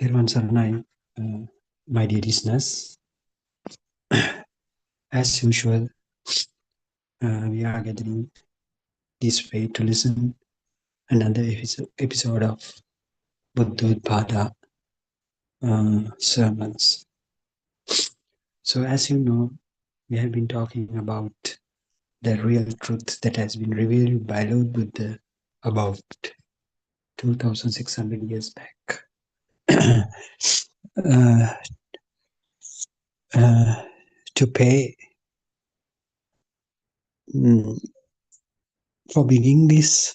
Tervan Saranai, my dear listeners, as usual, we are gathering this way to listen another episode of Buddothpado sermons. So, as you know, we have been talking about the real truth that has been revealed by Lord Buddha about 2600 years back. uh, uh, to pay for bringing this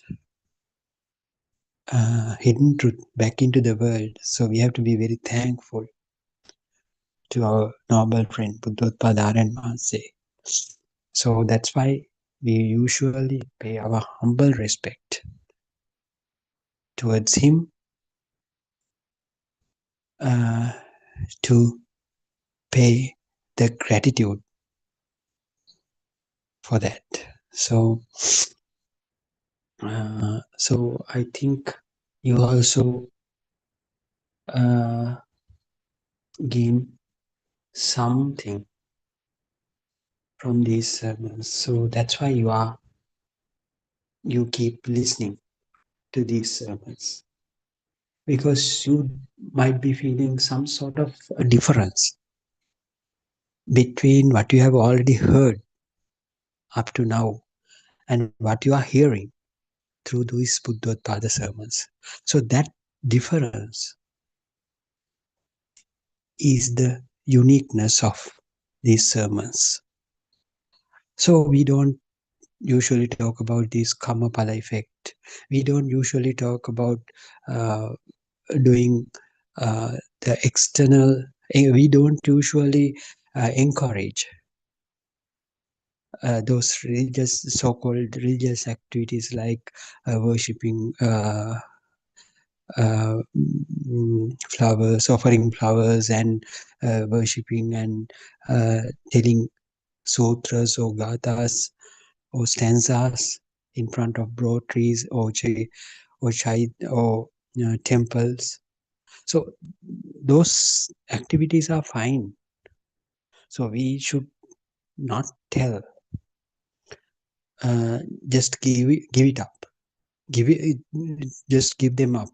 hidden truth back into the world. So we have to be very thankful to our noble friend Buddothpado and Maase. So that's why we usually pay our humble respect towards him, uh, to pay the gratitude for that. So, so I think you also gain something from these sermons. So that's why you keep listening to these sermons, because you might be feeling some sort of a difference between what you have already heard up to now and what you are hearing through these Buddothpado sermons. So that difference is the uniqueness of these sermons. So we don't usually talk about this Kamapala effect. We don't usually talk about uh, doing the external. We don't usually encourage those religious, so-called religious activities like worshipping flowers, offering flowers, and worshipping and telling sutras or gathas or stanzas in front of broad trees or temples. So those activities are fine. So we should not tell, just give it up, just give them up.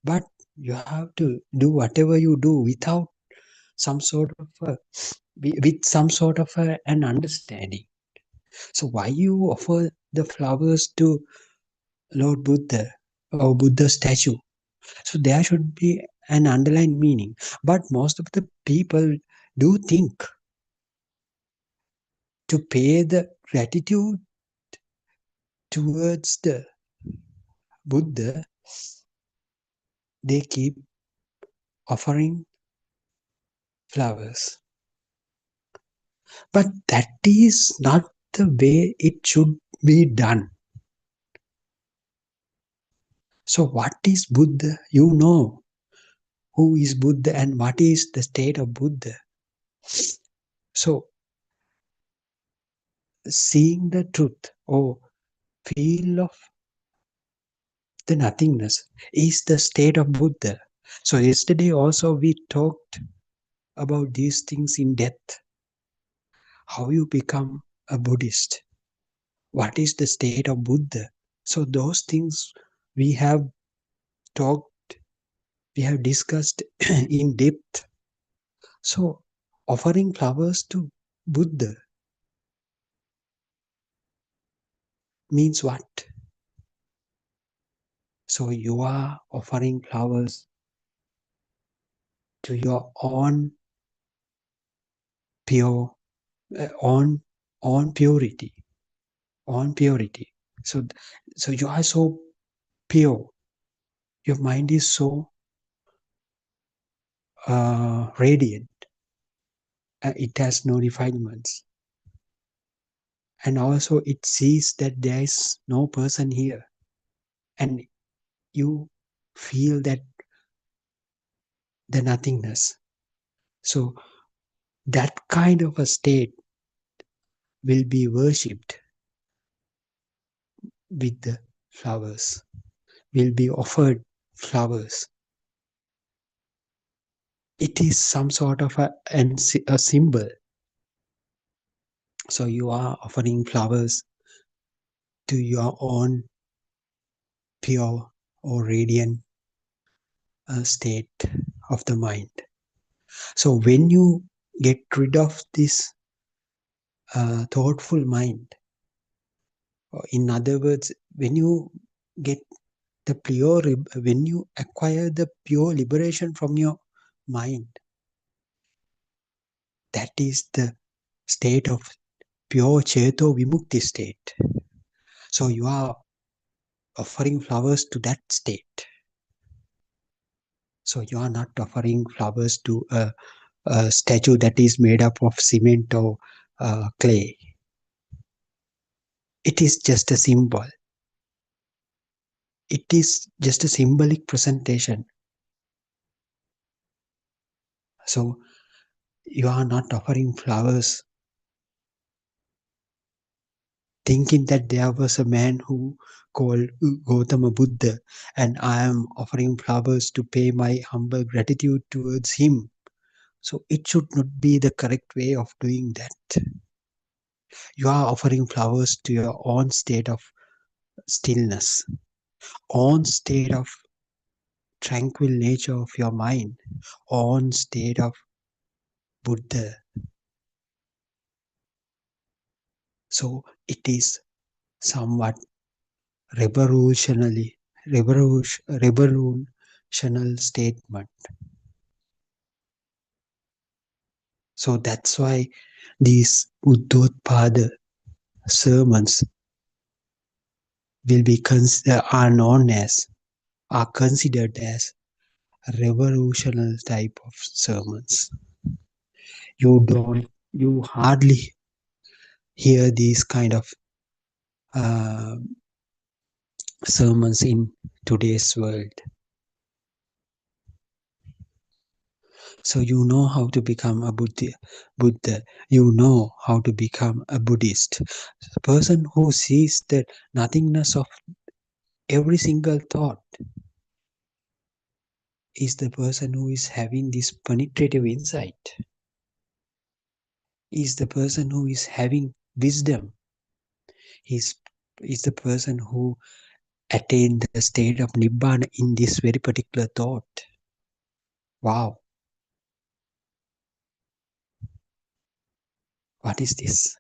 But you have to do whatever you do without some sort of with some sort of an understanding. So why you offer the flowers to Lord Buddha or Buddha statue? So there should be an underlying meaning. But most of the people do think to pay the gratitude towards the Buddha, they keep offering flowers. But that is not the way it should be done. So what is Buddha? You know who is Buddha and what is the state of Buddha. So seeing the truth or feel of the nothingness is the state of Buddha. So yesterday also we talked about these things in depth. How you become a Buddhist. What is the state of Buddha? So those things we have talked, we have discussed in depth. So offering flowers to Buddha means what? So you are offering flowers to your own pure, on purity, on purity. So you are so pure. Your mind is so radiant. It has no defilements. And also it sees that there is no person here. And you feel that the nothingness. So that kind of a state will be worshipped with the flowers, will be offered flowers. It is some sort of a symbol. So you are offering flowers to your own pure or radiant state of the mind. So when you get rid of this thoughtful mind, or in other words, when you get the when you acquire the pure liberation from your mind, that is the state of pure Cheto Vimukti state. So you are offering flowers to that state. So you are not offering flowers to a statue that is made up of cement or clay. It is just a symbol. It is just a symbolic presentation. So you are not offering flowers thinking that there was a man who called Gautama Buddha, and I am offering flowers to pay my humble gratitude towards him. So it should not be the correct way of doing that. You are offering flowers to your own state of stillness, own state of tranquil nature of your mind, own state of Buddha. So it is somewhat revolutionary statement. So that's why these Buddothpado sermons will be are considered as revolutionary type of sermons. You hardly hear these kind of uh, sermons in today's world. So you know how to become a Buddha. You know how to become a Buddhist. The person who sees the nothingness of every single thought is the person who is having this penetrative insight, is the person who is having wisdom, is the person who attained the state of Nibbana in this very particular thought. Wow, what is this?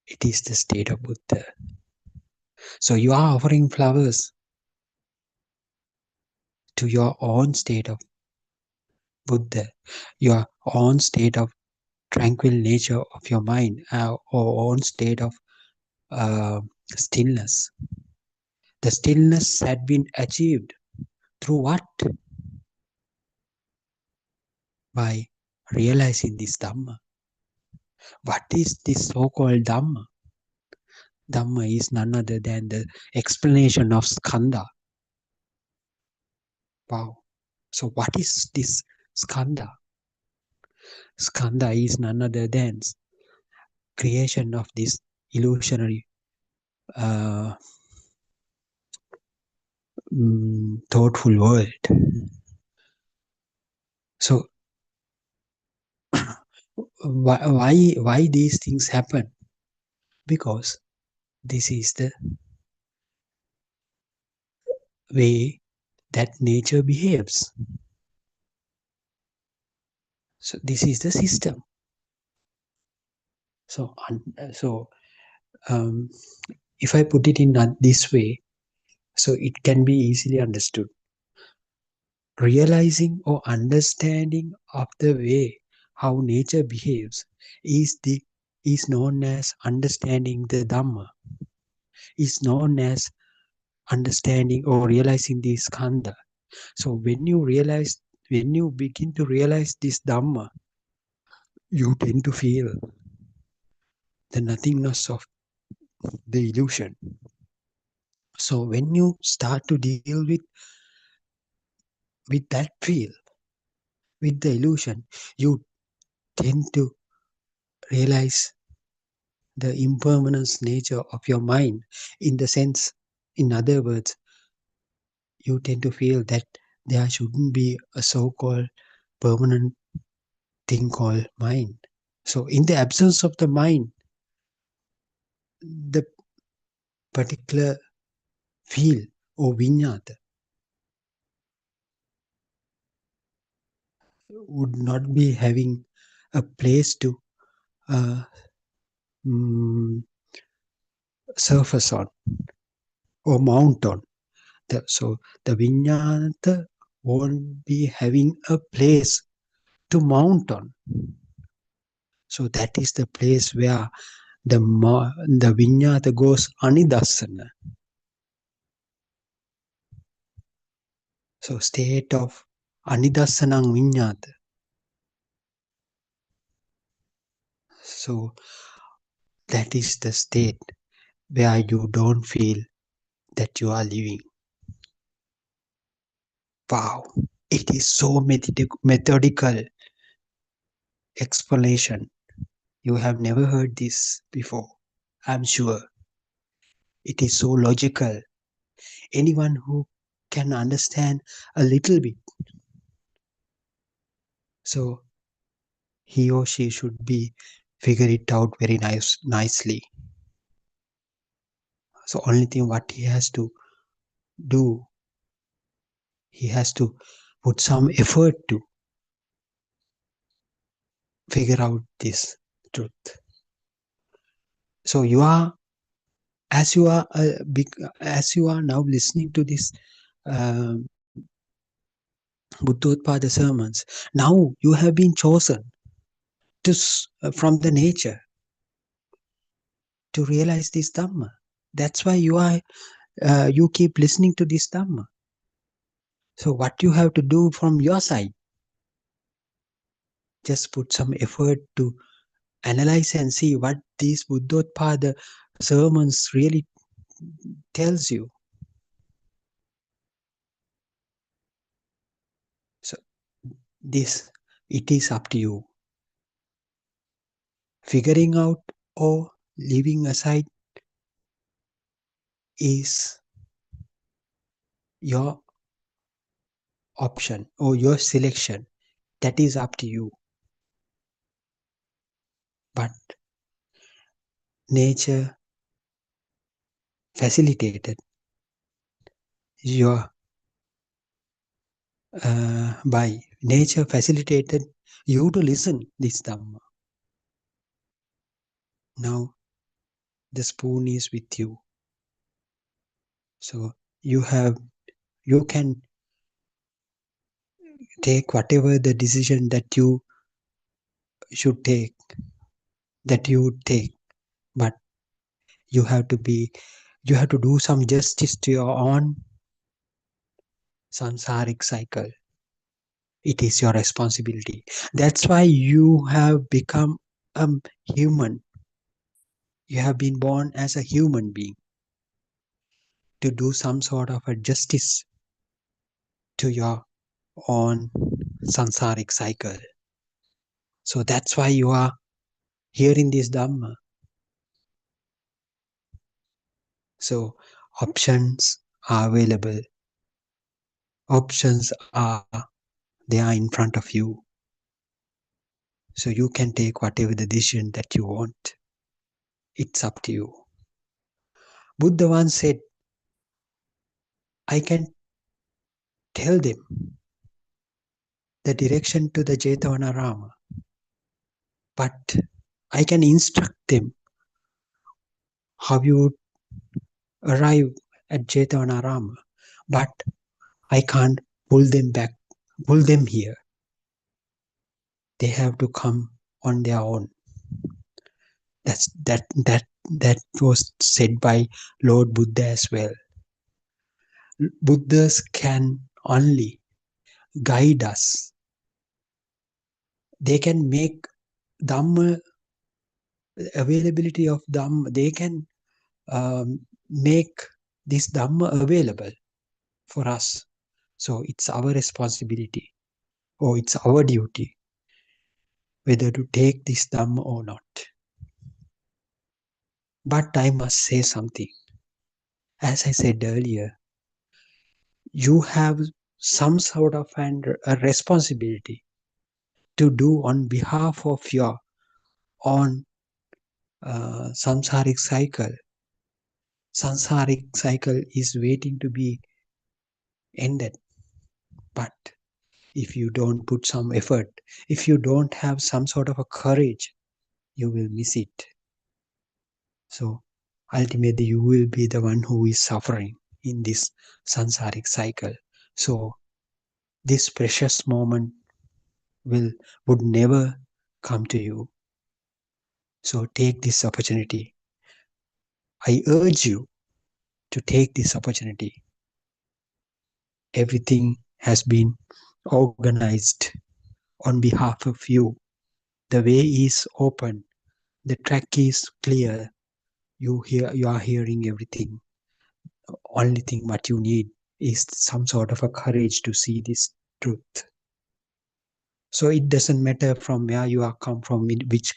It is the state of Buddha. So you are offering flowers to your own state of Buddha, your own state of tranquil nature of your mind, or own state of uh, stillness. The stillness had been achieved through what? By realizing this Dhamma. What is this so-called Dhamma? Dhamma is none other than the explanation of skandha. Wow. So what is this skandha? Skandha is none other than creation of this illusionary uh, thoughtful world. So why these things happen? Because this is the way that nature behaves. So this is the system. So um, if I put it in this way, so it can be easily understood. Realizing or understanding of the way how nature behaves is known as understanding the Dhamma, is known as understanding or realizing the skandha. So when you begin to realize this Dhamma, you tend to feel the nothingness of the illusion. So when you start to deal with that feel, with the illusion, you tend to realize the impermanence nature of your mind, in the sense, in other words, you tend to feel that there shouldn't be a so-called permanent thing called mind. So, in the absence of the mind, the particular feel or vinyata would not be having a place to uh, mm, surface on or mount on. So the vinyata won't be having a place to mount on. So that is the place where the vinyata goes anidassana. So state of anidassanang vinyata. So that is the state where you don't feel that you are living. Wow, it is so methodical explanation. You have never heard this before. I'm sure. It is so logical. Anyone who can understand a little bit, so he or she should be figure it out very nicely. So only thing what he has to do, he has to put some effort to figure out this truth. So you are, as you are as you are now listening to this um Buddothpado sermons, now you have been chosen from the nature to realize this Dhamma. That's why you keep listening to this Dhamma. So what you have to do from your side, just put some effort to analyze and see what these Buddhotpada sermons really tells you. So this, it is up to you. Figuring out or leaving aside is your option or your selection. That is up to you. But nature facilitated your by nature facilitated you to listen this Dhamma. Now the spoon is with you. So you can take whatever the decision that you should take, that you would take. But you have to do some justice to your own samsaric cycle. It is your responsibility. That's why you have become a human. You have been born as a human being to do some sort of a justice to your own samsaric cycle. So that's why you are hearing this Dhamma. So options are available. Options are there in front of you. So you can take whatever the decision that you want. It's up to you. Buddha once said, I can tell them the direction to the Jetavanarama, but I can instruct them how you arrive at Jetavanarama, but I can't pull them back, pull them here. They have to come on their own. That was said by Lord Buddha as well. Buddhas can only guide us. They can make Dhamma, availability of Dhamma, they can make this Dhamma available for us. So it's our responsibility or it's our duty whether to take this Dhamma or not. But I must say something. As I said earlier, you have some sort of a responsibility to do on behalf of your own samsaric cycle. Samsaric cycle is waiting to be ended. But if you don't put some effort, if you don't have some sort of a courage, you will miss it. So ultimately, you will be the one who is suffering in this samsaric cycle. So this precious moment will would never come to you. So take this opportunity. I urge you to take this opportunity. Everything has been organized on behalf of you. The way is open. The track is clear. You are hearing everything. Only thing what you need is some sort of a courage to see this truth. So it doesn't matter from where you are come from, in which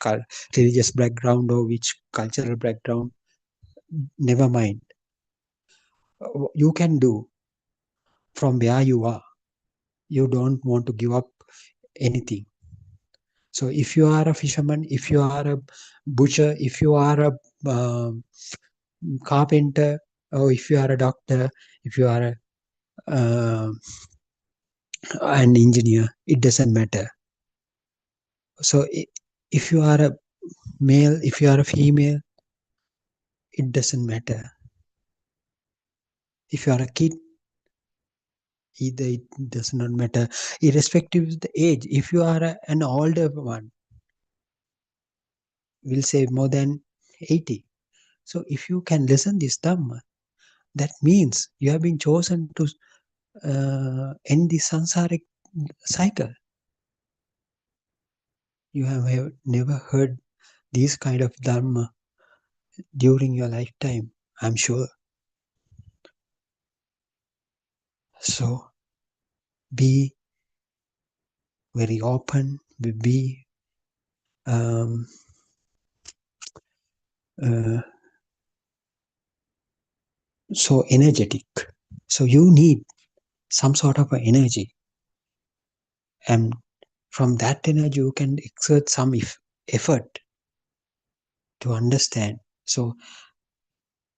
religious background or which cultural background. Never mind. You can do from where you are. You don't want to give up anything. So if you are a fisherman, if you are a butcher, if you are a carpenter, or if you are a doctor, if you are an engineer, it doesn't matter. So if you are a male, if you are a female, it doesn't matter. If you are a kid, either it does not matter, irrespective of the age. If you are an older one, we'll say more than 80. So if you can listen this Dhamma, that means you have been chosen to end the samsaric cycle. You have never heard this kind of Dhamma during your lifetime, I'm sure. So be very open, be um, uh, so energetic. So you need some sort of energy, and from that energy you can exert some effort to understand. So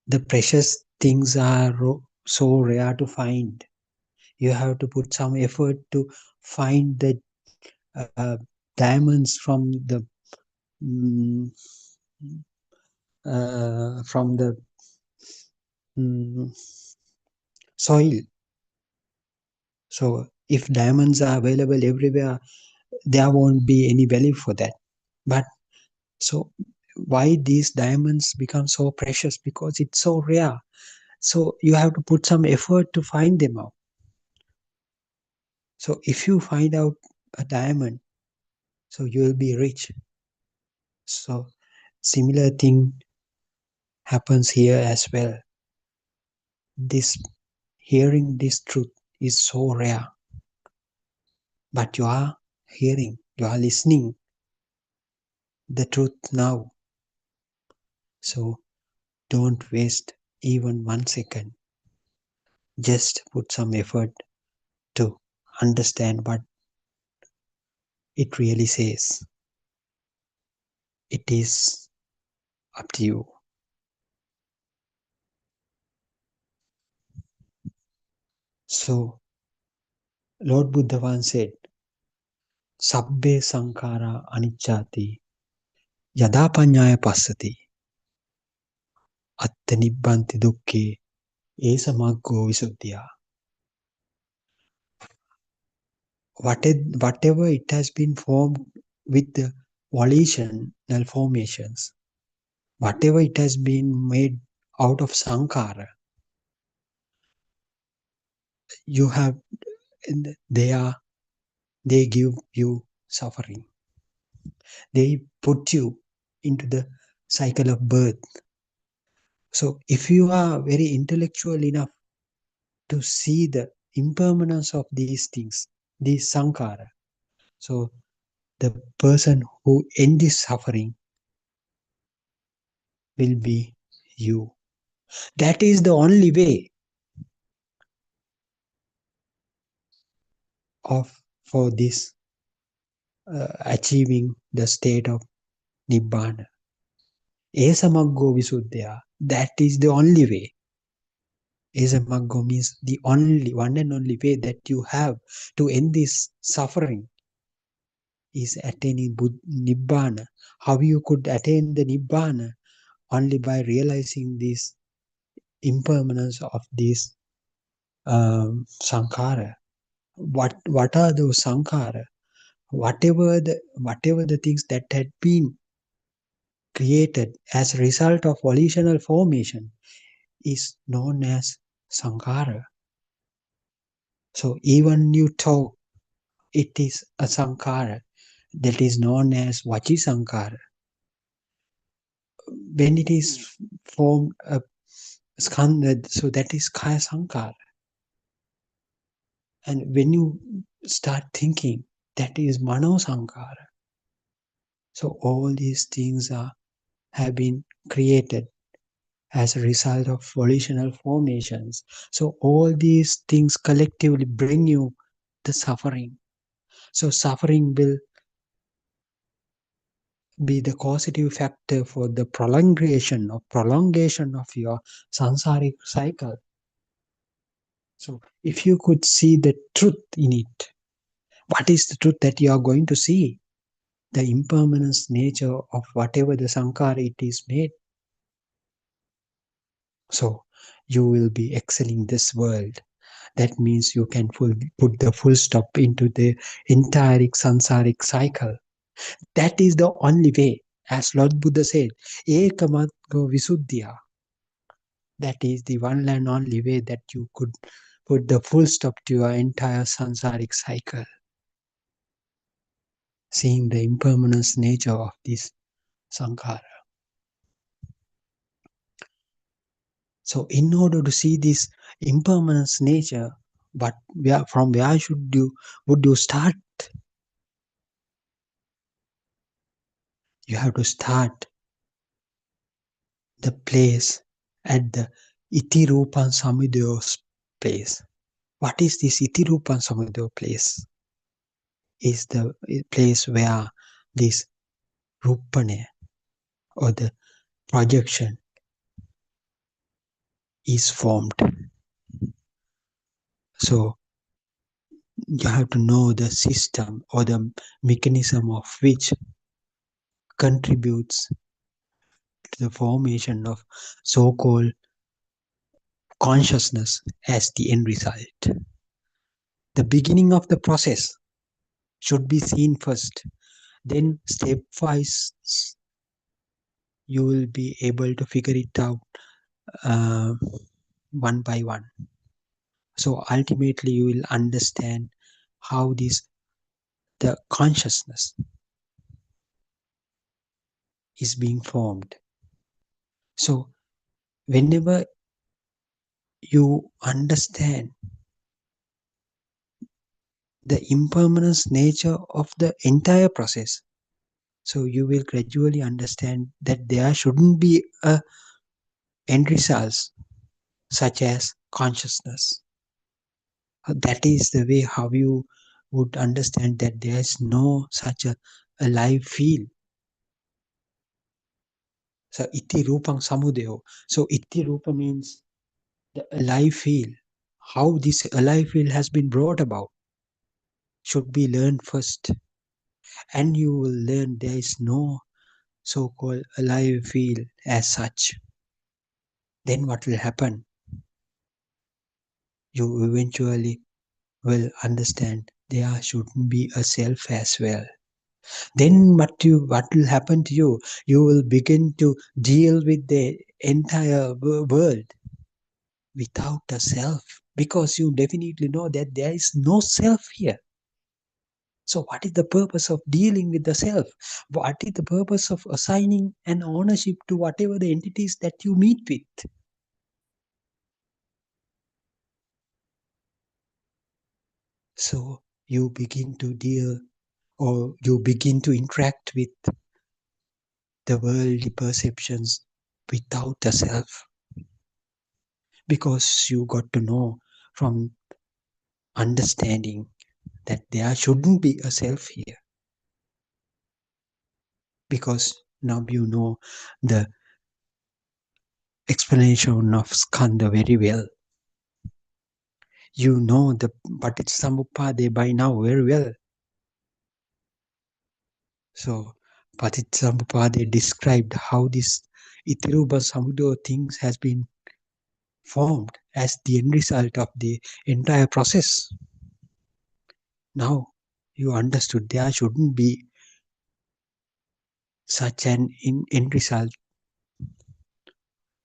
the precious things are so rare to find. You have to put some effort to find the uh, diamonds mm, from the mm, soil. So if diamonds are available everywhere, there won't be any value for that. But so why these diamonds become so precious? Because it's so rare. So you have to put some effort to find them out. So if you find out a diamond, so you will be rich. So similar thing happens here as well. This hearing this truth is so rare. But you are hearing, you are listening the truth now. So don't waste even 1 second. Just put some effort to understand what it really says. It is up to you. So Lord Buddha once said, Sabbe Sankara Anicchati Yada Panyaya Passati Atta Nibbanti Dukke Esa Maggo Visuddhya. Whatever it has been formed with the volitional formations, whatever it has been made out of Sankara, you have they give you suffering. They put you into the cycle of birth. So if you are very intellectual enough to see the impermanence of these things, these sankhara, so the person who ends this suffering will be you. That is the only way of for this achieving the state of Nibbana. Esamaggo Visuddhya, that is the only way. Esamaggo means the only one and only way that you have to end this suffering is attaining Nibbana. How you could attain the Nibbana? Only by realizing this impermanence of this sankhara. What are those sankhara? Whatever the things that had been created as a result of volitional formation is known as sankhara. So even you talk, it is a sankhara that is known as vachi sankhara. When it is formed a skandha, so that is kaya sankhara. And when you start thinking, that is mano sankhara. So all these things have been created as a result of volitional formations. So all these things collectively bring you the suffering. So suffering will be the causative factor for the prolongation of your samsaric cycle. So if you could see the truth in it, what is the truth that you are going to see? The impermanence nature of whatever the sankhara it is made. So you will be excelling this world. That means you can put the full stop into the entire samsaric cycle. That is the only way. As Lord Buddha said, Ekamatgo Visuddhya. That is the one and only way that you could put the full stop to your entire samsaric cycle. Seeing the impermanence nature of this sankhara. So in order to see this impermanence nature, from where would you start? You have to start the place at the Iti Rupan Samudaya place. What is this Iti Rupan Samudaya place? Is the place where this Rupane or the projection is formed. So you have to know the system or the mechanism of which contributes to the formation of so-called consciousness as the end result. The beginning of the process should be seen first. Then stepwise you will be able to figure it out one by one. So ultimately you will understand how the consciousness is being formed. So whenever you understand the impermanence nature of the entire process, so you will gradually understand that there shouldn't be a end results such as consciousness. That is the way how you would understand that there is no such a alive feel. So iti rupang samudayo. So iti rupa means the alive feel. How this alive feel has been brought about should be learned first. And you will learn there is no so-called alive feel as such. Then what will happen? You eventually will understand there shouldn't be a self as well. Then what will happen to you? You will begin to deal with the entire world without a self, because you definitely know that there is no self here. So what is the purpose of dealing with the self? What is the purpose of assigning an ownership to whatever the entities that you meet with? So you begin to deal, or you begin to interact with the worldly perceptions without a self, because you got to know from understanding that there shouldn't be a self here. because now you know the explanation of skanda very well. You know the Paticcasamuppada by now very well. So Paticcasamuppada described how this Itiruba Samudra things has been formed as the end result of the entire process. Now you understood there shouldn't be such an end result.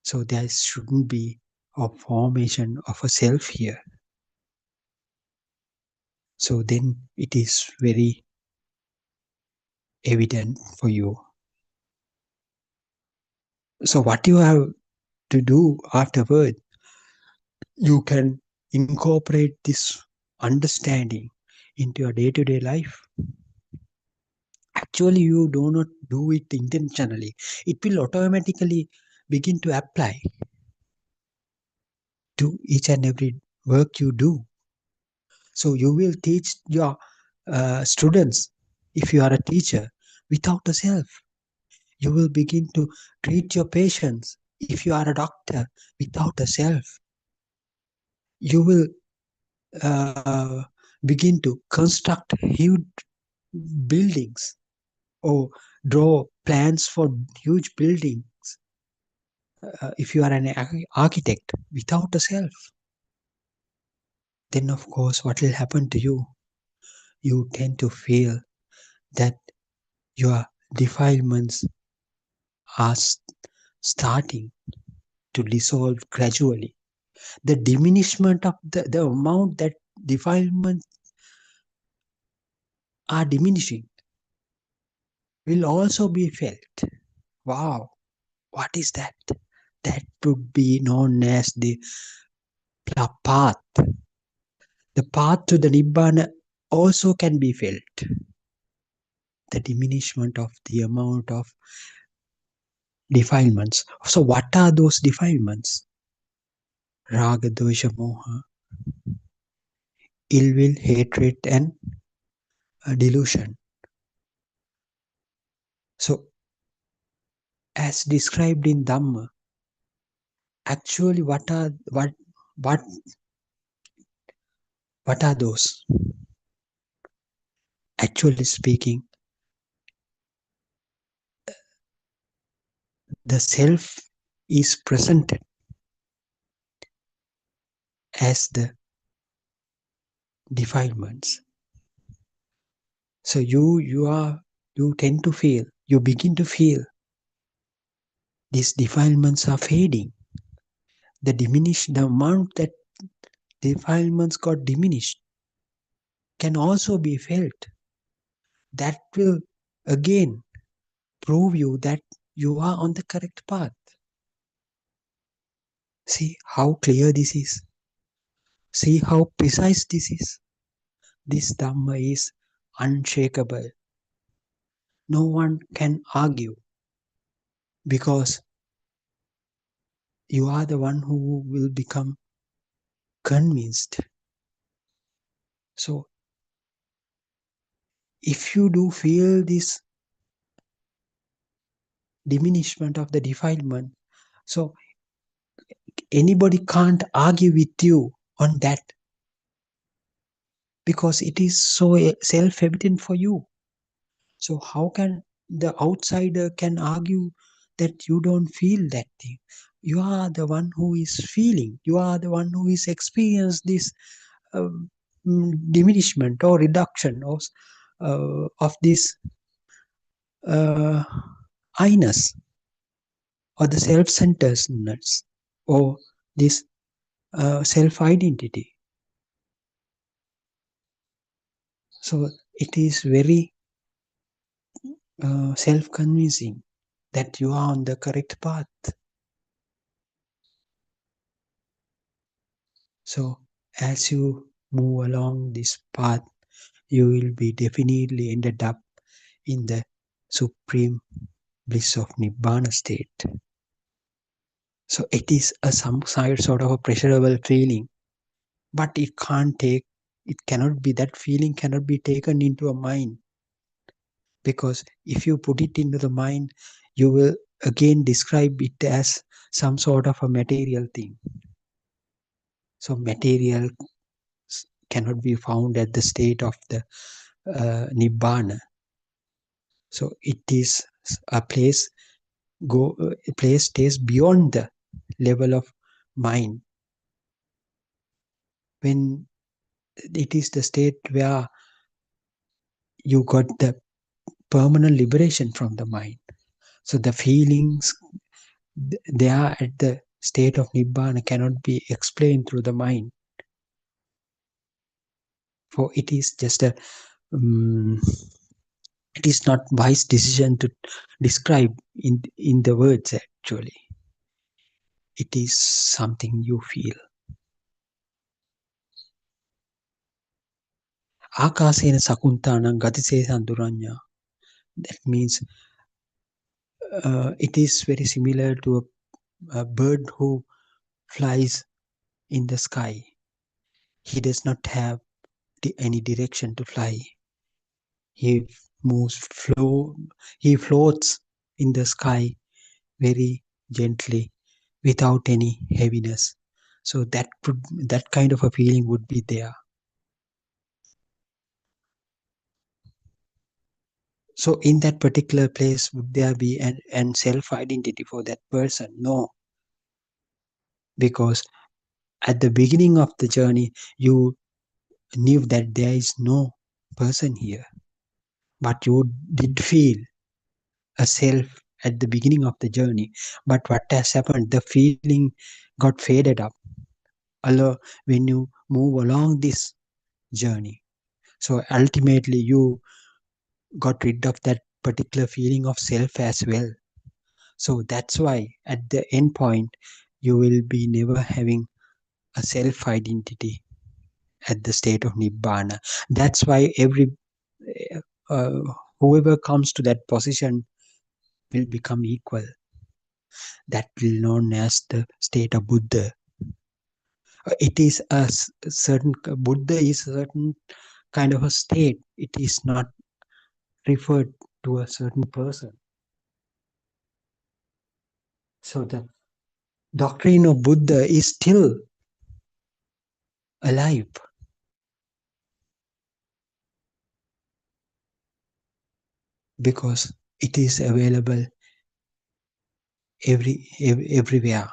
So there shouldn't be a formation of a self here. So then it is very evident for you. So what you have to do afterward, you can incorporate this understanding into your day-to-day life. Actually, you do not do it intentionally. It will automatically begin to apply to each and every work you do. So you will teach your students, if you are a teacher, without a self. You will begin to treat your patients, if you are a doctor, without a self. You will begin to construct huge buildings or draw plans for huge buildings if you are an architect without a self. Then of course what will happen to you? You tend to feel that your defilements are starting to dissolve gradually. The diminishment of the amount that defilements are diminishing will also be felt. Wow, what is that? That would be known as the path. The path to the Nibbana also can be felt. The diminishment of the amount of defilements. So what are those defilements? Raga, dosha, moha, ill will, hatred, and delusion. So as described in Dhamma, actually what are those? Actually speaking, the self is presented as the defilements. So you tend to feel, you begin to feel these defilements are fading. The amount that defilements got diminished can also be felt. That will again prove you that you are on the correct path. See how clear this is. See how precise this is. This Dhamma is unshakable. No one can argue because you are the one who will become convinced. So if you do feel this diminishment of the defilement, so anybody can't argue with you on that because it is so self-evident for you. So how can the outsider can argue that you don't feel that thing? You are the one who is feeling. You are the one who is experiencing this diminishment or reduction of this I-ness or the self-centeredness or this self-identity. So it is very self-convincing that you are on the correct path. So as you move along this path, you will be definitely ended up in the supreme bliss of Nibbana state. So it is some sort of a pleasurable feeling, but that feeling cannot be taken into a mind. because if you put it into the mind, you will again describe it as some sort of a material thing. So material cannot be found at the state of the nibbana. So it is a place a place stays beyond the level of mind. When it is the state where you got the permanent liberation from the mind. So the feelings they are at the state of nibbana cannot be explained through the mind. For it is just a it is not wise decision to describe in the words. Actually, it is something you feel. Akasena sakuntanang gatise sanduranya. That means it is very similar to a bird who flies in the sky. He does not have any direction to fly. He moves he floats in the sky very gently without any heaviness. So that kind of a feeling would be there. So in that particular place, would there be an self-identity for that person? No. Because at the beginning of the journey, you knew that there is no person here. But you did feel a self at the beginning of the journey. But what has happened? The feeling got faded up when you move along this journey. So ultimately, you got rid of that particular feeling of self as well. So that's why at the end point, you will be never having a self identity at the state of nibbana. That's why uh, whoever comes to that position will become equal. That will known as the state of Buddha. It is a certain Buddha is a certain kind of a state. It is not referred to a certain person. So the doctrine of Buddha is still alive. Because it is available everywhere.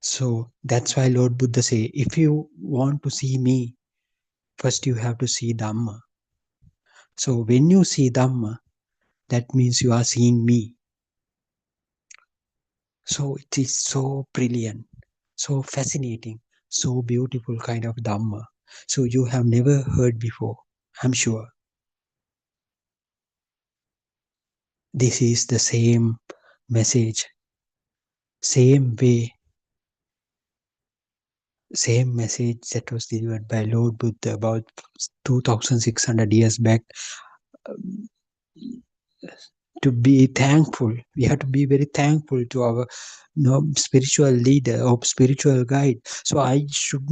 So that's why Lord Buddha say, if you want to see me, first you have to see Dhamma. So when you see Dhamma, that means you are seeing me. So it is so brilliant, so fascinating, so beautiful kind of Dhamma. So you have never heard before, I'm sure. This is the same message, same way, same message that was delivered by Lord Buddha about 2600 years back. To be thankful, we have to be very thankful to our spiritual leader or spiritual guide. So I should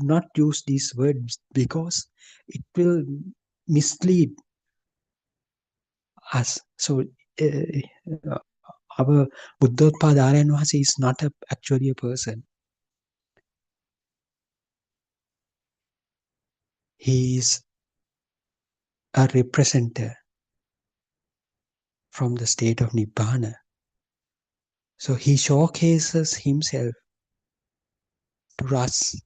not use these words because it will mislead us. So our Buddothpado Aryan Vahasi is not actually a person. He is a representative from the state of Nibbana. So he showcases himself to us.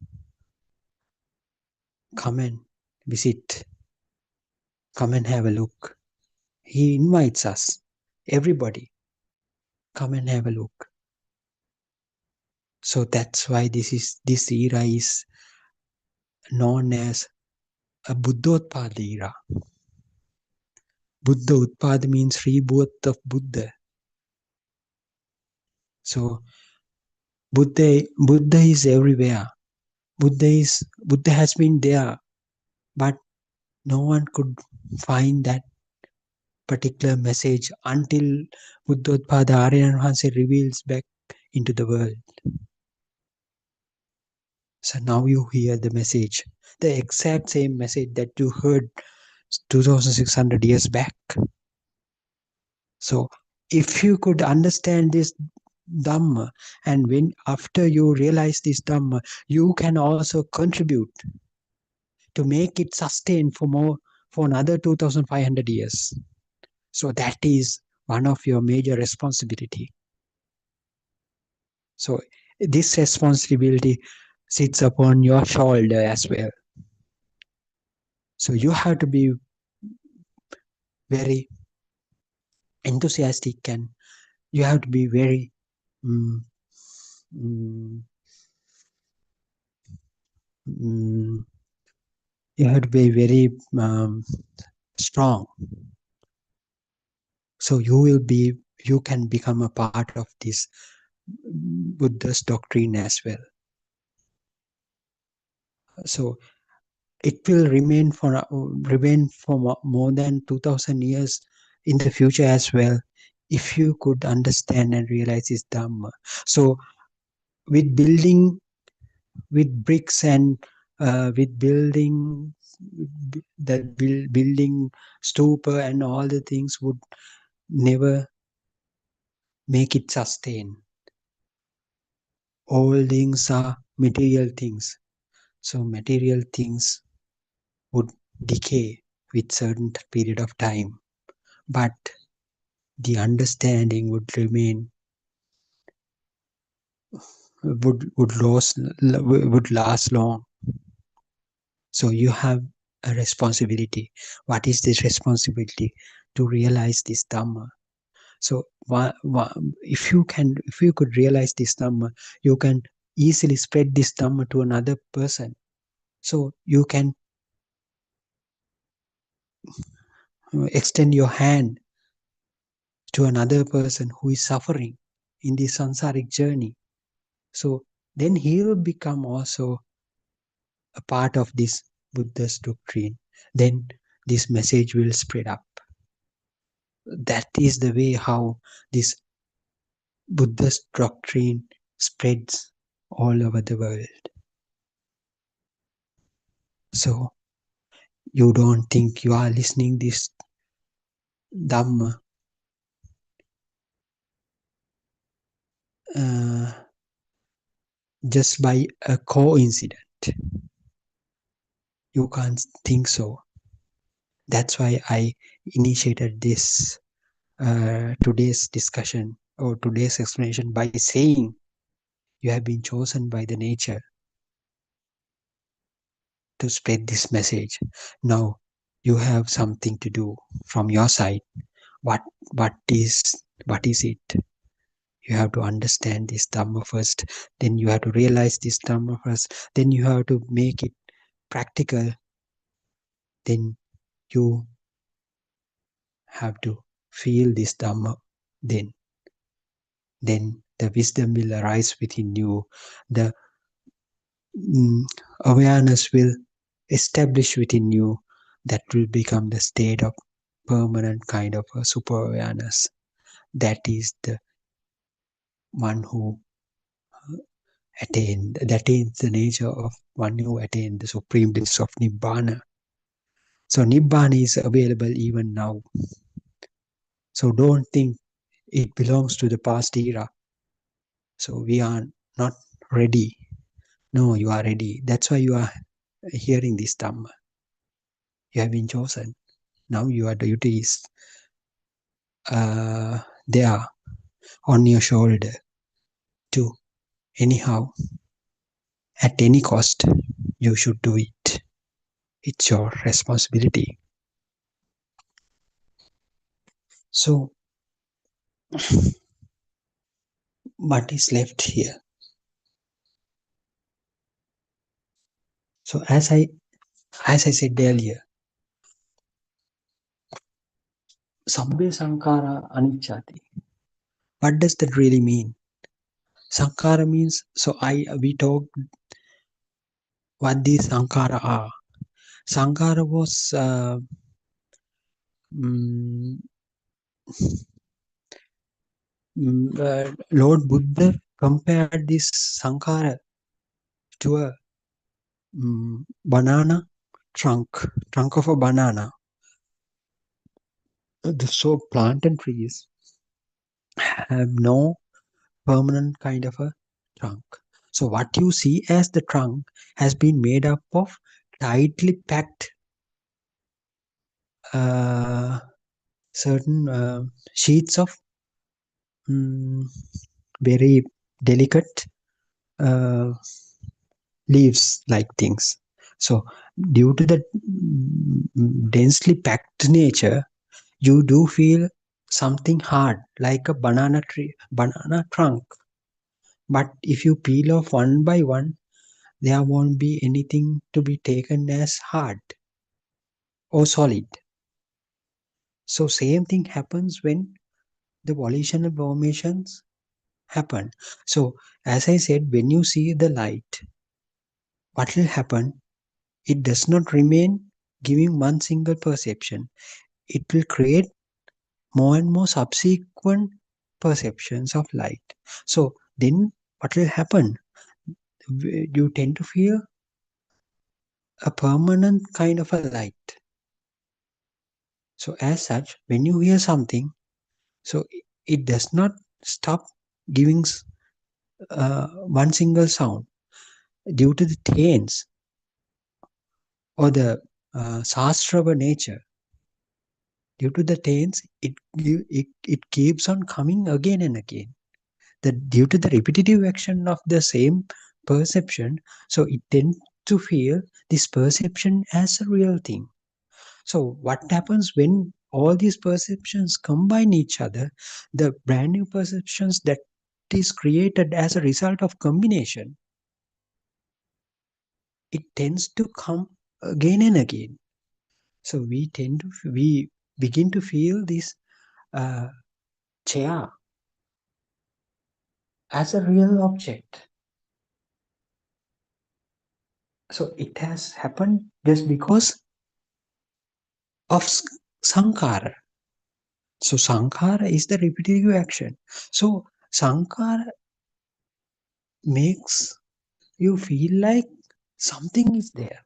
Come and visit. Come and have a look. He invites us. Everybody, come and have a look. So that's why this era is known as a Buddothpado era. Buddha Utpada means rebirth of Buddha. So Buddha is everywhere. Buddha has been there, but no one could find that particular message until Buddothpado Aryan Vahasi reveals back into the world. So now you hear the message, the exact same message that you heard 2600 years back. So if you could understand this Dhamma, and when after you realize this Dhamma, you can also contribute to make it sustain for another 2500 years. So that is one of your major responsibility. So this responsibility sits upon your shoulder as well. So you have to be very enthusiastic, and you have to be very mm, mm, mm, you have to be very strong. So you can become a part of this Buddha's doctrine as well. So it will remain for more than 2000 years in the future as well, if you could understand and realize this Dhamma. So with building, with bricks, and with building building stupa and all the things would never make it sustain. All things are material things. So material things would decay with certain period of time, but the understanding would remain, would last long. So you have a responsibility. What is this responsibility? To realize this Dhamma. So if you could realize this Dhamma, you can easily spread this Dhamma to another person. So you can extend your hand to another person who is suffering in this sansaric journey. So then he will become also a part of this Buddha's doctrine. Then this message will spread up. That is the way how this Buddha's doctrine spreads all over the world. So you don't think you are listening this Dhamma just by a coincidence. You can't think so. That's why I initiated this today's discussion or today's explanation by saying you have been chosen by the nature to spread this message. Now you have something to do from your side. What what is what is it? You have to understand this Dhamma first. Then you have to realize this Dhamma first. Then you have to make it practical. Then you have to feel this Dhamma. Then the wisdom will arise within you. The awareness will establish within you. That will become the state of permanent kind of a super awareness. That is the one who attained. That is the nature of one who attained the supreme bliss of Nibbana. So Nibbana is available even now. So don't think it belongs to the past era. So we are not ready. No, you are ready. That's why you are hearing this Dhamma. You have been chosen. Now your duty is there on your shoulder to anyhow, at any cost, you should do it. It's your responsibility. So what is left here? So as I said earlier, Sabbe Sankara Anicchati. What does that really mean? Sankara means, we talked what these Sankara are. Sankara was Lord Buddha compared this Sankara to a banana trunk, trunk of a banana. So plant and trees have no permanent kind of a trunk. So what you see as the trunk has been made up of tightly packed uh, certain sheets of mm, very delicate uh, leaves like things. So due to the densely packed nature, you do feel something hard like a banana tree, banana trunk. But if you peel off one by one, there won't be anything to be taken as hard or solid. So same thing happens when the volitional formations happen. So as I said, when you see the light, what will happen? It does not remain giving one single perception. It will create more and more subsequent perceptions of light. So then what will happen? You tend to feel a permanent kind of a light. So as such, when you hear something, so it does not stop giving one single sound due to the tones or the sastrava nature. Due to the tones, it keeps on coming again and again. Due to the repetitive action of the same perception, so it tends to feel this perception as a real thing. So what happens when all these perceptions combine each other? The brand new perceptions that is created as a result of combination, it tends to come again and again. So we begin to feel this uh, chair as a real object. So it has happened just because of sankhara. So sankhara is the repetitive action. So sankhara makes you feel like something is there.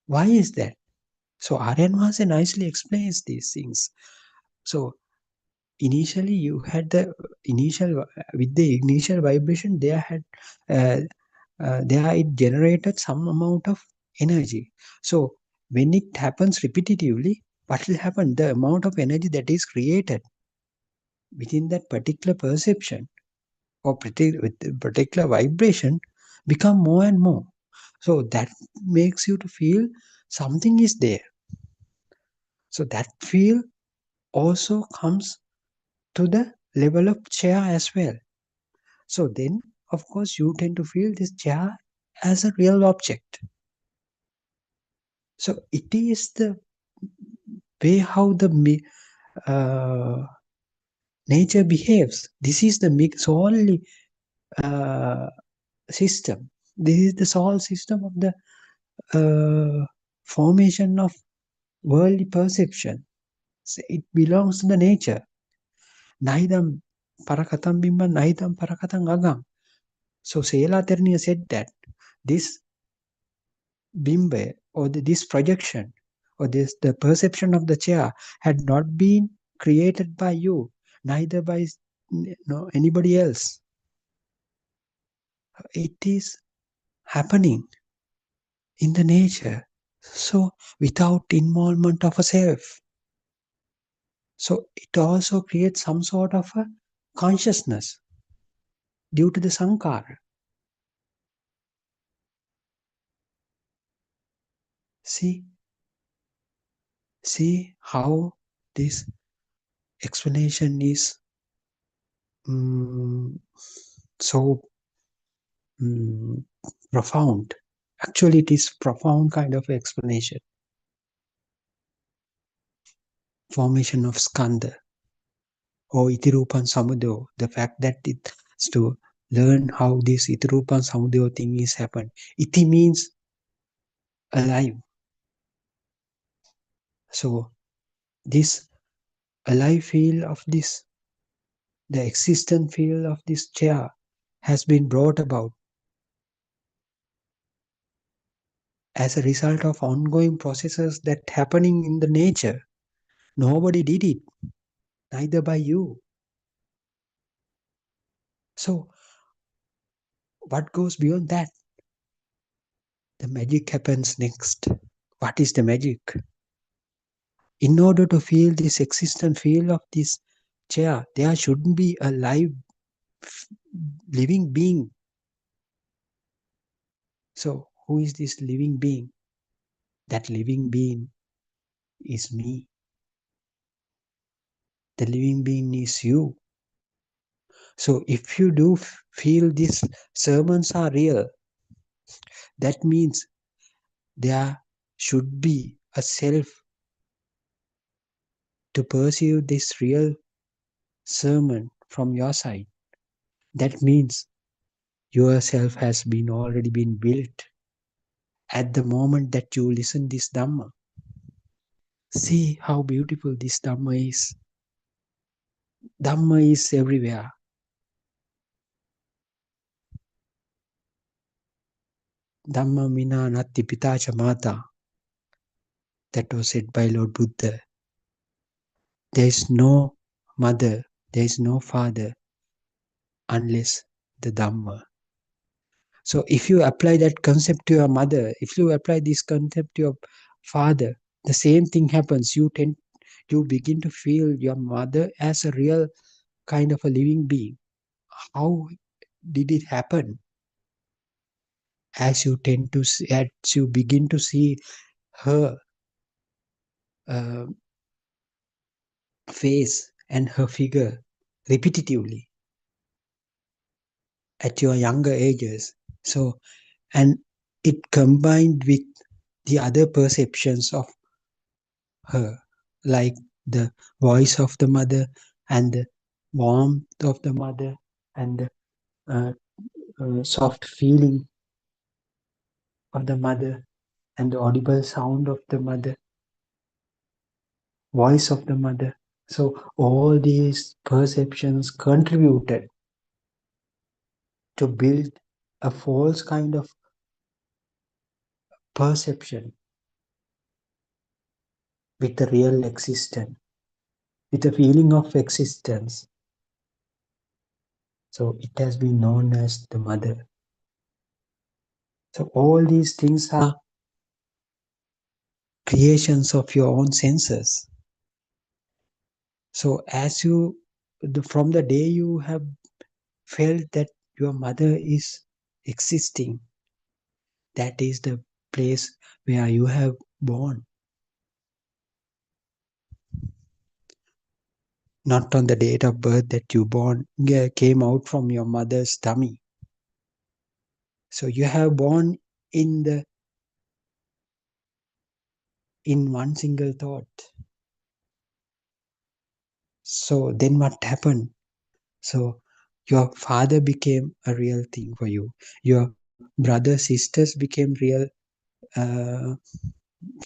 Why is that? So Aryanvase nicely explains these things. So initially you had the initial with the initial vibration uh, there it generated some amount of energy. So when it happens repetitively, what will happen? The amount of energy that is created within that particular perception or with the particular vibration become more and more. So that makes you to feel something is there. So that feel also comes to the level of chair as well. So then, of course, you tend to feel this chair as a real object. So it is the way how the uh, nature behaves. This is the solely uh, system. This is the sole system of the formation of worldly perception. So it belongs to the nature. Naidam parakatam bimba, naidam parakatang agam. So Sela Ternia said that this bimbe or this projection or this the perception of the chair had not been created by you, neither by no, anybody else. It is happening in the nature. So without involvement of a self. So it also creates some sort of a consciousness due to the sankhara. See, see how this explanation is mm, so mm, profound. Actually, it is profound kind of explanation. Formation of skandha or itirupan samudayo. The fact that it's to learn how this itirupan samudayo thing is happened. Iti means alive. So this alive feel of this, the existent feel of this chair has been brought about as a result of ongoing processes that happening in the nature. Nobody did it, neither by you. So what goes beyond that? The magic happens next. What is the magic? In order to feel this existent feel of this chair, there shouldn't be a living being. So who is this living being? That living being is me. The living being is you. So if you do feel these sermons are real, that means there should be a self to pursue this real sermon from your side. That means yourself has been already been built at the moment that you listen this Dhamma. See how beautiful this Dhamma is. Dhamma is everywhere. Dhamma mina natti pitacha mata. That was said by Lord Buddha. There is no mother, there is no father unless the Dhamma. So if you apply that concept to your mother, if you apply this concept to your father, the same thing happens. You begin to feel your mother as a real kind of a living being. How did it happen? As you begin to see her uh, face and her figure repetitively at your younger ages. So, and it combined with the other perceptions of her, like the voice of the mother and the warmth of the mother and the uh, soft feeling of the mother and the audible sound of the mother, voice of the mother. So all these perceptions contributed to build a false kind of perception with the real existence, with a feeling of existence. So it has been known as the mother. So all these things are creations of your own senses. So from the day you have felt that your mother is existing, that is the place where you have born. Not on the date of birth that you came out from your mother's tummy. So you have born in one single thought. So then what happened? So your father became a real thing for you. Your brothers, sisters became real uh,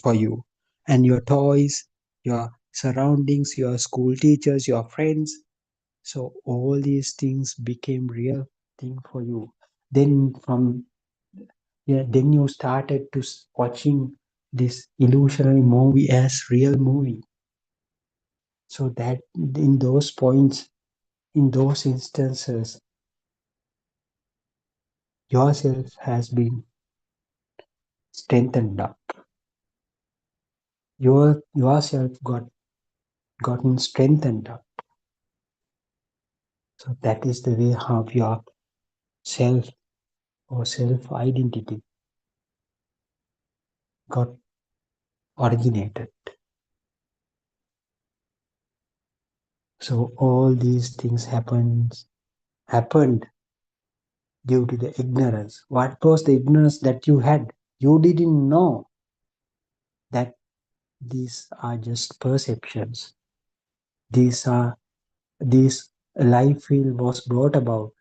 for you. And your toys, your surroundings, your school teachers, your friends. So all these things became real thing for you. Then then you started to watching this illusionary movie as real movie. So that in those points, in those instances, yourself has been strengthened up. Yourself gotten strengthened up. So that is the way how your self or self identity got originated. So all these things happened due to the ignorance. What was the ignorance that you had? You didn't know that these are just perceptions. This life field was brought about.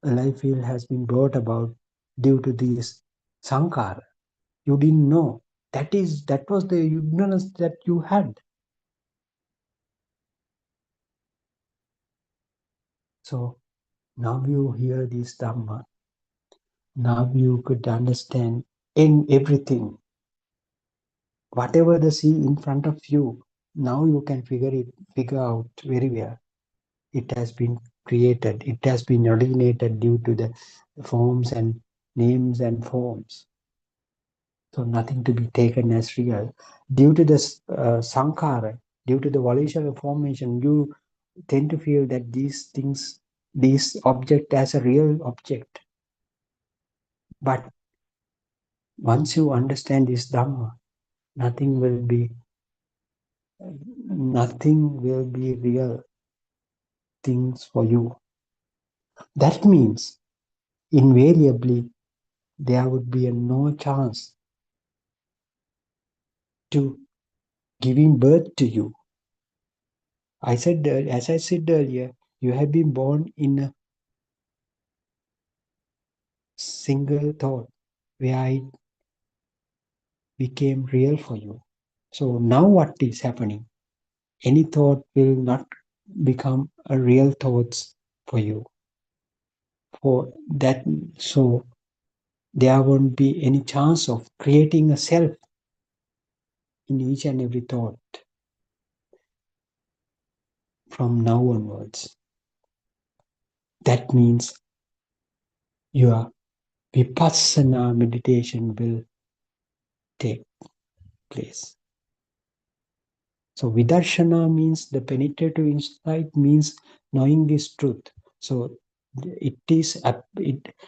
A life field has been brought about due to this sankara. You didn't know. That was the ignorance that you had. So now you hear this Dhamma. Now you could understand in everything. Whatever the see in front of you, now you can figure out very well. It has been created, it has been originated due to the forms and names and forms. So nothing to be taken as real. Due to this sankhara, due to the volitional formation, you tend to feel that these things, this object as a real object. But once you understand this Dhamma, nothing will be, nothing will be real things for you. That means invariably there would be a no chance to giving birth to you. As I said earlier, you have been born in a single thought where it became real for you. So now what is happening? Any thought will not become a real thoughts for you. For that, so there won't be any chance of creating a self in each and every thought from now onwards. That means your vipassana meditation will take place. So vidarshana means the penetrative insight, means knowing this truth. So it is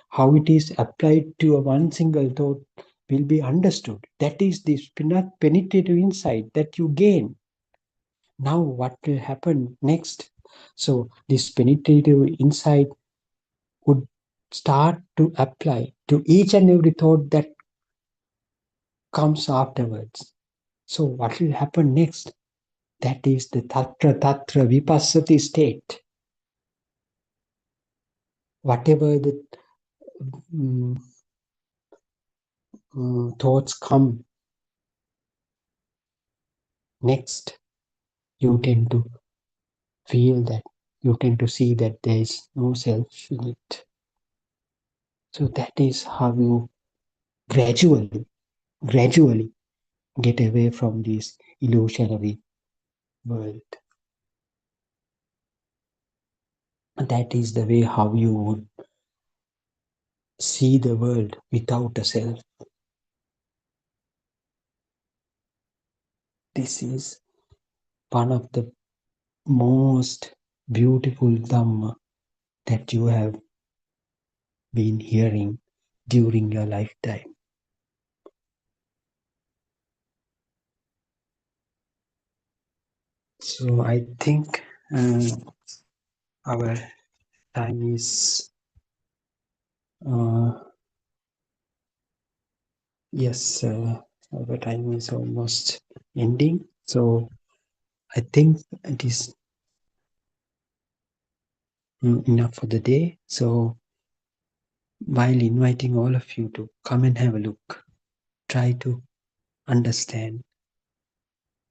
how it is applied to a one single thought will be understood. That is this penetrative insight that you gain. Now what will happen next? So this penetrative insight would start to apply to each and every thought that comes afterwards. So what will happen next? That is the tatra vipassati state. Whatever the mm, thoughts come next, you tend to feel that, you tend to see that there is no self in it. So that is how you gradually get away from this illusionary world. That is the way how you would see the world without a self. This is one of the most beautiful Dhamma that you have been hearing during your lifetime. So I think our time is uh, yes, our time is almost ending. So I think it is enough for the day. So while inviting all of you to come and have a look, try to understand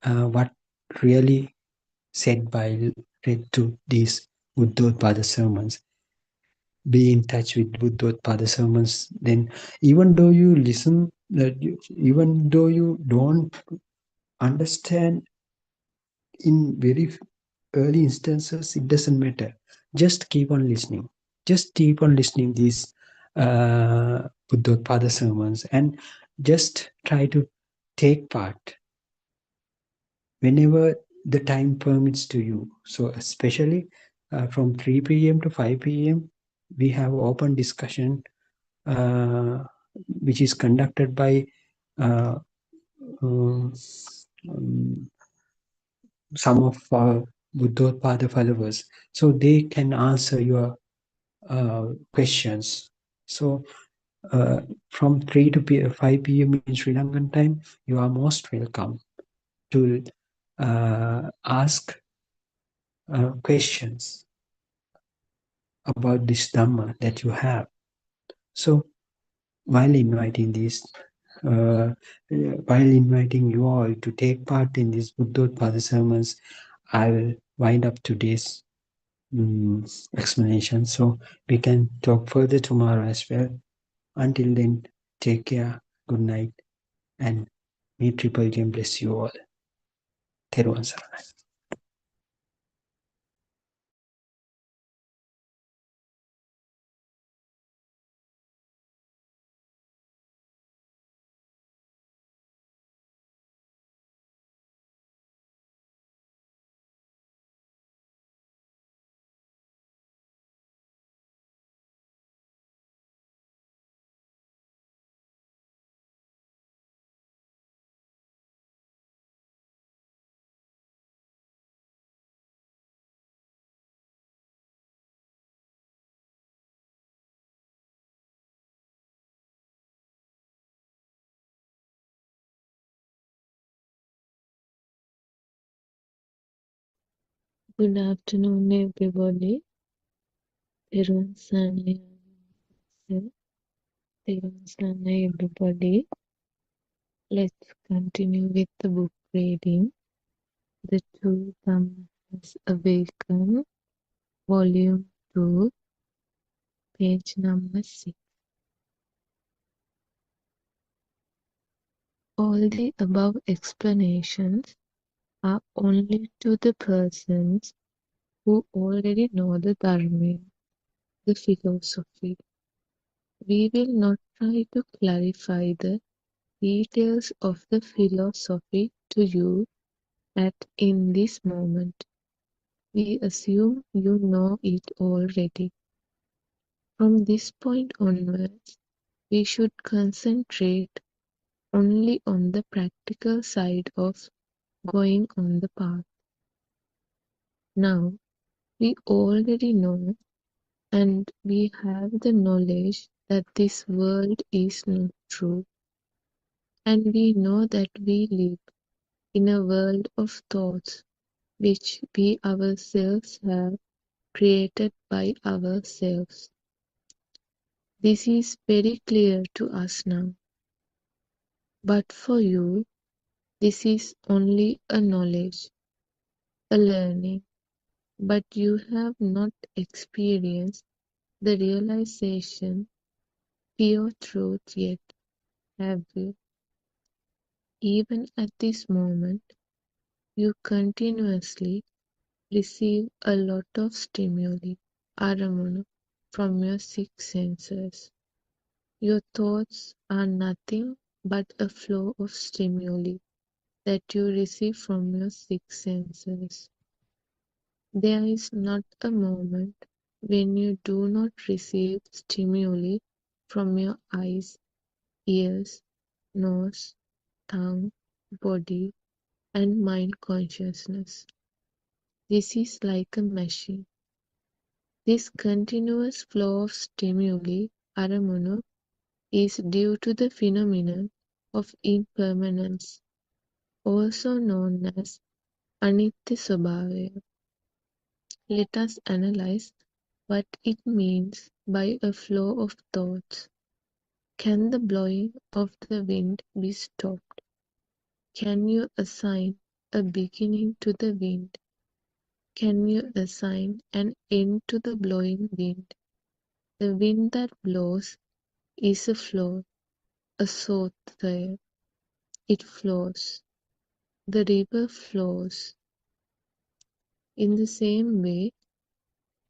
what really said by read to these Buddothpado sermons. Be in touch with Buddothpado sermons. Then, even though you listen, even though you don't understand in very early instances, it doesn't matter. Just keep on listening. Just keep on listening these Buddothpado sermons and just try to take part whenever the time permits to you. So especially from 3 p.m. to 5 p.m., we have open discussion which is conducted by uh, um, some of our Buddhothpada followers. So they can answer your questions. So from 3 to 5 p.m. in Sri Lankan time, you are most welcome to ask questions about this Dhamma that you have. So while inviting this, while inviting you all to take part in these Buddhothpada sermons, I will wind up today's explanation. So we can talk further tomorrow as well. Until then, take care. good night, and may Triple Game bless you all. Theruvan Saranai. Good afternoon, everybody. Everyone, Sunday, everybody. Let's continue with the book reading. The Truth Has Awakened, Volume 2, page number 6. All the above explanations are only to the persons who already know the Dharma, the philosophy. We will not try to clarify the details of the philosophy to you at in this moment. We assume you know it already. From this point onwards, we should concentrate only on the practical side of going on the path. Now, we already know and we have the knowledge that this world is not true. And we know that we live in a world of thoughts which we ourselves have created by ourselves. This is very clear to us now. But for you, this is only a knowledge, a learning, but you have not experienced the realization, pure truth yet, have you? Even at this moment, you continuously receive a lot of stimuli, aramana, from your six senses. Your thoughts are nothing but a flow of stimuli that you receive from your six senses. There is not a moment when you do not receive stimuli from your eyes, ears, nose, tongue, body, and mind consciousness. This is like a machine. This continuous flow of stimuli, aramana, is due to the phenomenon of impermanence, also known as anitya swabhava. Let us analyze what it means by a flow of thoughts. Can the blowing of the wind be stopped? Can you assign a beginning to the wind? Can you assign an end to the blowing wind? The wind that blows is a flow, a sotraya. It flows. The river flows. In the same way,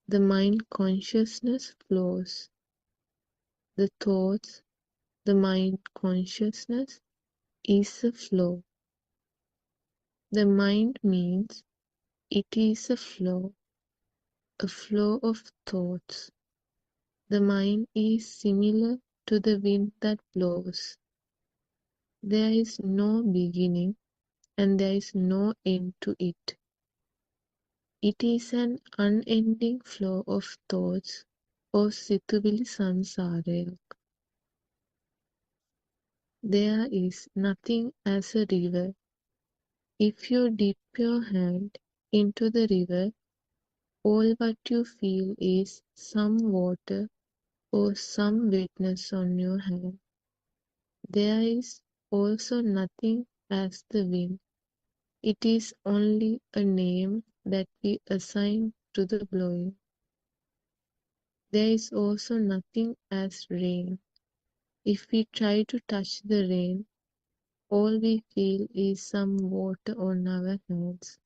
the mind consciousness flows. The thoughts, the mind consciousness is a flow. The mind means it is a flow of thoughts. The mind is similar to the wind that blows. There is no beginning and there is no end to it. It is an unending flow of thoughts or situvili samsaraya. There is nothing as a river. If you dip your hand into the river, all what you feel is some water or some wetness on your hand. There is also nothing as the wind. It is only a name that we assign to the blowing. There is also nothing as rain. If we try to touch the rain, all we feel is some water on our hands.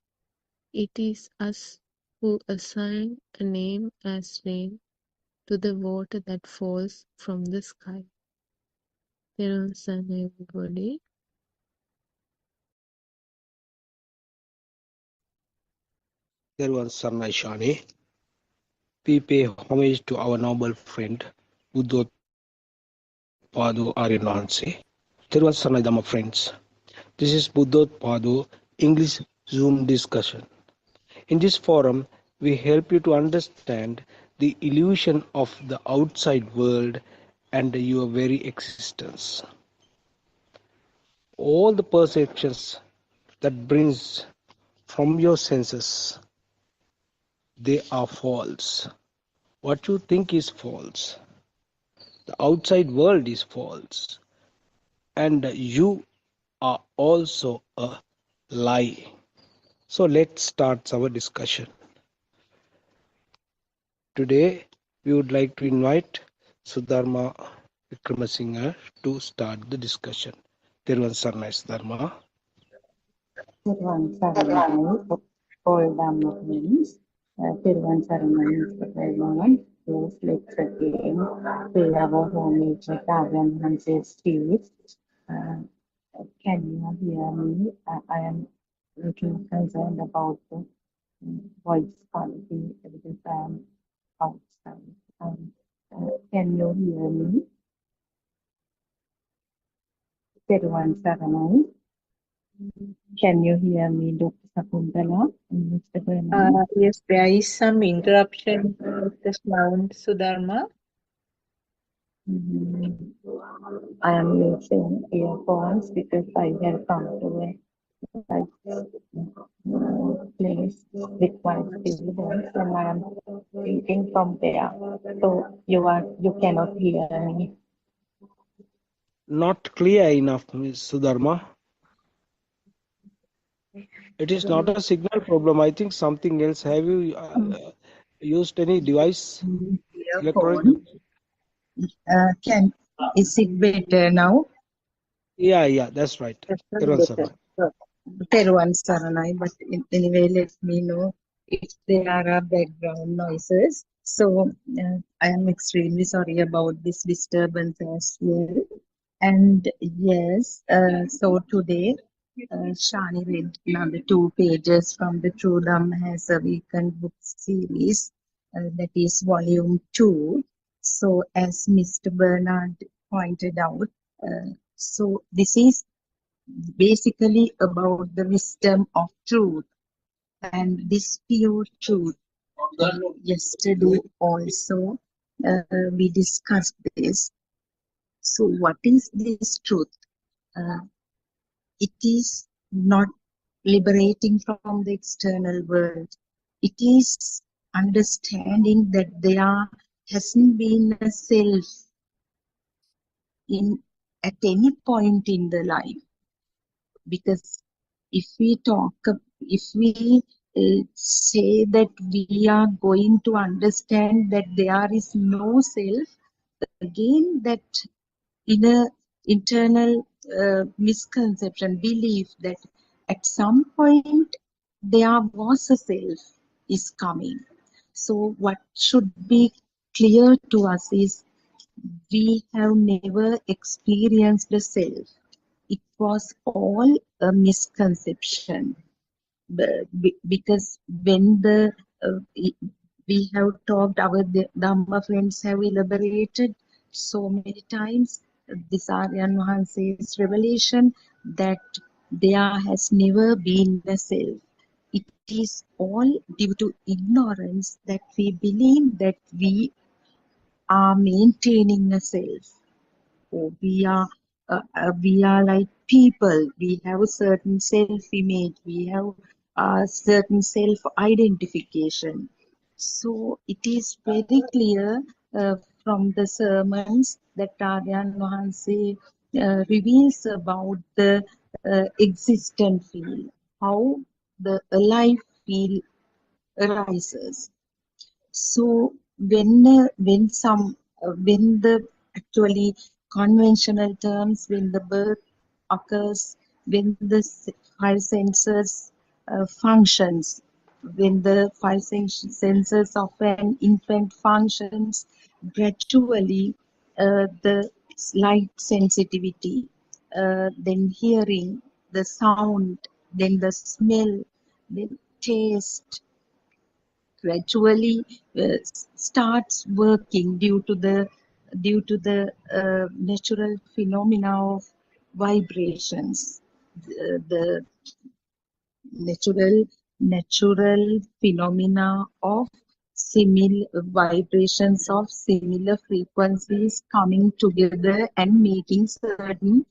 It is us who assign a name as rain to the water that falls from the sky. There sun, everybody. There was Sarna Shani. We pay homage to our noble friend Buddothpado Aryananse. There was Sarnadama friends. This is Buddothpado English Zoom discussion. In this forum, we help you to understand the illusion of the outside world and your very existence. All the perceptions that brings from your senses, they are false. What you think is false. The outside world is false. And you are also a lie. So let's start our discussion. Today, we would like to invite Sudharma Vikramasinghe to start the discussion. Teruvan Sarnai Sudharma. Tiruvansaramai, all Dhamma means Tiruvansaramai is the moment. Yes, let's again pay our homage to Kavan Hanses Steve. Uh, can you hear me? I am little concerned about the voice quality because I am outside. Um, can you hear me? Tiruvansaramai. Can you hear me, Dr. Sakuntala and Mr. Bernard? Yes, there is some interruption with the sound, Sudharma. I am using earphones because I have come to a place requires earphones and I am speaking from there. So you cannot hear me. Not clear enough, Ms. Sudharma. It is not a signal problem. I think something else. Have you used any device? Electronic? Earphone. Is it better now? Yeah, that's right. Teruvan Sarnai. Teruvan Saranai, but anyway, let me know if there are background noises. So I am extremely sorry about this disturbance as well. And yes, so today Shani read another 2 pages from the True Dham has a weekend book series, that is volume 2. So as Mr. Bernard pointed out, so this is basically about the wisdom of truth and this pure truth. Yesterday also we discussed this. So what is this truth? Uh, it is not liberating from the external world. It is understanding that there hasn't been a self in at any point in the life, because if we say that we are going to understand that there is no self, again that inner internal misconception belief that at some point there was a self is coming. So what should be clear to us is we have never experienced the self. It was all a misconception. Because when we have talked, our Dhamma friends have elaborated so many times this Aryan Mahanse's revelation that there has never been a self. It is all due to ignorance that we believe that we are maintaining a self. We are like people. We have a certain self-image. We have a certain self-identification. So it is very clear from the sermons that Aryan Mahanse reveals about the existent field, how the alive field arises. So when the actually conventional terms, when the birth occurs, when the five senses functions, when the five senses of an infant functions, gradually the light sensitivity, then hearing, the sound, then the smell, then taste, gradually starts working due to the natural phenomena of vibrations. The natural phenomena of similar vibrations of similar frequencies coming together and making certain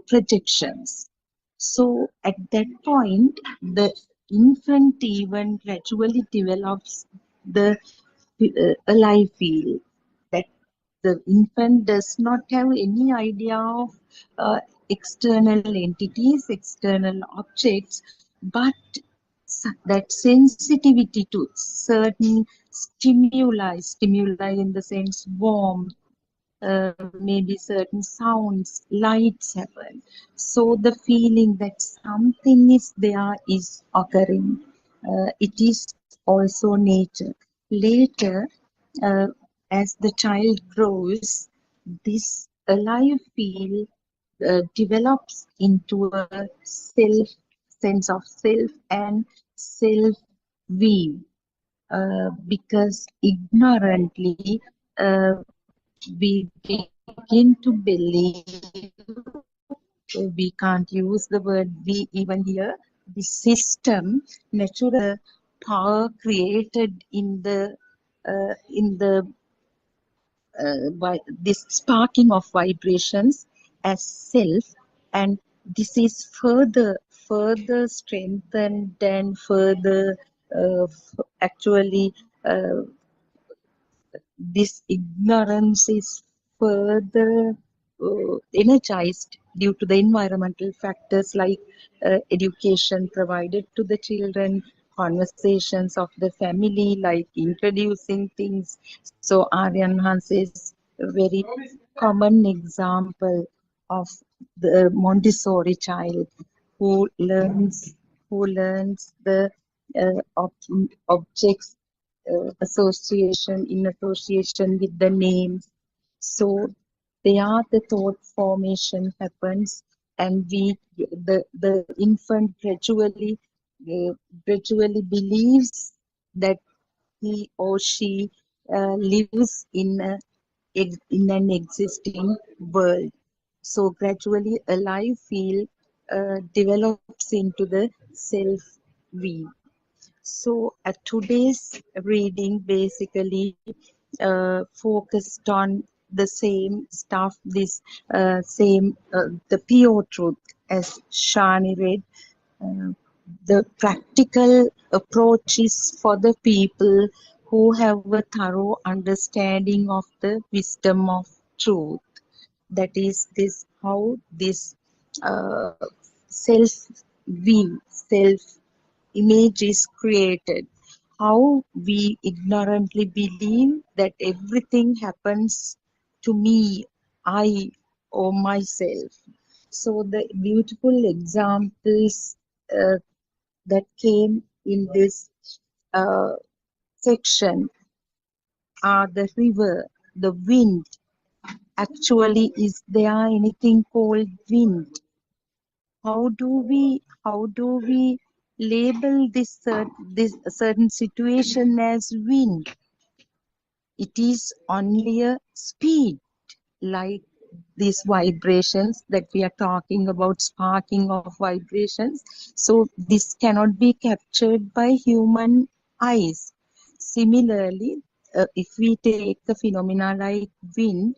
projections. So at that point, the infant even gradually develops the alive feel, that the infant does not have any idea of external entities, external objects, but that sensitivity to certain stimuli in the sense warmth, maybe certain sounds, lights happen. So the feeling that something is there is occurring. It is also nature. Later, uh, as the child grows, this alive feel develops into a self sense of self and self view, because ignorantly we begin to believe, we can't use the word we even here, the system, natural power created in the by this sparking of vibrations as self, and this is further strengthened and further actually uh, this ignorance is further energized due to the environmental factors like education provided to the children, conversations of the family, like introducing things. So Aryan Hanse's a very common example of the Montessori child who learns the objects association in association with the names. So there the thought formation happens, and the infant gradually believes that he or she lives in an existing world. So gradually a life feel develops into the self view. So today's reading basically focused on the same stuff, this same the pure truth, as Shani read. Uh, the practical approach is for the people who have a thorough understanding of the wisdom of truth. That is this how this uh, self view, self image is created, how we ignorantly believe that everything happens to me, I, or myself. So the beautiful examples that came in this uh, section are the river, the wind. Actually, is there anything called wind? How do we label this certain situation as wind? It is only a speed, like these vibrations that we are talking about, sparking of vibrations. So this cannot be captured by human eyes. Similarly, if we take a phenomena like wind,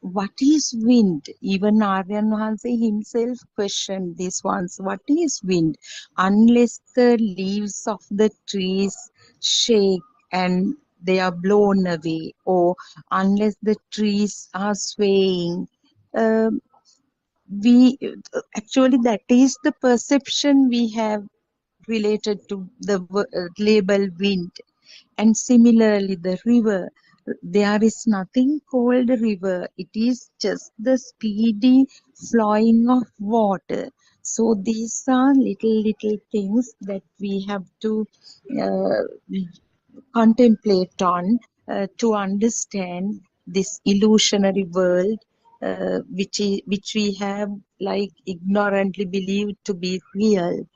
what is wind? Even Aryan Hanse himself questioned this once. What is wind? Unless the leaves of the trees shake and they are blown away, or unless the trees are swaying, uh, we actually that is the perception we have related to the label wind. And similarly the river, there is nothing called a river. It is just the speedy flowing of water. So these are little things that we have to uh, contemplate on to understand this illusionary world which we have like ignorantly believed to be real.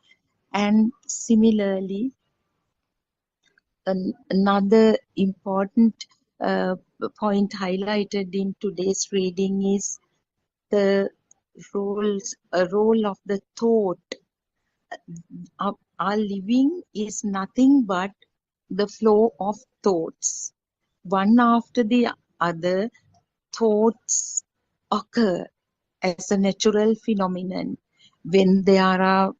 And similarly, another important uh, point highlighted in today's reading is the role of the thought. Our living is nothing but the flow of thoughts. One after the other, thoughts occur as a natural phenomenon. When there are,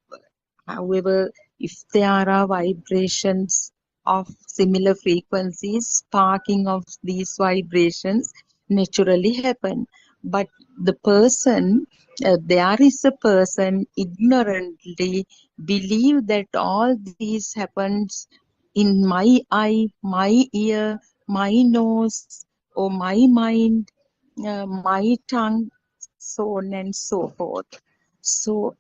however, if there are vibrations of similar frequencies, sparking of these vibrations naturally happen. But there is a person ignorantly believe that all these happens in my eye, my ear, my nose, or my mind, my tongue, so on and so forth. So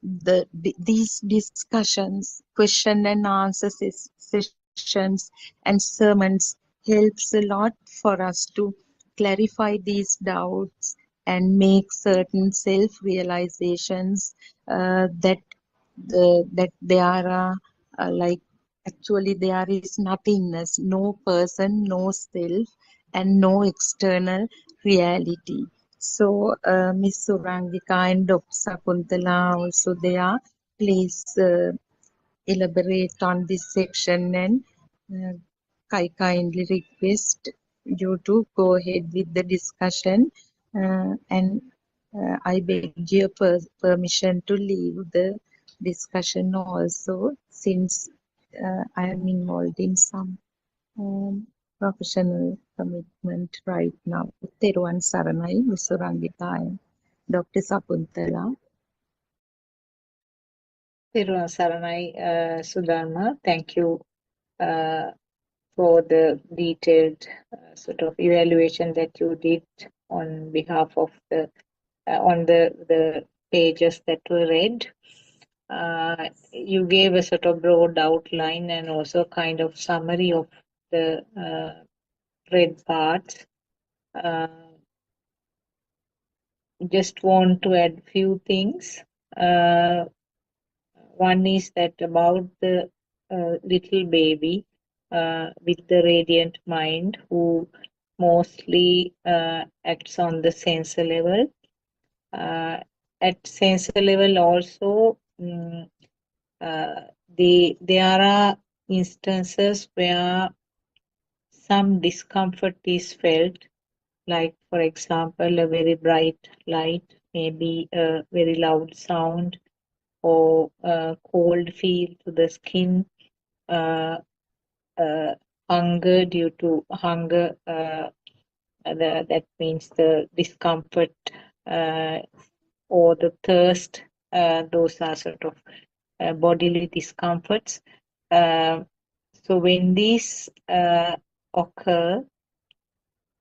these discussions, question and answer sessions, and sermons helps a lot for us to clarify these doubts and make certain self realizations that there are like actually there is nothingness, no person, no self, and no external reality. So Miss Surangika and Dr. Sakuntala also there. Please elaborate on this section, and I kindly request you to go ahead with the discussion, and I beg your permission to leave the discussion also, since I am involved in some professional commitment right now. Teruvan Saranai, Miss Surangika and Dr. Sakuntala. Thiruvan Saranai, Sudharma, thank you for the detailed sort of evaluation that you did on behalf of the pages that were read. You gave a sort of broad outline and also kind of summary of the read parts. Just want to add few things. One is that about the little baby with the radiant mind who mostly acts on the sensor level. At sensor level also, there are instances where some discomfort is felt, like for example, a very bright light, maybe a very loud sound, or a cold feel to the skin, uh, uh, hunger due to hunger, that means the discomfort, uh, or the thirst, those are sort of bodily discomforts. Uh, so when these occur,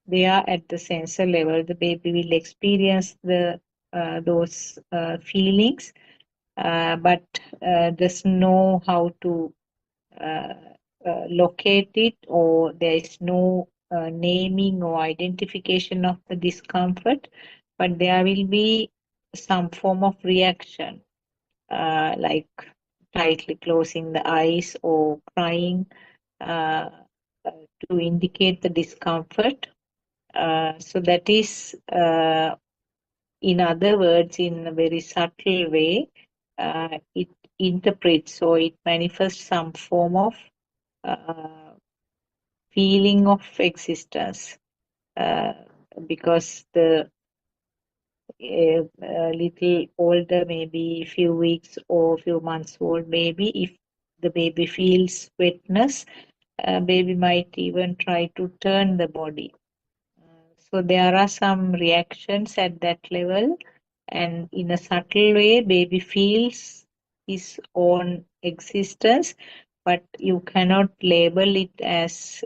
they are at the sensor level. The baby will experience those feelings, but doesn't know how to uh, locate it, or there is no naming or identification of the discomfort, but there will be some form of reaction, like tightly closing the eyes or crying uh, to indicate the discomfort. So that is, in other words, in a very subtle way, it interprets or it manifests some form of uh, feeling of existence, uh, because the little older, maybe few weeks or few months old baby, if the baby feels wetness, baby might even try to turn the body. So there are some reactions at that level, and in a subtle way, baby feels his own existence, but you cannot label it as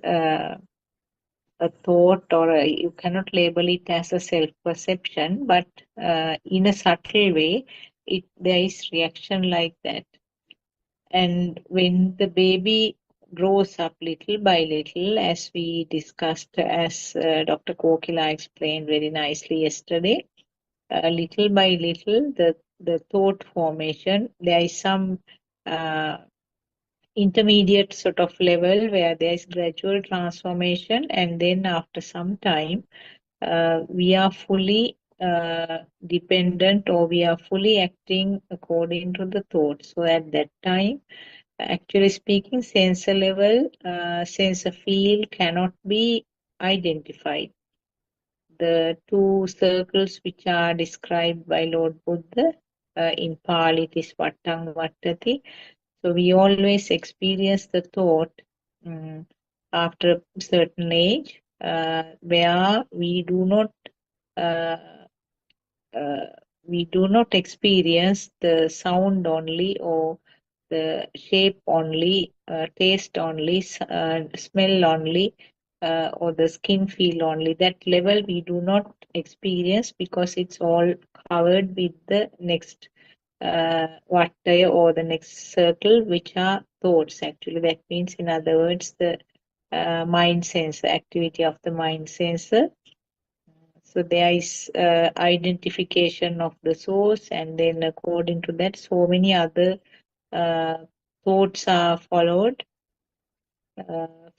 a thought or you cannot label it as a self-perception, but in a subtle way, there is reaction like that. And when the baby grows up little by little, as we discussed, as Dr. Kokila explained very nicely yesterday, little by little, the thought formation, there is some intermediate sort of level where there is gradual transformation, and then after some time, we are fully dependent, or we are fully acting according to the thought. So at that time, actually speaking, sensor level, sensor field cannot be identified. The two circles which are described by Lord Buddha, in Pali it is Vattang Vattati. So we always experience the thought after a certain age, where uh, uh, we do not experience the sound only, or the shape only, taste only, smell only, or the skin feel only. That level we do not experience because it's all covered with the next vattaya, or the next circle, which are thoughts actually. That means, in other words, the mind sensor, activity of the mind sensor. So there is identification of the source, and then according to that, so many other uh, thoughts are followed.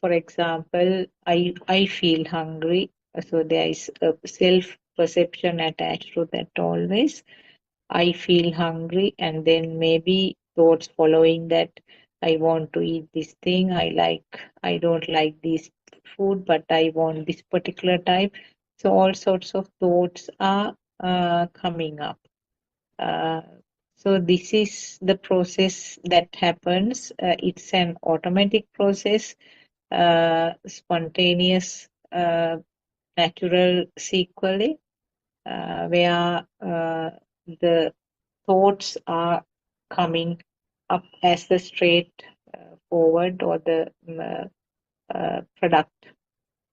For example, I feel hungry. So there is a self-perception attached to that always. I feel hungry, and then maybe thoughts following that. I want to eat this thing. I don't like this food, but I want this particular type. So all sorts of thoughts are coming up. Uh, so this is the process that happens. It's an automatic process, spontaneous, natural sequelae, where the thoughts are coming up as the straight forward, or the product.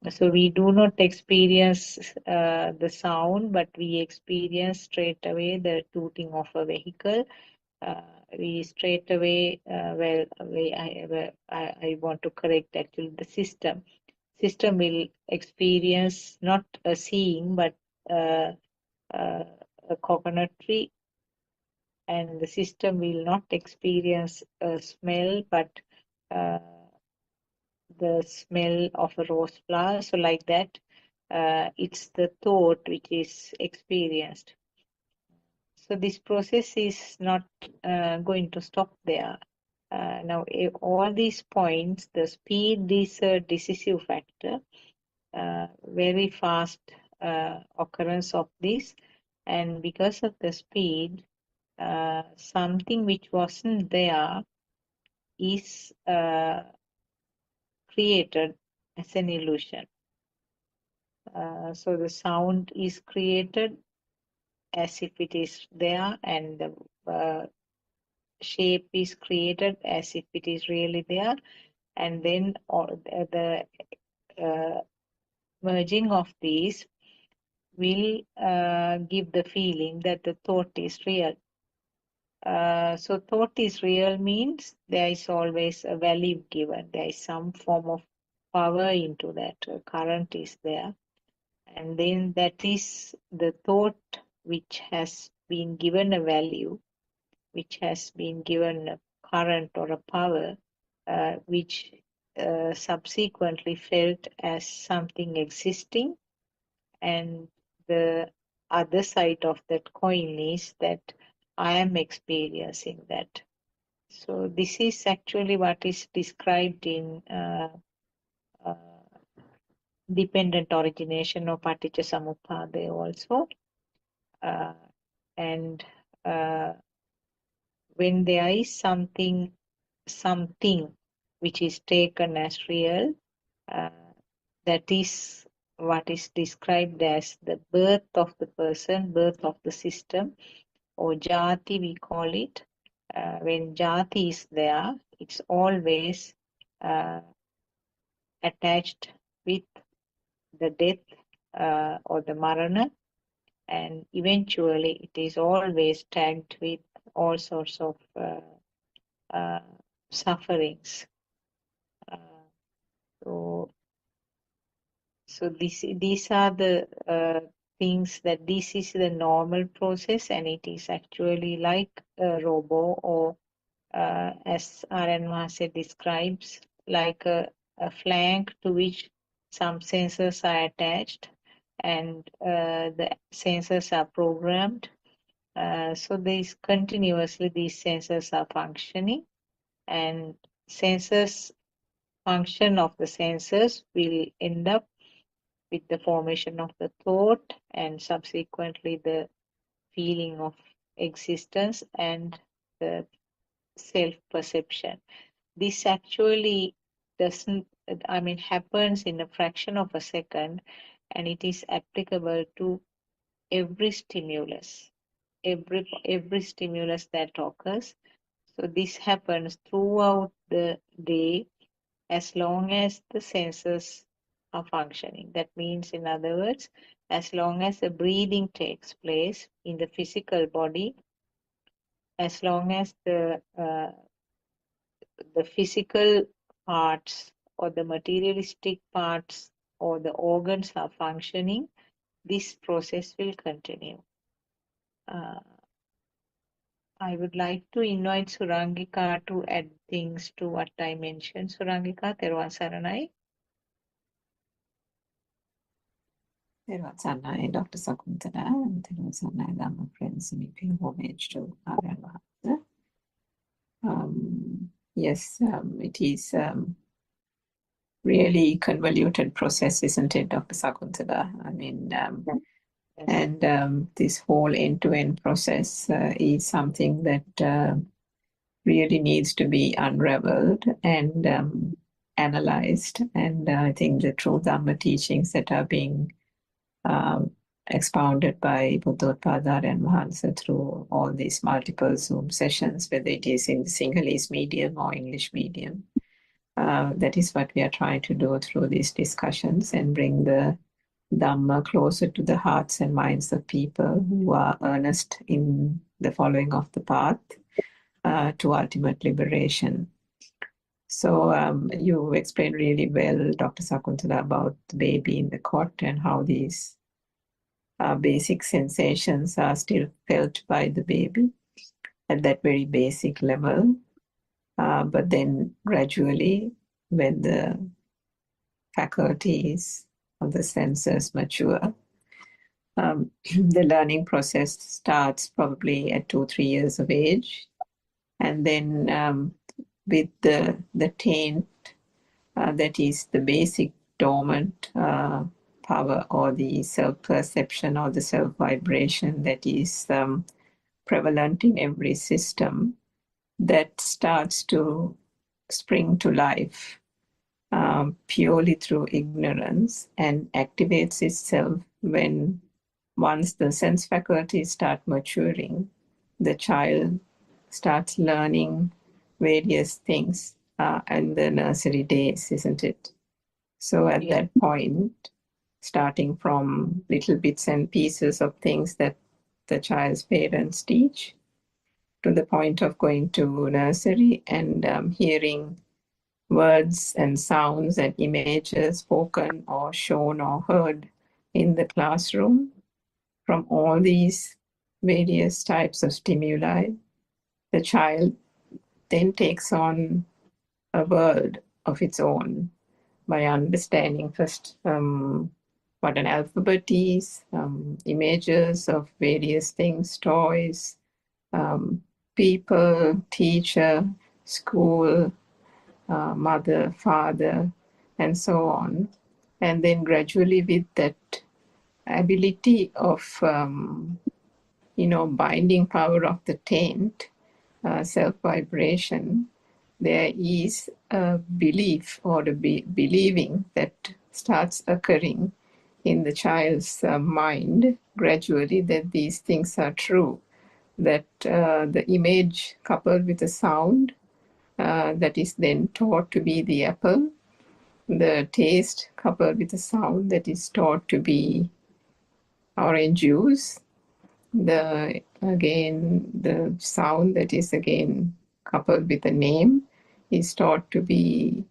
So we do not experience the sound, but we experience straight away the tooting of a vehicle. We straight away, I want to correct actually the system. System will experience not a seeing, but uh, a coconut tree, and the system will not experience a smell, but uh, the smell of a rose flower. So like that, it's the thought which is experienced. So this process is not going to stop there. Now, all these points, the speed is a decisive factor. Very fast occurrence of this, and because of the speed, something which wasn't there is created as an illusion. So the sound is created as if it is there, and the shape is created as if it is really there, and then the merging of these will give the feeling that the thought is real. So thought is real means there is always a value given. There is some form of power into that. Current is there. And then that is the thought which has been given a value, which has been given a current or a power, which subsequently felt as something existing. And the other side of that coin is that I am experiencing that. So this is actually what is described in uh, dependent origination or Paticca Samuppada also. And when there is something which is taken as real, uh, that is what is described as the birth of the person, birth of the system, or jati we call it. When jati is there, it's always attached with the death or the marana, and eventually it is always tagged with all sorts of uh, sufferings. So, these are the things that this is the normal process, and it is actually like a robo, or as R.N. Mahase describes, like a flank to which some sensors are attached, and the sensors are programmed. So these sensors are functioning, and function of the sensors will end up with the formation of the thought and subsequently the feeling of existence and the self-perception. This actually happens in a fraction of a second, and it is applicable to every stimulus, every stimulus that occurs. So this happens throughout the day as long as the senses are functioning. That means, in other words, as long as the breathing takes place in the physical body, as long as the physical parts or the materialistic parts or the organs are functioning, this process will continue. I would like to invite Surangika to add things to what I mentioned. Surangika, Therwan Saranai. Therwan Saranai, Dr. Sakuntala, and Therwan Saranai, Dhamma friends, and we pay homage to R.N. Mahase. Yes, it is really convoluted process, isn't it, Dr. Sakuntala? I mean, and this whole end-to-end process is something that really needs to be unraveled and analyzed. And I think the true Dhamma teachings that are being expounded by Buddothpado and Mahase through all these multiple Zoom sessions, whether it is in the Sinhalese medium or English medium, that is what we are trying to do through these discussions, and bring the Dhamma closer to the hearts and minds of people who are earnest in the following of the path to ultimate liberation. So you explained really well, Dr. Sakuntala, about the baby in the cot and how these basic sensations are still felt by the baby at that very basic level. But then gradually, when the faculties of the senses mature, the learning process starts probably at 2-3 years of age. And then with the taint, that is the basic dormant power, or the self-perception or the self-vibration that is prevalent in every system, that starts to spring to life purely through ignorance, and activates itself when once the sense faculties start maturing, the child starts learning various things in the nursery days, isn't it? So at that point, starting from little bits and pieces of things that the child's parents teach, to the point of going to nursery and hearing words and sounds and images spoken or shown or heard in the classroom from all these various types of stimuli, the child then takes on a world of its own by understanding first what an alphabet is, images of various things, toys, people, teacher, school, mother, father, and so on. And then gradually, with that ability of, binding power of the taint, self-vibration, there is a belief or a believing that starts occurring in the child's mind gradually, that these things are true, that the image coupled with the sound that is then taught to be the apple the taste coupled with the sound that is taught to be orange juice. The sound that is again coupled with a name is taught to be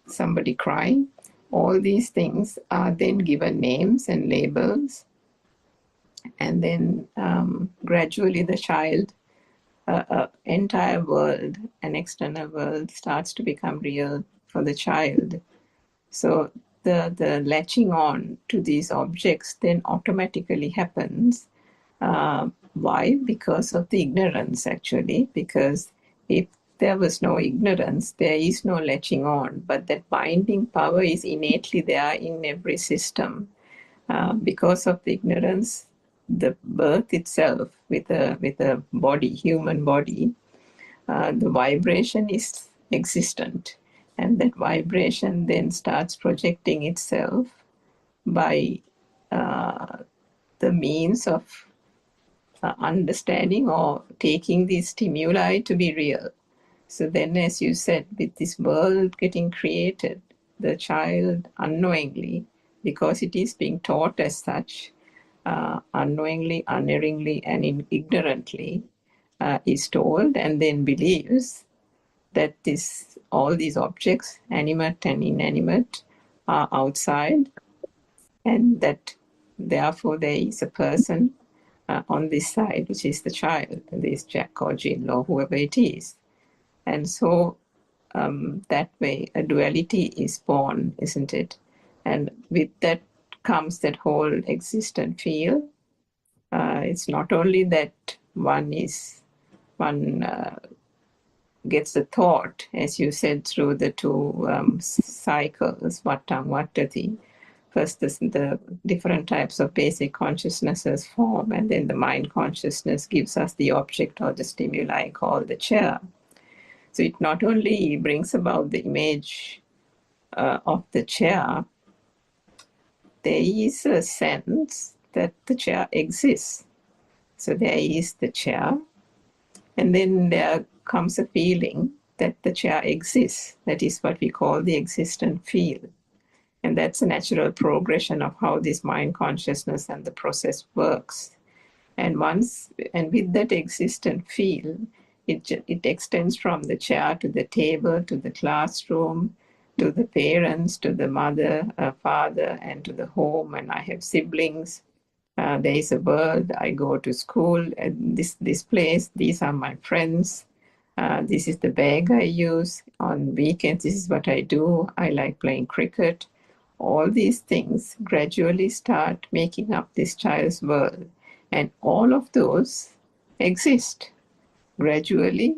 somebody crying. All these things are then given names and labels, and then gradually the child, entire world, an external world, starts to become real for the child. So the latching on to these objects then automatically happens. Why? Because of the ignorance, actually. Because if there was no ignorance, there is no latching on. But that binding power is innately there in every system. Because of the ignorance, the birth itself with a body, human body, the vibration is existent. And that vibration then starts projecting itself by the means of understanding or taking these stimuli to be real. So then, as you said, with this world getting created, the child unknowingly, because it is being taught as such, unknowingly, unerringly, and ignorantly, is told and then believes that all these objects, animate and inanimate, are outside, and that therefore there is a person on this side, which is the child, this Jack or Jill or whoever it is. And so that way a duality is born, isn't it? And with that comes that whole existent feel. It's not only that one gets the thought, as you said, through the two cycles, Vattam, Vattati. First, the different types of basic consciousnesses form, and then the mind consciousness gives us the object or the stimuli called the chair. So it not only brings about the image of the chair, there is a sense that the chair exists. So there is the chair, and then there comes a feeling that the chair exists. That is what we call the existent feel. And that's a natural progression of how this mind consciousness and the process works. And with that existent feel, it extends from the chair to the table, to the classroom, to the parents, to the mother, father, and to the home. And I have siblings. There is a world. I go to school at this place. These are my friends. This is the bag I use. On weekends, this is what I do. I like playing cricket. All these things gradually start making up this child's world. And all of those exist. Gradually,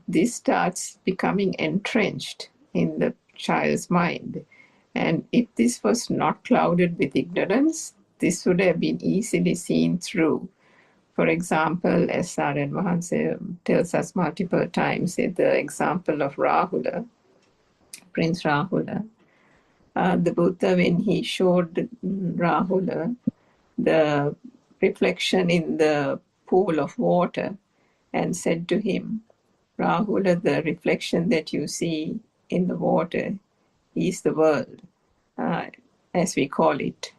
this starts becoming entrenched in the child's mind. And if this was not clouded with ignorance, this would have been easily seen through. For example, as Saran Mahanse tells us multiple times, the example of Rahula, Prince Rahula, the Buddha, when he showed Rahula the reflection in the pool of water and said to him, Rahula, the reflection that you see in the water is the world, as we call it.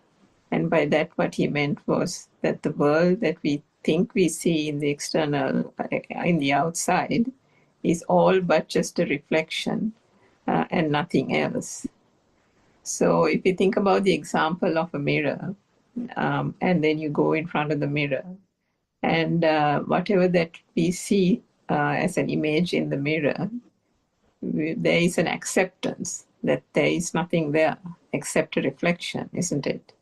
And by that, what he meant was that the world that we think we see in the external, in the outside, is all but just a reflection and nothing else. So if you think about the example of a mirror, and then you go in front of the mirror, and whatever that we see as an image in the mirror, there is an acceptance that there is nothing there except a reflection, isn't it?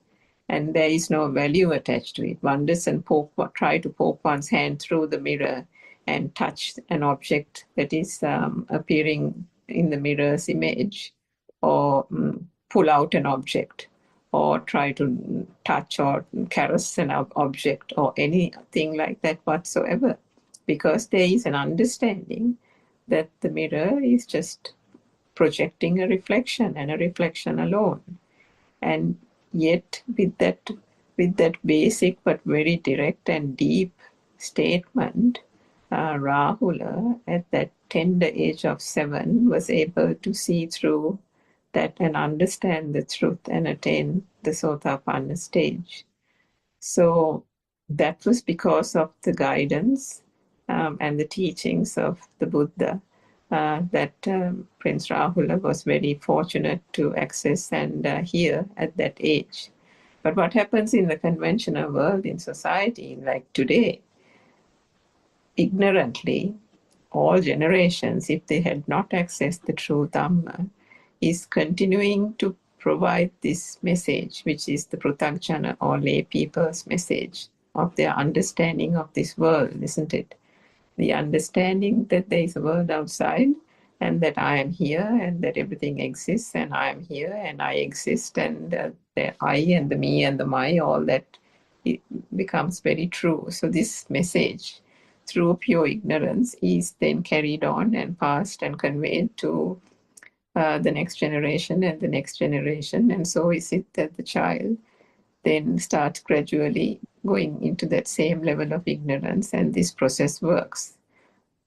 And there is no value attached to it. One doesn't try to poke one's hand through the mirror and touch an object that is appearing in the mirror's image, or pull out an object, or try to touch or caress an object, or anything like that whatsoever, because there is an understanding that the mirror is just projecting a reflection and a reflection alone. And yet with that basic but very direct and deep statement, Rahula, at that tender age of 7, was able to see through that and understand the truth and attain the Sotapanna stage. So that was because of the guidance and the teachings of the Buddha that Prince Rahula was very fortunate to access and hear at that age. But what happens in the conventional world, in society, like today, ignorantly, all generations, if they had not accessed the true Dhamma, is continuing to provide this message, which is the Pruthakjana or lay people's message of their understanding of this world, isn't it? The understanding that there is a world outside and that I am here and that everything exists and I am here and I exist and the I and the me and the my, all that, it becomes very true. So this message, through pure ignorance, is then carried on and passed and conveyed to the next generation and the next generation. And so is it that the child then starts gradually going into that same level of ignorance, and this process works.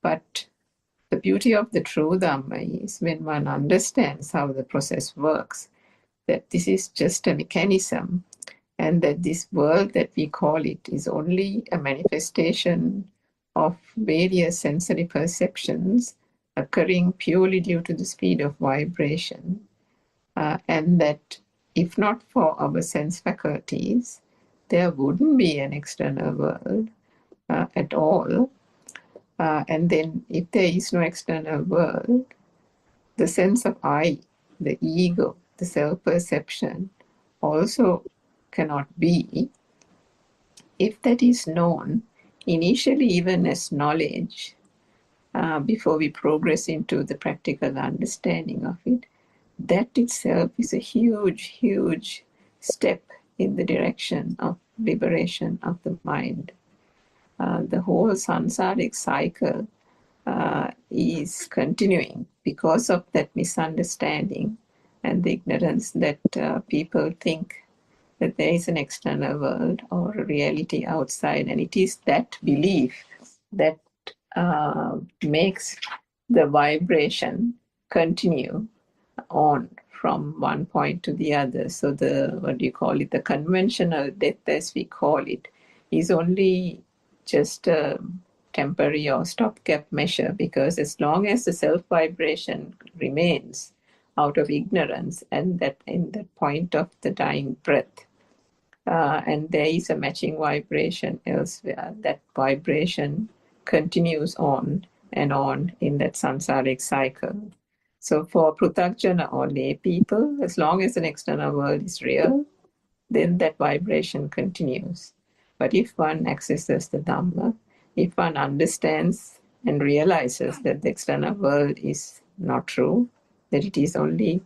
But the beauty of the true Dhamma is when one understands how the process works, that this is just a mechanism, and that this world that we call it is only a manifestation of various sensory perceptions occurring purely due to the speed of vibration, and that if not for our sense faculties, there wouldn't be an external world at all. And then if there is no external world, the sense of I, the ego, the self-perception also cannot be. If that is known, initially even as knowledge, before we progress into the practical understanding of it, that itself is a huge, huge step in the direction of liberation of the mind. The whole samsaric cycle is continuing because of that misunderstanding and the ignorance that people think that there is an external world or a reality outside. And it is that belief that makes the vibration continue on from one point to the other. So the conventional death, as we call it, is only just a temporary or stopgap measure, because as long as the self-vibration remains out of ignorance and that in the point of the dying breath, and there is a matching vibration elsewhere, that vibration continues on and on in that samsaric cycle. So for Pruthakjana or lay people, as long as an external world is real, then that vibration continues. But if one accesses the Dhamma, if one understands and realizes that the external world is not true, that it is only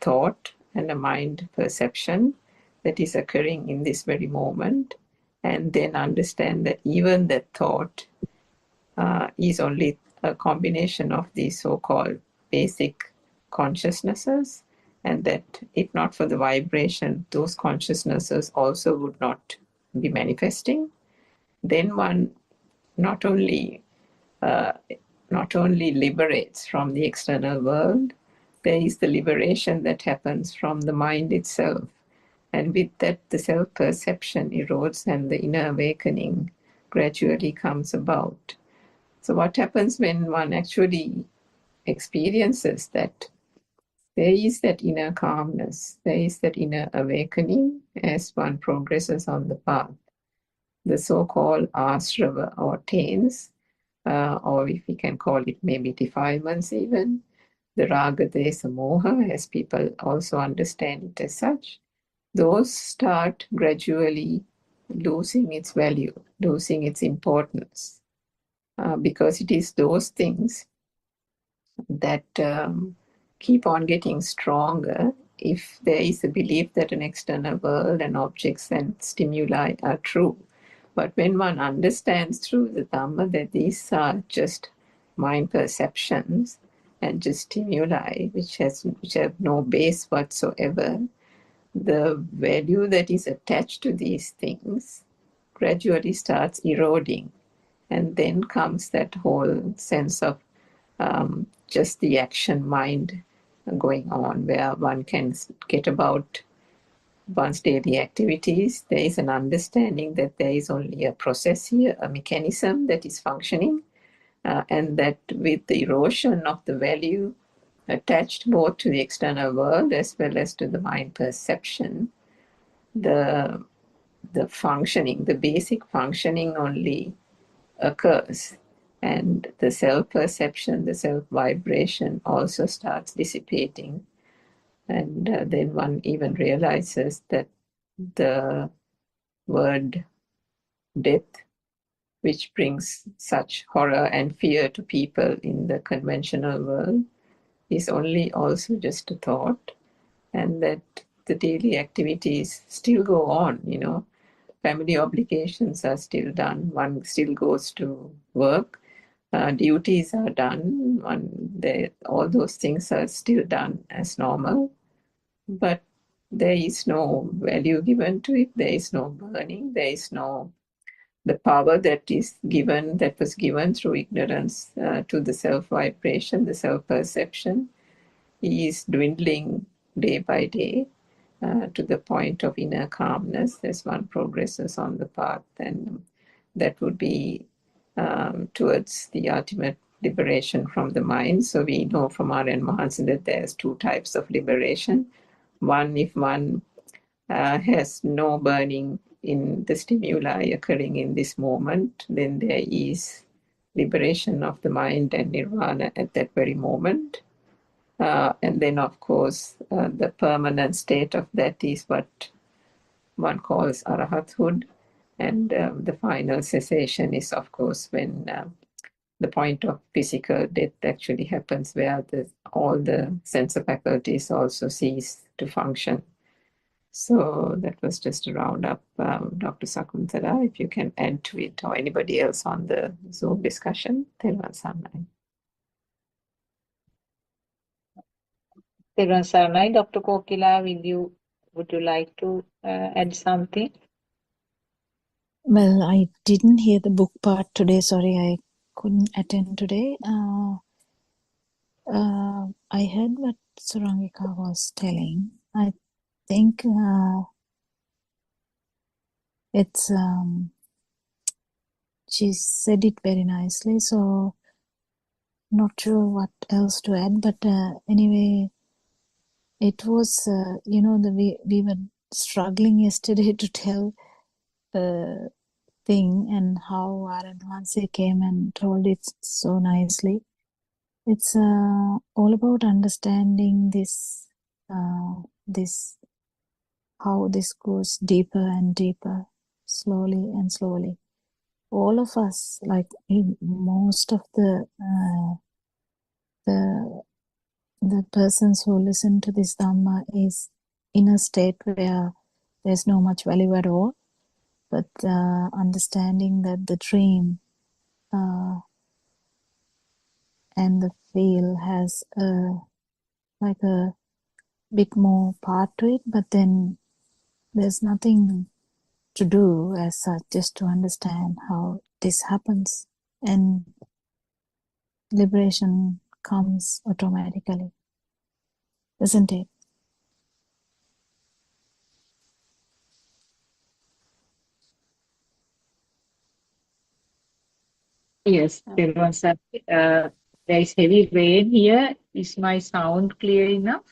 thought and a mind perception that is occurring in this very moment, and then understand that even that thought is only a combination of these so-called basic consciousnesses, and that if not for the vibration, those consciousnesses also would not be manifesting, then one not only liberates from the external world, there is the liberation that happens from the mind itself. And with that, the self-perception erodes and the inner awakening gradually comes about. So what happens when one actually experiences that? There is that inner calmness, there is that inner awakening as one progresses on the path. The so-called asrava or taints, or if we can call it maybe defilements even, the raga, dvesa, moha, as people also understand it as such, those start gradually losing its value, losing its importance, because it is those things that keep on getting stronger if there is a belief that an external world and objects and stimuli are true. But when one understands through the Dhamma that these are just mind perceptions and just stimuli which have no base whatsoever, the value that is attached to these things gradually starts eroding. And then comes that whole sense of just the action mind going on, where one can get about one's daily activities. There is an understanding that there is only a process here, a mechanism that is functioning, and that with the erosion of the value attached both to the external world as well as to the mind perception, the functioning, the basic functioning only occurs, and the self-perception, the self-vibration also starts dissipating. And then one even realizes that the word death, which brings such horror and fear to people in the conventional world, is only also just a thought, and that the daily activities still go on, family obligations are still done, one still goes to work, duties are done, all those things are still done as normal, but there is no value given to it, there is no burning, there is no the power that was given through ignorance to the self-vibration, the self-perception, is dwindling day by day to the point of inner calmness as one progresses on the path. And that would be towards the ultimate liberation from the mind. So we know from Aryan Mahansa that there's two types of liberation. One, if one has no burning in the stimuli occurring in this moment, then there is liberation of the mind and nirvana at that very moment. And then, of course, the permanent state of that is what one calls arahathood. And the final cessation is, of course, when the point of physical death actually happens, where all the sense faculties also cease to function. So that was just a roundup. Dr. Sakuntala, if you can add to it, or anybody else on the Zoom discussion. Therwan Sarnai. Therwan Sarnai, Dr. Kokila, would you like to add something? Well, I didn't hear the book part today. Sorry, I couldn't attend today. I heard what Surangika was telling. I think it's she said it very nicely. So not sure what else to add, but anyway, it was we were struggling yesterday to tell the thing and how Aranwanse came and told it so nicely. It's all about understanding this how this goes deeper and deeper, slowly and slowly. All of us, like most of the persons who listen to this Dhamma, is in a state where there's no much value at all, but understanding that the dream and the feel has like a bit more part to it, but then there's nothing to do as such, just to understand how this happens, and liberation comes automatically, isn't it? Yes, Therwan Sarnai. There is heavy rain here. Is my sound clear enough?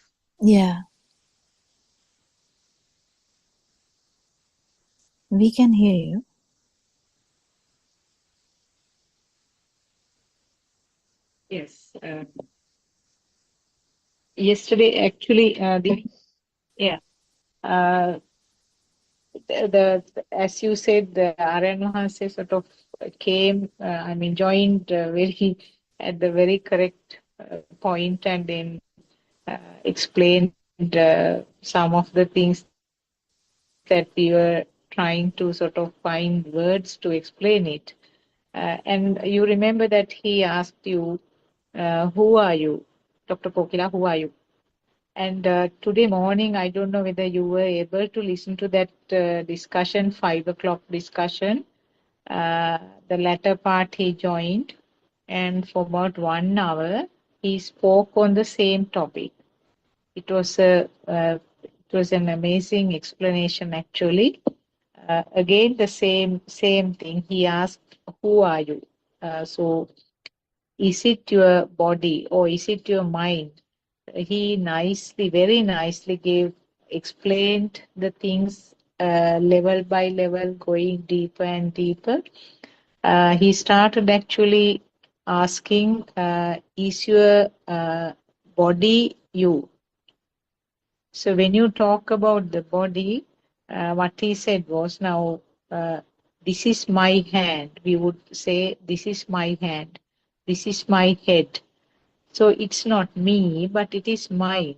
Yeah, we can hear you. Yes. Yesterday, actually, as you said, the Aryan Mahansa sort of came, joined very at the very correct point, and then explained some of the things that we were trying to sort of find words to explain it. And you remember that he asked you, who are you? Dr. Kokila, who are you? And today morning, I don't know whether you were able to listen to that discussion, 5 o'clock discussion. The latter part he joined, and for about 1 hour, he spoke on the same topic. It was an amazing explanation actually. Again, the same thing. He asked, "Who are you?" So, is it your body or is it your mind? He very nicely explained the things level by level, going deeper and deeper. He started actually asking, "Is your body you?" So when you talk about the body, what he said was, now, this is my hand. We would say, this is my hand. This is my head. So it's not me, but it is mine.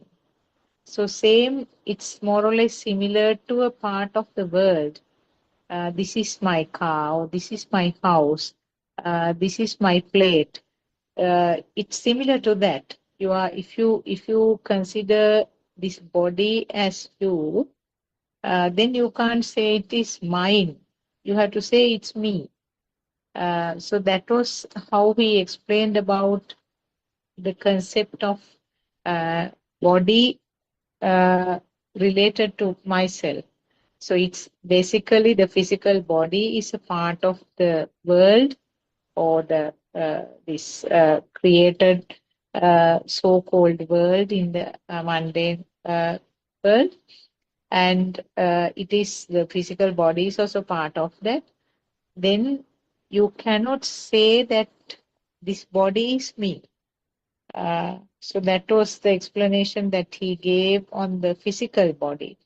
So same, it's more or less similar to a part of the world. This is my car, or this is my house. This is my plate. It's similar to that. If you consider this body as you, then you can't say it is mine. You have to say it's me. So that was how he explained about the concept of body related to myself. So it's basically the physical body is a part of the world, or the this created so-called world in the mundane world, and it is the physical body is also part of that. Then you cannot say that this body is me. So that was the explanation that he gave on the physical body.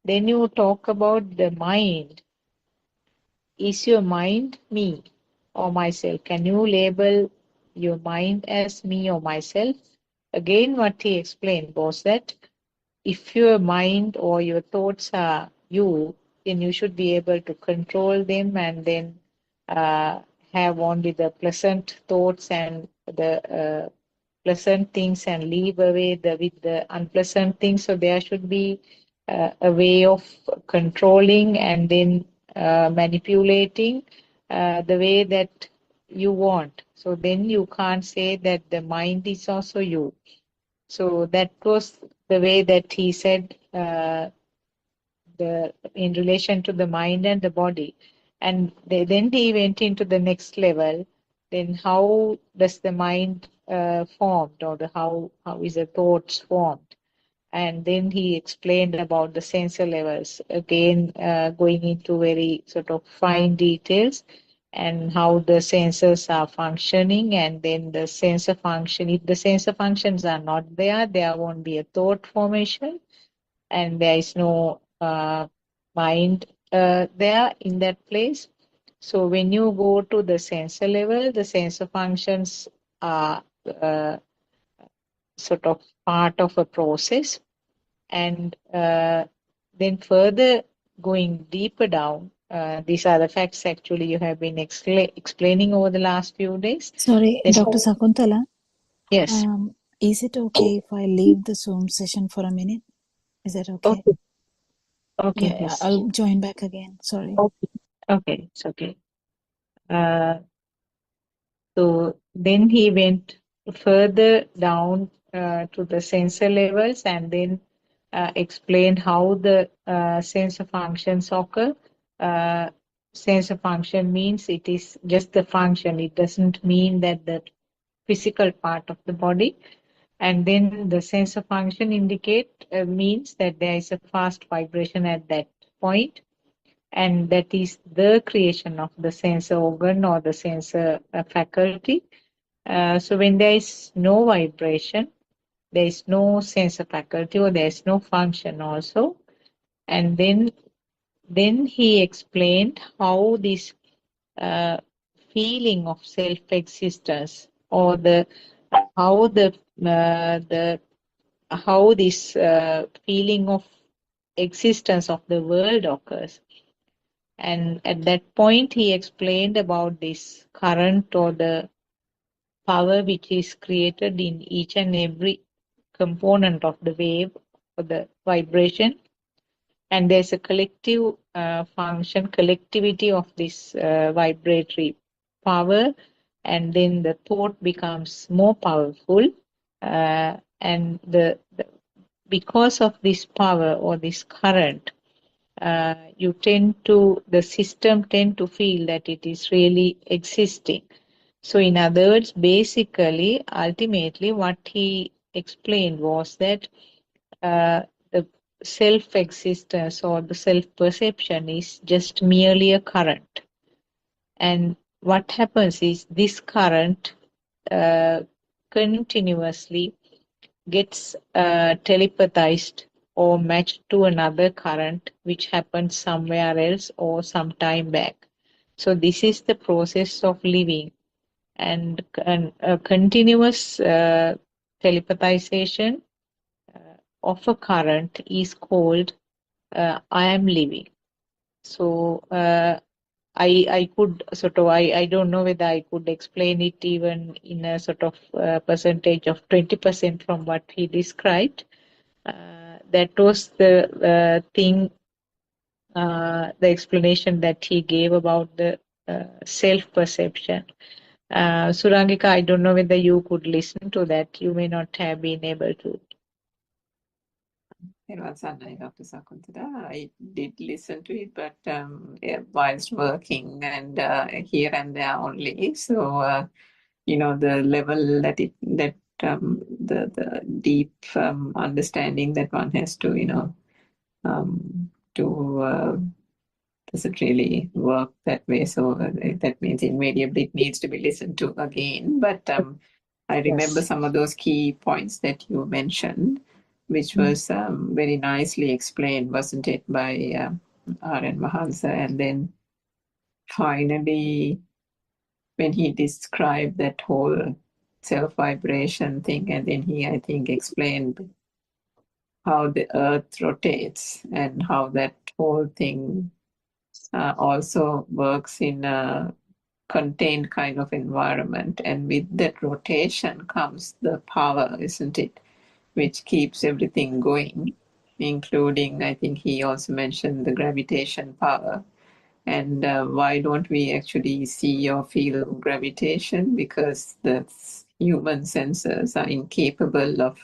Then you talk about the mind. Is your mind me or myself? Can you label your mind as me or myself? Again, what he explained was that if your mind or your thoughts are you, then you should be able to control them, and then have only the pleasant thoughts and the pleasant things, and leave away with the unpleasant things. So there should be a way of controlling and then manipulating the way that you want. So then you can't say that the mind is also you. So that was the way that he said in relation to the mind and the body. And then he went into the next level. Then how does the mind formed, or how is the thoughts formed? And then he explained about the sensor levels, again going into very sort of fine details, and how the sensors are functioning. And then the sensor function, if the sensor functions are not there, there won't be a thought formation, and there is no mind there in that place. So when you go to the sensor level, the sensor functions are sort of part of a process. And then further going deeper down, these are the facts actually you have been explaining over the last few days. Sorry, Then, Dr. Sakuntala. yes. Is it okay if I leave the Zoom session for a minute? Is that okay? Okay. Okay. Yeah, Yes. I'll join back again. Sorry. Okay. Okay. It's okay. So then he went further down to the sensor levels, and then explained how the sensor functions occur. Uh, Sensor function means it is just the function. It doesn't mean that the physical part of the body. And then the sensor function means that there is a fast vibration at that point, and that is the creation of the sensor organ or the sensor faculty. So when there is no vibration, there is no sensor faculty, or there is no function also. And then he explained how this uh, feeling of self-existence, or how this feeling of existence of the world occurs. And at that point, he explained about this current, or the power which is created in each and every component of the wave, or the vibration. And there's a collective collectivity of this vibratory power. And then the thought becomes more powerful, and because of this power or this current, the system tend to feel that it is really existing. So in other words, basically, ultimately what he explained was that the self-existence or the self-perception is just merely a current. And what happens is this current continuously gets telepathized or matched to another current which happens somewhere else or some time back. So this is the process of living, and a continuous telepathization of a current is called I am living. So I could sort of, I don't know whether I could explain it even in a sort of percentage of 20% from what he described. That was the thing, the explanation that he gave about the self-perception. Surangika, I don't know whether you could listen to that. You may not have been able to. Dr. Sakuntala. I did listen to it, but whilst working and here and there only. So, the level that the deep understanding that one has to, doesn't really work that way. So that means invariably it needs to be listened to again. But I remember some of those key points that you mentioned, which was very nicely explained, wasn't it, by R.N. Mahansa. And then finally, when he described that whole self-vibration thing, and then he, I think, explained how the earth rotates and how that whole thing also works in a contained kind of environment. And with that rotation comes the power, isn't it, which keeps everything going, including, I think he also mentioned the gravitation power. And why don't we actually see or feel gravitation? Because the human senses are incapable of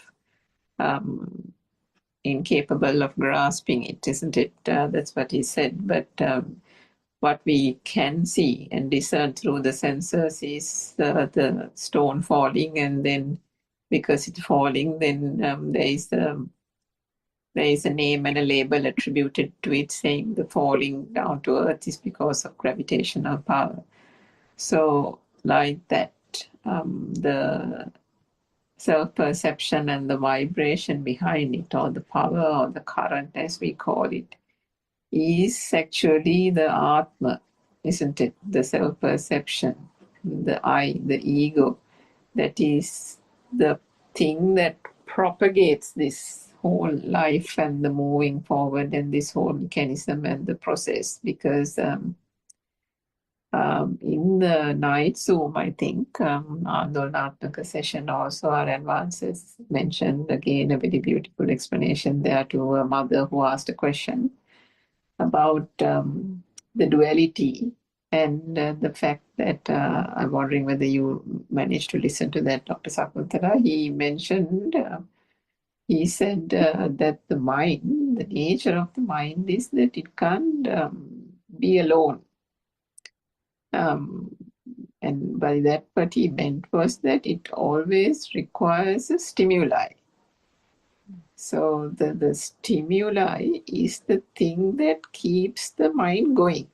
grasping it, isn't it? That's what he said. But what we can see and discern through the senses is the stone falling, and then because it's falling, then there is a name and a label attributed to it saying the falling down to earth is because of gravitational power. So like that, the self-perception and the vibration behind it, or the power or the current as we call it, is actually the Atma, isn't it? The self-perception, the I, the ego, that is the thing that propagates this whole life and the moving forward and this whole mechanism and the process. Because in the night Zoom, I think, Andolnatmaka session also, our advances mentioned again a very beautiful explanation there to a mother who asked a question about the duality and the fact that I'm wondering whether you managed to listen to that, Dr. Sakuntala. He mentioned, he said that the mind, the nature of the mind is that it can't be alone. And by that, what he meant was that it always requires a stimuli. So the stimuli is the thing that keeps the mind going.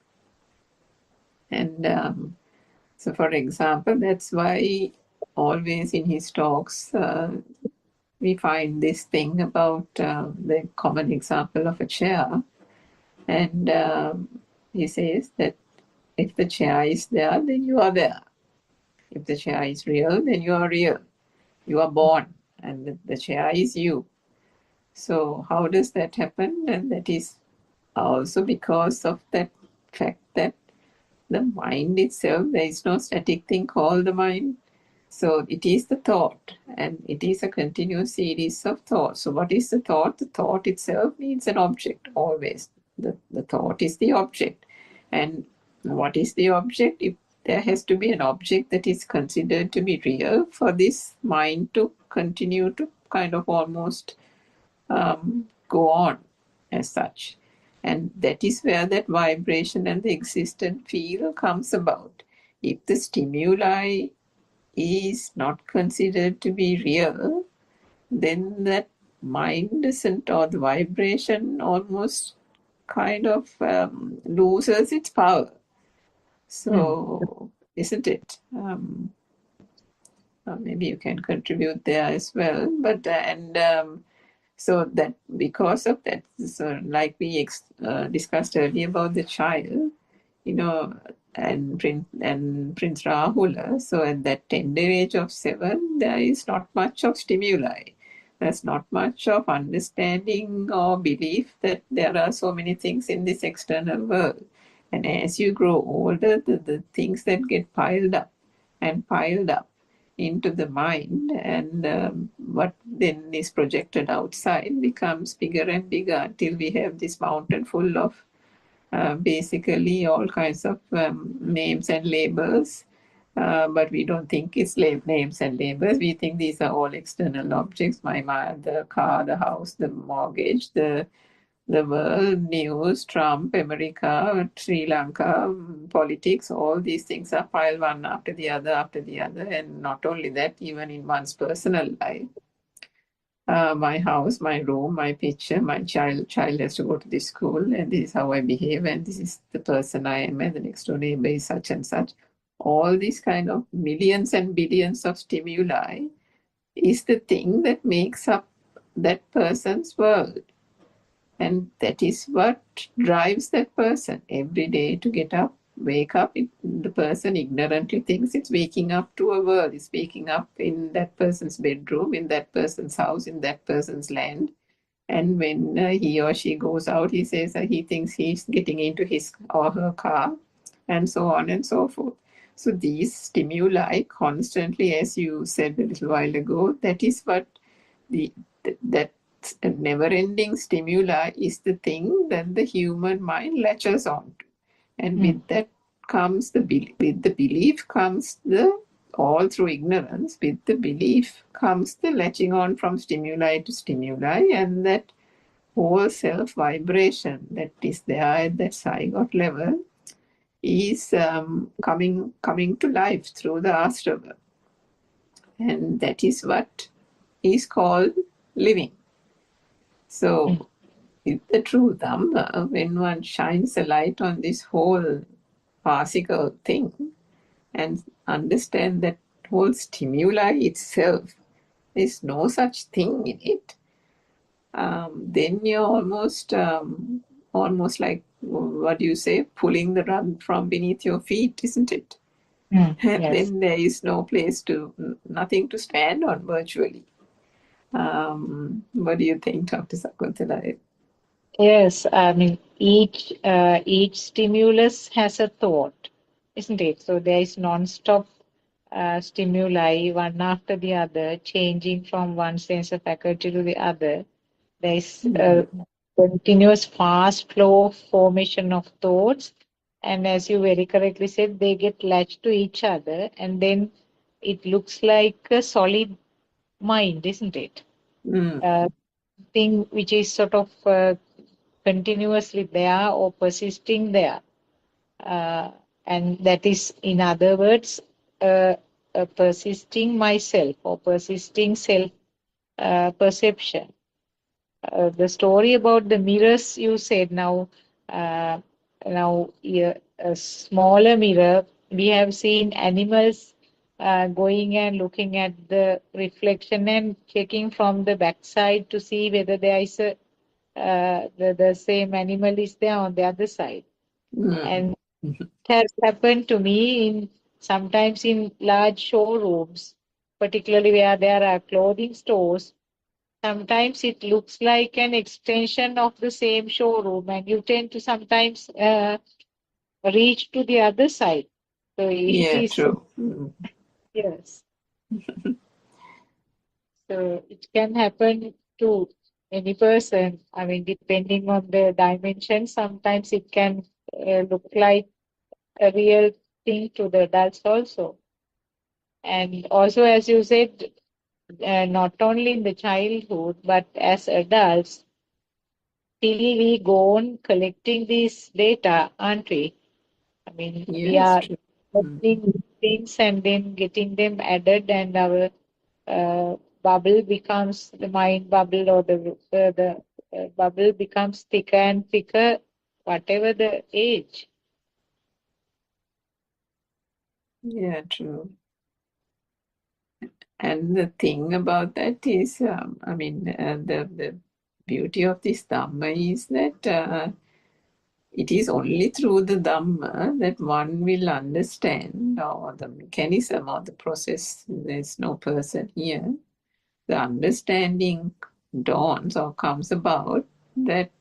And so, for example, that's why always in his talks, we find this thing about the common example of a chair. And he says that if the chair is there, then you are there. If the chair is real, then you are real. You are born, and the chair is you. So how does that happen? And that is also because of that fact that the mind itself, there is no static thing called the mind. So it is the thought, and it is a continuous series of thoughts. So what is the thought? The thought itself needs an object always. The thought is the object. And what is the object? If there has to be an object that is considered to be real for this mind to continue to kind of almost go on as such. And that is where that vibration and the existent feel comes about. If the stimuli is not considered to be real, then that mind isn't, or the vibration almost kind of loses its power. So, isn't it? Maybe you can contribute there as well. But so that because of that, so like we discussed earlier about the child, and Prince Rahula. So at that tender age of 7, there is not much of stimuli. There's not much of understanding or belief that there are so many things in this external world. And as you grow older, the things that get piled up and piled up into the mind, and what then is projected outside becomes bigger and bigger until we have this mountain full of basically all kinds of names and labels. But we don't think it's names and labels. We think these are all external objects: the car, the house, the mortgage, the world, news, Trump, America, Sri Lanka, politics. All these things are piled one after the other, and not only that, even in one's personal life. My house, my room, my picture, my child has to go to this school, and this is how I behave, and this is the person I am, and the next door neighbor is such and such. All these kind of millions and billions of stimuli is the thing that makes up that person's world. And that is what drives that person every day to get up, wake up. The person ignorantly thinks it's waking up to a world. It's waking up in that person's bedroom, in that person's house, in that person's land. And when he or she goes out, he says he thinks he's getting into his or her car, and so on and so forth. So these stimuli constantly, as you said a little while ago, that is what that never-ending stimuli is the thing that the human mind latches on to. And with that comes the belief comes the, all through ignorance, with the belief comes the latching on from stimuli to stimuli, and that whole self vibration that is there at that zygote level is coming to life through the astral world. And that is what is called living. So, with the true Dhamma, when one shines a light on this whole farcical thing and understand that whole stimuli itself, there's no such thing in it, then you're almost like, what do you say, pulling the rug from beneath your feet, isn't it? And then there is no place nothing to stand on virtually. What do you think, Dr. Sakuntala? Yes, I mean each stimulus has a thought, isn't it? So there is non-stop stimuli, one after the other, changing from one sense of faculty to the other. There is a continuous fast flow of formation of thoughts, and as you very correctly said, they get latched to each other, and then it looks like a solid mind, isn't it? Thing which is sort of continuously there or persisting there. And that is, in other words, a persisting myself or persisting self perception. The story about the mirrors you said now, a smaller mirror, we have seen animals going and looking at the reflection and checking from the backside to see whether there is the same animal is there on the other side. And it has happened to me sometimes in large showrooms, particularly where there are clothing stores. Sometimes it looks like an extension of the same showroom, and you tend to sometimes reach to the other side. So it is true. Yes. So it can happen to any person. I mean, depending on the dimension, sometimes it can look like a real thing to the adults also. And also, as you said, not only in the childhood, but as adults, till we go on collecting this data, aren't we? I mean, we Yes, are true. learning things and then getting them added, and our bubble becomes the mind bubble, or the bubble becomes thicker and thicker, whatever the age. Yeah, true. And the thing about that is, I mean, the beauty of this Dhamma is that it is only through the Dhamma that one will understand, or the mechanism or the process. There's no person here. The understanding dawns or comes about that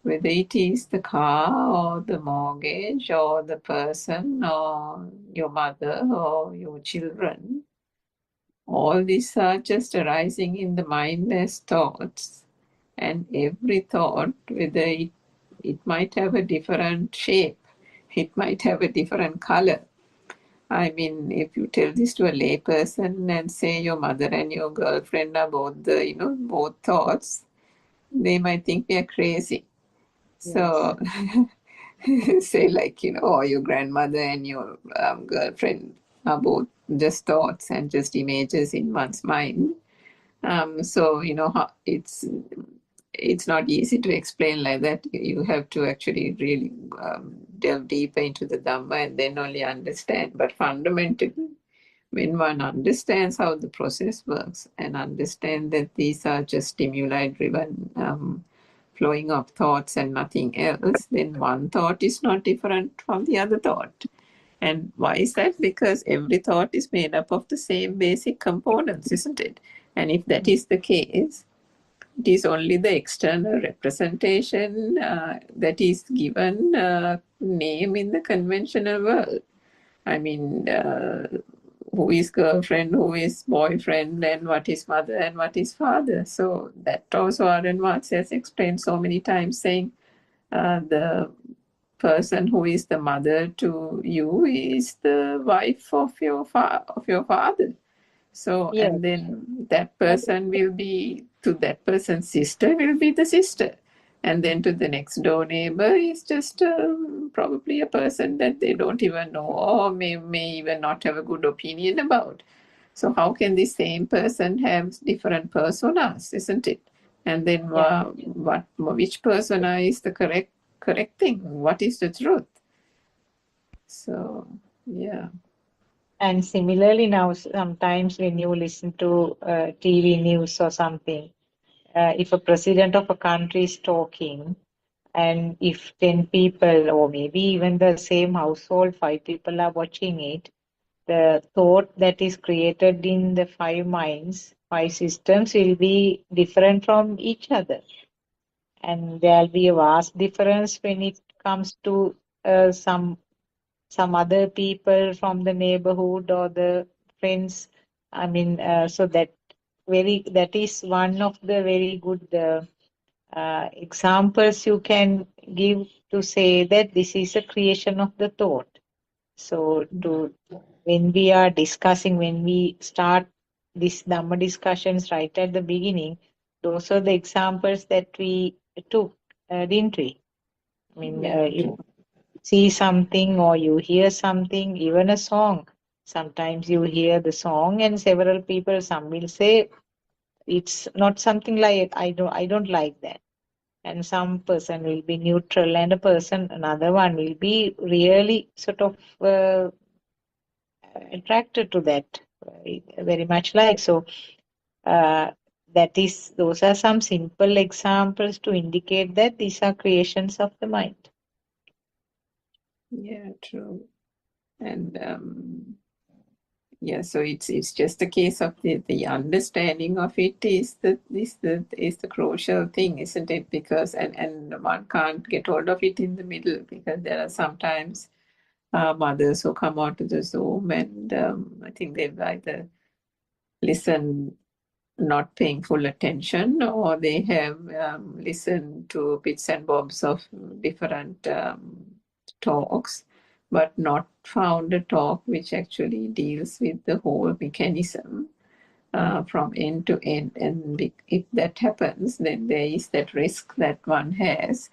whether it is the car or the mortgage or the person or your mother or your children, all these are just arising in the mind as thoughts. And every thought, whether it might have a different shape, it might have a different color. I mean, if you tell this to a lay person and say your mother and your girlfriend are both both thoughts, they might think we are crazy. So, say like, or your grandmother and your girlfriend are both just thoughts and just images in one's mind. So, it's not easy to explain like that. You have to actually really delve deeper into the Dhamma and then only understand. But fundamentally, when one understands how the process works and understand that these are just stimuli driven flowing of thoughts and nothing else, then one thought is not different from the other thought. And why is that? Because every thought is made up of the same basic components, isn't it? And if that is the case, it is only the external representation that is given name in the conventional world. I mean, who is girlfriend, who is boyfriend, and what is mother and what is father. So that also Aryan Marx has explained so many times, saying the person who is the mother to you is the wife of your father. So, Yes. and then that person will be, to that person's sister will be the sister. And then to the next door neighbor is just probably a person that they don't even know or may even not have a good opinion about. So how can the same person have different personas, isn't it? And then which persona is the correct thing? What is the truth? So, yeah. And similarly, now sometimes when you listen to TV news or something, if a president of a country is talking, and if 10 people, or maybe even the same household, 5 people are watching it, the thought that is created in the 5 minds, 5 systems, will be different from each other. And there'll be a vast difference when it comes to some other people from the neighborhood or the friends. I mean, so that is one of the very good examples you can give to say that this is a creation of the thought. So when we are discussing, when we start this Dhamma discussions right at the beginning, those are the examples that we took, didn't we? I mean, you see something or you hear something, even a song. Sometimes you hear the song and several people, some will say it's not something like I don't like that. And some person will be neutral, and another one will be really sort of attracted to that, very much like. So those are some simple examples to indicate that these are creations of the mind. Yeah, true. And yeah, so it's just a case of the understanding of it is the crucial thing, isn't it? Because and one can't get hold of it in the middle, because there are sometimes mothers who come onto the Zoom and I think they've either listened not paying full attention, or they have listened to bits and bobs of different talks, but not found a talk which actually deals with the whole mechanism. from end to end. And if that happens, then there is that risk that one has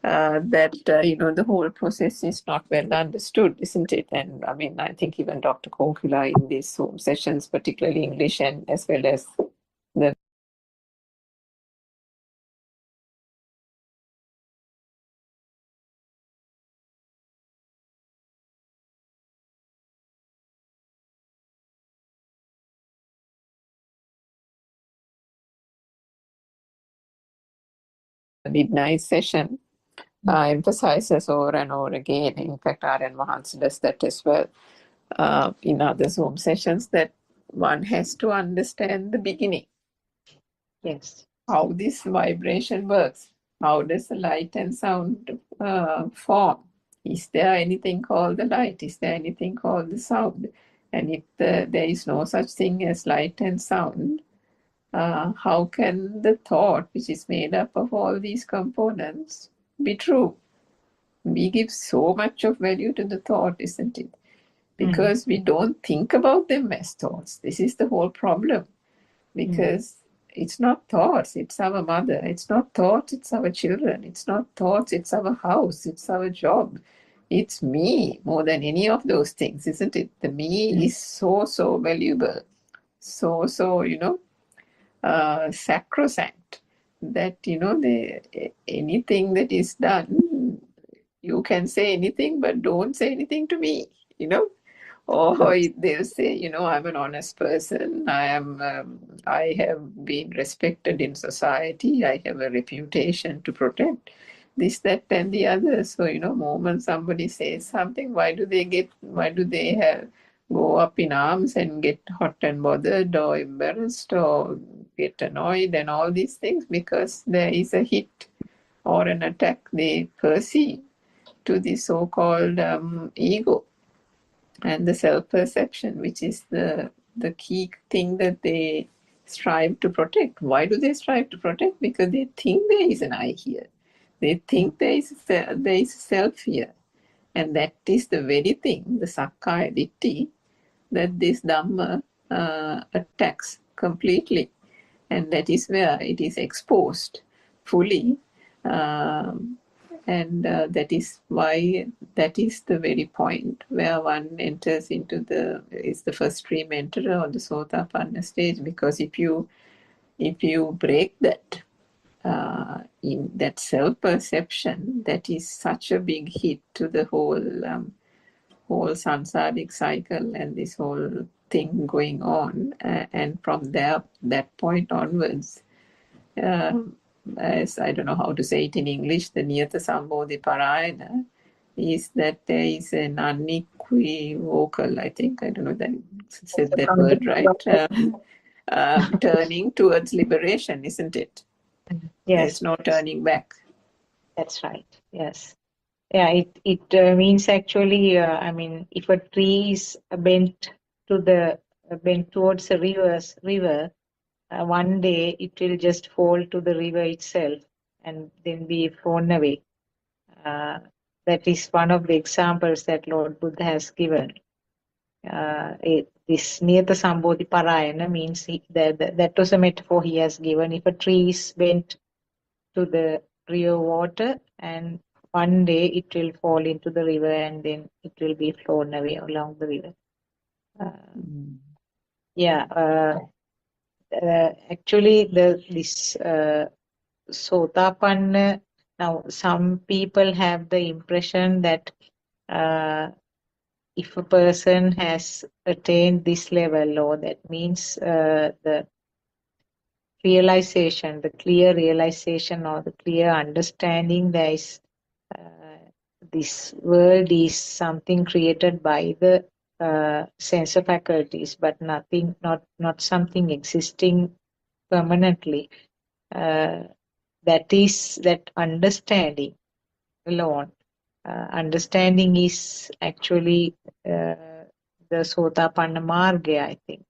that the whole process is not well understood, isn't it? And I mean, I think even Dr. Kokula in these Zoom sessions, particularly English and as well as the midnight session emphasizes over and over again. In fact, Aryan Mahansa does that as well in other Zoom sessions, that one has to understand the beginning. Yes. How this vibration works. How does the light and sound form? Is there anything called the light? Is there anything called the sound? And if there is no such thing as light and sound, how can the thought, which is made up of all these components, be true? We give so much of value to the thought, isn't it? Because we don't think about them as thoughts. This is the whole problem. Because it's not thoughts, it's our mother. It's not thoughts, it's our children. It's not thoughts, it's our house, it's our job. It's me more than any of those things, isn't it? The me is so, so valuable. So, sacrosanct that, anything that is done, you can say anything, but don't say anything to me, Or they'll say, I'm an honest person. I have been respected in society. I have a reputation to protect. This, that, and the other. So, moment somebody says something, why do they go up in arms and get hot and bothered or embarrassed or get annoyed and all these things? Because there is a hit or an attack they perceive to the so-called ego and the self-perception, which is the key thing that they strive to protect. Why do they strive to protect? Because they think there is an I here. They think there is self here. And that is the very thing, the Sakkaya Ditthi, that this Dhamma attacks completely. And that is where it is exposed fully. And that is why that is the very point where one enters into is the first stream enterer or the Sotapanna stage. Because if you break that in that self-perception, that is such a big hit to the whole samsaric cycle and this whole thing going on. And from that point onwards, as I don't know how to say it in English, the Niyata Sambodhi Parayana is that there is an unequivocal, I think, I don't know that said that word right, turning towards liberation, isn't it? Yes. There's no turning back. That's right. Yes. Yeah, it means actually, if a tree is bent towards a river, one day it will just fall to the river itself and then be thrown away. That is one of the examples that Lord Buddha has given. This Niyata Sambodhi Parayana means that was a metaphor he has given. If a tree is bent to the river water, and one day it will fall into the river and then it will be thrown away along the river. Actually, this Sotapanna, now some people have the impression that if a person has attained this level, or that means the realization, the clear realization or the clear understanding, there is this world is something created by the sense faculties, but not something existing permanently. That understanding alone. Understanding is actually the Sotapanna Marga, I think.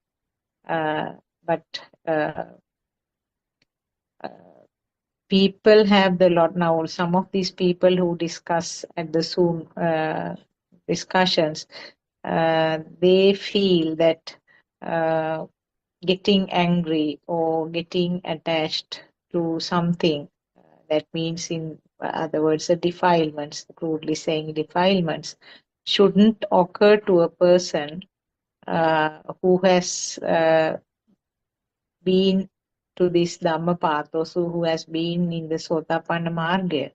But people have the lot now. Some of these people who discuss at the Zoom discussions, they feel that getting angry or getting attached to something. That means, in other words, the defilements, crudely saying defilements, shouldn't occur to a person who has been to this Dhamma path, also who has been in the Sotapanna Marga.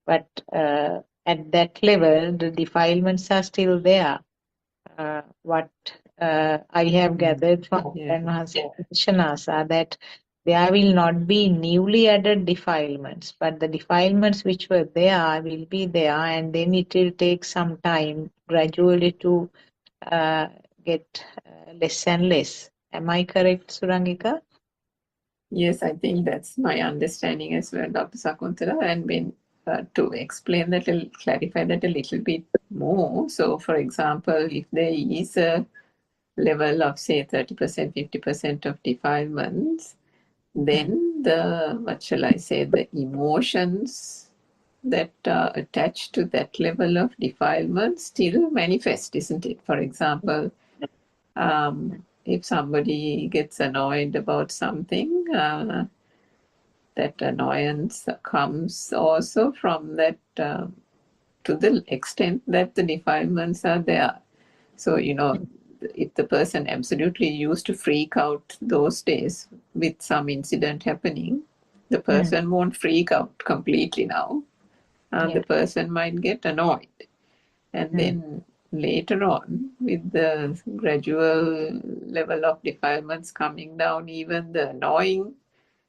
But at that level, the defilements are still there. What I have gathered from Yeah. Shanasa are that there will not be newly added defilements, but the defilements which were there will be there, and then it will take some time gradually to get less and less. Am I correct, Surangika? Yes, I think that's my understanding as well, Dr. Sakuntala. And when to explain that, clarify that a little bit more. So, for example, if there is a level of, say, 30%, 50% of defilements, then what shall I say, the emotions that are attached to that level of defilement still manifest, isn't it? For example, if somebody gets annoyed about something, that annoyance comes also from that, to the extent that the defilements are there. So, if the person absolutely used to freak out those days with some incident happening, the person won't freak out completely now. The person might get annoyed. And then later on, with the gradual level of defilements coming down, even the annoying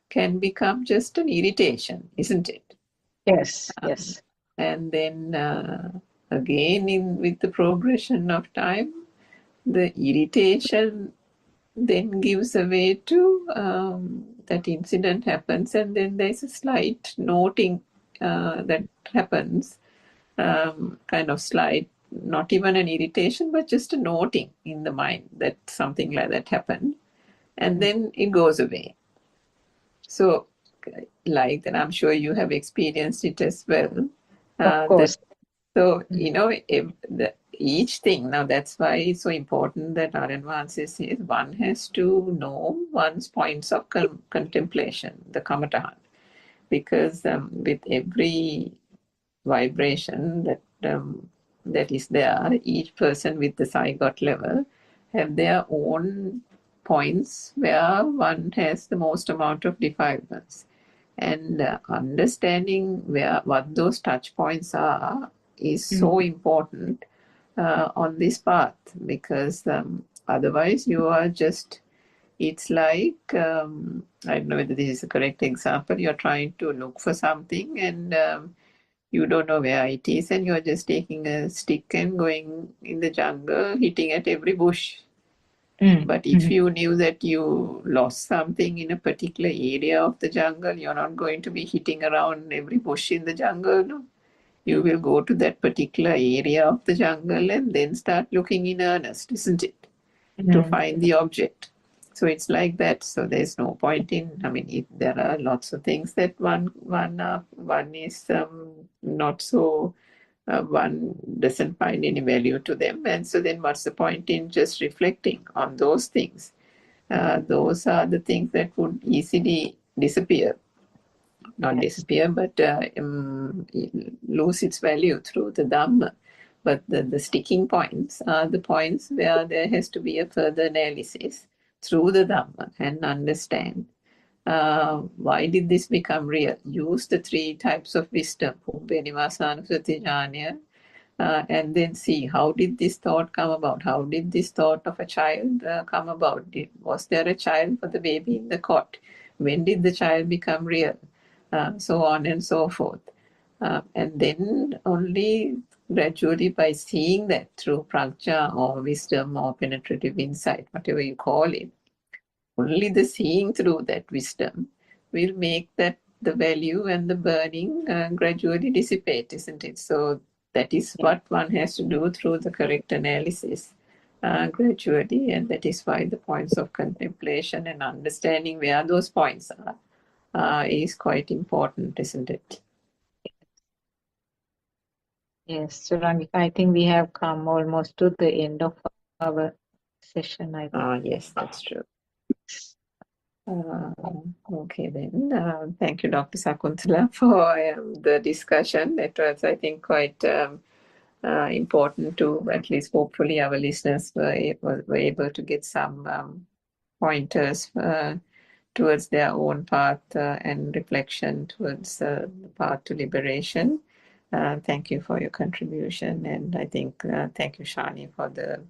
can become just an irritation, isn't it? Yes, yes. And then again, with the progression of time, the irritation then gives way to that incident happens, and then there's a slight noting that happens, kind of slight, not even an irritation, but just a noting in the mind that something like that happened, and then it goes away. So, like that, I'm sure you have experienced it as well. Of course. So, each thing, now that's why it's so important that Aranvansi says one has to know one's points of contemplation, the kamatahan, because with every vibration that is there, each person with the zygote level have their own points where one has the most amount of defilements. And understanding what those touch points are is so important on this path, because otherwise you are just, it's like, I don't know whether this is a correct example, you're trying to look for something and you don't know where it is, and you're just taking a stick and going in the jungle, hitting at every bush. But if you knew that you lost something in a particular area of the jungle, you're not going to be hitting around every bush in the jungle. No? You will go to that particular area of the jungle and then start looking in earnest, isn't it? To find the object. So it's like that. So there's no point in, there are lots of things that one is not so, one doesn't find any value to them. And so then what's the point in just reflecting on those things? Those are the things that would easily disappear. Not disappear, but lose its value through the Dhamma. But the sticking points are the points where there has to be a further analysis through the Dhamma and understand why did this become real. Use the three types of wisdom, and then see how did this thought come about? How did this thought of a child come about? Was there a child for the baby in the cot? When did the child become real? So on and so forth. And then only gradually by seeing that through prajna or wisdom or penetrative insight, whatever you call it, only the seeing through that wisdom will make that the value and the burning gradually dissipate, isn't it? So that is what one has to do through the correct analysis gradually, and that is why the points of contemplation and understanding where those points are is quite important, isn't it? Yes, Surangika, I think we have come almost to the end of our session, I think. Yes, that's true. Okay then. Thank you, Dr. Sakuntala, for the discussion. It was, I think, quite important to, at least hopefully, our listeners were able to get some pointers towards their own path and reflection towards the path to liberation. Thank you for your contribution, and I think thank you, Shani, for the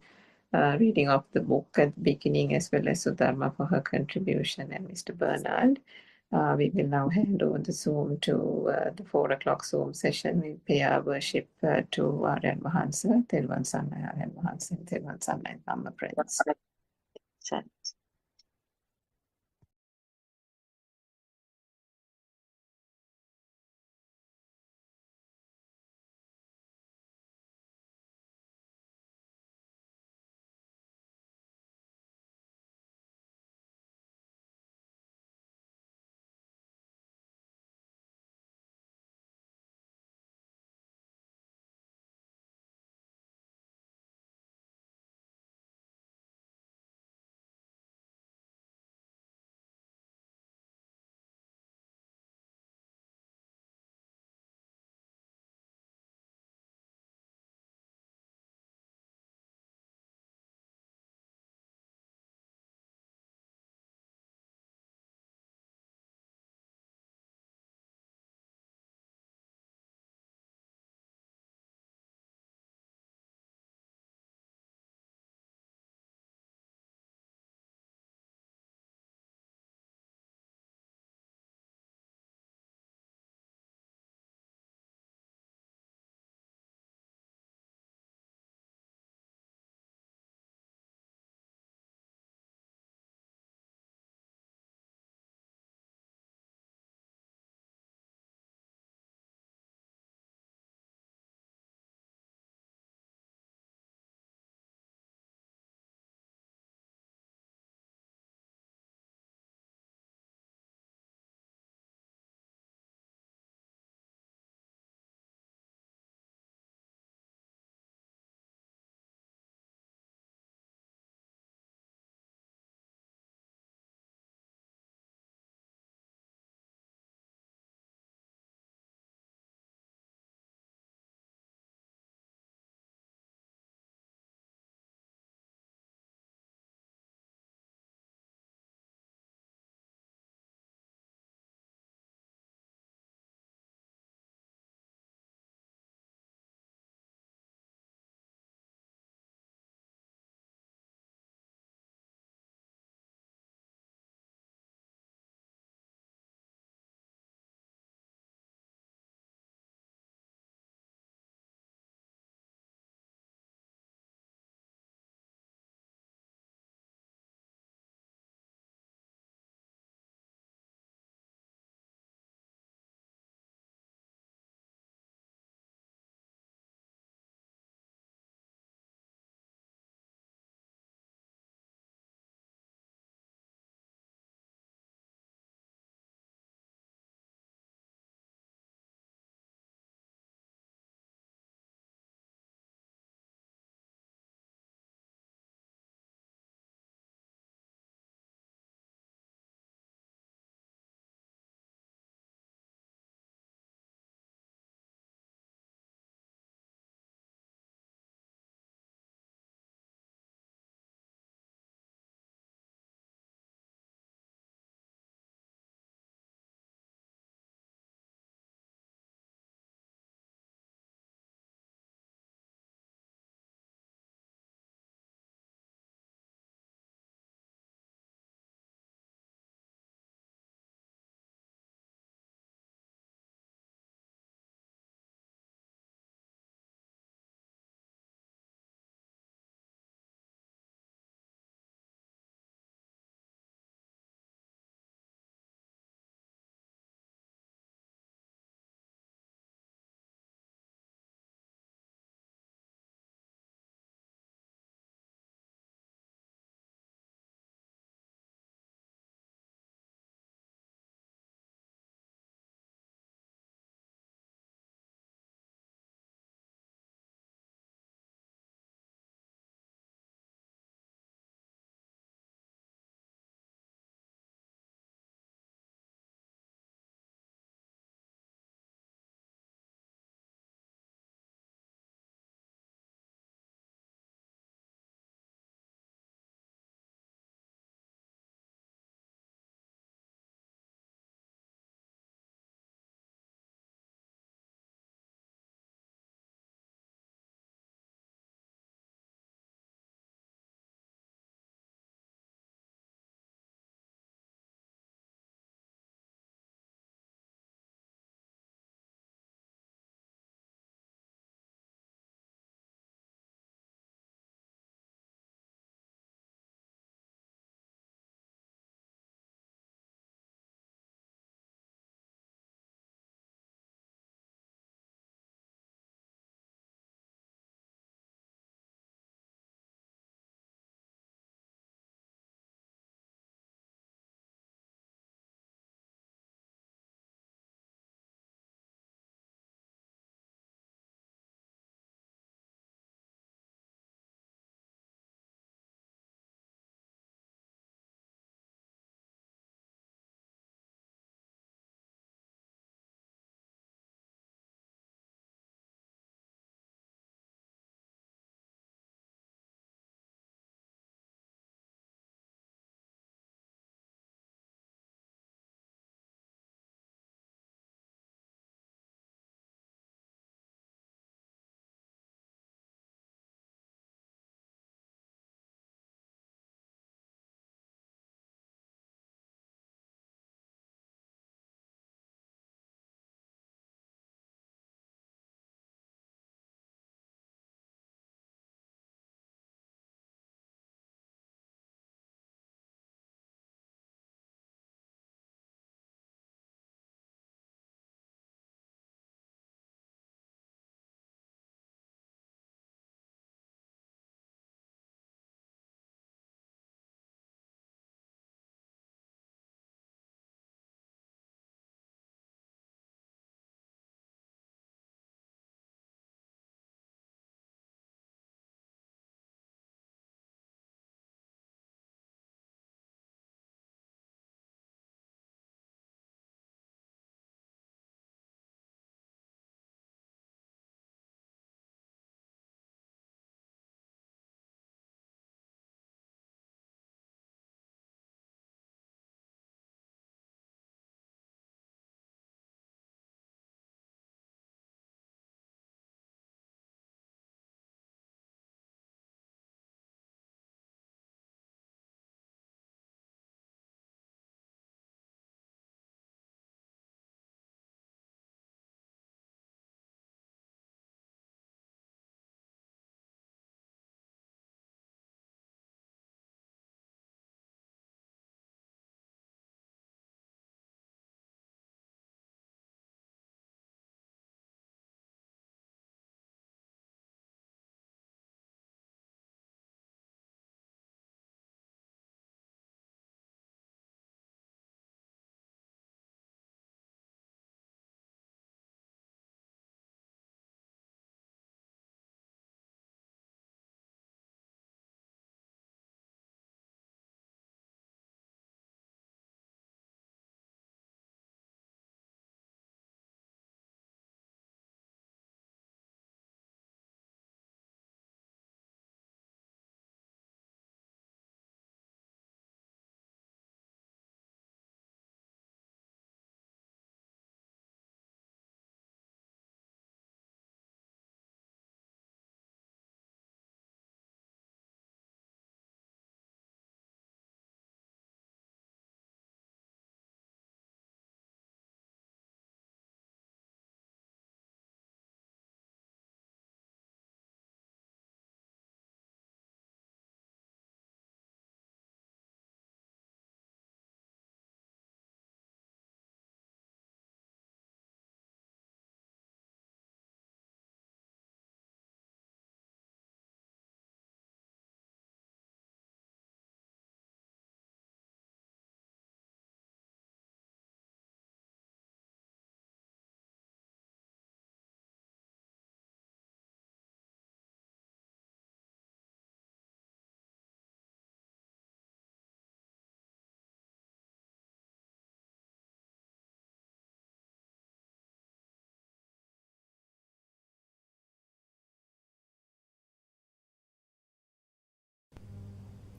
reading of the book at the beginning, as well as Sudharma for her contribution, and Mr. Bernard. We will now hand over the Zoom to the 4 o'clock Zoom session. We pay our worship to Aryan Mahansa, Telvan Sannai Aryan Mahansa, and Telvan Sannai Dhamma Prince.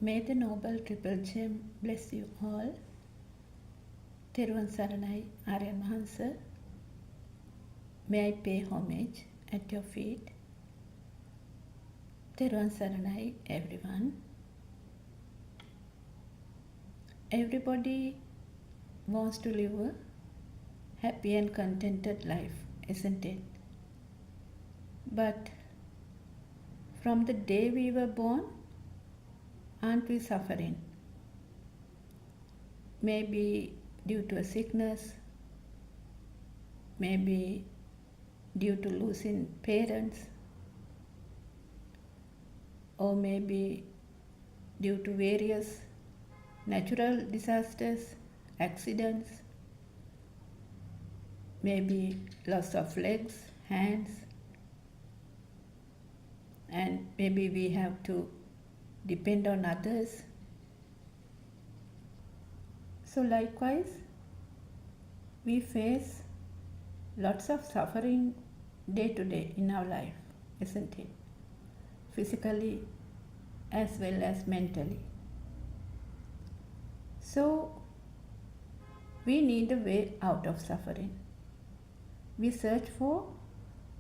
May the Noble Triple Gem bless you all. Teruvan Saranai Aryan Mahansa. May I pay homage at your feet. Teruvan Saranai, everyone. Everybody wants to live a happy and contented life, isn't it? But from the day we were born, aren't we suffering? Maybe due to a sickness, maybe due to losing parents, or maybe due to various natural disasters, accidents, maybe loss of legs, hands, and maybe we have to depend on others. So likewise, we face lots of suffering day to day in our life, isn't it? Physically as well as mentally. So we need a way out of suffering. We search for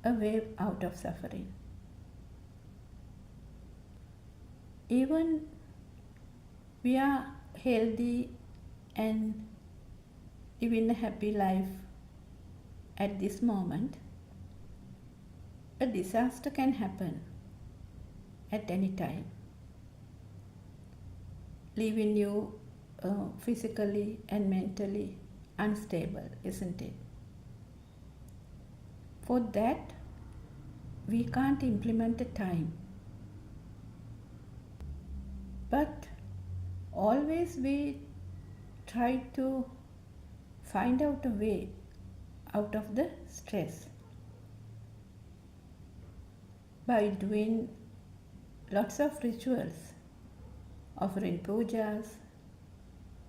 a way out of suffering. Even we are healthy and living a happy life at this moment, a disaster can happen at any time, leaving you physically and mentally unstable, isn't it? For that, we can't implement a time, but always we try to find out a way out of the stress by doing lots of rituals, offering pujas,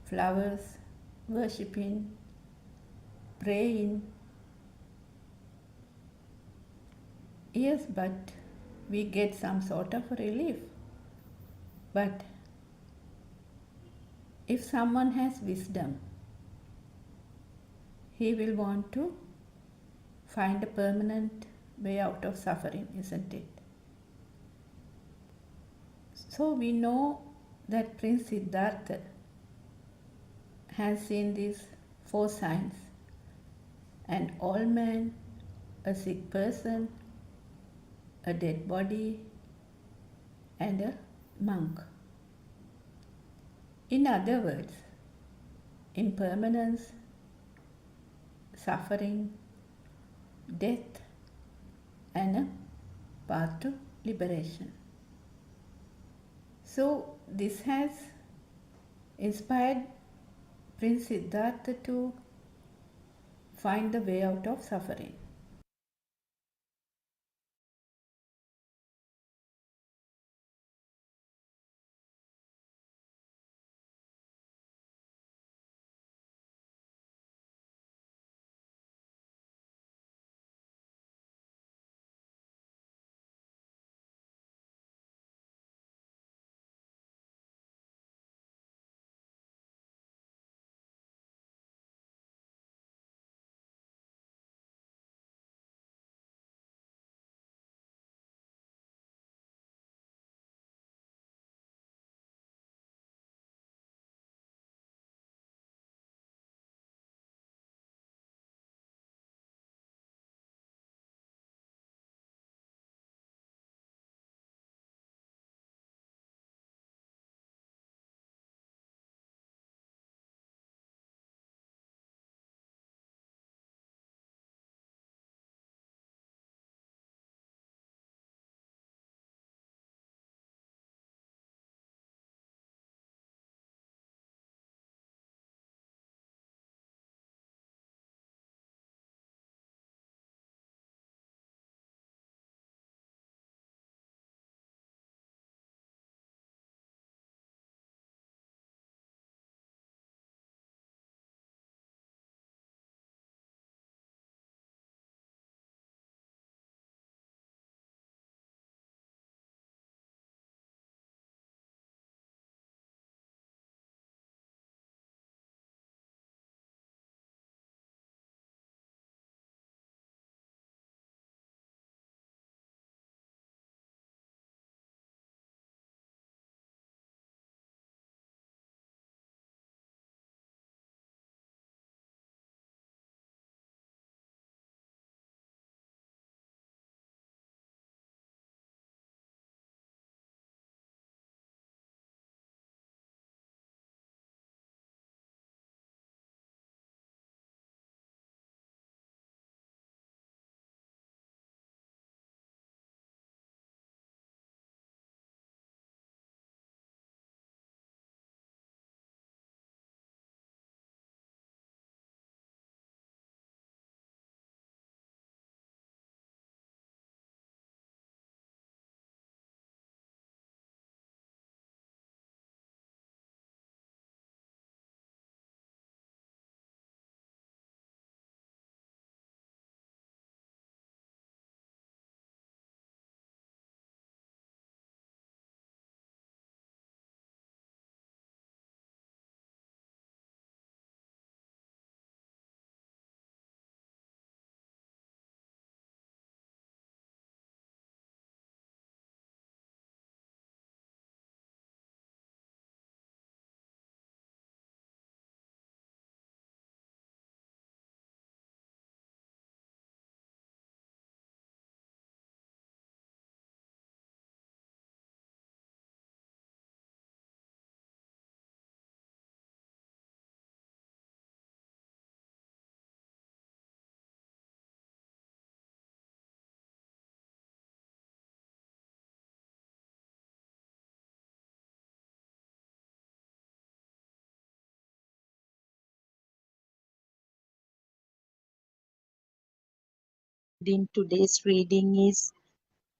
flowers, worshipping, praying. Yes, but we get some sort of relief. But if someone has wisdom, he will want to find a permanent way out of suffering, isn't it? So we know that Prince Siddhartha has seen these 4 signs: an old man, a sick person, a dead body, and a monk. In other words, impermanence, suffering, death, and a path to liberation. So this has inspired Prince Siddhartha to find the way out of suffering. in today's reading is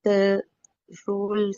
the role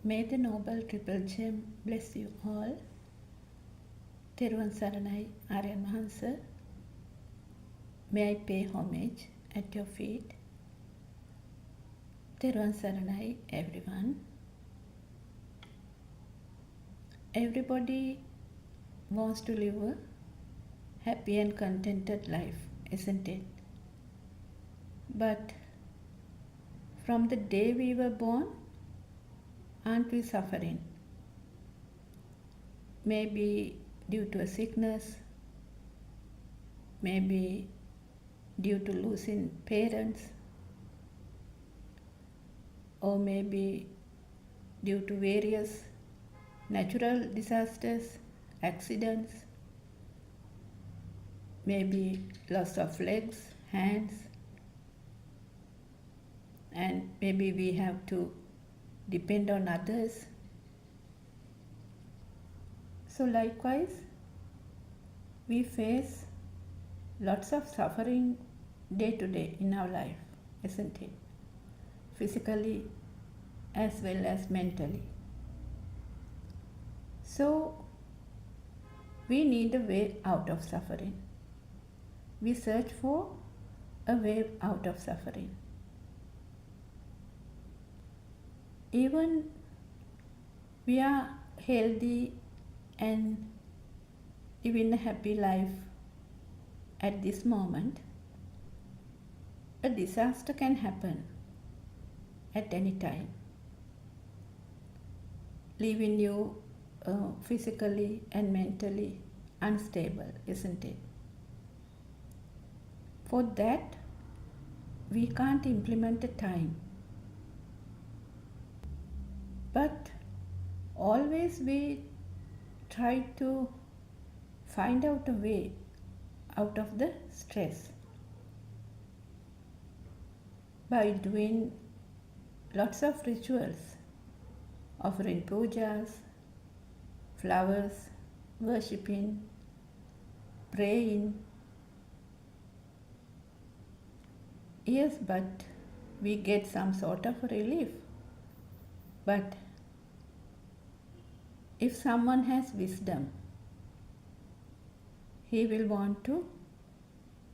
May the Noble Triple Gem bless you all. Teruvan Saranai Aryan Mahansa. May I pay homage at your feet. Teruvan Saranai everyone. Everybody wants to live a happy and contented life, isn't it? But from the day we were born, aren't we suffering? Maybe due to a sickness, maybe due to losing parents, or maybe due to various natural disasters, accidents, maybe loss of legs, hands, and maybe we have to depend on others. So likewise, we face lots of suffering day to day in our life, isn't it? Physically as well as mentally. So we need a way out of suffering. We search for a way out of suffering. Even we are healthy and living a happy life at this moment, a disaster can happen at any time, leaving you physically and mentally unstable, isn't it? For that, we can't implement a time. But always we try to find out a way out of the stress by doing lots of rituals, offering pujas, flowers, worshipping, praying. Yes, but we get some sort of relief. But if someone has wisdom, he will want to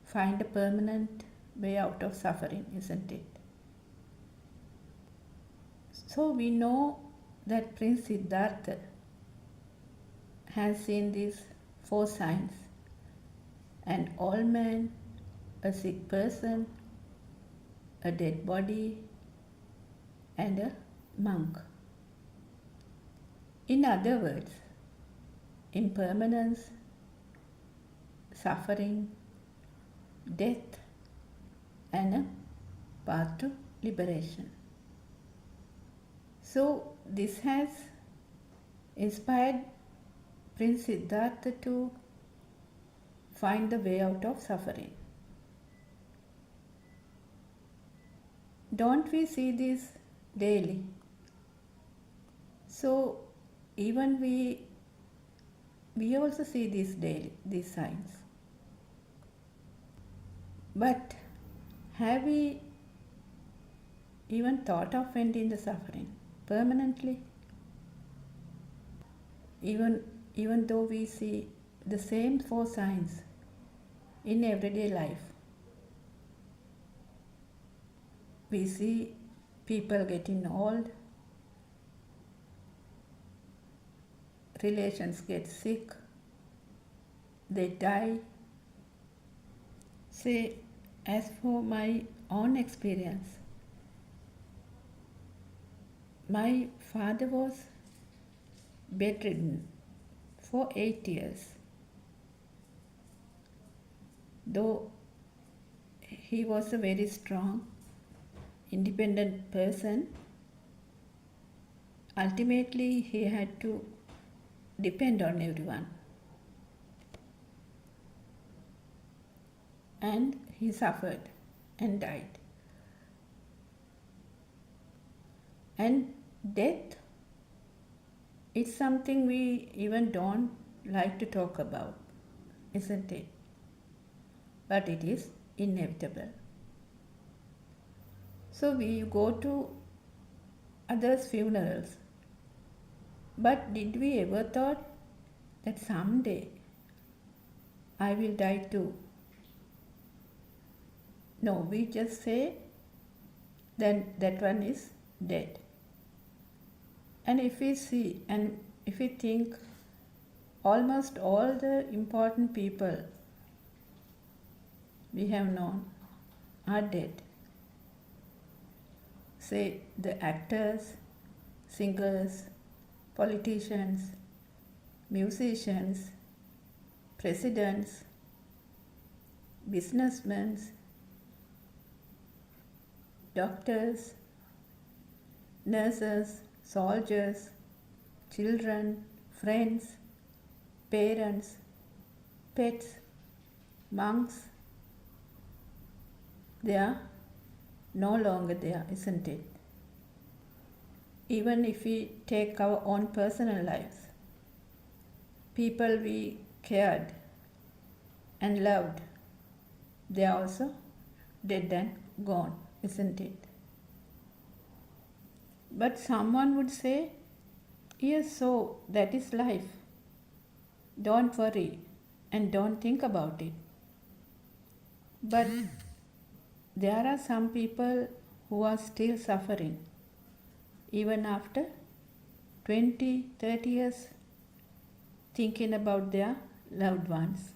find a permanent way out of suffering, isn't it? So we know that Prince Siddhartha has seen these 4 signs: an old man, a sick person, a dead body, and a monk. In other words, impermanence, suffering, death, and a path to liberation. So this has inspired Prince Siddhartha to find the way out of suffering. Don't we see this daily? So even we also see this daily, these signs. But have we even thought of ending the suffering permanently? Even though we see the same four signs in everyday life, we see people getting old, relations get sick, they die. Say, as for my own experience, my father was bedridden for 8 years. Though he was a very strong, independent person, ultimately he had to depend on everyone. And he suffered and died. And death is something we even don't like to talk about, isn't it? But it is inevitable. So we go to others' funerals. But did we ever thought that someday I will die too? No, we just say then that one is dead. And if we see and if we think almost all the important people we have known are dead. Say the actors, singers, politicians, musicians, presidents, businessmen, doctors, nurses, soldiers, children, friends, parents, pets, monks. They are no longer there, isn't it? Even if we take our own personal lives, people we cared and loved, they are also dead and gone, isn't it? But someone would say, yes, so that is life. Don't worry and don't think about it. But there are some people who are still suffering, even after 20, 30 years, thinking about their loved ones.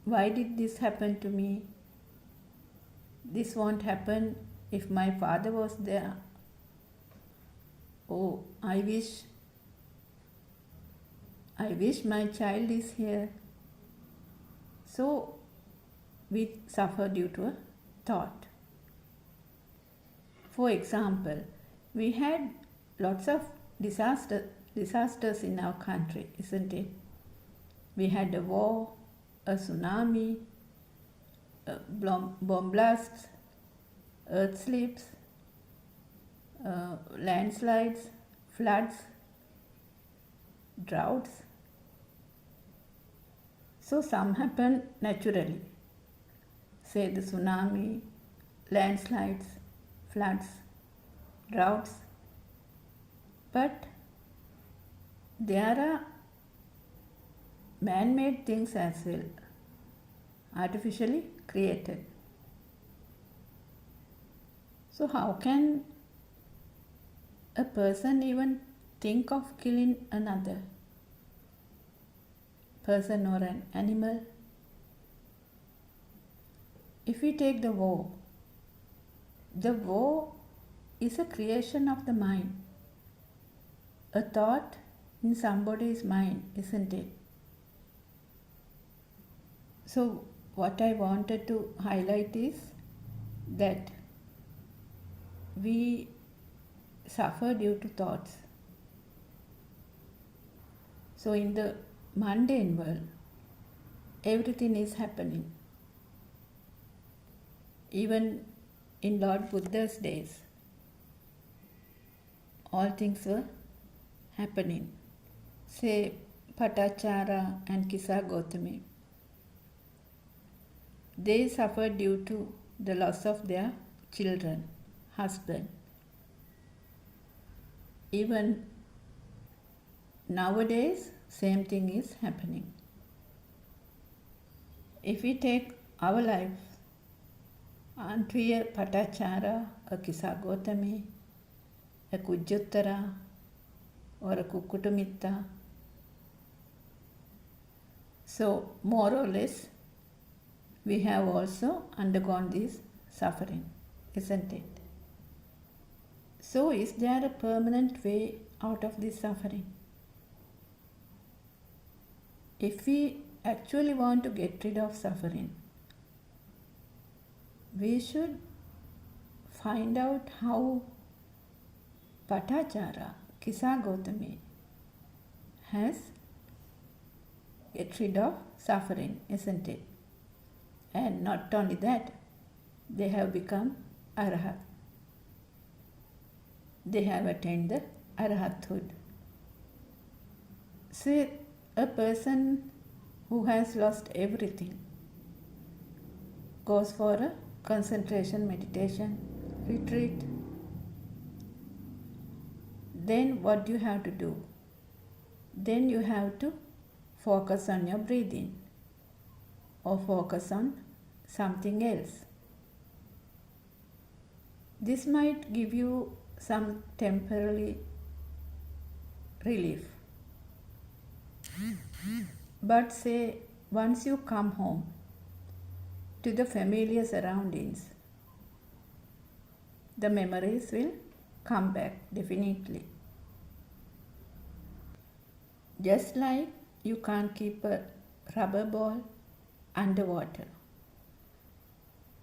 Why did this happen to me? This won't happen if my father was there. Oh, I wish my child is here. So we suffer due to a thought. For example, we had lots of disasters in our country, isn't it? We had a war, a tsunami, bomb blasts, earth slips, landslides, floods, droughts. So some happen naturally. Say the tsunami, landslides, floods, droughts. But there are man-made things as well, artificially created. So how can a person even think of killing another person or an animal? If we take the war is a creation of the mind, a thought in somebody's mind, isn't it? So what I wanted to highlight is that we suffer due to thoughts. So in the mundane world, everything is happening. Even in Lord Buddha's days, all things were happening. Say Patachara and Kisa Gotami, they suffered due to the loss of their children, husband. Even nowadays, same thing is happening. If we take our life, aren't we a Patachara, a Kisagotami, a Kujuttara, or a Kukutumitta? So, more or less, we have also undergone this suffering, isn't it? So, is there a permanent way out of this suffering? If we actually want to get rid of suffering, we should find out how Patachara, Kisagotami, has get rid of suffering, isn't it? And not only that, they have become Arahat. They have attained the Arahathood. Say a person who has lost everything goes for a concentration meditation retreat. Then what do you have to do? Then you have to focus on your breathing or focus on something else. This might give you some temporary relief. But say once you come home to the familiar surroundings, the memories will come back definitely. Just like you can't keep a rubber ball underwater.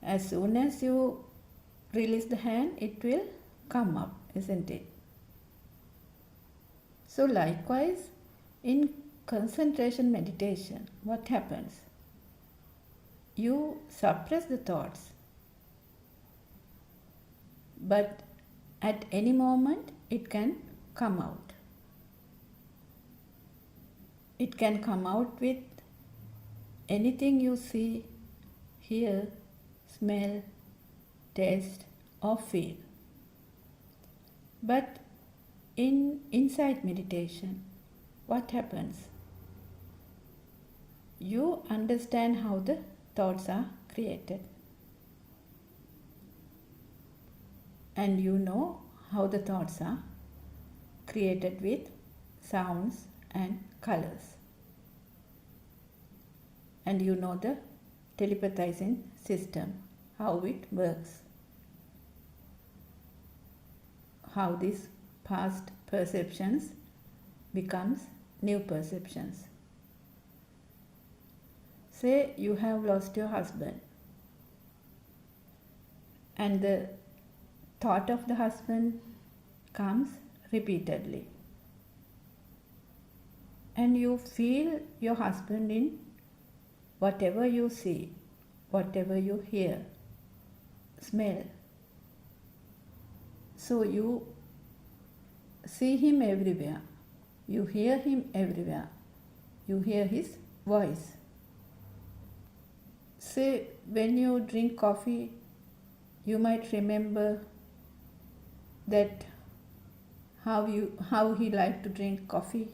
As soon as you release the hand, it will come up, isn't it? So likewise, in concentration meditation, what happens? You suppress the thoughts, but at any moment it can come out. It can come out with anything you see, hear, smell, taste, or feel. But in insight meditation, what happens? You understand how the thoughts are created. And you know how the thoughts are created with sounds and colors. And you know the telepathizing system, how it works. How these past perceptions becomes new perceptions. Say you have lost your husband and the thought of the husband comes repeatedly. And you feel your husband in whatever you see, whatever you hear, smell. So you see him everywhere, you hear him everywhere, you hear his voice. Say when you drink coffee, you might remember that how he liked to drink coffee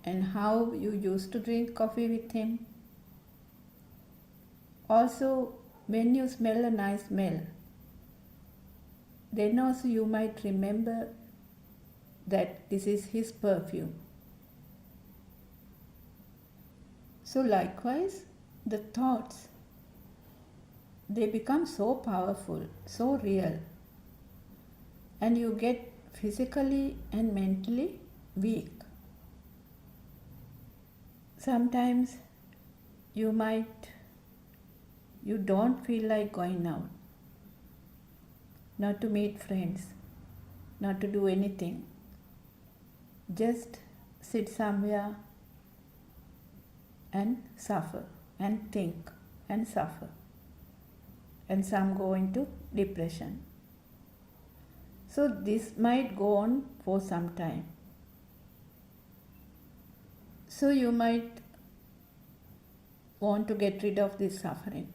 and how you used to drink coffee with him. Also, when you smell a nice smell, then also you might remember that this is his perfume. So likewise, the thoughts, they become so powerful, so real, and you get physically and mentally weak. Sometimes you don't feel like going out, not to meet friends, not to do anything. Just sit somewhere and suffer and think and suffer. And some go into depression. So this might go on for some time. So you might want to get rid of this suffering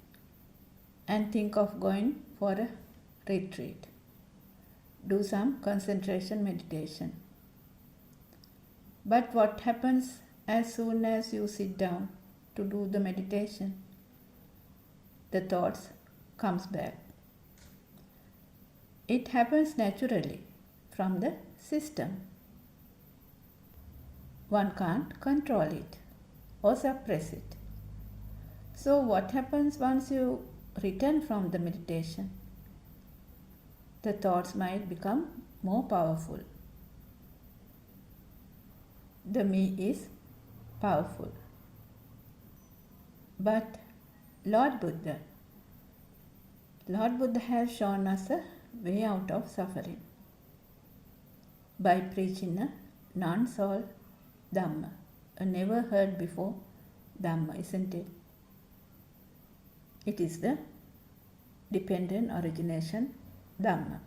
and think of going for a retreat. Do some concentration meditation. But what happens as soon as you sit down to do the meditation? The thoughts comes back. It happens naturally from the system. One can't control it or suppress it. So what happens once you return from the meditation? The thoughts might become more powerful. The me is powerful. But Lord Buddha has shown us a way out of suffering by preaching a non-soul Dhamma, a never heard before Dhamma, isn't it? It is the dependent origination Dhamma.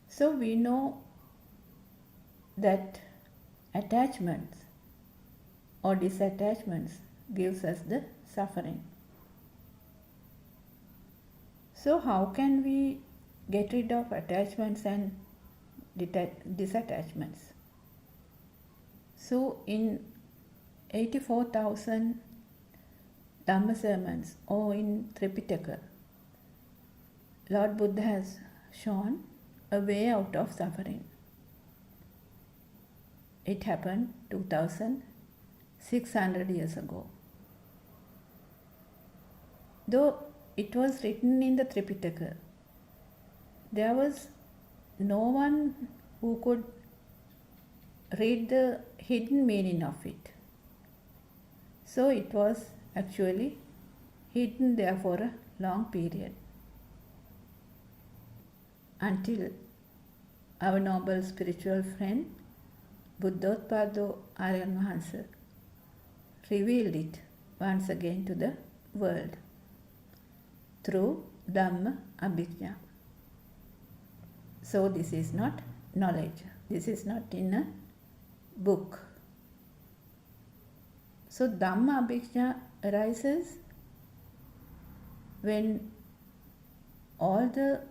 So we know that attachments or disattachments gives us the suffering. So how can we get rid of attachments and disattachments? So in 84,000 Dhamma sermons or in Tripitaka, Lord Buddha has shown a way out of suffering. It happened 2,600 years ago. Though it was written in the Tripitaka, there was no one who could read the hidden meaning of it. So it was actually hidden there for a long period until our noble spiritual friend Buddothpado Aryan Mahansa revealed it once again to the world through Dhamma Abhijna. So this is not knowledge. This is not in a book. So Dhamma Abhijna arises when all the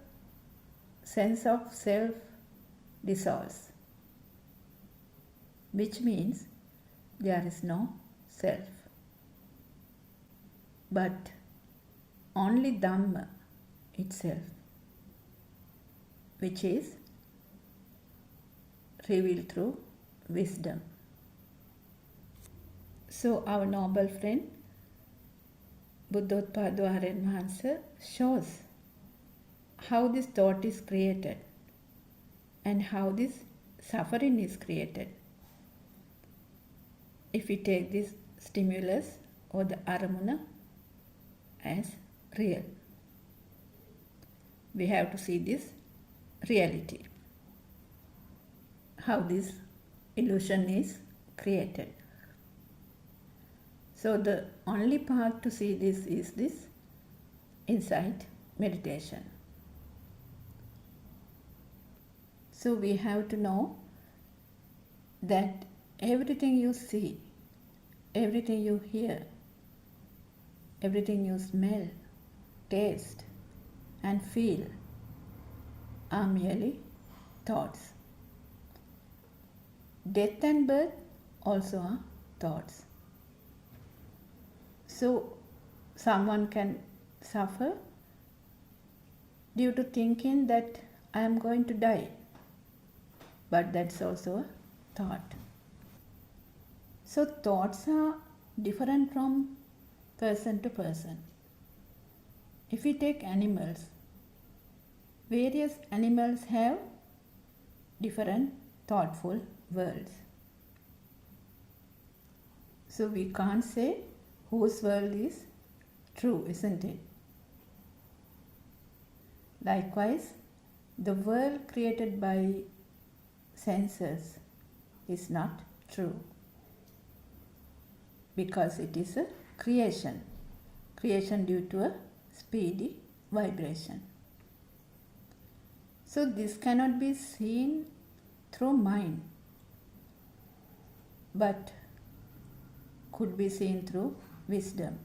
sense of self dissolves, which means there is no self, but only Dhamma itself, which is revealed through wisdom. So our noble friend Buddothpado Aryan Mahansa shows how this thought is created and how this suffering is created. If we take this stimulus or the aramuna as real, we have to see this reality, how this illusion is created. So the only path to see this is this insight meditation. So we have to know that everything you see, everything you hear, everything you smell, taste and feel are merely thoughts. Death and birth also are thoughts. So someone can suffer due to thinking that I am going to die, but that's also a thought. So thoughts are different from person to person. If we take animals, various animals have different thoughtful worlds. So we can't say whose world is true, isn't it? Likewise, the world created by senses is not true, because it is a creation due to a speedy vibration. So this cannot be seen through mind, but could be seen through wisdom.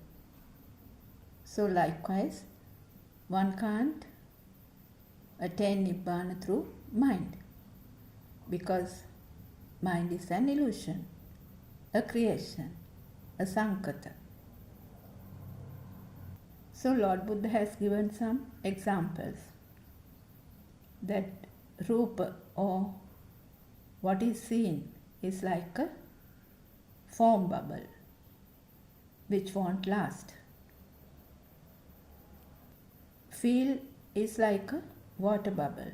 So likewise, one can't attain Nibbana through mind, because mind is an illusion, a creation, a sankata. So Lord Buddha has given some examples that rupa, or what is seen, is like a foam bubble which won't last. Feel is like a water bubble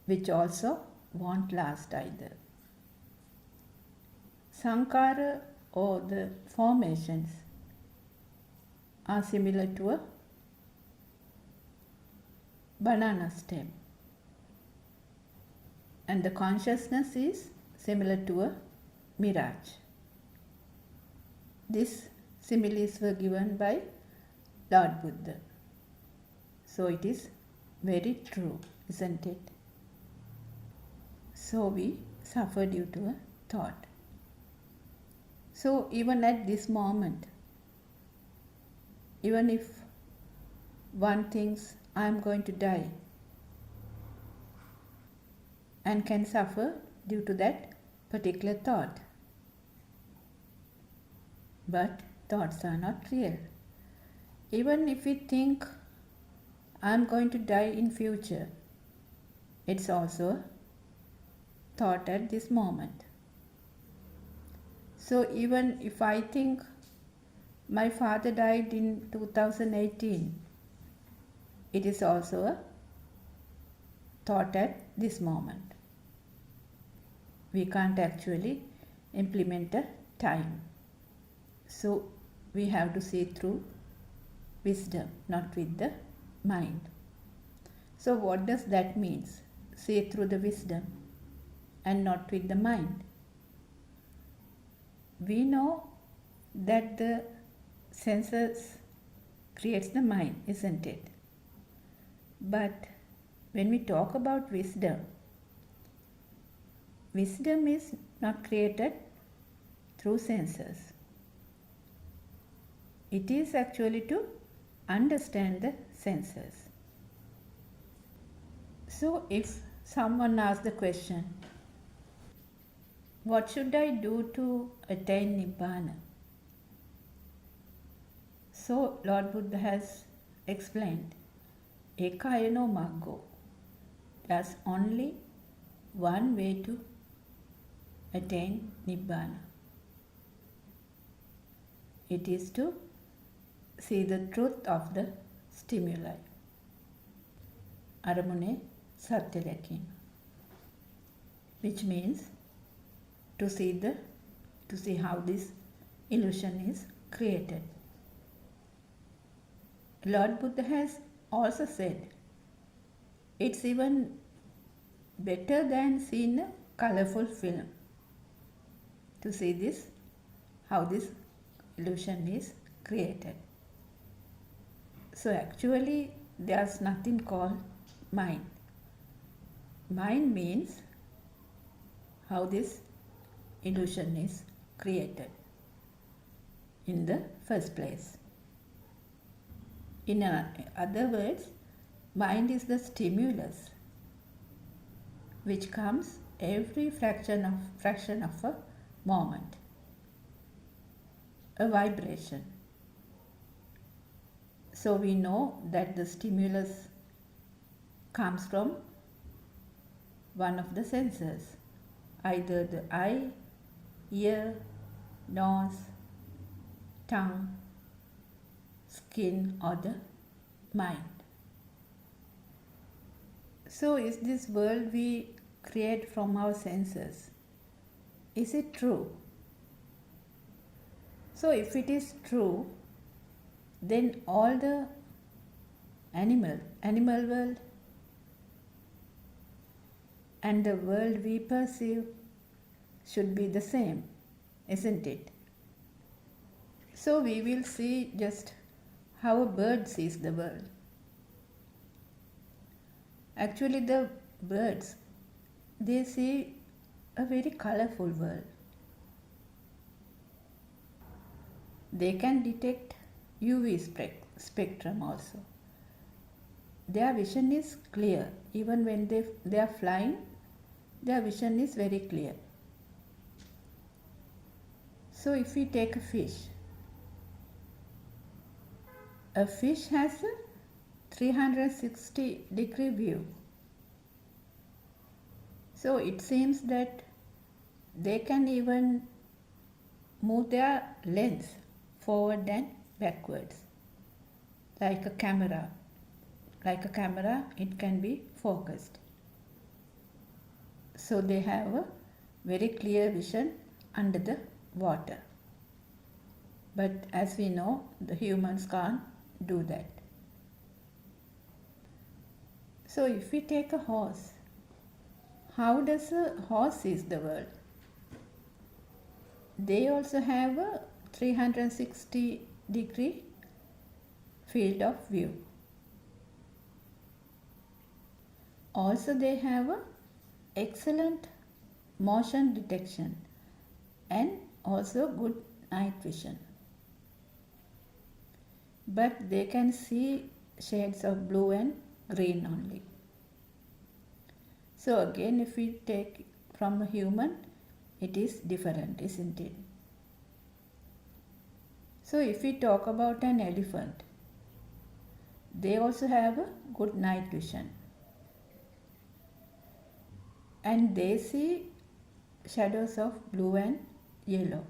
which also won't last either. Sankara, or the formations, are similar to a banana stem, and the consciousness is similar to a mirage. These similes were given by Lord Buddha. So it is very true, isn't it? So we suffer due to a thought. So even at this moment, even if one thinks I am going to die and can suffer due to that particular thought. But thoughts are not real. Even if we think I am going to die in future, it's also a thought at this moment. So even if I think my father died in 2018, it is also a thought at this moment. We can't actually implement a time. So we have to see through wisdom, not with the mind. So what does that mean? See through the wisdom and not with the mind. We know that the senses creates the mind, isn't it? But when we talk about wisdom, wisdom is not created through senses. It is actually to understand the senses. So if someone asks the question, what should I do to attain Nibbana? So Lord Buddha has explained, Ekayano Maggo. There's only one way to attain Nibbana. It is to see the truth of the stimuli. Aramune Satya Dakina. Which means to see how this illusion is created. Lord Buddha has also said it's even better than seeing a colorful film to see this, how this illusion is created. So actually there's nothing called mind. Mind means how this illusion is created in the first place. In other words, mind is the stimulus which comes every fraction of a moment, a vibration. So we know that the stimulus comes from one of the senses, either the eye, ear, nose, tongue, skin, or the mind. So is this world we create from our senses, is it true? So if it is true, then all the animal world and the world we perceive should be the same, isn't it? So we will see just how a bird sees the world. Actually the birds, they see a very colorful world. They can detect UV spectrum also. their vision is clear. Even when they are flying, their vision is very clear. So if we take a fish has a 360-degree view. So it seems that they can even move their lens forward and backwards like a camera. Like a camera, it can be focused. So they have a very clear vision under the water. But as we know, the humans can't do that. So if we take a horse, how does a horse see the world? They also have a 360-degree field of view. Also they have a excellent motion detection and also good night vision. But they can see shades of blue and green only. So again, if we take from a human, it is different, isn't it? So if we talk about an elephant, they also have a good night vision. And they see shadows of blue and yellow.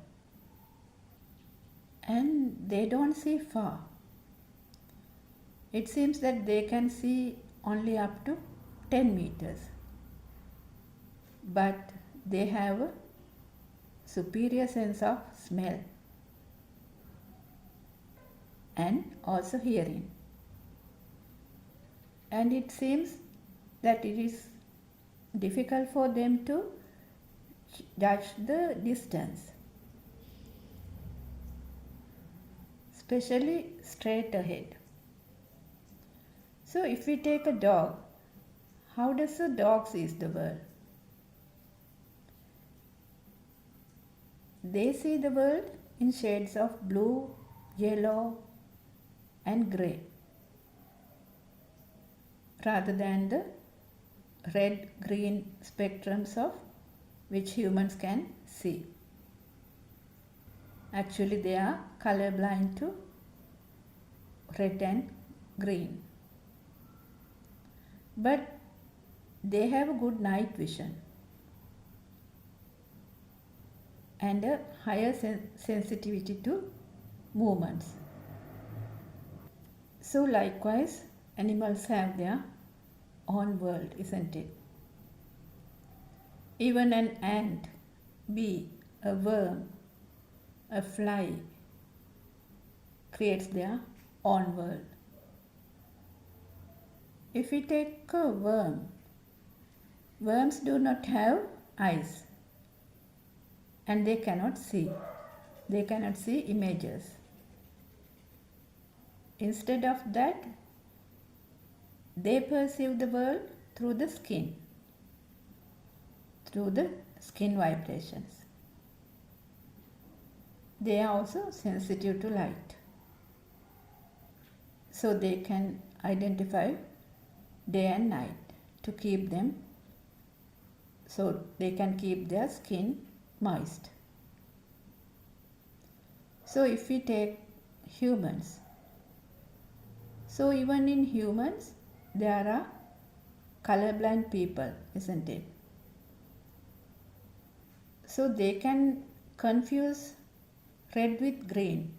And they don't see far. It seems that they can see only up to 10 meters. But they have a superior sense of smell and also hearing. And it seems that it is difficult for them to judge the distance, especially straight ahead. So if we take a dog, how does a dog see the world? They see the world in shades of blue, yellow and grey rather than the red-green spectrums of which humans can see. Actually, they are colorblind to red and green. But they have a good night vision and a higher sensitivity to movements. So likewise, animals have their own world, isn't it? Even an ant, bee, a worm, a fly creates their own world. If we take a worm, worms do not have eyes and they cannot see. They cannot see images. Instead of that, they perceive the world through the skin vibrations. They are also sensitive to light. So they can identify day and night to keep them, so they can keep their skin moist. So if we take humans, so even in humans there are colorblind people, isn't it? So they can confuse red with green,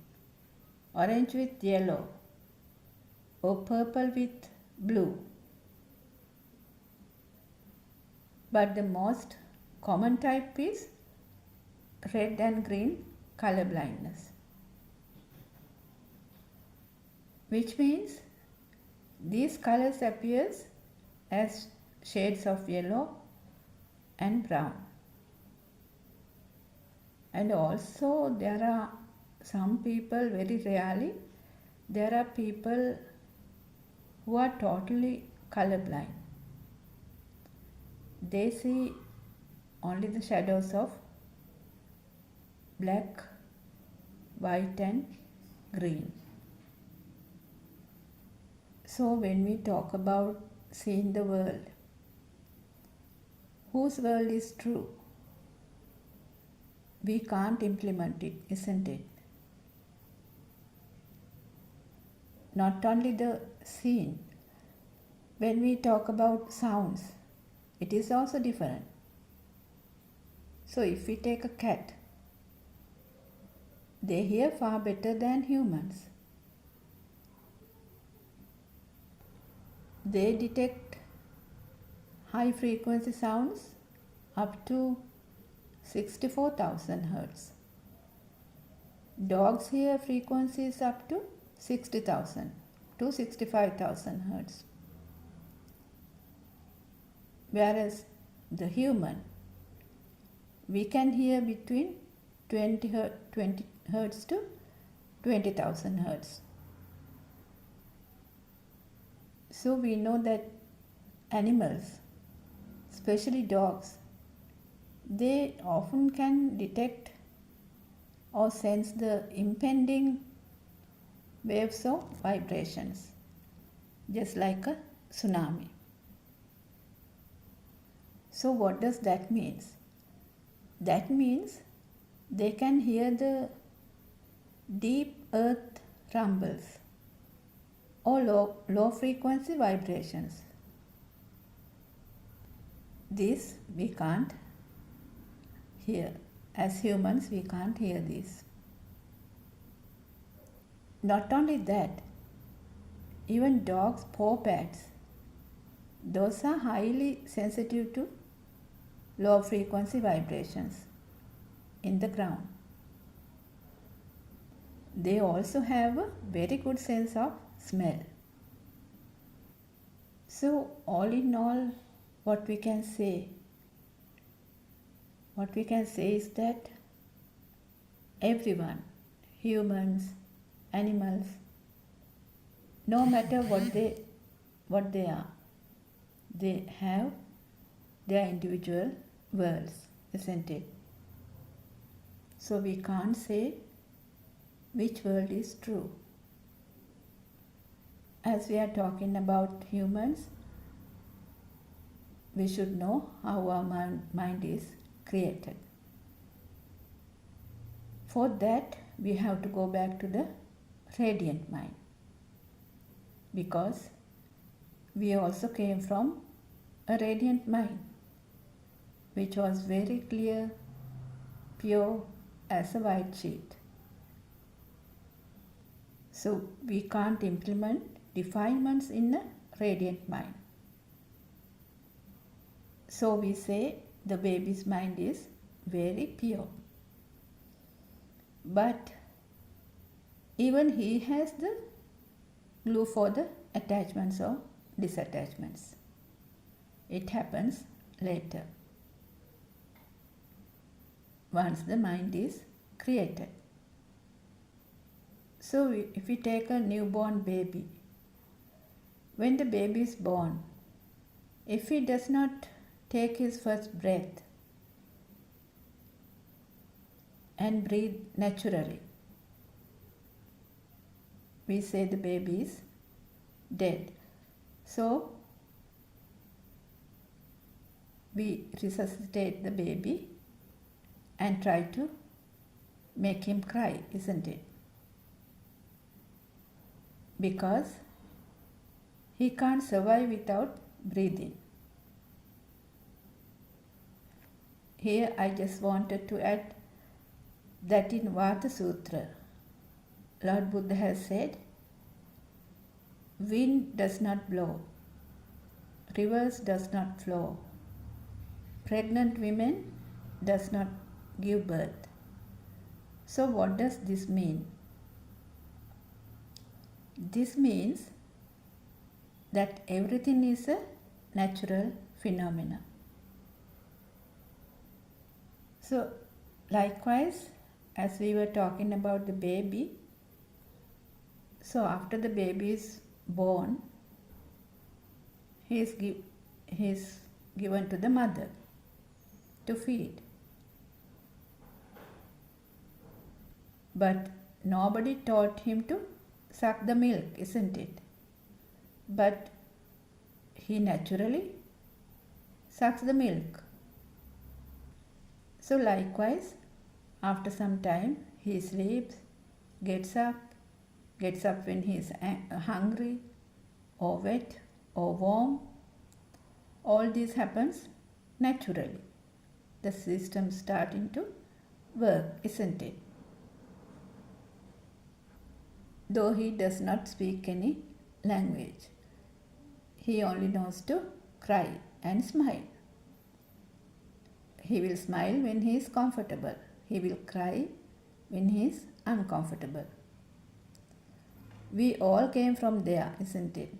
orange with yellow, or purple with blue. But the most common type is red and green color blindness, which means these colors appears as shades of yellow and brown. And also there are some people, very rarely, there are people who are totally colorblind. They see only the shadows of black, white and green. So when we talk about seeing the world, whose world is true? We can't implement it, isn't it? Not only the scene. When we talk about sounds, it is also different. So if we take a cat, they hear far better than humans. They detect high frequency sounds up to 64,000 Hz. Dogs hear frequencies up to 60,000 to 65,000 Hz. Whereas the human, we can hear between 20 Hz to 20,000 Hz. So we know that animals, especially dogs, they often can detect or sense the impending waves of vibrations, just like a tsunami. So what does that mean? That means they can hear the deep earth rumbles or low frequency vibrations. This we can't hear. As humans, we can't hear this. Not only that, even dogs' paw pads, those are highly sensitive to low frequency vibrations in the ground. They also have a very good sense of smell. So all in all, what we can say is that everyone, humans, animals, no matter what they are, they have their individual worlds, isn't it? So we can't say which world is true. As we are talking about humans, we should know how our mind is created. For that, we have to go back to the radiant mind, because we also came from a radiant mind, which was very clear, pure as a white sheet. So we can't implement defilements in a radiant mind. So we say the baby's mind is very pure. But even he has the glue for the attachments or disattachments. It happens later, once the mind is created. So if we take a newborn baby, when the baby is born, if he does not take his first breath and breathe naturally, we say the baby is dead. So we resuscitate the baby and try to make him cry, isn't it? Because he can't survive without breathing. Here I just wanted to add that in Vata Sutra, Lord Buddha has said, wind does not blow, rivers does not flow, pregnant women does not give birth. So what does this mean? This means that everything is a natural phenomena. So likewise, as we were talking about the baby, so after the baby is born, he is given to the mother to feed. But nobody taught him to suck the milk, isn't it? but he naturally sucks the milk. So likewise, after some time, he sleeps, gets up when he is hungry or wet or warm. All this happens naturally. The system starting to work, isn't it? Though he does not speak any language, he only knows to cry and smile. He will smile when he is comfortable. He will cry when he is uncomfortable. We all came from there, isn't it?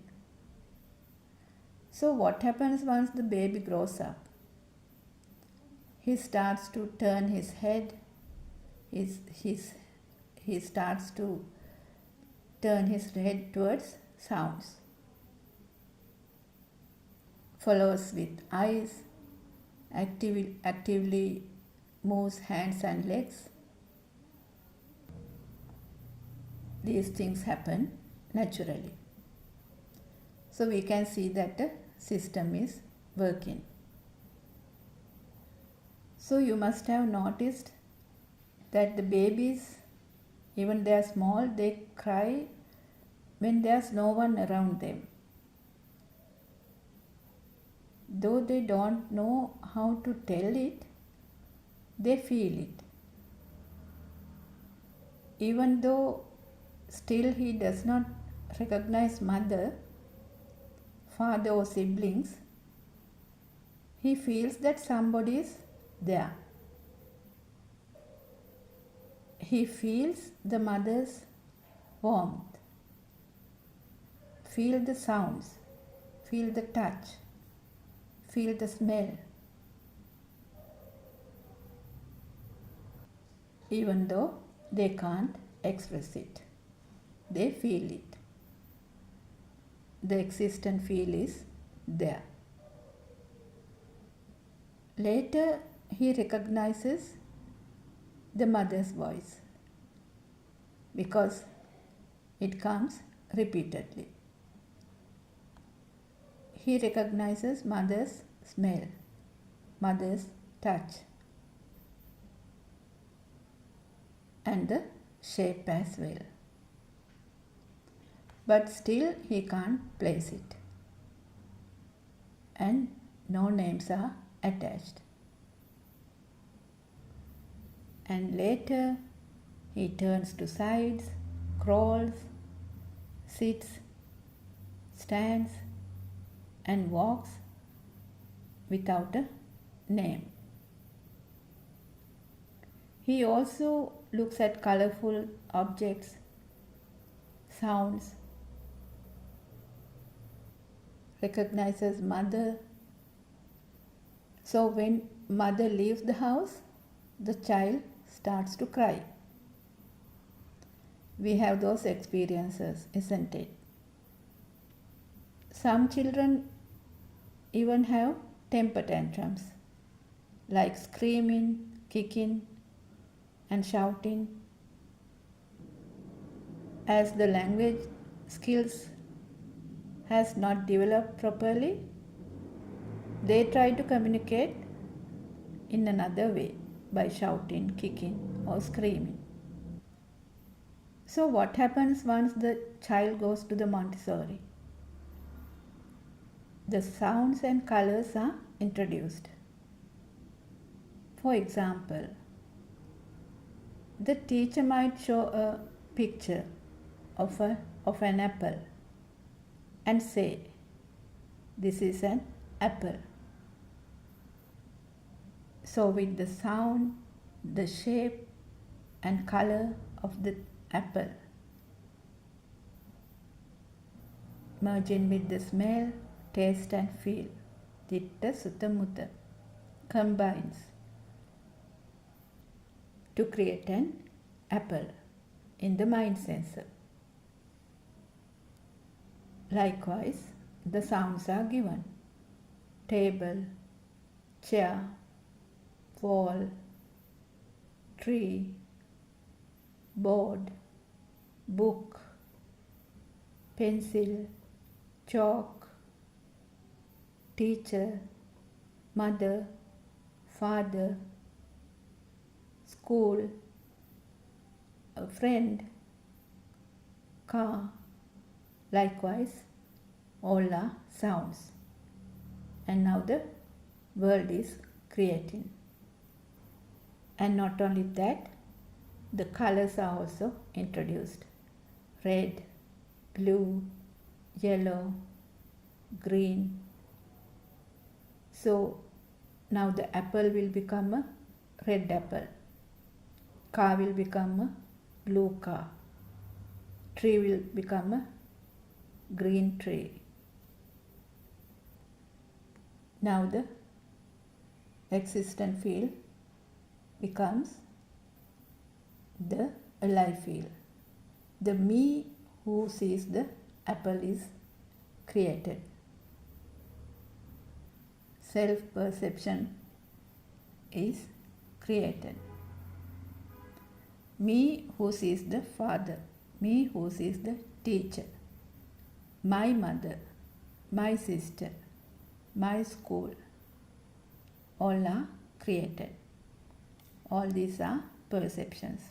So what happens once the baby grows up? He starts to turn his head. He starts to turn his head towards sounds. Follows with eyes, actively moves hands and legs. These things happen naturally. So we can see that the system is working. So you must have noticed that the babies, even they are small, they cry when there's no one around them. Though they don't know how to tell it, they feel it. Even though still he does not recognize mother, father or siblings, he feels that somebody is there. He feels the mother's warmth, feel the sounds, feel the touch, feel the smell. Even though they can't express it, they feel it. The existent feel is there. Later, he recognizes the mother's voice because it comes repeatedly. He recognizes mother's smell, mother's touch, and the shape as well. But still he can't place it, and no names are attached. And later he turns to sides, crawls, sits, stands, and walks without a name. He also looks at colorful objects, sounds, recognizes mother. So when mother leaves the house, the child starts to cry. We have those experiences, isn't it? Some children even have temper tantrums, like screaming, kicking, and shouting. As the language skills has not developed properly, they try to communicate in another way by shouting, kicking, or screaming. So what happens once the child goes to the Montessori? The sounds and colors are introduced. For example, the teacher might show a picture of an apple and say, "This is an apple." So with the sound, the shape and color of the apple merging with the smell, taste and feel, Titta Sutta Mutta, combines to create an apple in the mind sensor. Likewise, the sounds are given: table, chair, wall, tree, board, book, pencil, chalk, teacher, mother, father, school, a friend, car. Likewise, all are sounds. And now the world is creating. And not only that, the colors are also introduced. Red, blue, yellow, green. So now the apple will become a red apple. Car will become a blue car. Tree will become a green tree. Now the existent field becomes the alive field. The me who sees the apple is created. Self-perception is created. Me who sees the father, me who sees the teacher, my mother, my sister, my school, all are created. All these are perceptions.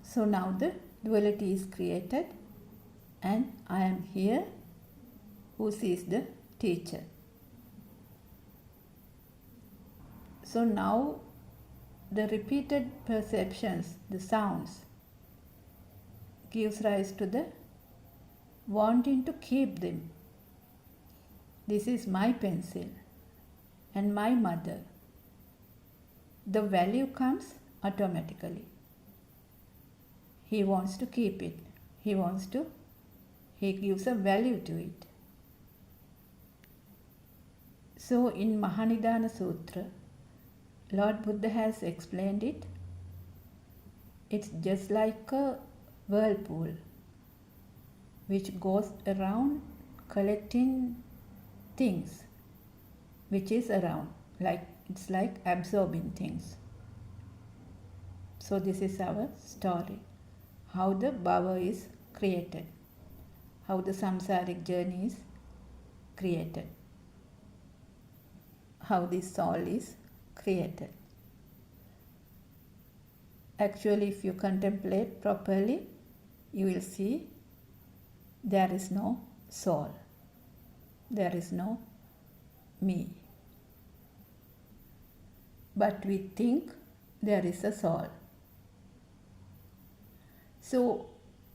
So now the duality is created and I am here who sees the teacher. So now the repeated perceptions, the sounds, gives rise to the wanting to keep them. This is my pencil and my mother. The value comes automatically. He wants to keep it. He gives a value to it. So in Mahanidana Sutra, Lord Buddha has explained it. It's just like a whirlpool which goes around collecting things which is around, it's like absorbing things. So this is our story, how the bhava is created, how the samsaric journey is created, how this soul is created. Actually, if you contemplate properly, you will see there is no soul, there is no me. But we think there is a soul. So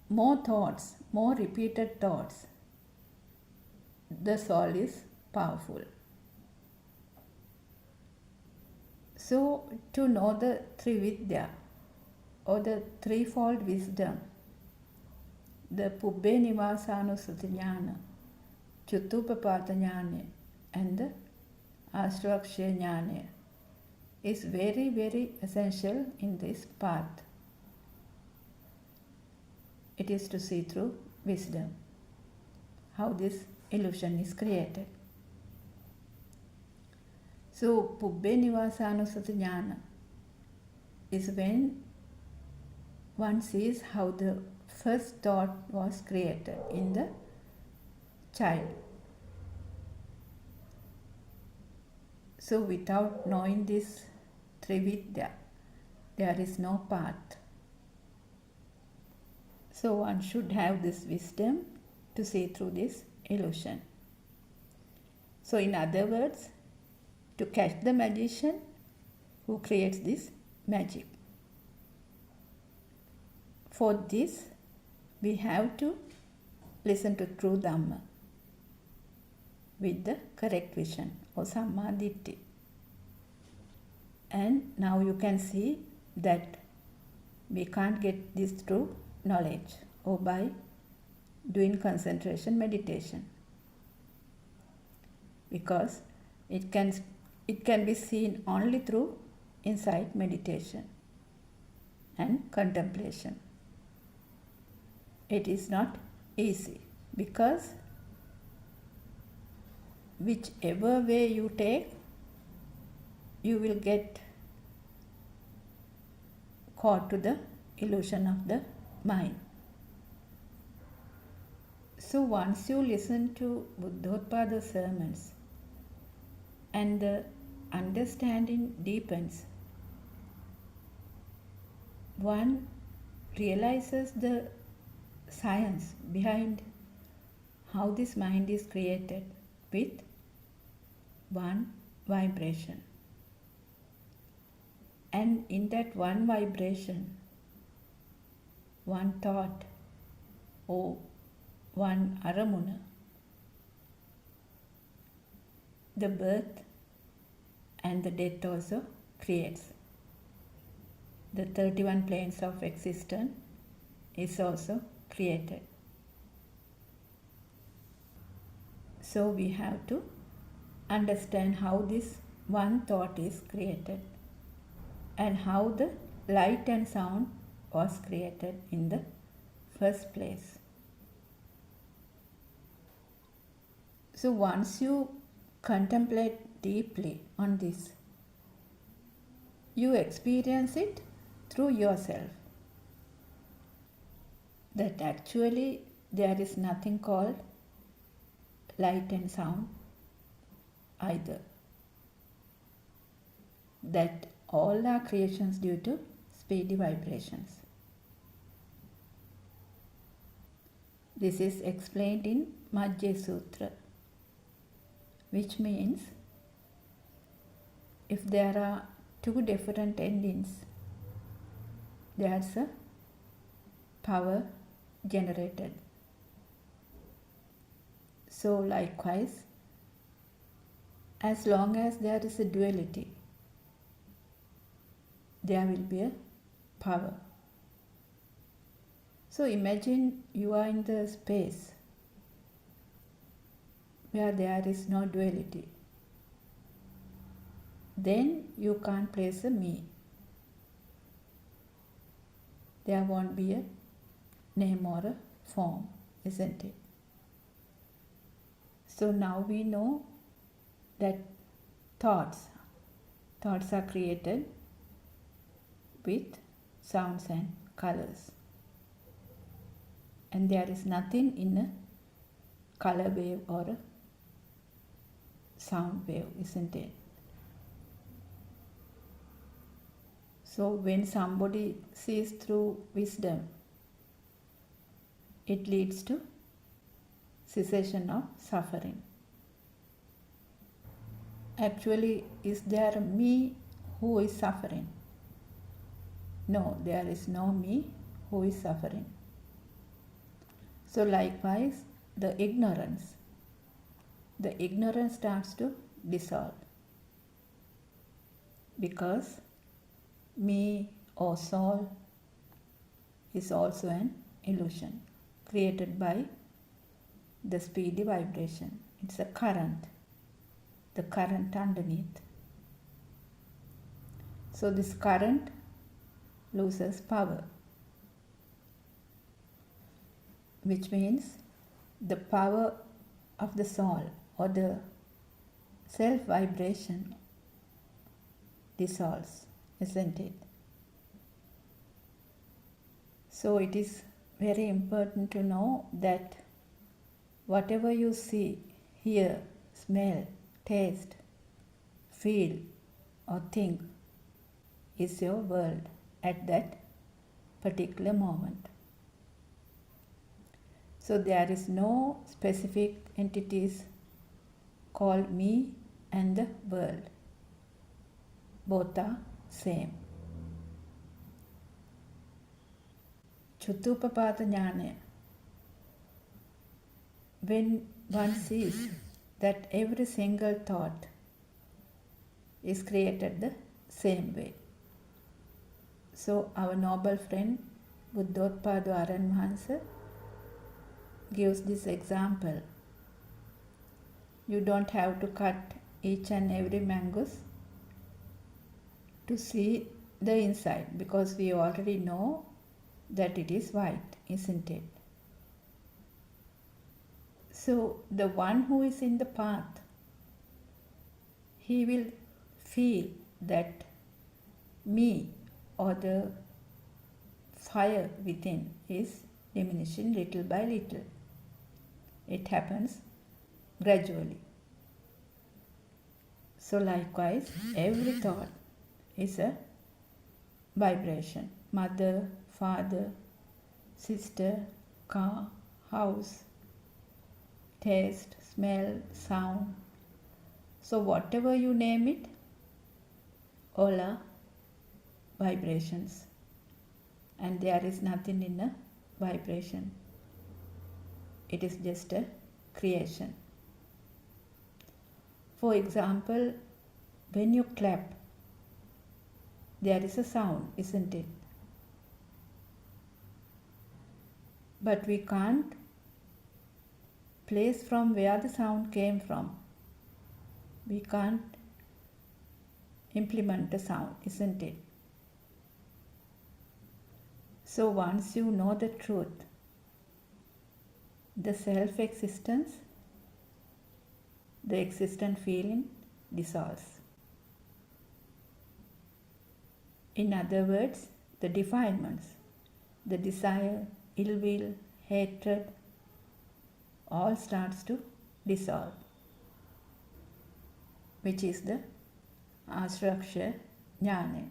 more thoughts, more repeated thoughts, the soul is powerful. So to know the Trividya or the threefold wisdom, the Pubbe Nivasanusati Jnana, Chutupapata Jnana and the Ashtaksha Jnana is very, very essential in this path. It is to see through wisdom how this illusion is created. So Pubbe Nivasanusati Jnana is when one sees how the first thought was created in the child. So without knowing this Trividya, there is no path. So one should have this wisdom to see through this illusion. So in other words, to catch the magician who creates this magic. For this, we have to listen to true Dhamma with the correct vision or Samma Ditti. And now you can see that we can't get this through knowledge or by doing concentration meditation, because it can be seen only through insight meditation and contemplation. It is not easy because whichever way you take, you will get caught to the illusion of the mind. So once you listen to Buddothpado sermons and the understanding deepens, one realizes the science behind how this mind is created with one vibration. And in that one vibration, one thought or one aramuna, the birth and the death also creates. The 31 planes of existence is also created. So we have to understand how this one thought is created and how the light and sound was created in the first place. So once you contemplate deeply on this, you experience it through yourself. That actually there is nothing called light and sound either. That all are creations due to speedy vibrations. This is explained in Majjhya Sutra, which means if there are two different endings, there's a power generated. So likewise, as long as there is a duality, there will be a power. So imagine you are in the space where there is no duality. Then you can't place a me. There won't be a name or a form, isn't it? So now we know that thoughts are created with sounds and colors. And there is nothing in a color wave or a sound wave, isn't it? So when somebody sees through wisdom, it leads to cessation of suffering. Actually, is there a me who is suffering? No, there is no me who is suffering. So likewise, the ignorance starts to dissolve, because me or soul is also an illusion created by the speedy vibration. It's a current, the current underneath. So this current loses power, which means the power of the soul or the self vibration dissolves, isn't it? So it is very important to know that whatever you see, hear, smell, taste, feel or think is your world at that particular moment. So there is no specific entities called me and the world. Both are same. Chutupapada jnana. When one sees that every single thought is created the same way. So our noble friend Buddothpado Aran Mahansa gives this example. You don't have to cut each and every mangoes to see the inside, because we already know that it is white, isn't it? So the one who is in the path, he will feel that me or the fire within is diminishing little by little. It happens gradually. So likewise, every thought is a vibration. Mother, father, sister, car, house, taste, smell, sound. So whatever you name it, all are vibrations. And there is nothing in a vibration. It is just a creation. For example, when you clap, there is a sound, isn't it? But we can't place from where the sound came from. We can't implement the sound, isn't it? So once you know the truth, the self-existence, the existent feeling dissolves. In other words, the defilements, the desire, ill will, hatred, all starts to dissolve, which is the Asraksha Jnana,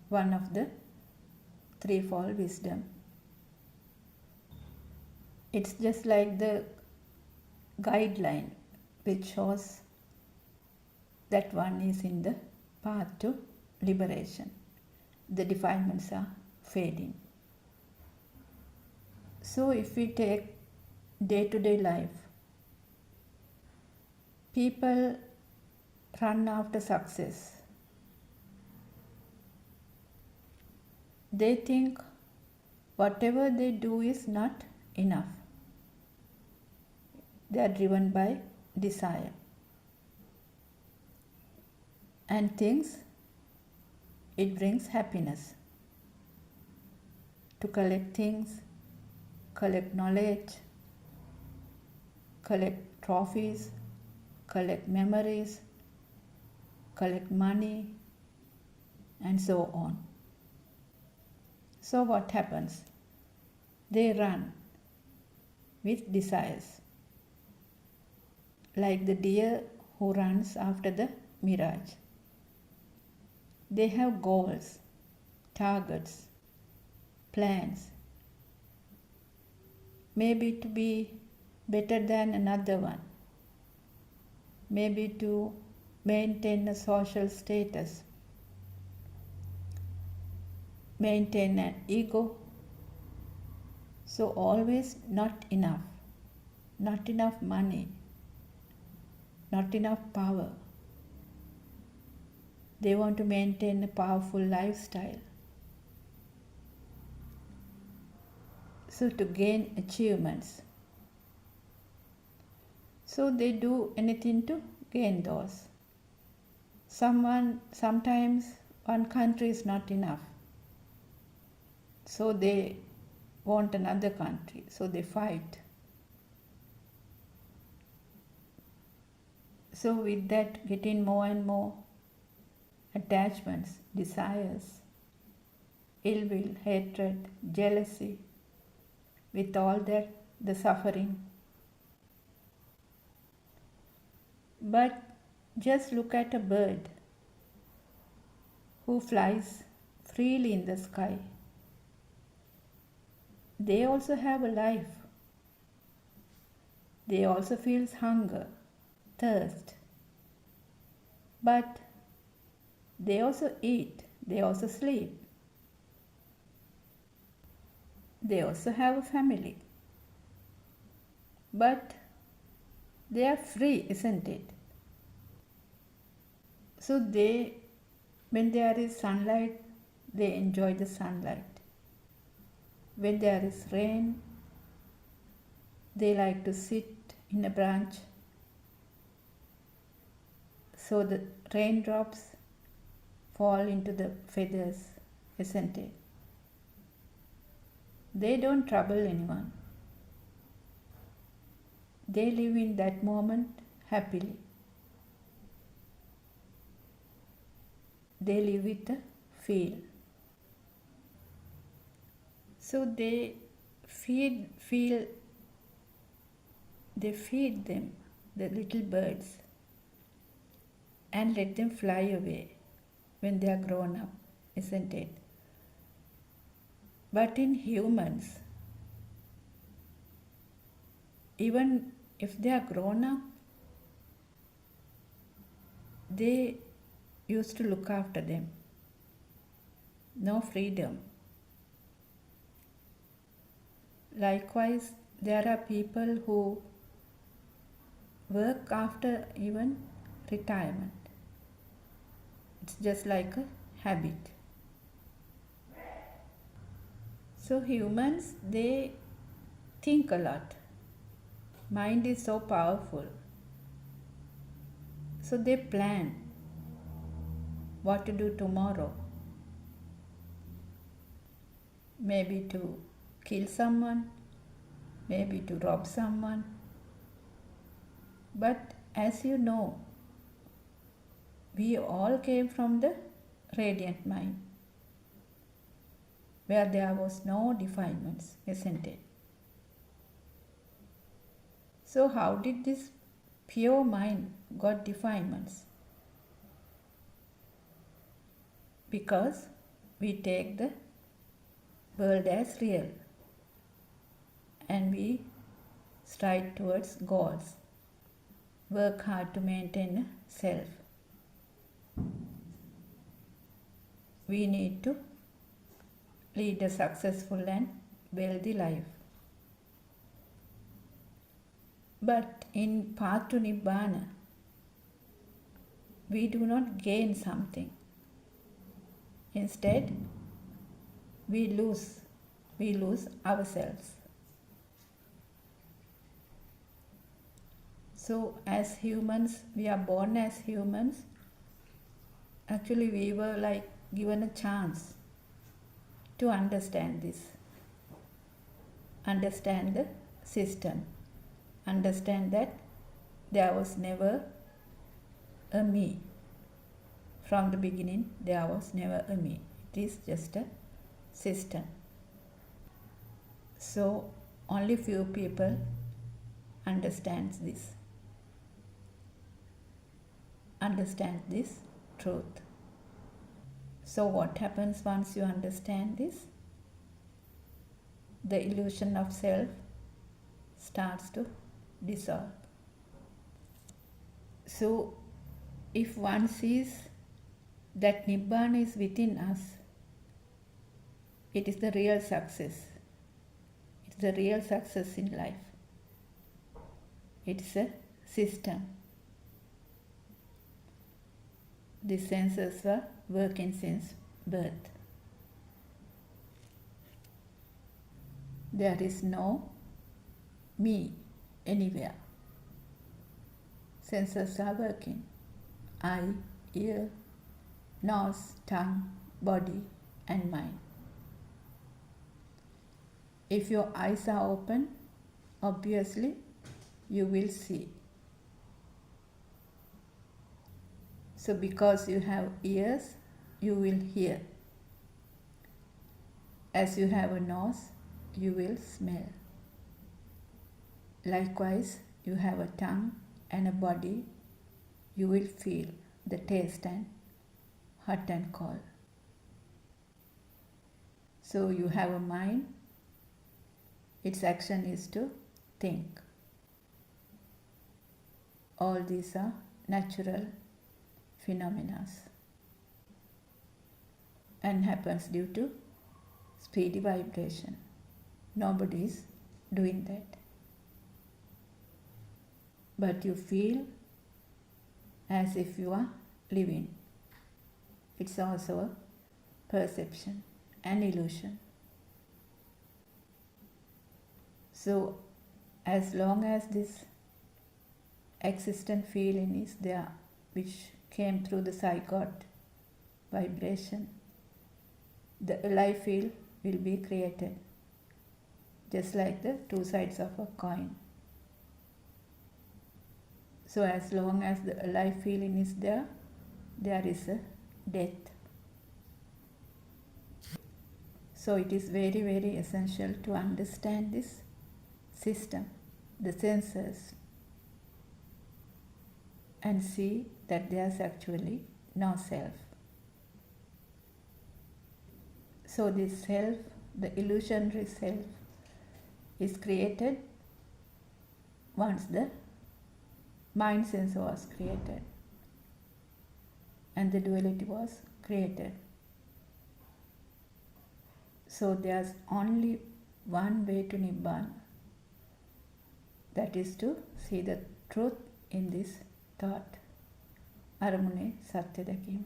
one of the threefold wisdom. It's just like the guideline which shows that one is in the path to liberation. The defilements are fading. So if we take day-to-day life, people run after success. They think whatever they do is not enough. They are driven by desire and thinks it brings happiness. To collect things, collect knowledge, collect trophies, collect memories, collect money, and so on. So what happens? They run with desires, like the deer who runs after the mirage. They have goals, targets, plans, maybe to be better than another one, maybe to maintain a social status, maintain an ego. So always not enough money, not enough power. They want to maintain a powerful lifestyle. So to gain achievements. So they do anything to gain those. Sometimes one country is not enough. So they want another country. So they fight. So with that, getting more and more attachments, desires, ill will, hatred, jealousy, with all that, the suffering. But just look at a bird who flies freely in the sky. They also have a life. They also feel hunger, thirst. But they also eat, they also sleep. They also have a family. But they are free, isn't it? So when there is sunlight, they enjoy the sunlight. When there is rain, they like to sit in a branch. So the raindrops fall into the feathers, isn't it? They don't trouble anyone. They live in that moment happily. They live with a feel. So they feel they feed them, the little birds, and let them fly away when they are grown up, isn't it? But in humans, even if they are grown up, they used to look after them. No freedom. Likewise, there are people who work after even retirement. It's just like a habit. So humans, they think a lot. Mind is so powerful. So they plan what to do tomorrow. Maybe to kill someone, maybe to rob someone. But as you know, we all came from the radiant mind, where there was no defilements, isn't it? So how did this pure mind got defilements? Because we take the world as real and we stride towards goals, work hard to maintain a self. We need to lead a successful and wealthy life. But in path to Nibbana, we do not gain something. Instead, we lose ourselves. So as humans, we are born as humans. Actually, we were like given a chance to understand this, understand the system, understand that there was never a me. From the beginning, there was never a me. It is just a system. So only few people understand this truth. So what happens once you understand this? The illusion of self starts to dissolve. So if one sees that Nibbana is within us, it is the real success. It's the real success in life. It's a system. The senses were working since birth. There is no me anywhere. Senses are working. Eye, ear, nose, tongue, body and mind. If your eyes are open, obviously you will see. So because you have ears, you will hear. As you have a nose, you will smell. Likewise, you have a tongue and a body, you will feel the taste and hot and cold. So you have a mind, its action is to think. All these are natural phenomena and happens due to speedy vibration. Nobody is doing that. But you feel as if you are living. It's also a perception, an illusion. So as long as this existent feeling is there, which came through the zygote vibration, the alive feel will be created, just like the two sides of a coin. So as long as the alive feeling is there, there is a death. So it is very, very essential to understand this system the senses and see that there's actually no self. So this self, the illusionary self, is created once the mind sensor was created and the duality was created. So there's only one way to Nibbana, that is to see the truth in this thought, Aramune Satya Dakima,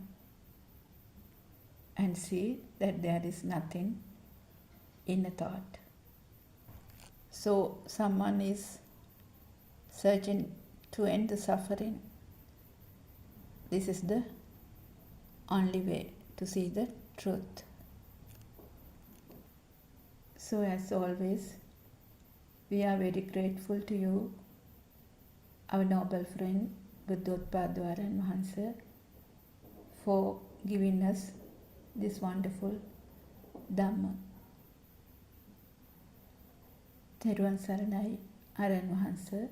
and see that there is nothing in a thought. So someone is searching to end the suffering. This is the only way to see the truth. So as always, we are very grateful to you, our noble friend Buddothpado Wahanse, for giving us this wonderful Dhamma. Teruvan Saranai Aran Wahanse,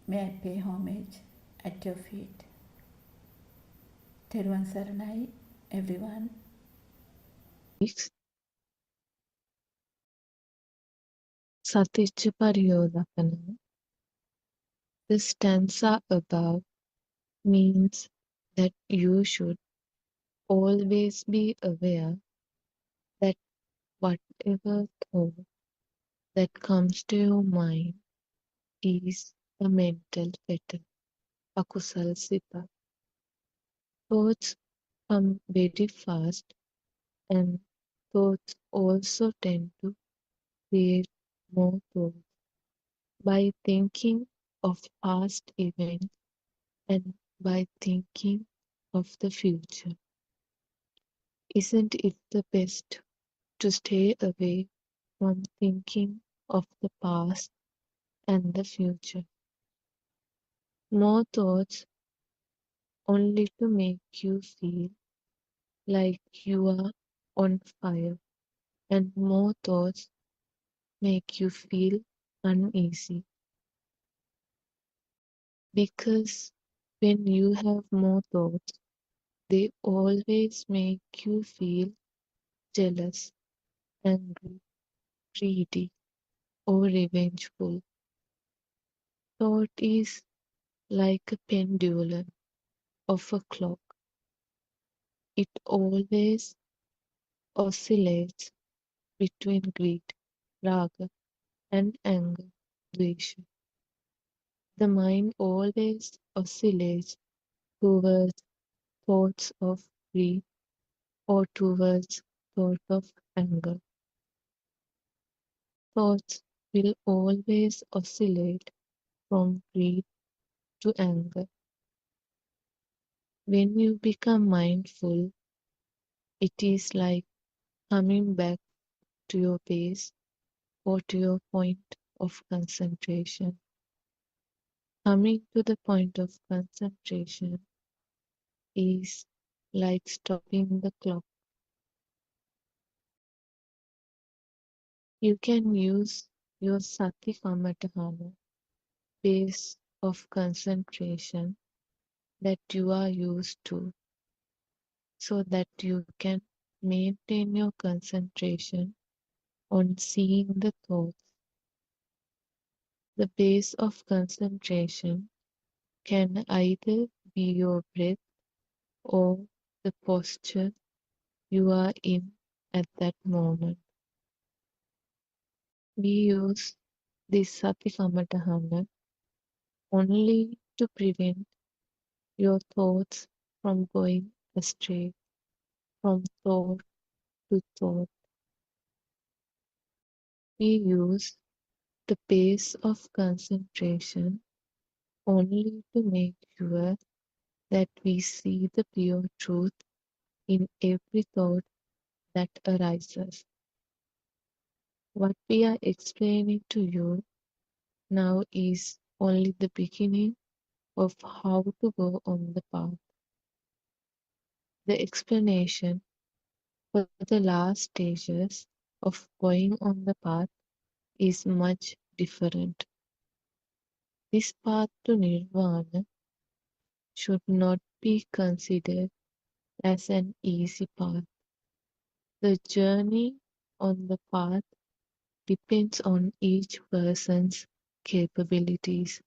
may I pay homage at your feet. Teruvan Saranai, everyone. Saticca Pariyodapana. The stanza above means that you should always be aware that whatever thought that comes to your mind is a mental fetter, akusal sita. Thoughts come very fast, and thoughts also tend to create more thoughts by thinking of past events and by thinking of the future. Isn't it the best to stay away from thinking of the past and the future? More thoughts only to make you feel like you are on fire, and more thoughts make you feel uneasy. Because when you have more thoughts, they always make you feel jealous, angry, greedy, or revengeful. Thought is like a pendulum of a clock. It always oscillates between greed, raga, and anger, dvesha. The mind always oscillates towards thoughts of greed or towards thought of anger. Thoughts will always oscillate from greed to anger. When you become mindful, it is like coming back to your base or to your point of concentration. Coming to the point of concentration is like stopping the clock. You can use your sati kamatahana, base of concentration that you are used to, so that you can maintain your concentration on seeing the thoughts. The base of concentration can either be your breath or the posture you are in at that moment. We use this sati kamatahana only to prevent your thoughts from going astray from thought to thought. We use the base of concentration only to make sure that we see the pure truth in every thought that arises. What we are explaining to you now is only the beginning of how to go on the path. The explanation for the last stages of going on the path is much different. This path to nirvana should not be considered as an easy path. The journey on the path depends on each person's capabilities.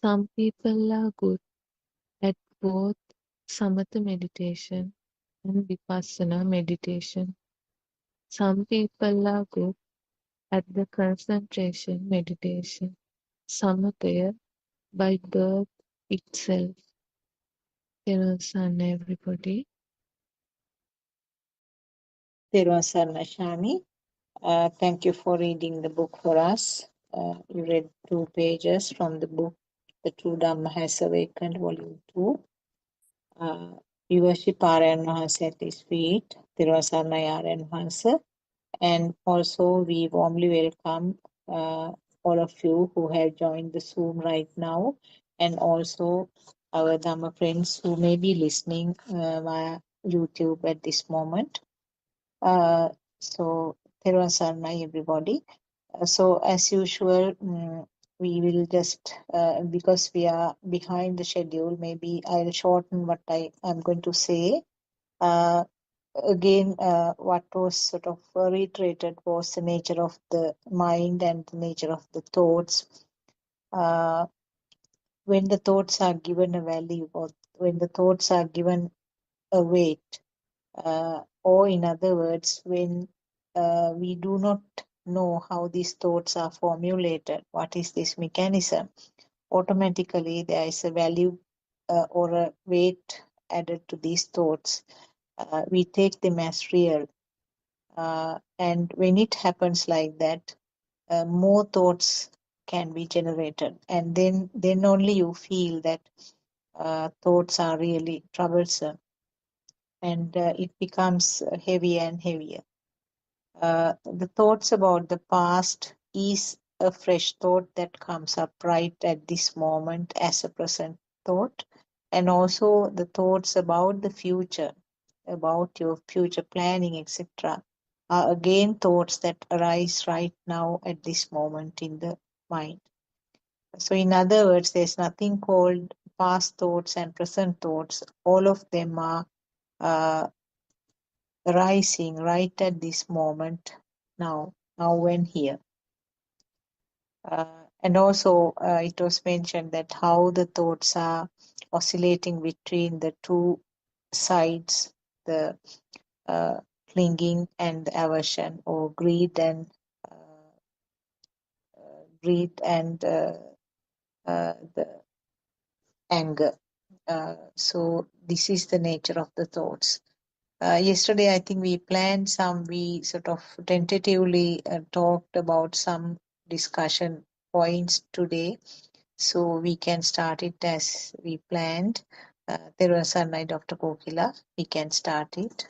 Some people are good at both samatha meditation and vipassana meditation. Some people are good at the concentration meditation, samatha, by birth itself. There's everybody. Therwan Sarna Shami, thank you for reading the book for us. You read 2 pages from the book, The True Dhamma Has Awakened, Volume 2. We worship Aryan Mahansa at his feet, Therwan Sarna Aryan Mahansa. And also, we warmly welcome all of you who have joined the Zoom right now, and also our Dhamma friends who may be listening via YouTube at this moment. So, Therwan Sarnai, everybody. So, as usual, we will just, because we are behind the schedule, maybe I'll shorten what I am going to say. Again, what was sort of reiterated was the nature of the mind and the nature of the thoughts. When the thoughts are given a value, or when the thoughts are given a weight, or in other words, when we do not know how these thoughts are formulated, what is this mechanism, automatically there is a value or a weight added to these thoughts. We take them as real. And when it happens like that, more thoughts can be generated, and then only you feel that thoughts are really troublesome, and it becomes heavier and heavier. The thoughts about the past is a fresh thought that comes up right at this moment as a present thought, and also the thoughts about the future, about your future planning, etc., are again thoughts that arise right now at this moment in the mind. So, in other words, there's nothing called past thoughts and present thoughts. All of them are arising right at this moment, now and here. And also, it was mentioned that how the thoughts are oscillating between the two sides, the clinging and aversion, or greed and the anger. So this is the nature of the thoughts. Yesterday, I think we sort of tentatively talked about some discussion points today. So we can start it as we planned. Terasana, Dr. Kokila, we can start it.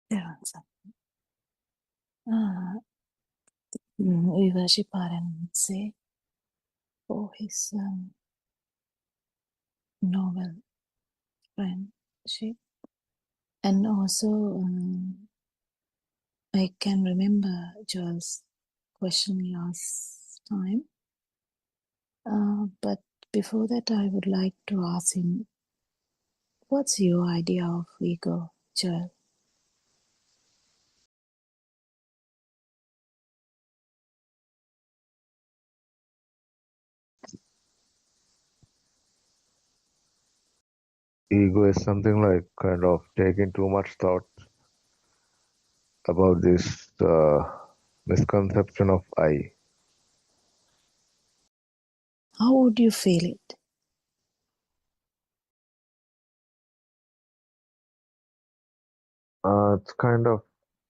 Therewan Sarna. We worship Aryan Mahansa for his novel friendship. And also, I can remember Joel's question last time. But before that, I would like to ask him, what's your idea of ego, Joel? Ego is something like kind of taking too much thought about this misconception of I. How would you feel it? It's kind of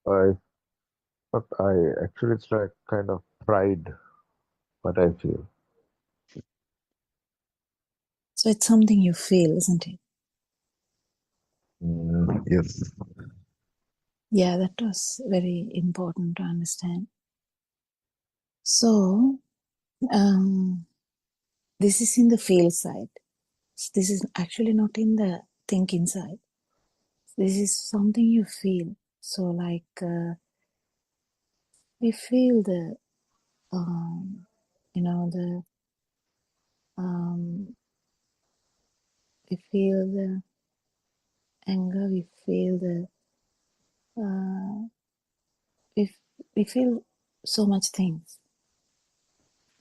not I. Actually, it's like kind of pride. What I feel. So it's something you feel, isn't it? Yes. Yeah, that was very important to understand. So, this is in the feel side. This is actually not in the thinking side. This is something you feel. So, like, we feel the you know, we feel the anger, we feel we, we feel so much things.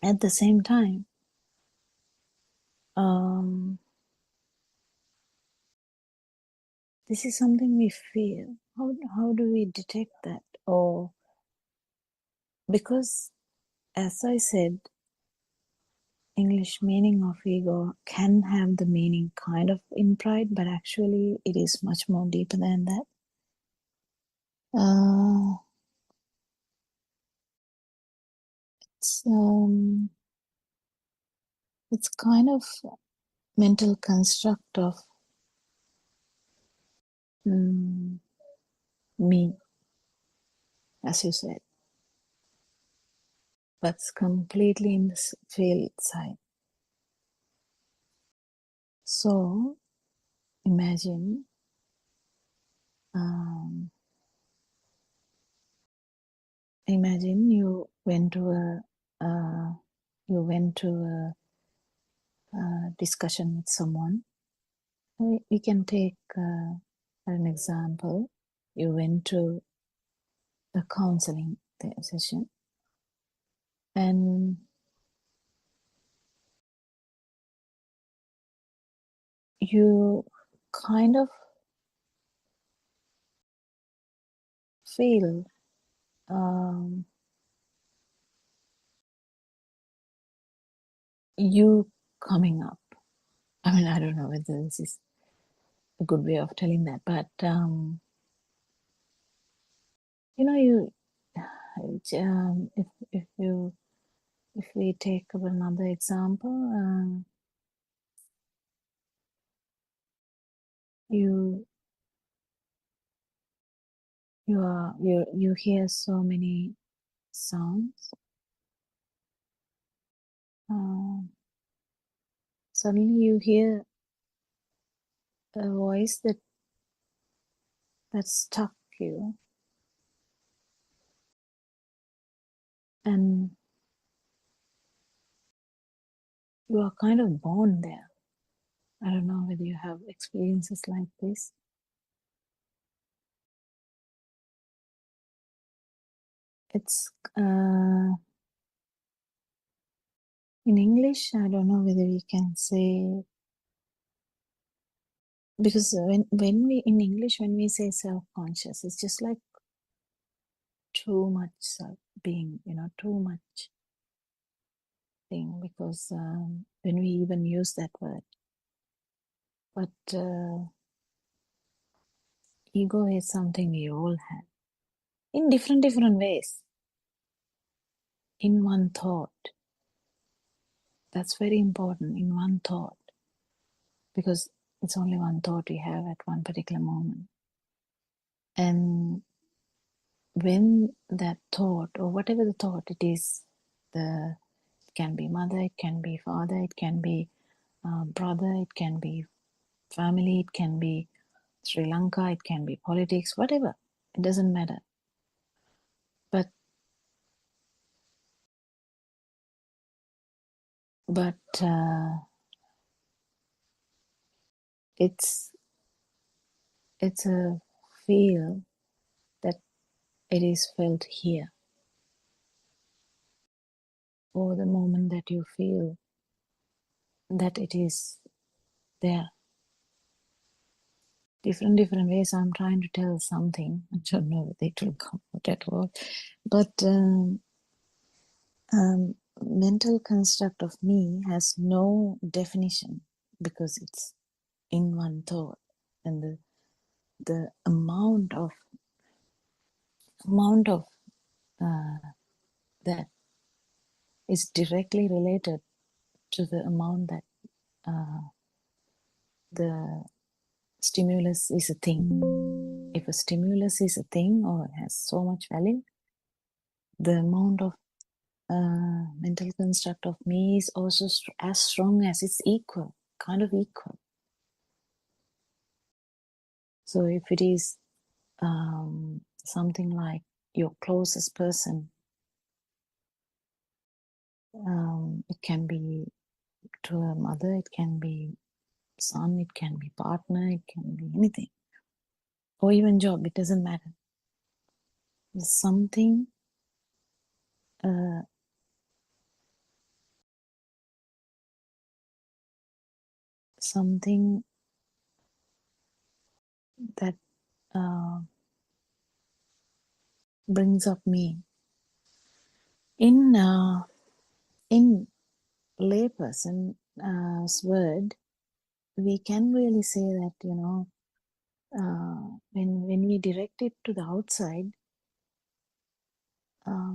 At the same time, this is something we feel. How do we detect that? Or because, as I said, English meaning of ego can have the meaning kind of in pride, but actually it is much more deeper than that. It's kind of mental construct of me, as you said, but it's completely in the field side. So imagine you went to a discussion with someone. We can take an example. You went to a counseling session, and you kind of feel you coming up. I mean, I don't know whether this is a good way of telling that, but you know, if we take another example, you hear so many sounds. Suddenly you hear a voice that struck you, and you are kind of born there. I don't know whether you have experiences like this. It's in English, I don't know whether we can say, because when we in English, when we say self-conscious, it's just like too much being, too much thing, because when we even use that word. But ego is something we all have in different ways, in one thought. That's very important, in one thought, because it's only one thought we have at one particular moment. And when that thought, or whatever the thought it is, it can be mother, it can be father, it can be brother, it can be family, it can be Sri Lanka, it can be politics, whatever, it doesn't matter. But it's a feel that it is felt here, or the moment that you feel that it is there. Different ways. I'm trying to tell something. I don't know if it will come out at all. But mental construct of me has no definition, because it's in one thought, and the amount of that is directly related to the amount that the stimulus is a thing. If a stimulus is a thing or has so much value, the amount of mental construct of me is also as strong as it's equal, kind of equal. So if it is something like your closest person, It can be to a mother, it can be son, it can be partner, it can be anything, or even job. It doesn't matter. There's something uh, something that brings up me in layperson's word. We can really say that, when we direct it to the outside,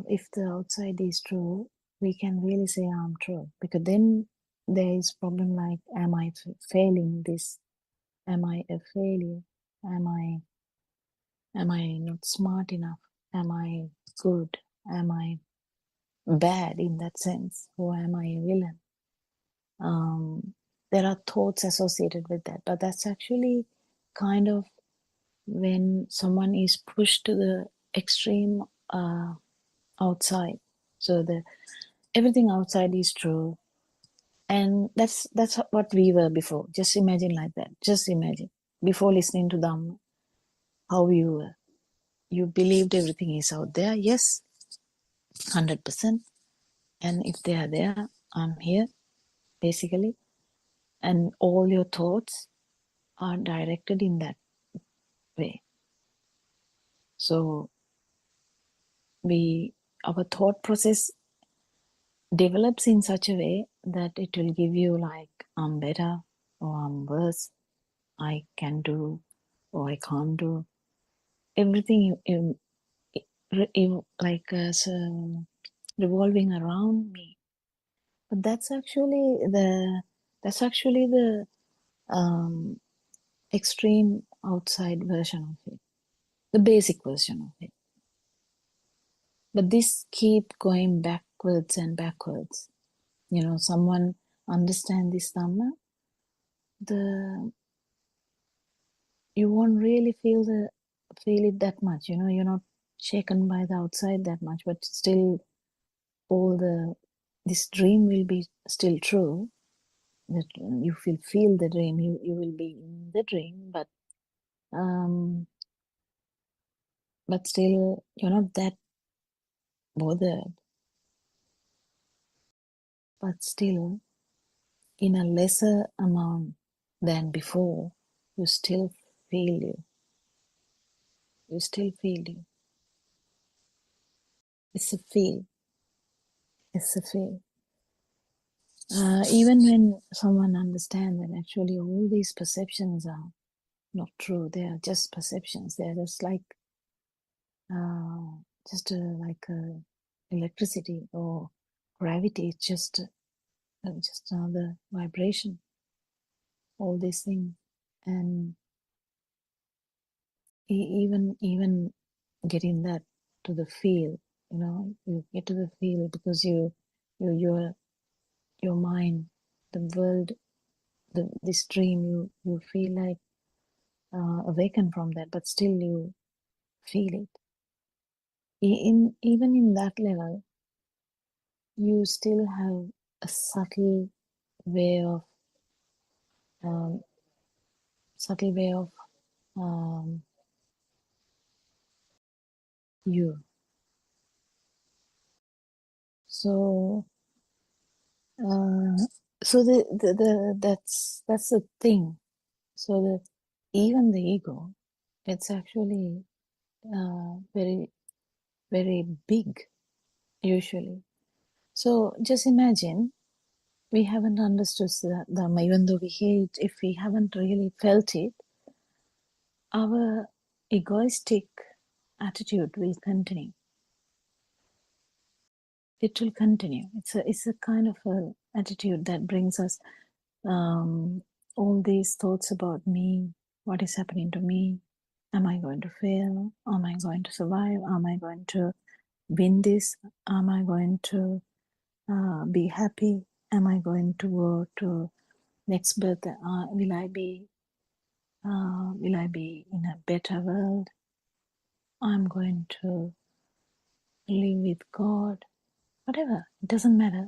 if the outside is true, we can really say I'm true, because then there is problem like, am I failing this? Am I a failure? Am I not smart enough? Am I good? Am I bad in that sense? Or am I a villain? There are thoughts associated with that, but that's actually kind of when someone is pushed to the extreme outside. So everything outside is true, and that's what we were before. Just imagine like that. Just imagine before listening to them, how you were. You believed everything is out there. Yes, 100%. And if they are there, I'm here, basically. And all your thoughts are directed in that way. So our thought process develops in such a way that it will give you like, I'm better or I'm worse, I can do or I can't do. Everything like revolving around me. But that's actually the extreme outside version of it, the basic version of it. But this keep going backwards and backwards. Someone understand this Dhamma, you won't really feel it that much. You're not shaken by the outside that much, but still this dream will be still true. That you will feel the dream, you will be in the dream, but still you're not that bothered. But still, in a lesser amount than before, you still feel you. You still feel you. It's a feel. It's a feel. Even when someone understands that actually all these perceptions are not true, they are just perceptions. They're just like like electricity or gravity. It's just another vibration. All these things, and even getting that to the feel. You get to the feel because your mind, the world, this dream, you feel like awaken from that, but still you feel it. Even in that level, you still have a subtle way of um, you. So that's the thing. So even the ego, it's actually very, very big usually. So just imagine, we haven't understood that Dhamma, even though we hear it, if we haven't really felt it, our egoistic attitude will continue. It will continue. It's a kind of a attitude that brings us all these thoughts about me, what is happening to me, am I going to fail, am I going to survive, am I going to win this, am I going to be happy, am I going to go to next birth, will I be in a better world, I'm going to live with God, whatever, it doesn't matter.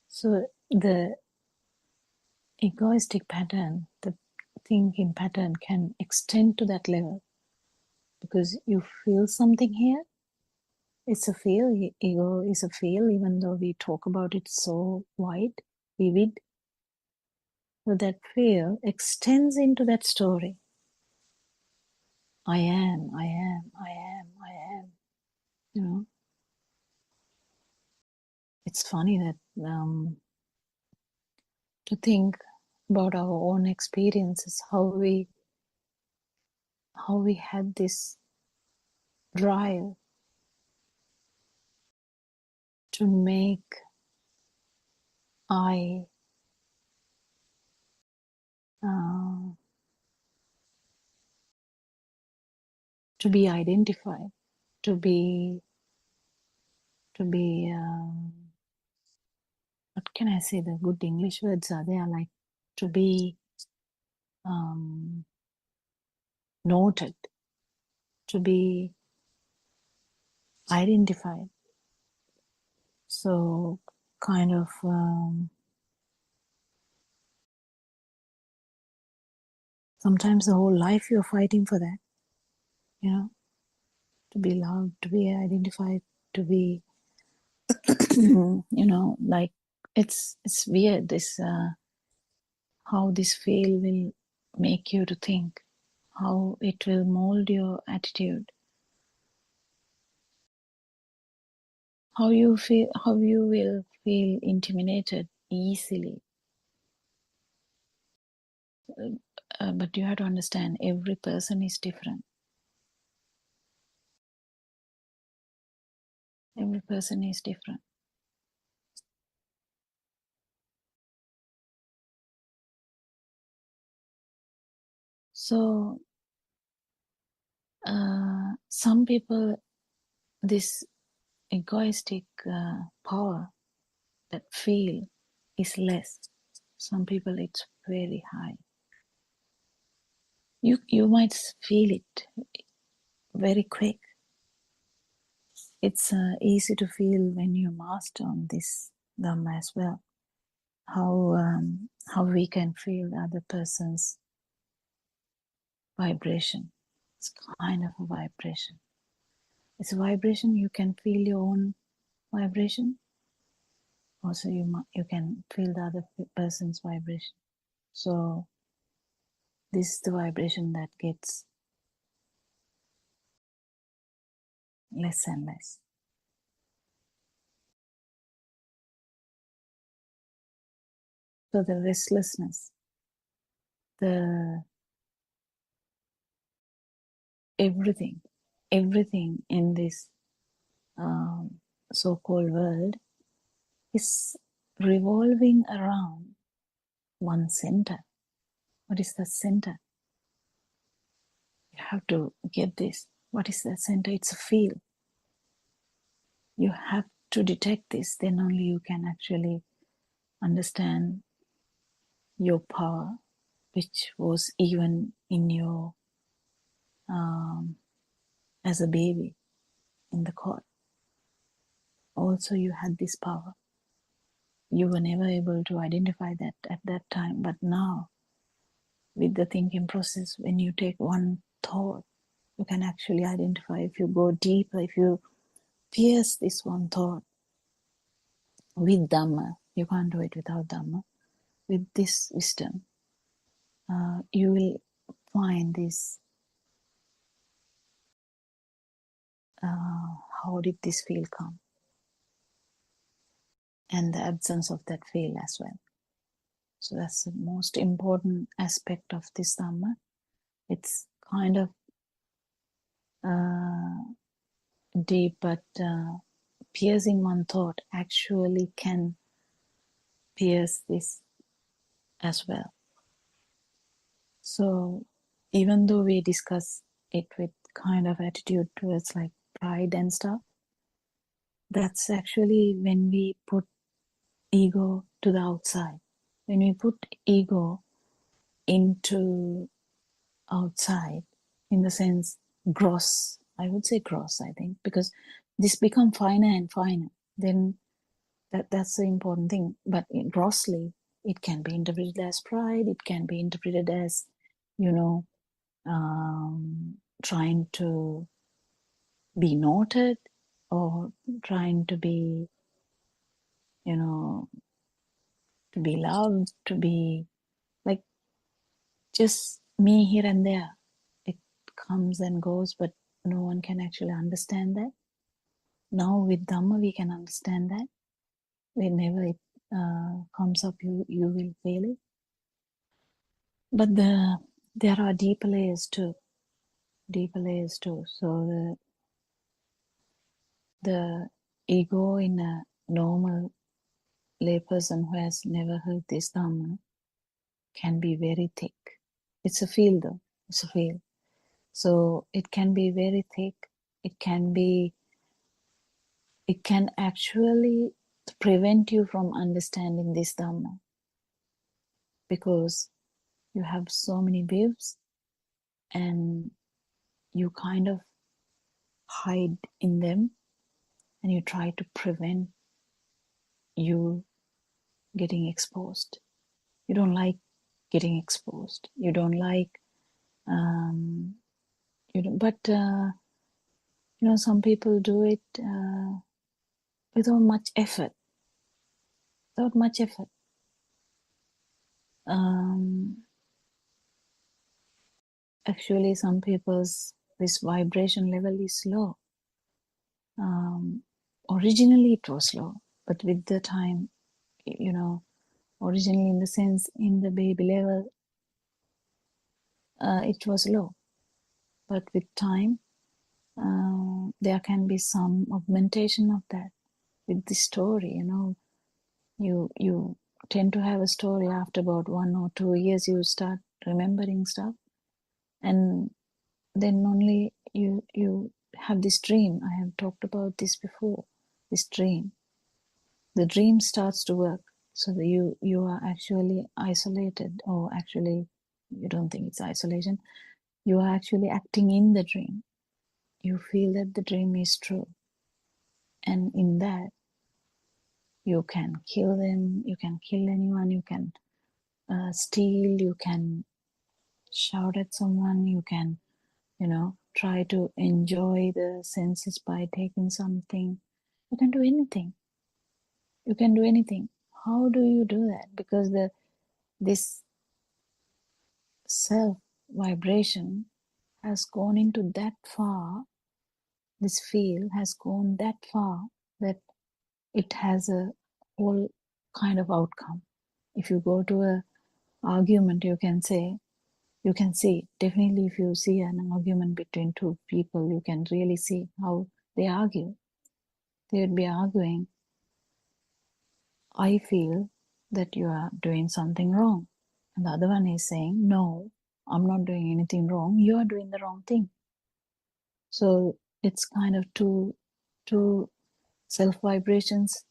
So the egoistic pattern, the thinking pattern can extend to that level because you feel something here. It's a feel. Ego is a feel, even though we talk about it so wide, vivid. So that feel extends into that story. I am, I am, I am, I am. You know, it's funny that to think about our own experiences, how we had this drive to make I to be identified, to be what can I say? The good English words are there, like to be noted, to be identified. So kind of sometimes the whole life you're fighting for that, you know, to be loved, to be identified, to be you know, like it's weird this how this feel will make you to think, how it will mold your attitude, how you will feel intimidated easily. But you have to understand, every person is different. Every person is different. So some people, this egoistic power that feel is less. Some people it's very high. You might feel it very quick. It's easy to feel when you master on this Dhamma as well. How we can feel the other person's vibration. It's kind of a vibration. It's a vibration. You can feel your own vibration. Also, you can feel the other person's vibration. So this is the vibration that gets less and less. So the restlessness, the everything in this so-called world is revolving around one center. What is the center? You have to get this. What is the center? It's a field. You have to detect this, then only you can actually understand your power, which was even in your as a baby in the cot. Also, you had this power. You were never able to identify that at that time, but now, with the thinking process, when you take one thought, you can actually identify. If you go deeper, if you pierce this one thought with Dhamma, you can't do it without Dhamma. With this wisdom, you will find this. How did this feel come? And the absence of that feel as well. So that's the most important aspect of this Dhamma. It's kind of deep, but piercing one thought actually can pierce this as well. So even though we discuss it with kind of attitude towards like pride and stuff, that's actually when we put ego to the outside. When we put ego into outside, in the sense gross, I would say gross, I think, because this becomes finer and finer, then That's the important thing. But grossly, it can be interpreted as pride. It can be interpreted as, trying to be noted, or trying to be, to be loved, to be like just me here and there. It comes and goes, but no one can actually understand that. Now with Dhamma, we can understand that. Whenever it comes up, you will feel it. But there are deeper layers too. So the ego in a normal layperson who has never heard this Dhamma can be very thick. It's a field though. It's a field. So it can be very thick. It can actually prevent you from understanding this Dhamma, because you have so many views and you kind of hide in them, and you try to prevent you getting exposed. You don't like getting exposed. You don't like, but some people do it without much effort. Actually, some people's this vibration level is low. Originally it was low, but with the time, originally in the sense in the baby level, it was low. But with time, there can be some augmentation of that with the story. You tend to have a story. After about 1 or 2 years, you start remembering stuff, and then only you have this dream. I have talked about this before. This dream, the dream starts to work, so that you are actually isolated, or actually you don't think it's isolation. You are actually acting in the dream. You feel that the dream is true, and in that you can kill them, you can kill anyone, you can steal, you can shout at someone, you can try to enjoy the senses by taking something. You can do anything. How do you do that? Because this self vibration has gone into that far, this field has gone that far, that it has a whole kind of outcome. If you go to a argument, you can see, definitely if you see an argument between two people, you can really see how they argue. They would be arguing, I feel that you are doing something wrong. And the other one is saying, no, I'm not doing anything wrong. You are doing the wrong thing. So it's kind of two self vibrations,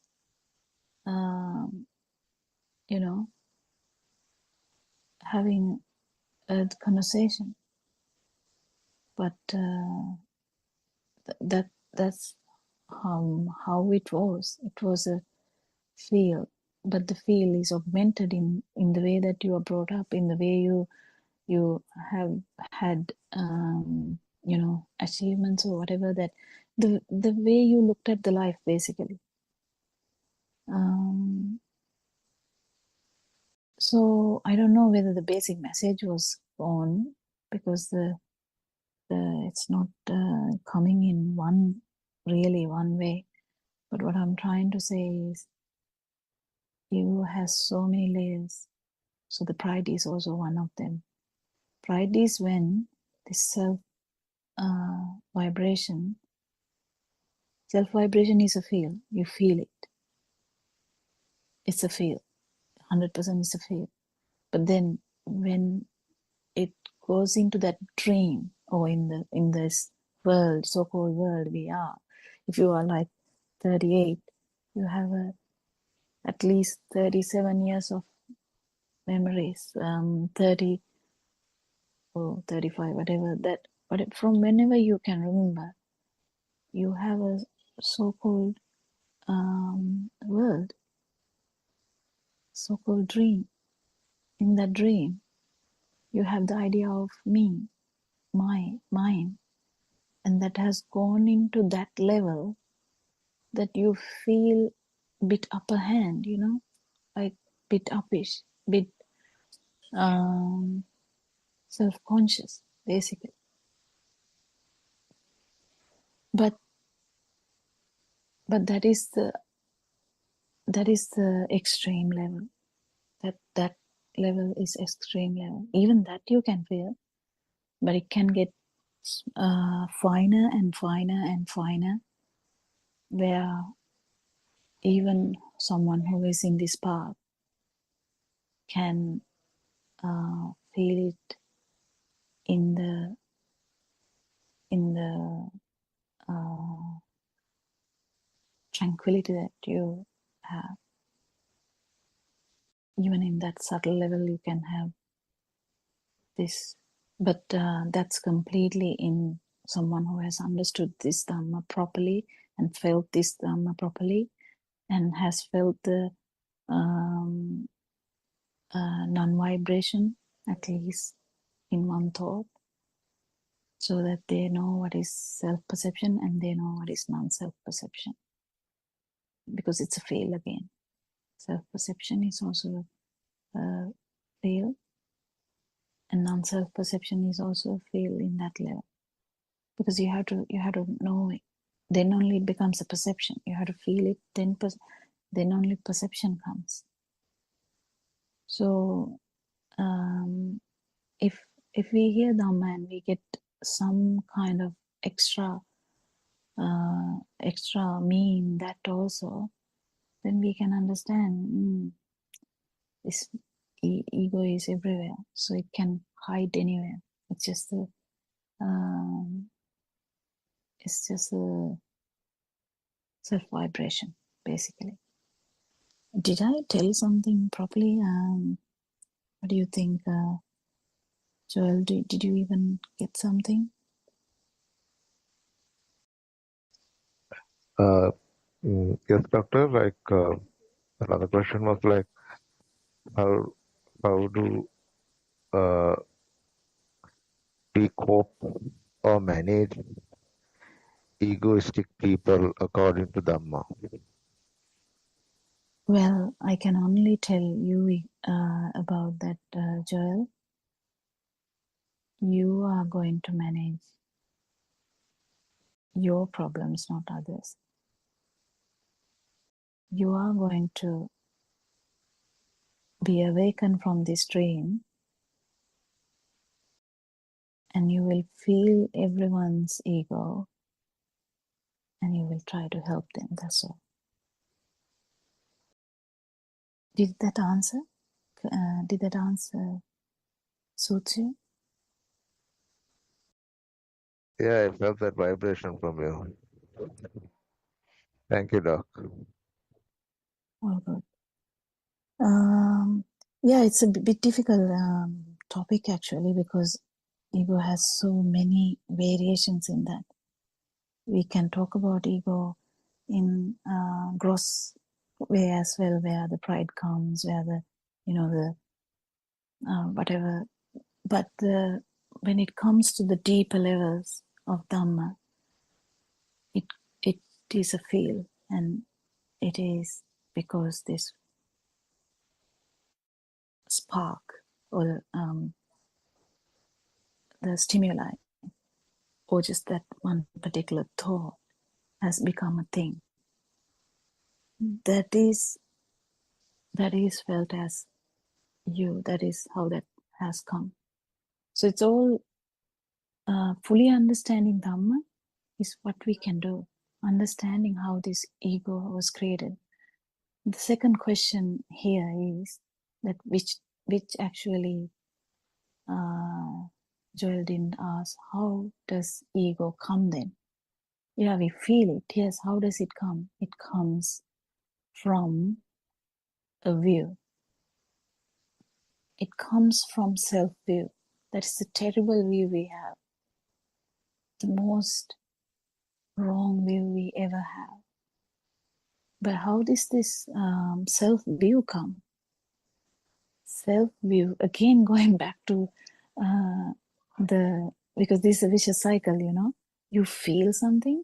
having a conversation. But that's how it was. It was a feel, but the feel is augmented in the way that you are brought up, in the way you have had achievements or whatever, that the way you looked at the life, basically. So I don't know whether the basic message was on, because it's not coming in one way. But what I'm trying to say is, ego has so many layers. So the pride is also one of them. Pride is when this self vibration is a feel. You feel it. It's a feel. 100% is a feel. But then when it goes into that dream, or in this world, so-called world we are, if you are like 38, you have at least 37 years of memories, 30 or 35, whatever that. But from whenever you can remember, you have a so-called world, so-called dream. In that dream, you have the idea of me, mine, and that has gone into that level that you feel bit upper hand, like bit uppish, bit self-conscious, basically. But that is the extreme level. That level is extreme level. Even that you can feel, but it can get finer and finer and finer, where even someone who is in this path can feel it in the tranquility that you have. Even in that subtle level, you can have this, but that's completely in someone who has understood this Dhamma properly and felt this Dhamma properly and has felt the non-vibration, at least in one thought, so that they know what is self-perception and they know what is non-self-perception, because it's a fail again. Self-perception is also a fail, and non-self-perception is also a fail in that level, because you have to know it. Then only it becomes a perception. You have to feel it, then only perception comes. So if we hear Dhamma and we get some kind of extra me in that also, then we can understand this ego is everywhere, so it can hide anywhere. It's just a self-vibration, basically. Did I tell something properly? What do you think, Joel? Did you even get something? Yes, doctor. Like another question was like, how do uh, we cope or manage egoistic people according to Dhamma? Well, I can only tell you about that, Joel. You are going to manage your problems, not others. You are going to be awakened from this dream, and you will feel everyone's ego, and you will try to help them. That's all. Did that answer? Suit you? Yeah, I felt that vibration from you. Thank you, Doc. All good. Yeah, it's a bit difficult topic actually, because ego has so many variations in that. We can talk about ego in gross way as well, where the pride comes, where the whatever. But when it comes to the deeper levels of Dhamma, it is a feel, and it is because this spark or the stimuli, or just that one particular thought has become a thing that is felt as you. That is how that has come. So it's all fully understanding Dhamma is what we can do. Understanding how this ego was created. The second question here is that which actually Joel didn't ask. How does ego come then? Yeah, we feel it. Yes, how does it come? It comes from a view. It comes from self-view. That is the terrible view we have. The most wrong view we ever have. But how does this self-view come? Self-view, again going back to because this is a vicious cycle, you know. You feel something,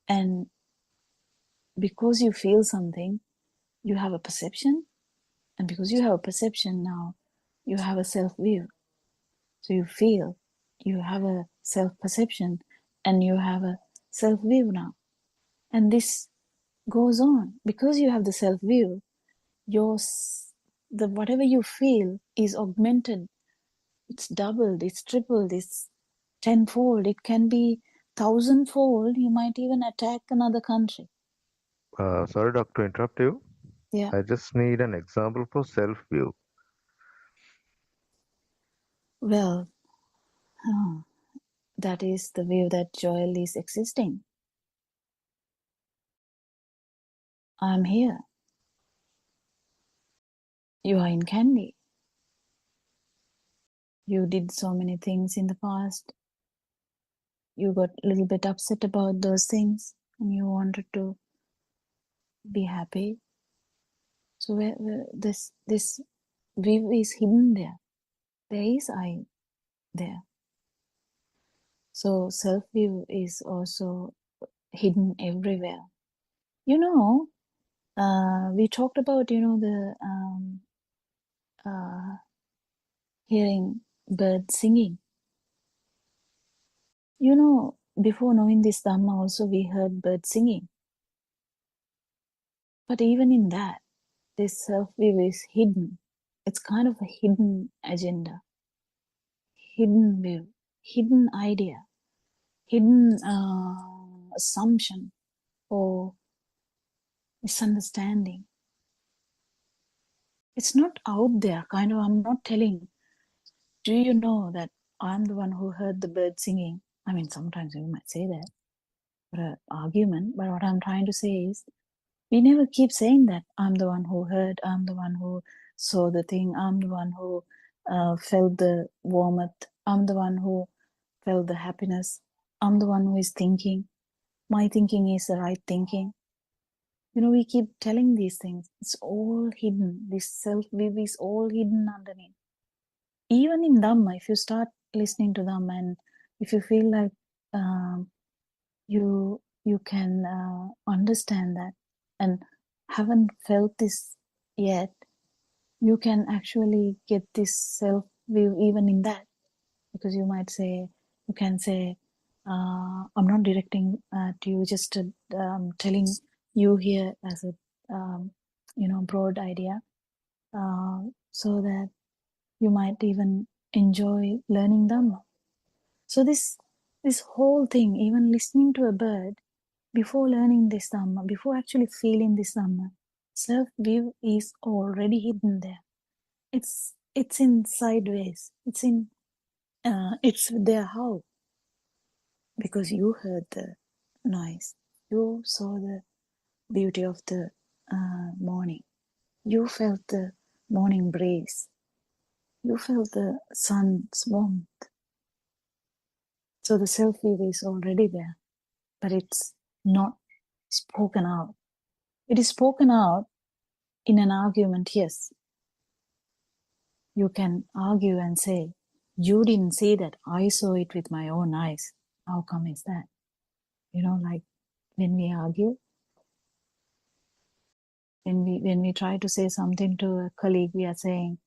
and because you feel something, you have a perception, and because you have a perception now, you have a self-view. So you feel, you have a self-perception, and you have a self-view now. And this goes on. Because you have the self-view, the whatever you feel is augmented. It's doubled, it's tripled, it's tenfold, it can be thousandfold. You might even attack another country. Sorry, Doctor, to interrupt you. Yeah. I just need an example for self-view. Well, that is the view that Joel is existing. I'm here. You are in Candy. You did so many things in the past. You got a little bit upset about those things, and you wanted to be happy. So where this view is hidden there. There is I there. So self-view is also hidden everywhere. You know, we talked about, you know, the hearing birds singing. You know, before knowing this Dhamma also we heard birds singing. But even in that, this self-view is hidden. It's kind of a hidden agenda, hidden view, hidden idea, hidden assumption or misunderstanding. It's not out there, kind of. I'm not telling, do you know that I'm the one who heard the bird singing? I mean, sometimes you might say that for an argument, but what I'm trying to say is, we never keep saying that I'm the one who heard, I'm the one who saw the thing, I'm the one who felt the warmth, I'm the one who felt the happiness, I'm the one who is thinking, my thinking is the right thinking. You know, we keep telling these things. It's all hidden. This self-view is all hidden underneath. Even in Dhamma, if you start listening to Dhamma and if you feel like you can understand that and haven't felt this yet, you can actually get this self-view even in that. Because you might say, you can say, I'm not directing to you, just telling you here as a broad idea, so that you might even enjoy learning Dhamma. So this whole thing, even listening to a bird, before learning this Dhamma, before actually feeling this Dhamma, self-view is already hidden there. It's in sideways. It's there. How? Because you heard the noise. You saw the beauty of the morning. You felt the morning breeze. You felt the sun's warmth. So the self-view is already there, but it's not spoken out. It is spoken out in an argument, yes. You can argue and say, you didn't see that, I saw it with my own eyes. How come is that? You know, like when we argue, when we try to say something to a colleague, we are saying,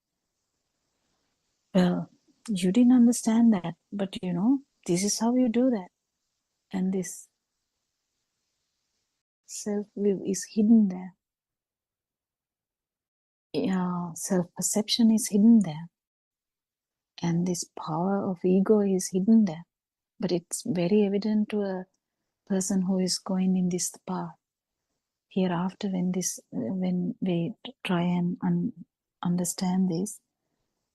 well, you didn't understand that, but you know, this is how you do that. And this self-view is hidden there. Self-perception is hidden there. And this power of ego is hidden there. But it's very evident to a person who is going in this path. Hereafter, when we try and understand this,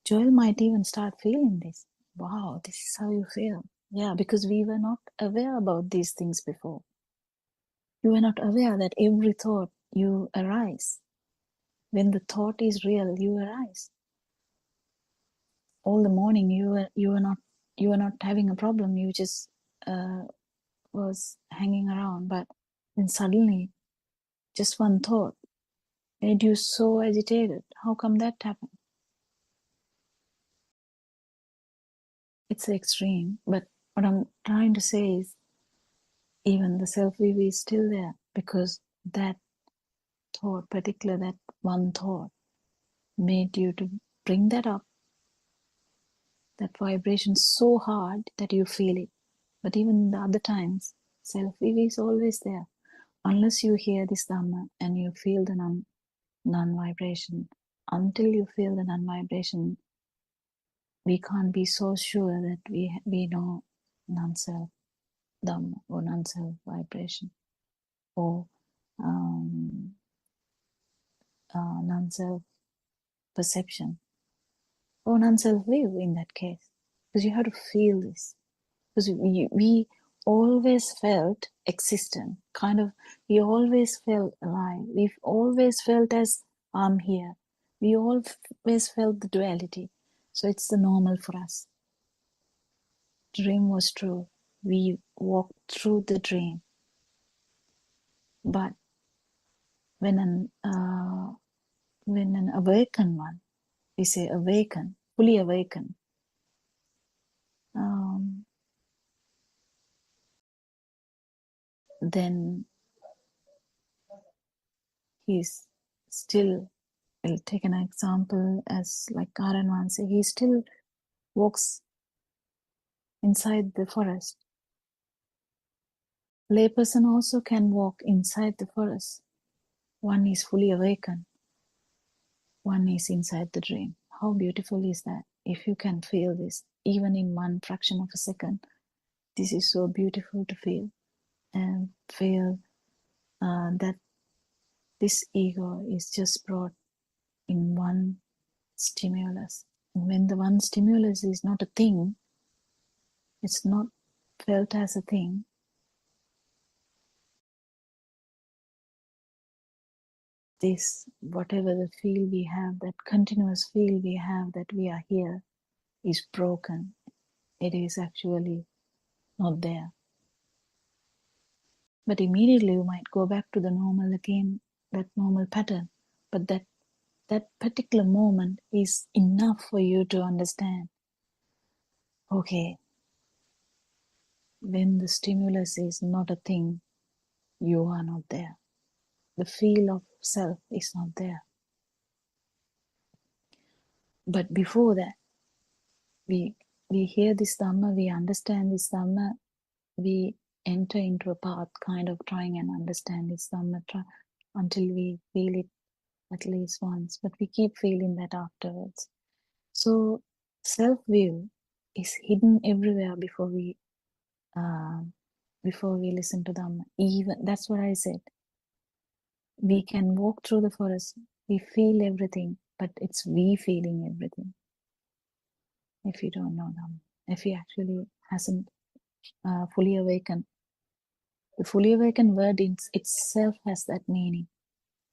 Joel might even start feeling this. Wow, this is how you feel. Yeah, because we were not aware about these things before. You were not aware that every thought you arise. When the thought is real, you arise. All the morning you were not having a problem. You just was hanging around, but then suddenly, just one thought made you so agitated. How come that happened? It's extreme, but what I'm trying to say is even the self-view is still there because that thought, particular that one thought, made you to bring that up, that vibration so hard that you feel it. But even the other times, self-view is always there. Unless you hear this Dhamma and you feel the non-vibration, until you feel the non-vibration, we can't be so sure that we know non-self Dhamma or non-self vibration or non-self perception or non-self view in that case, because you have to feel this, because we always felt existent, kind of, we always felt alive, we've always felt as I'm here, we always felt the duality, so it's the normal for us. Dream was true, we walked through the dream, but when an awakened one, we say awaken, fully awaken, then he's still, I'll take an example as like Karan say, he still walks inside the forest. Layperson also can walk inside the forest. One is fully awakened, one is inside the dream. How beautiful is that? If you can feel this, even in one fraction of a second, this is so beautiful to feel, and feel that this ego is just brought in one stimulus. And when the one stimulus is not a thing, it's not felt as a thing, this, whatever the feel we have, that continuous feel we have that we are here, is broken. It is actually not there. But immediately you might go back to the normal again, that normal pattern. But that particular moment is enough for you to understand, okay, when the stimulus is not a thing, you are not there. The feel of self is not there. But before that, we hear this Dhamma, we understand this Dhamma, we enter into a path kind of trying and understand this Dhamma until we feel it at least once, but we keep feeling that afterwards. So self-view is hidden everywhere before we listen to Dhamma. Even that's what I said. We can walk through the forest, we feel everything, but it's we feeling everything. If you don't know Dhamma, if he actually hasn't fully awakened. The fully awakened word itself has that meaning.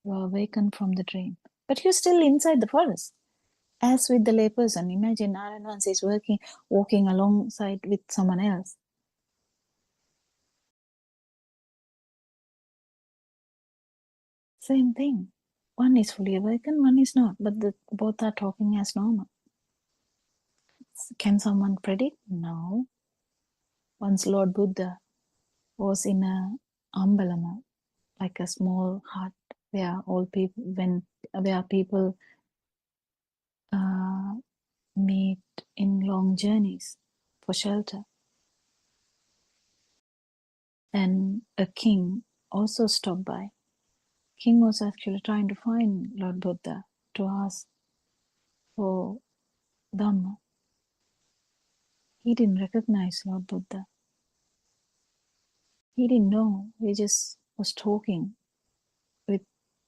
You are awakened from the dream, but you're still inside the forest. As with the layperson, imagine Naranvansi is walking alongside with someone else. Same thing. One is fully awakened, one is not, but both are talking as normal. Can someone predict? No. Once Lord Buddha was in a ambalama, like a small hut where people meet in long journeys for shelter. And a king also stopped by. King was actually trying to find Lord Buddha to ask for Dhamma. He didn't recognize Lord Buddha. He didn't know. He just was talking with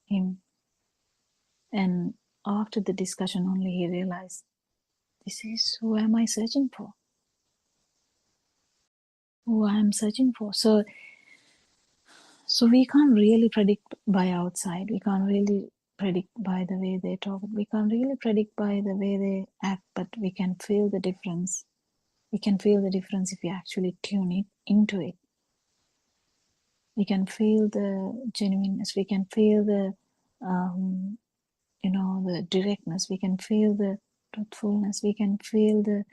him. And after the discussion only he realized, this is who am I searching for? Who I am searching for. So we can't really predict by outside. We can't really predict by the way they talk. We can't really predict by the way they act, but we can feel the difference. We can feel the difference if we actually tune into it. We can feel the genuineness. We can feel the, the directness. We can feel the truthfulness. We can feel the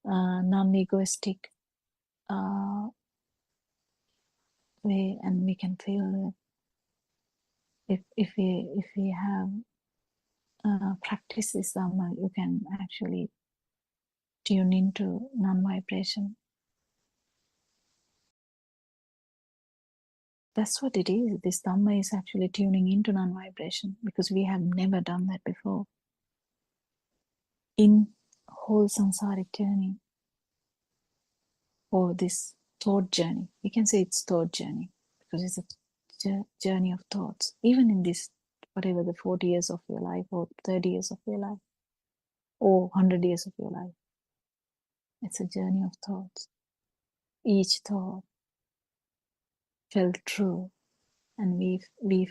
non-egoistic way, and we can feel if we have practice this Dhamma, you can actually tune into non-vibration. That's what it is. This Dhamma is actually tuning into non-vibration, because we have never done that before. In whole samsaric journey, or this thought journey, we can say it's thought journey, because it's a journey of thoughts. Even in this, whatever the 40 years of your life, or 30 years of your life, or 100 years of your life, it's a journey of thoughts. Each thought felt true, and we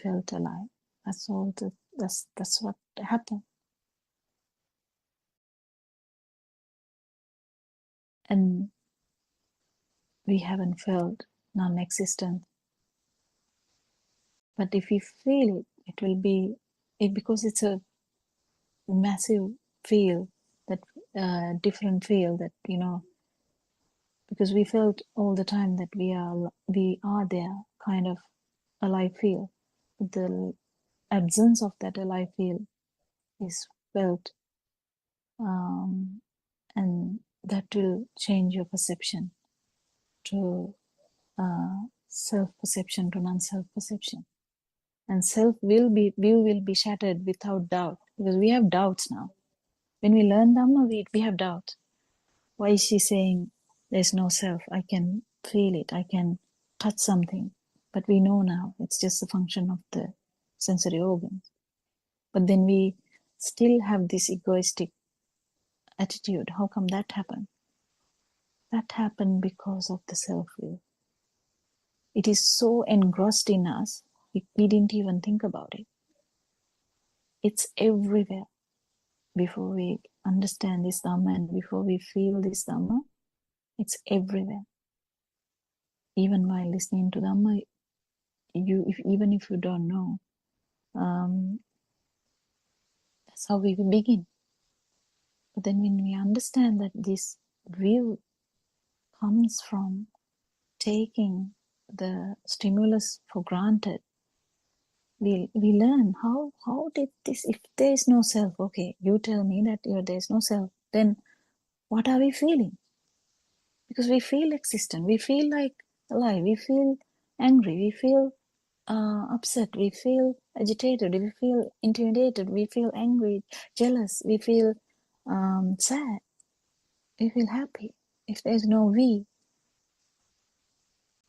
felt alive. That's all. That's what happened. And we haven't felt non-existent. But if we feel it, it will be it, because it's a massive field, that different field, that because we felt all the time that we are there, kind of alive feel. But the absence of that alive feel is felt, and that will change your perception to self-perception to non-self-perception. And view will be shattered without doubt, because we have doubts now. When we learn Dhamma, we have doubt. Why is she saying there's no self? I can feel it, I can touch something. But we know now it's just a function of the sensory organs. But then we still have this egoistic attitude. How come that happened? That happened because of the self-will. It is so engrossed in us, we didn't even think about it. It's everywhere. Before we understand this Dhamma and before we feel this Dhamma, it's everywhere. Even while listening to Dhamma, even if you don't know, that's how we begin. But then when we understand that this view comes from taking the stimulus for granted, we learn how did this, if there is no self, okay, you tell me that there is no self, then what are we feeling? Because we feel existent, we feel like alive, we feel angry, we feel upset, we feel agitated, we feel intimidated, we feel angry, jealous, we feel sad, we feel happy. If there is no we,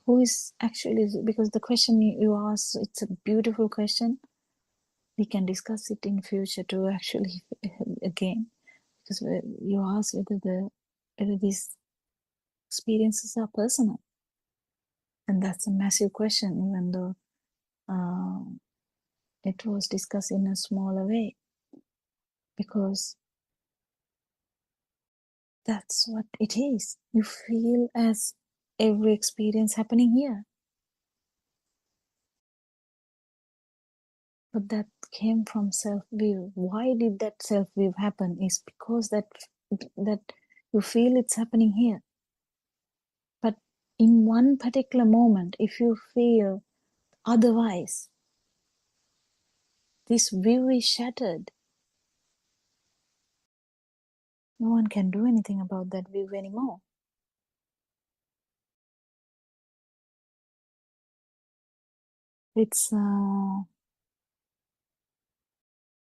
who is actually, because the question you ask, it's a beautiful question. We can discuss it in future too, actually, again, because you ask whether these experiences are personal, and that's a massive question, even though it was discussed in a smaller way, because that's what it is. You feel as every experience happening here. But that came from self-view. Why did that self-view happen? Is because that you feel it's happening here. But in one particular moment, if you feel otherwise, this view is shattered. No one can do anything about that view anymore. It's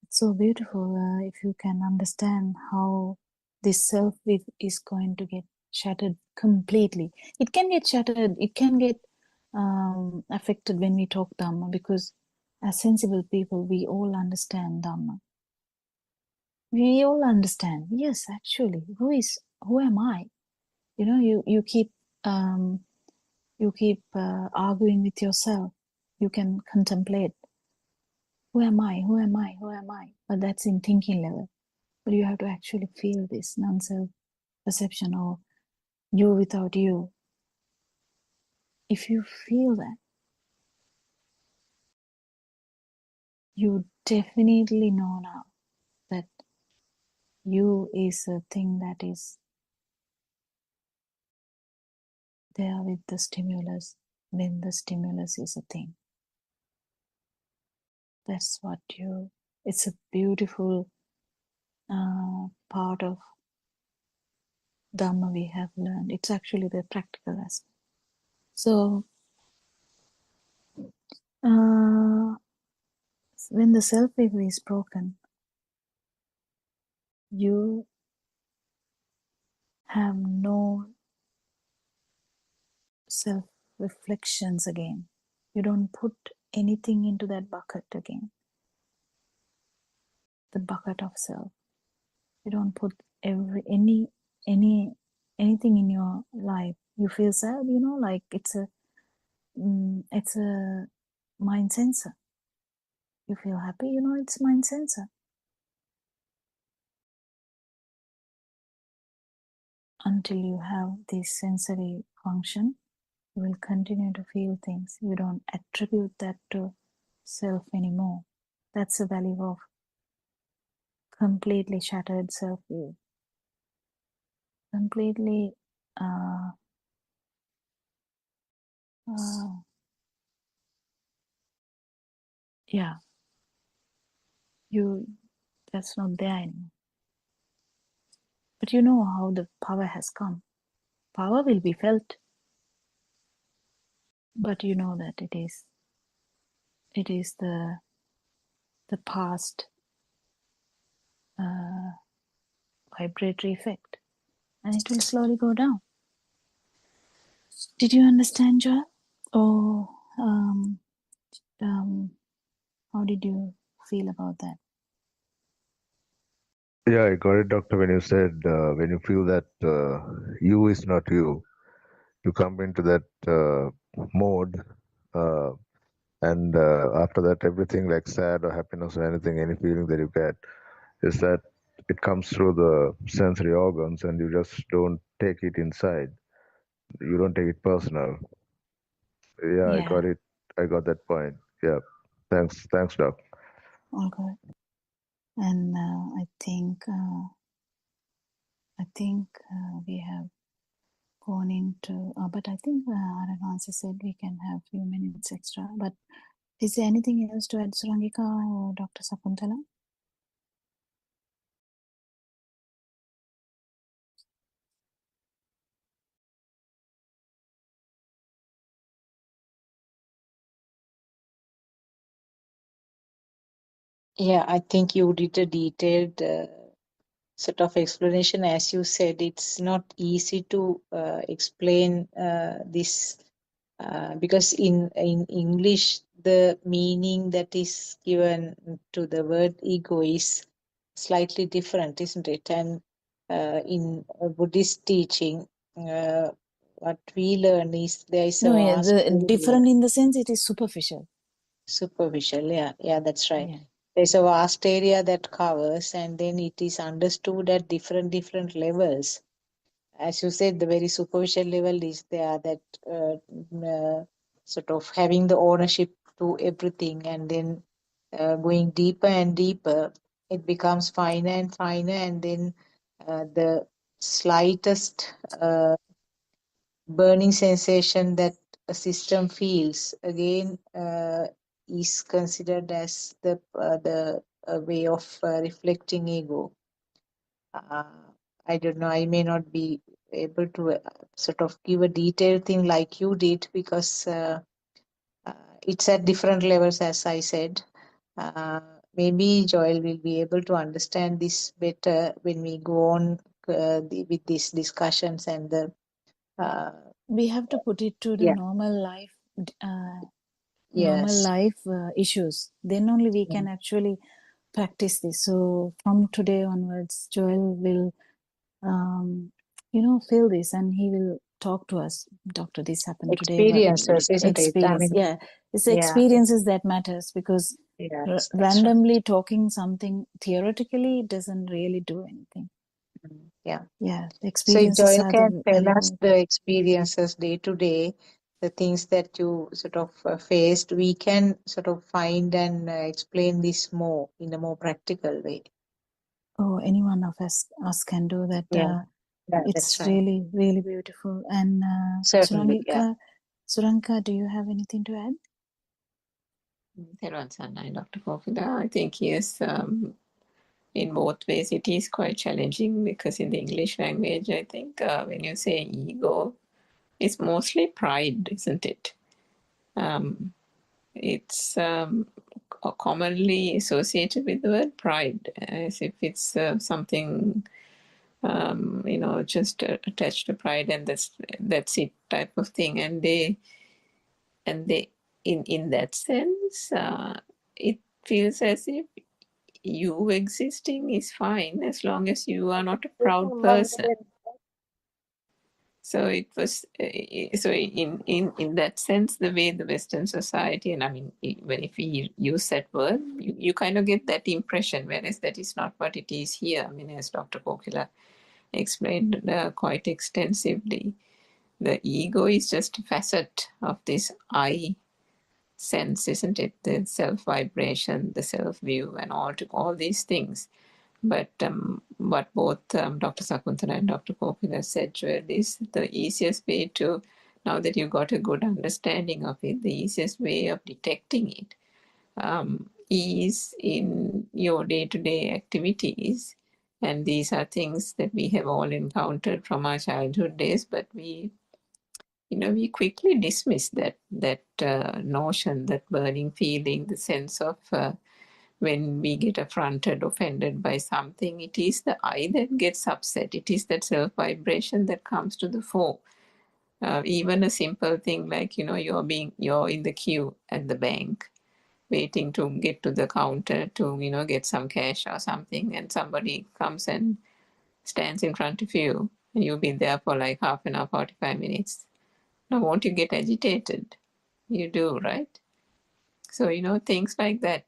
so beautiful if you can understand how this self-view is going to get shattered completely. It can get shattered, it can get affected when we talk Dhamma, because as sensible people, we all understand Dhamma. We all understand, yes, actually, who am I? You keep arguing with yourself. You can contemplate, who am I? Who am I? Who am I? But that's in thinking level. But you have to actually feel this non-self perception, or you without you. If you feel that, you definitely know now that you is a thing that is there with the stimulus when the stimulus is a thing. That's what it's a beautiful part of Dhamma we have learned. It's actually the practical aspect. So when the self-ego is broken, you have no self-reflections again. You don't put anything into that bucket again. The bucket of self. You don't put anything in your life. You feel sad, like it's a mind sensor. You feel happy, it's mind sensor. Until you have this sensory function, you will continue to feel things. You don't attribute that to self anymore. That's the value of completely shattered self-view. Completely that's not there anymore. But you know how the power has come. Power will be felt, but you know that it is the past vibratory effect, and it will slowly go down. Did you understand, Joel? Or how did you feel about that? Yeah, I got it, doctor, when you said when you feel that you is not you, you come into that mode, and after that, everything like sad or happiness or anything, any feeling that you get, is that it comes through the sensory organs, and you just don't take it inside. You don't take it personal. Yeah, I got it. I got that point. Yeah. Thanks, doc. All good. And I think we have gone into, but I think Aranansi said we can have a few minutes extra. But is there anything else to add, Surangika or Dr. Sakuntala? Yeah, I think you did a detailed sort of explanation. As you said, it's not easy to explain this because in English, the meaning that is given to the word ego is slightly different, isn't it? And in Buddhist teaching, what we learn is there is a vast Different in the sense it is superficial. Superficial, yeah, that's right. Yeah. There's a vast area that covers, and then it is understood at different levels. As you said, the very superficial level is there, that sort of having the ownership to everything, and then going deeper and deeper, it becomes finer and finer, and then the slightest burning sensation that a system feels again is considered as the way of reflecting ego. I don't know, I may not be able to sort of give a detailed thing like you did, because it's at different levels, as I said. Maybe Joel will be able to understand this better when we go on with these discussions and the We have to put it to the yeah. normal life Yes. issues. Then only we can actually practice this. So from today onwards, Joel will feel this, and he will talk to us. Doctor, this happened today. Experiences, isn't it? I Experience. mean, Yeah, it's the yeah, experiences that matters, because yes, that's right. randomly talking something theoretically doesn't really do anything. Yeah. Yeah, the So if experiences Joel are can the tell very us the experiences day to day, the things that you sort of faced, we can sort of find and explain this more in a more practical way. Oh, any one of us can do that. Yeah, that's It's right. really, really beautiful. And Certainly, yeah. Suranka, do you have anything to add? Dr. Kokila, I think yes, in both ways it is quite challenging because in the English language, I think when you say ego, it's mostly pride, isn't it? It's commonly associated with the word pride, as if it's something just attached to pride, and that's it type of thing. And they in that sense, it feels as if you existing is fine as long as you are not a proud person. So it was so in that sense, the way the Western society, and I mean, even if we use that word, you kind of get that impression, whereas that is not what it is here. I mean, as Dr. Kokila explained quite extensively, the ego is just a facet of this I sense, isn't it? The self vibration, the self view, and all these things. But what both Dr. Sakuntala and Dr. Kokila said, Joel, is the easiest way to, now that you've got a good understanding of it, the easiest way of detecting it is in your day-to-day activities. And these are things that we have all encountered from our childhood days, but we quickly dismiss that notion, that burning feeling, the sense of when we get affronted, offended by something, it is the I that gets upset. It is that self-vibration that comes to the fore. Even a simple thing like, you're in the queue at the bank, waiting to get to the counter to, get some cash or something, and somebody comes and stands in front of you, and you'll be there for like half an hour, 45 minutes. Now, won't you get agitated? You do, right? So, things like that.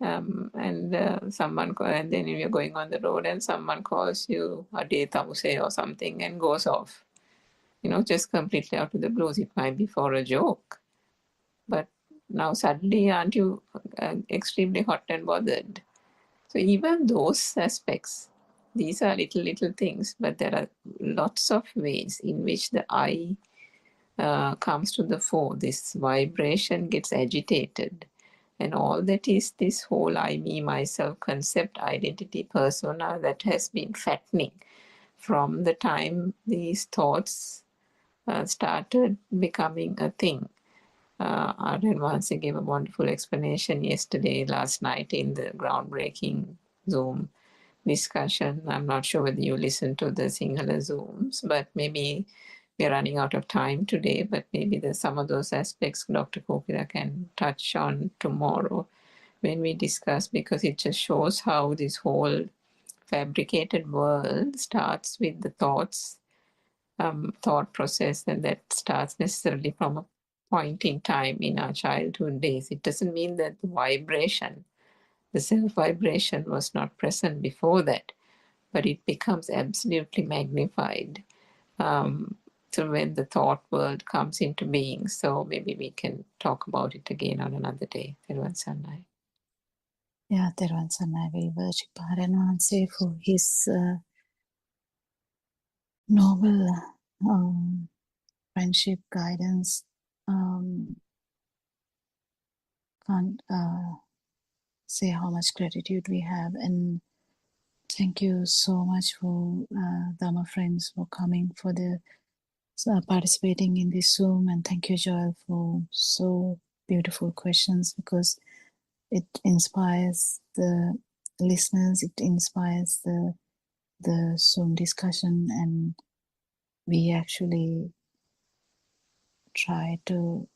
And then you're going on the road and someone calls you a tamuse or something and goes off, just completely out of the blues. It might be for a joke, but now suddenly aren't you extremely hot and bothered? So even those aspects, these are little things, but there are lots of ways in which the I comes to the fore. This vibration gets agitated. And all that is this whole I, me, myself concept, identity, persona that has been fattening from the time these thoughts started becoming a thing. Arden Vansi gave a wonderful explanation last night in the groundbreaking Zoom discussion. I'm not sure whether you listened to the Sinhala Zooms, but maybe we're running out of time today, but maybe there's some of those aspects Dr. Kokila can touch on tomorrow when we discuss, because it just shows how this whole fabricated world starts with the thought process, and that starts necessarily from a point in time in our childhood days. It doesn't mean that the vibration, the self-vibration was not present before that, but it becomes absolutely magnified so when the thought world comes into being. So maybe we can talk about it again on another day. Everyone, Sanai. Yeah, Teruvan Sannai, we worship Arden Vansi for his noble friendship guidance. Can't say how much gratitude we have, and thank you so much for Dharma friends for coming for the participating in this Zoom, and thank you, Joel, for so beautiful questions, because it inspires the listeners, it inspires the Zoom discussion, and we actually try to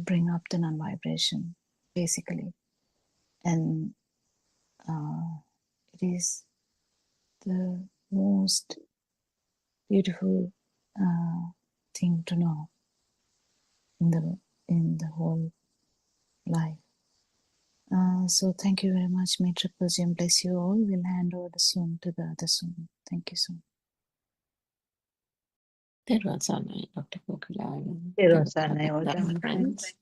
bring up the non-vibration basically, and it is the most beautiful thing to know in the whole life. So thank you very much. May Triple Gem bless you all. We'll hand over the Zoom to the other Zoom. Thank you so much. Therwan Sarnai, Dr. Kokilan, Therwan Sarnai, all Dharma friends.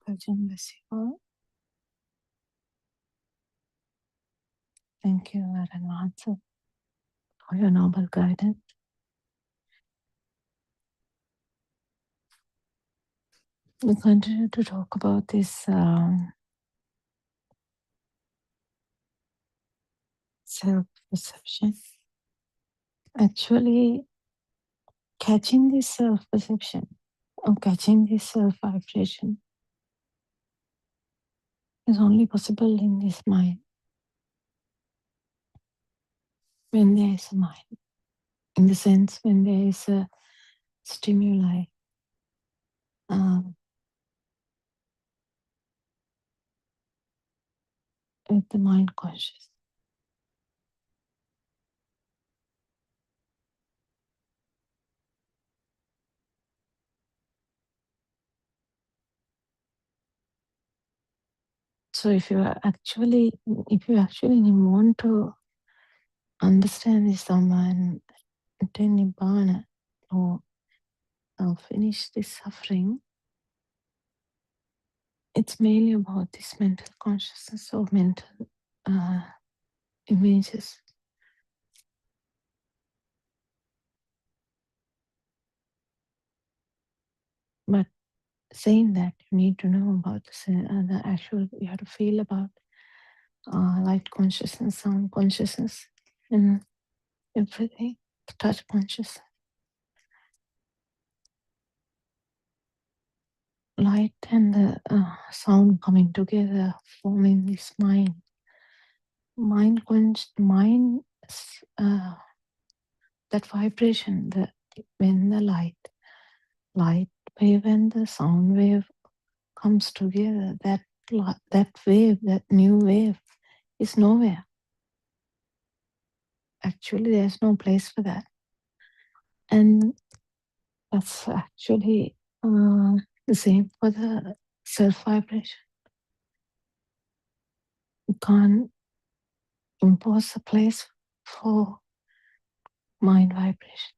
Kajan bless you all. Thank you, Aranatha, for your noble guidance. We continue to talk about this self-perception. Actually, catching this self-perception or catching this self-vibration is only possible in this mind. When there is a mind, in the sense when there is a stimuli, with the mind conscious. So if you actually want to understand this Dhamma and attain Nibbana or finish this suffering, it's mainly about this mental consciousness or mental images. But saying that, you need to know about the actual, you have to feel about light consciousness, sound consciousness, and everything, touch consciousness. Light and the sound coming together, forming this mind. That vibration, when the light wave and the sound wave comes together, that wave, that new wave, is nowhere. Actually, there's no place for that. And that's actually the same for the self-vibration. You can't impose a place for mind vibration.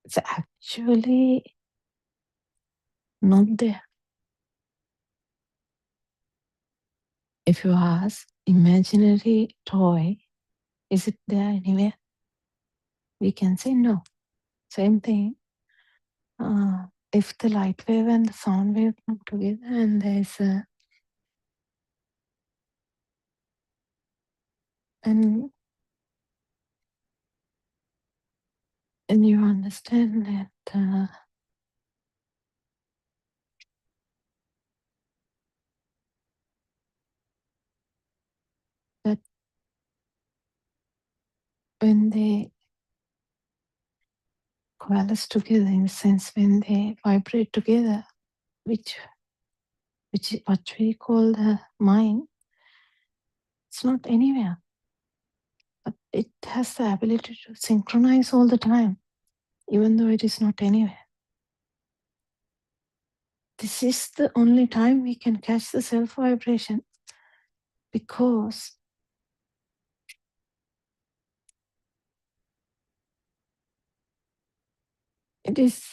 It's actually not there. If you ask, imaginary toy, is it there anywhere? We can say no. Same thing. If the light wave and the sound wave come together and there's a and you understand that that when they coalesce together, in a sense, when they vibrate together, which what we call the mind, it's not anywhere. But it has the ability to synchronize all the time, even though it is not anywhere. This is the only time we can catch the self-vibration, because it is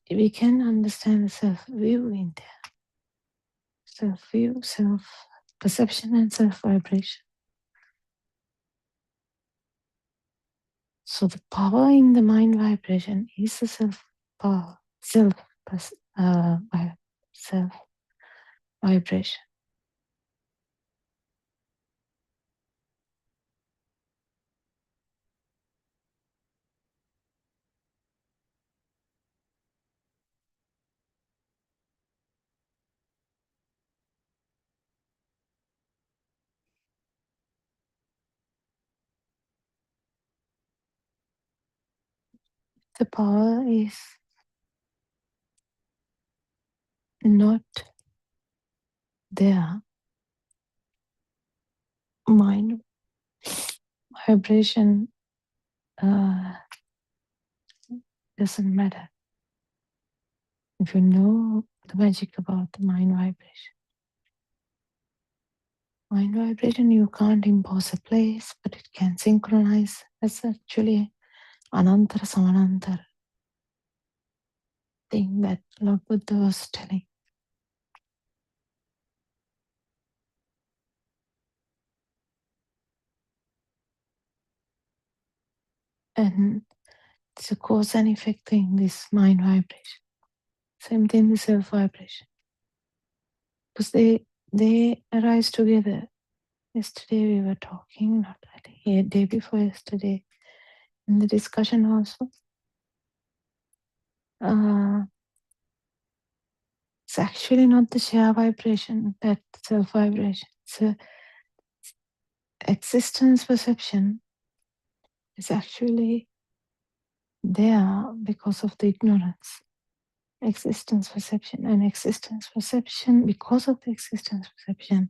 we can understand the self-view in there. Self-view, self-perception, and self-vibration. So the power in the mind vibration is the self-power, self-vibration. The power is not there. Mind vibration doesn't matter. If you know the magic about the mind vibration, you can't impose a place, but it can synchronize. That's actually Anantara Samanantara. thing that Lord Buddha was telling. And it's a cause and effect thing, this mind vibration. Same thing, the self vibration. Because they arise together. Yesterday we were talking, not really, day before yesterday, in the discussion also. It's actually not the share vibration, that self vibration. It's a existence perception. It's actually there because of the ignorance. Existence perception, and existence perception, because of the existence perception,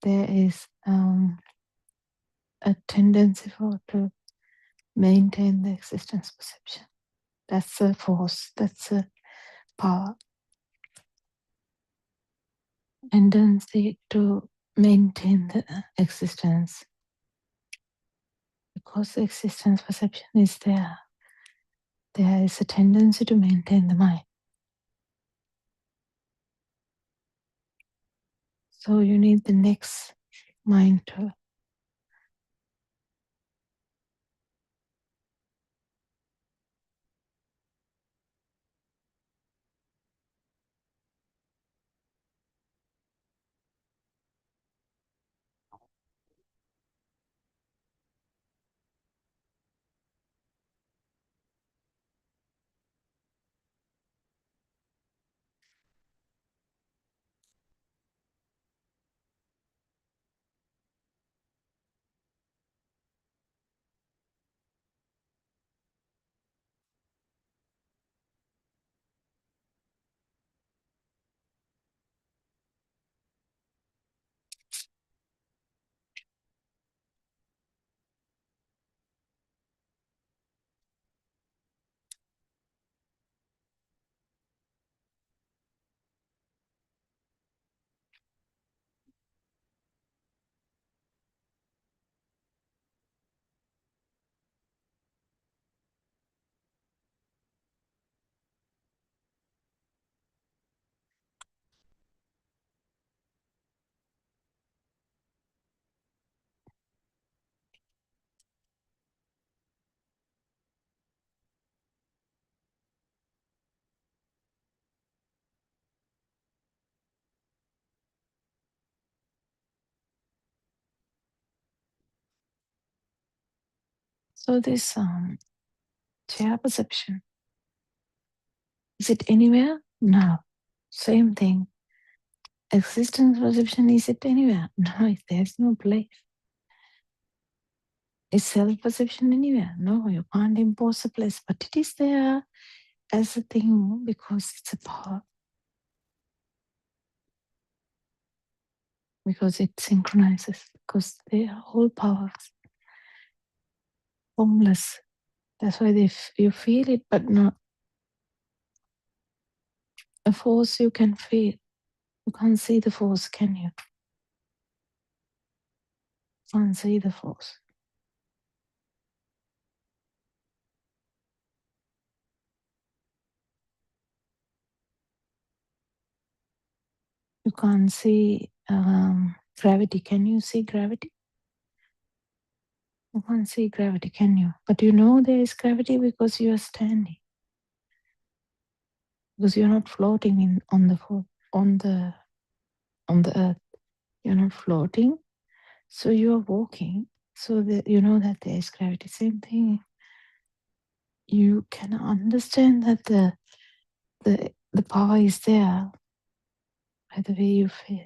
there is a tendency to maintain the existence perception. That's a force, that's a power. Tendency to maintain the existence. Because the existence perception is there, there is a tendency to maintain the mind. So you need the next mind to so this chair perception. Is it anywhere? No. Same thing. Existence perception, is it anywhere? No, there's no place. Is self-perception anywhere? No, you can't impose a place, but it is there as a thing because it's a power. Because it synchronizes, because they are all powers. Formless. That's why you feel it, but not a force you can feel. You can't see the force, can you? You can't see the force. You can't see gravity. Can you see gravity? You can't see gravity, can you? But you know there is gravity because you are standing. Because you're not floating on the earth. You're not floating. So you're walking. So that you know that there is gravity. Same thing. You can understand that the power is there by the way you feel.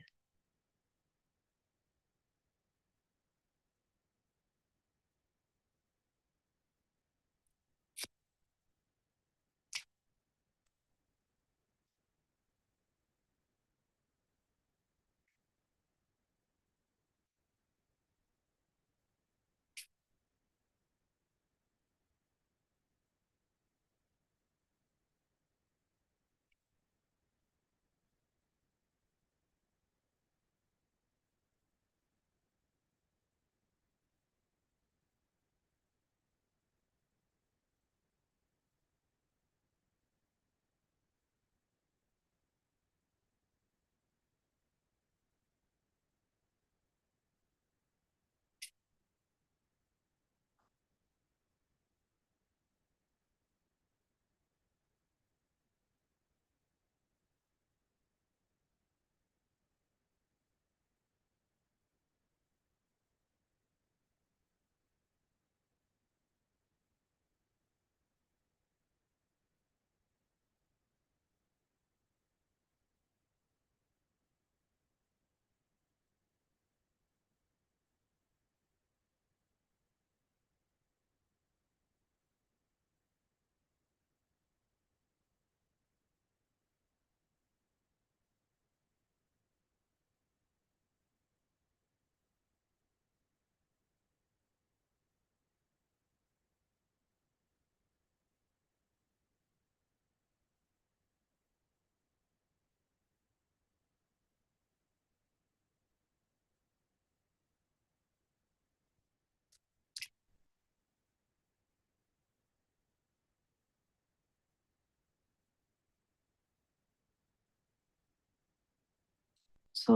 So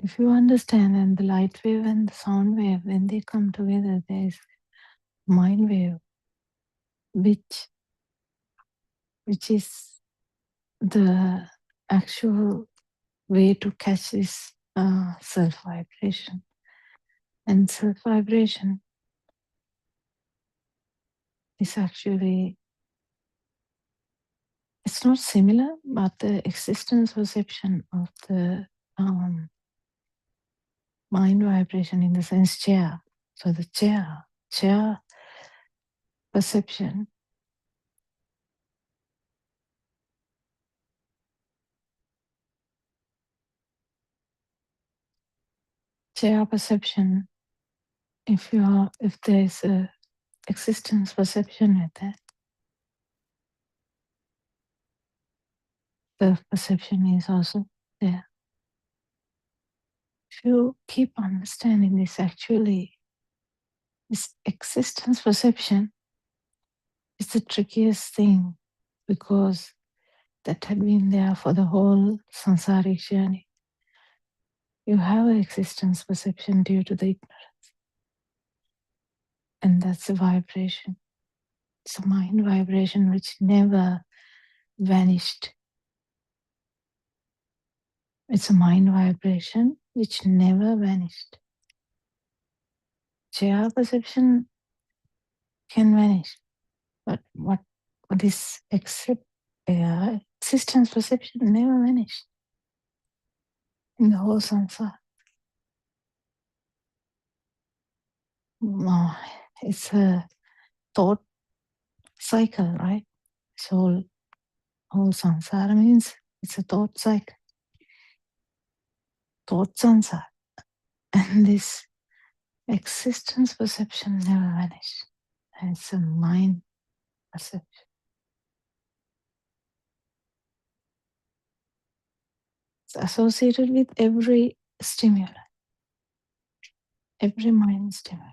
if you understand that the light wave and the sound wave, when they come together, there is mind wave, which is the actual way to catch this self vibration. And self vibration is actually, it's not similar, but the existence perception of the mind vibration, in the sense chair. So the chair perception if there is a existence perception with that, the perception is also there. If you keep understanding this, actually, this existence perception is the trickiest thing, because that had been there for the whole samsaric journey. You have an existence perception due to the ignorance, and that's a vibration. It's a mind vibration which never vanished. It's a mind vibration which never vanished. Chair perception can vanish, but what is existence perception never vanished in the whole samsara. It's a thought cycle, right? So whole samsara means it's a thought cycle, thought samsara, and this existence perception never vanished. And it's a mind perception. It's associated with every stimuli, every mind stimuli.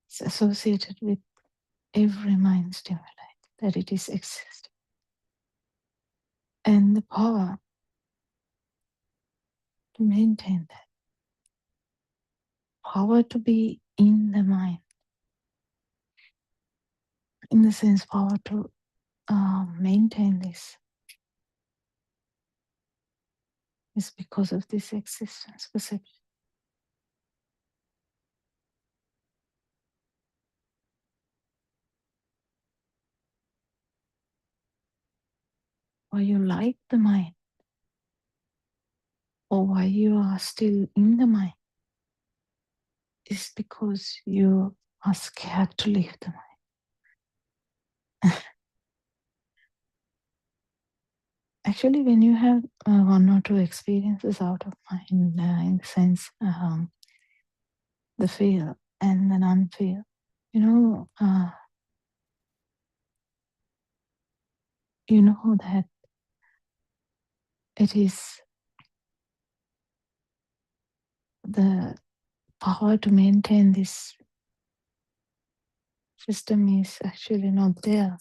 It's associated with every mind stimuli that it is existing. And the power to maintain that, power to be in the mind, in the sense, power to maintain this, is because of this existence perception. Why you like the mind, or why you are still in the mind, is because you are scared to leave the mind. Actually, when you have one or two experiences out of mind, in the sense, the fear and the non-fear, you know that it is the power to maintain this system is actually not there.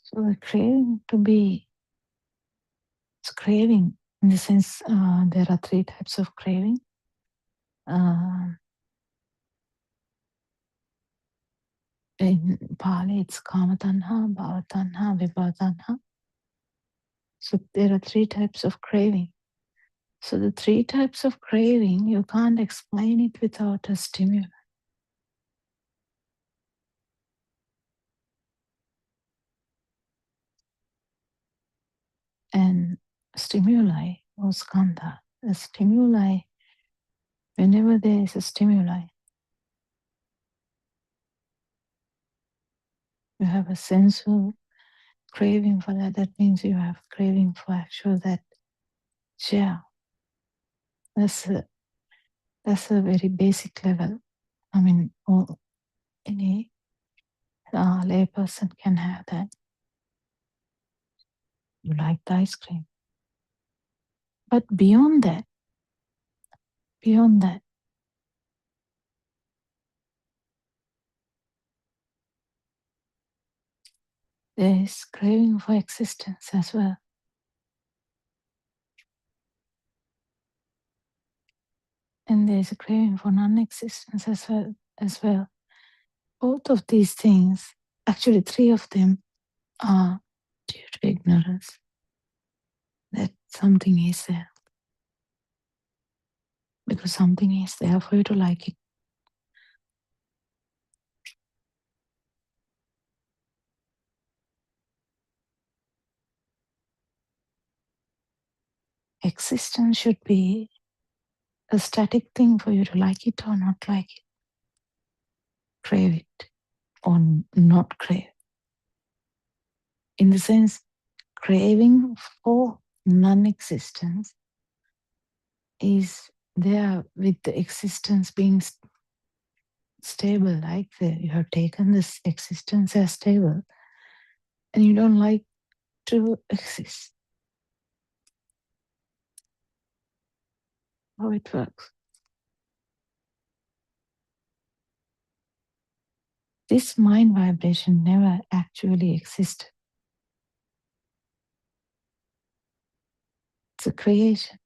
So the craving to be, it's craving in the sense, there are three types of craving. In Pali, it's Kama Tanha, Bhava Tanha, Vibhava Tanha. So there are 3 types of craving. So the 3 types of craving, you can't explain it without a stimulus. And stimuli or skandha, the stimuli, whenever there is a stimuli, you have a sensual craving for that. That means you have craving for actual that share. That's a very basic level. I mean, any lay person can have that. You like the ice cream. But beyond that, there is craving for existence as well. And there is a craving for non-existence as well. Both of these things, actually 3 of them, are due to ignorance that something is there. Because something is there for you to like it. Existence should be a static thing for you to like it or not like it. Crave it or not crave. In the sense, craving for non-existence is there with the existence being stable, like you have taken this existence as stable and you don't like to exist. How it works. This mind vibration never actually existed. It's a creation.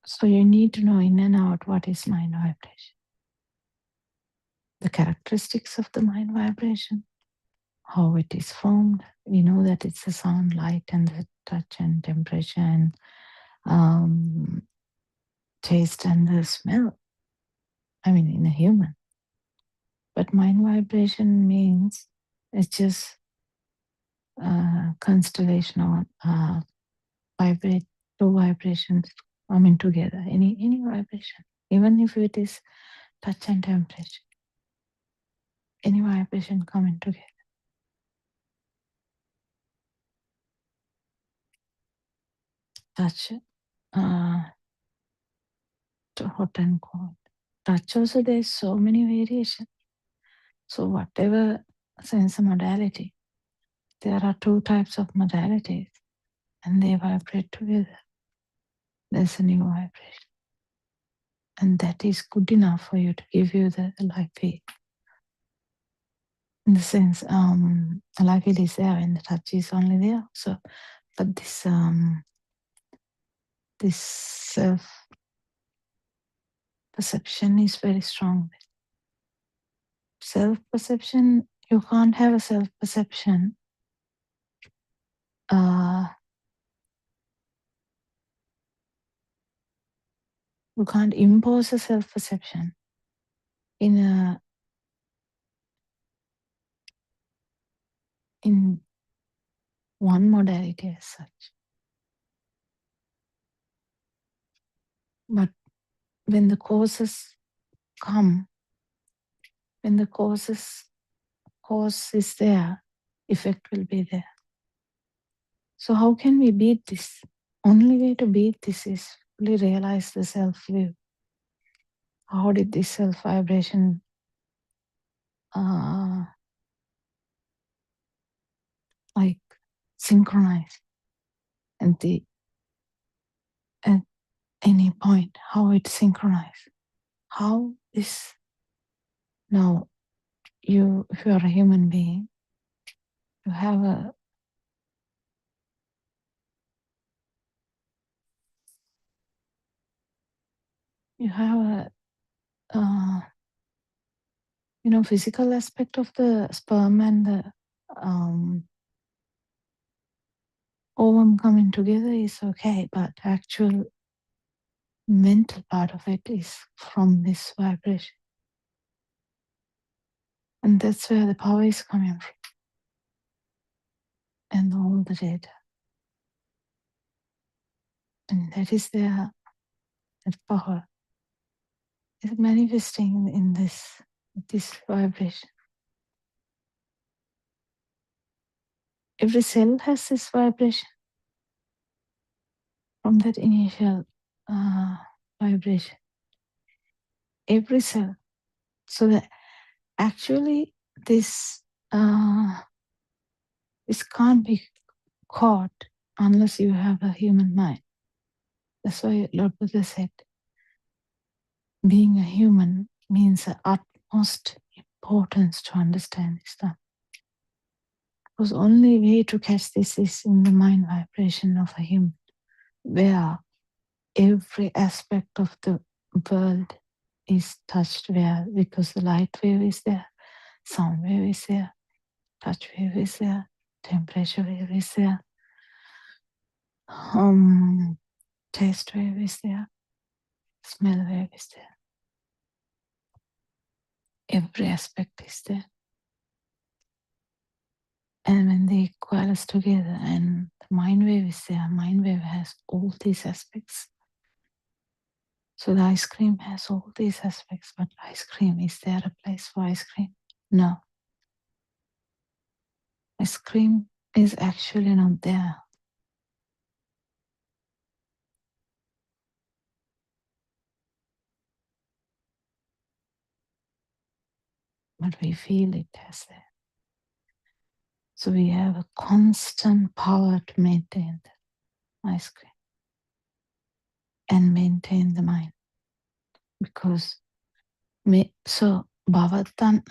So you need to know in and out what is mind vibration. The characteristics of the mind vibration, how it is formed. We know that it's the sound, light, and the touch and temperature and taste and the smell. I mean, in a human. But mind vibration means it's just a constellation of two vibrations coming together. Any vibration, even if it is touch and temperature, any vibration coming together. Touch to hot and cold. Touch also, there's so many variations. So whatever sensor modality, there are two types of modalities and they vibrate together. There's a new vibration. And that is good enough for you to give you the light feel. In the sense, light feel is there and the touch is only there. So, but this self perception is very strong. Self perception, you can't have a self perception. You can't impose a self perception in one modality as such. But when the causes come, when the cause is there, effect will be there. So how can we beat this? Only way to beat this is fully realize the self-view. How did this self-vibration like synchronize at any point, how it synchronized? How this now if you are a human being, you have a physical aspect of the sperm and the ovum coming together is okay, but actual mental part of it is from this vibration. And that's where the power is coming from. And all the data. And that is there, that power is manifesting in this vibration. Every cell has this vibration from that initial vibration. Every cell. So that actually this can't be caught unless you have a human mind. That's why Lord Buddha said, being a human means the utmost importance to understand Islam. Because only way to catch this is in the mind vibration of a human, where every aspect of the world is touched where, because the light wave is there, sound wave is there, touch wave is there, temperature wave is there, taste wave is there, smell wave is there. Every aspect is there. And when they coalesce together and the mind wave is there, mind wave has all these aspects. So the ice cream has all these aspects, but ice cream, is there a place for ice cream? No. Ice cream is actually not there. But we feel it as there. So we have a constant power to maintain the ice cream and maintain the mind. Because Bhavatan,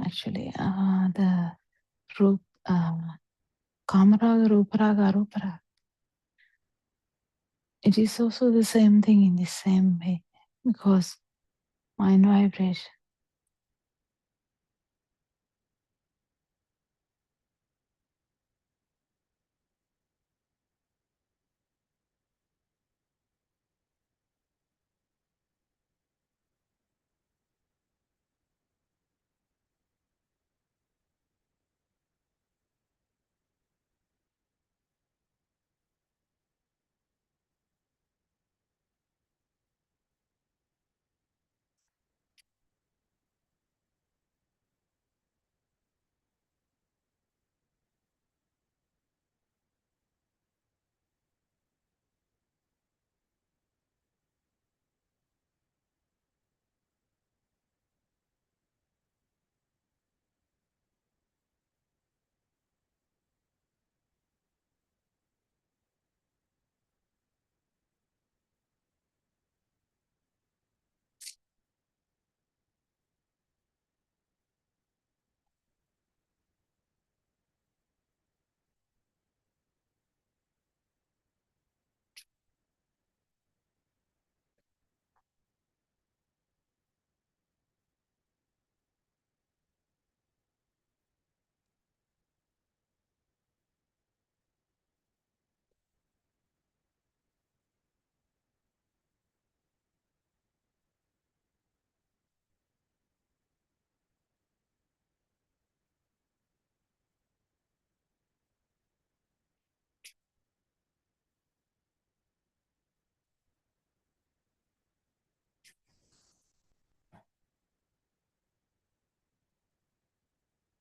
actually, the Rup, Kamaraga, Ruparaga, Aruparaga, it is also the same thing in the same way, because mind vibration.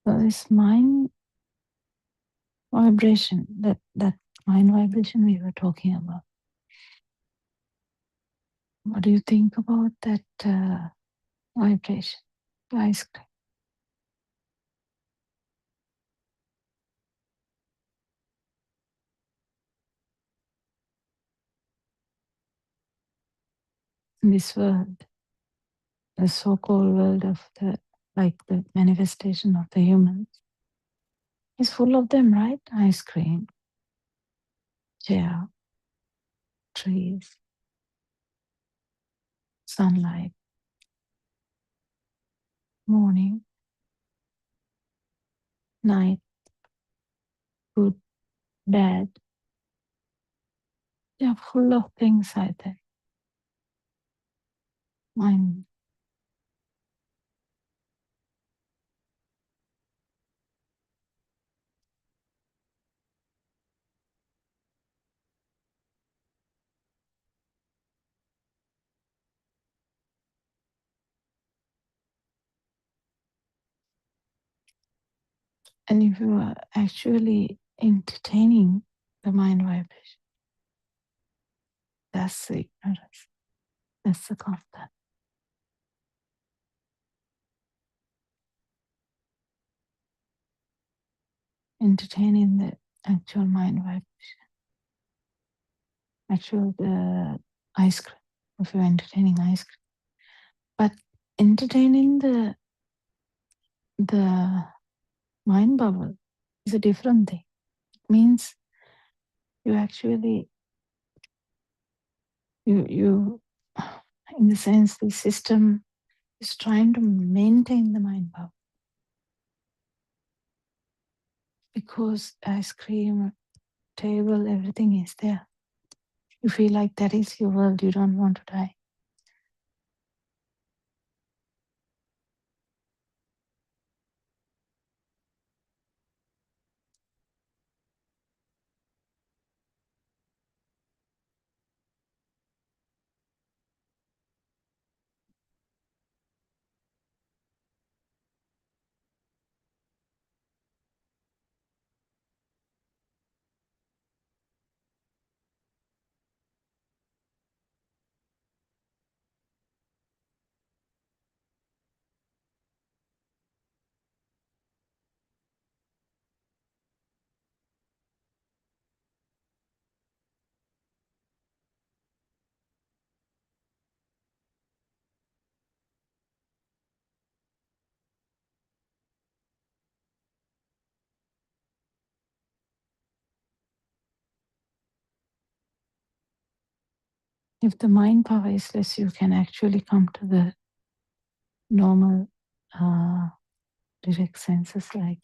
So this mind vibration, that mind vibration we were talking about. What do you think about that vibration? The ice cream. In this world, the so-called world of the manifestation of the humans is full of them, right? Ice cream, chair, trees, sunlight, morning, night, good, bad. They are full of things, I think. Mind. And if you are actually entertaining the mind vibration, that's the ignorance. That's the contact. Entertaining the actual mind vibration. Actual the ice cream. If you're entertaining ice cream. But entertaining the mind bubble is a different thing. It means you actually you in the sense the system is trying to maintain the mind bubble. Because ice cream, table, everything is there. You feel like that is your world, you don't want to die. If the mind power is less, you can actually come to the normal direct senses like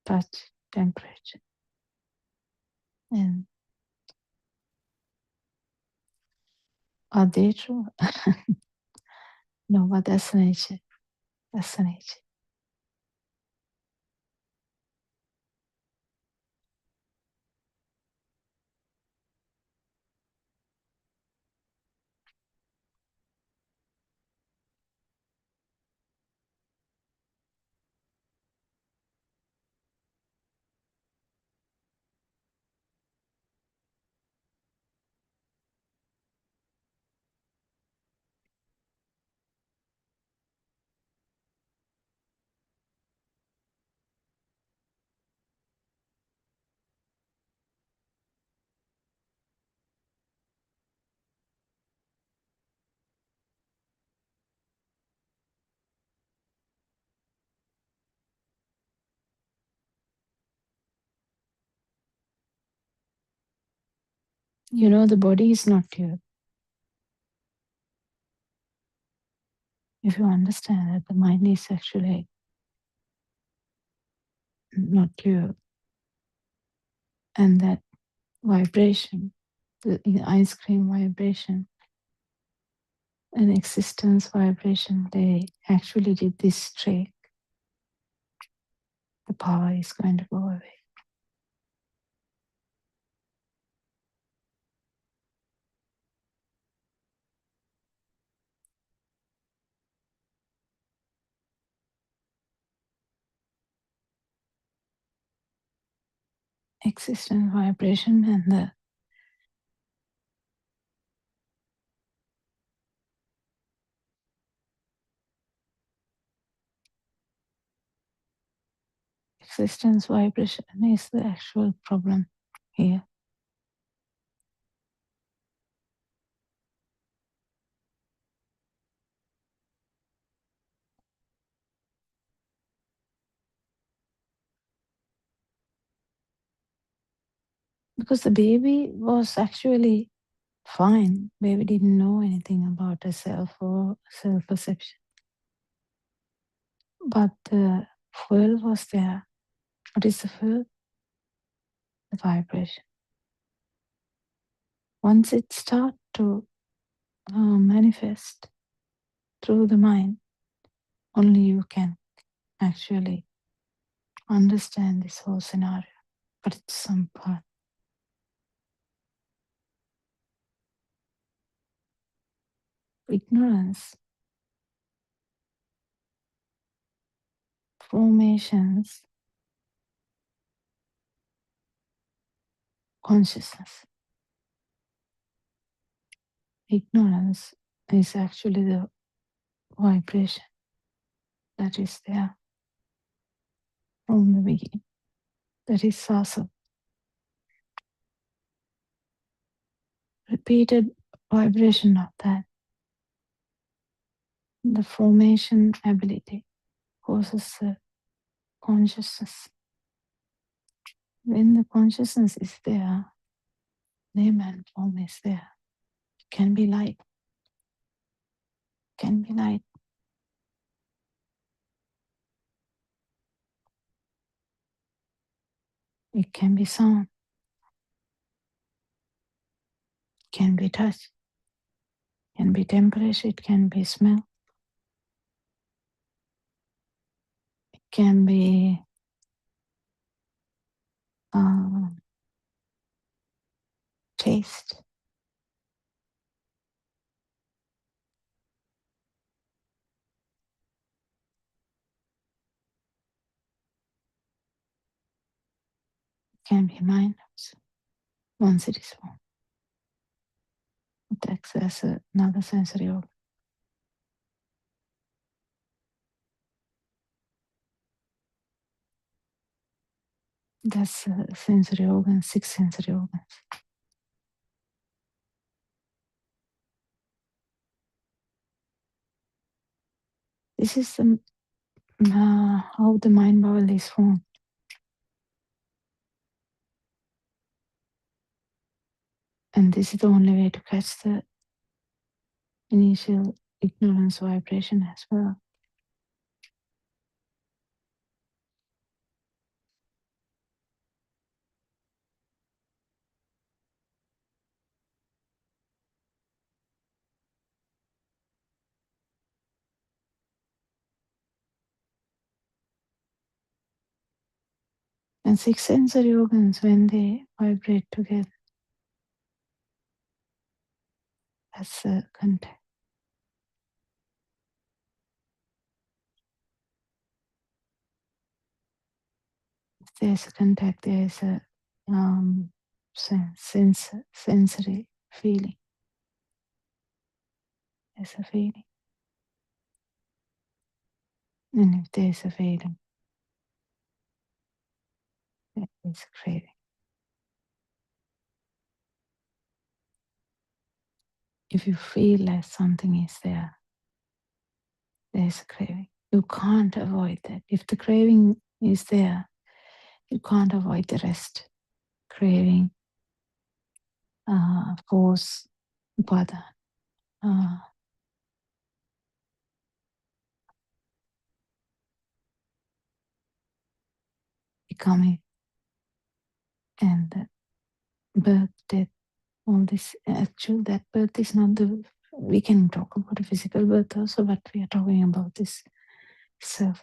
touch, temperature. And are they true? No, but that's nature. That's the nature. You know, the body is not you. If you understand that the mind is actually not you, and that vibration, the ice cream vibration and existence vibration, they actually did this trick, the power is going to go away. existence vibration and the existence vibration is the actual problem here. Because the baby was actually fine. Baby didn't know anything about herself or self-perception. But the fuel was there. What is the fuel? The vibration. Once it starts to manifest through the mind, only you can actually understand this whole scenario. But it's some part. Ignorance, formations, consciousness. Ignorance is actually the vibration that is there from the beginning. That is sasa. Repeated vibration of that. The formation ability causes the consciousness. When the consciousness is there, name and form is there. It can be light. It can be light. It can be sound. It can be touch. It can be temperature. It can be smell. It can be taste. It can be mind also, once it is formed. It acts as another sensory organ. That's sensory organs, 6 sensory organs. This is how the mind bubble is formed. And this is the only way to catch the initial ignorance vibration as well. And 6 sensory organs, when they vibrate together, that's the contact. If there's a contact, there's a sensory feeling. There's a feeling. And if there's a feeling, there is a craving. If you feel like something is there, there's a craving. You can't avoid that. If the craving is there, you can't avoid the rest. Craving, force, bother, becoming, and birth, death, all this. Actually, that birth is not the. We can talk about a physical birth also, but we are talking about this self.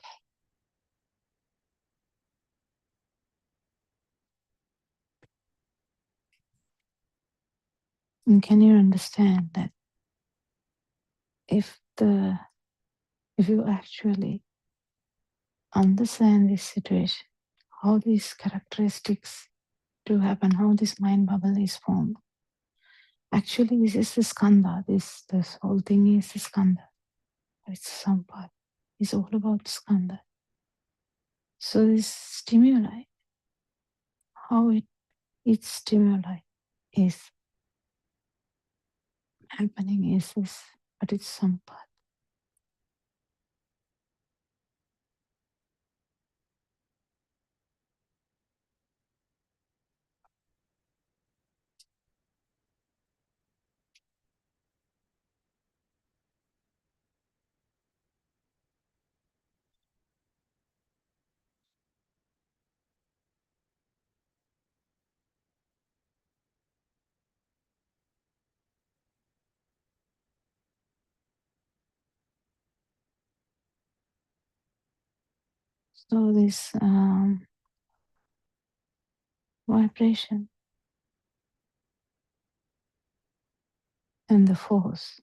And can you understand that if you actually understand this situation, how these characteristics to happen, how this mind bubble is formed. Actually, this is the skandha. This whole thing is the skandha. It's some part. It's all about skandha. So this stimuli, how its stimuli is happening is this, but it's some part. So this vibration and the force,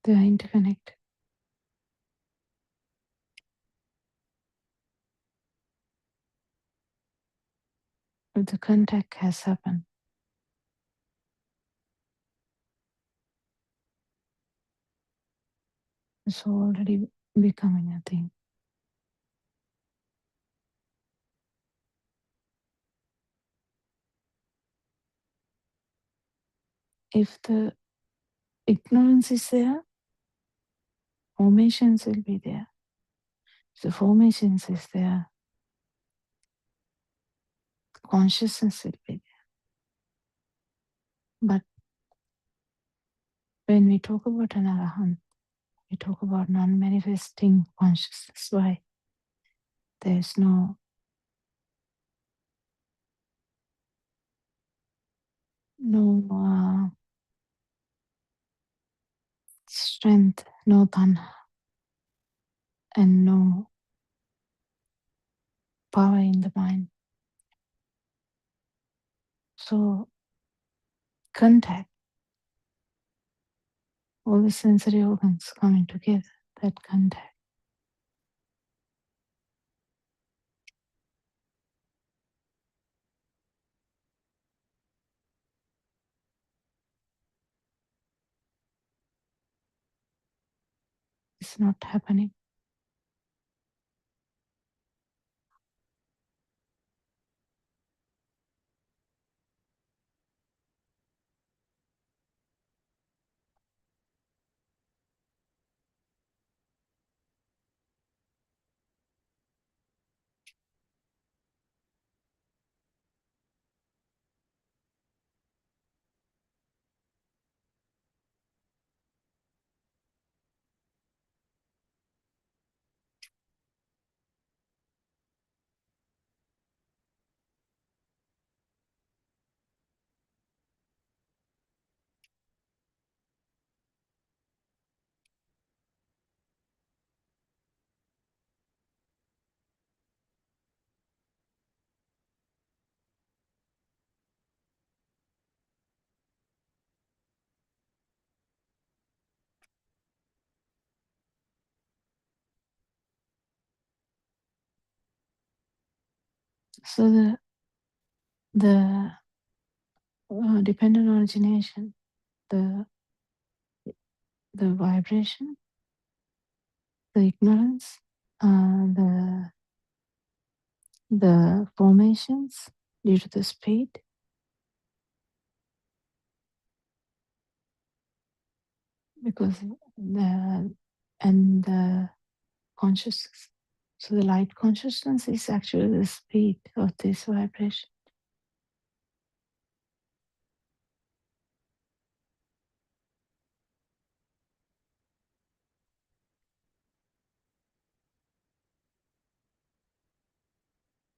they are interconnected. If the contact has happened, it's already becoming a thing. If the ignorance is there, formations will be there. If the formations is there, consciousness will be there. But when we talk about an arahant, we talk about non-manifesting consciousness. Why? There is no strength, no tanha, and no power in the mind. So contact, all the sensory organs coming together, that contact. It's not happening. So the dependent origination, the vibration, the ignorance, the formations due to the speed, because the consciousness. So the light consciousness is actually the speed of this vibration.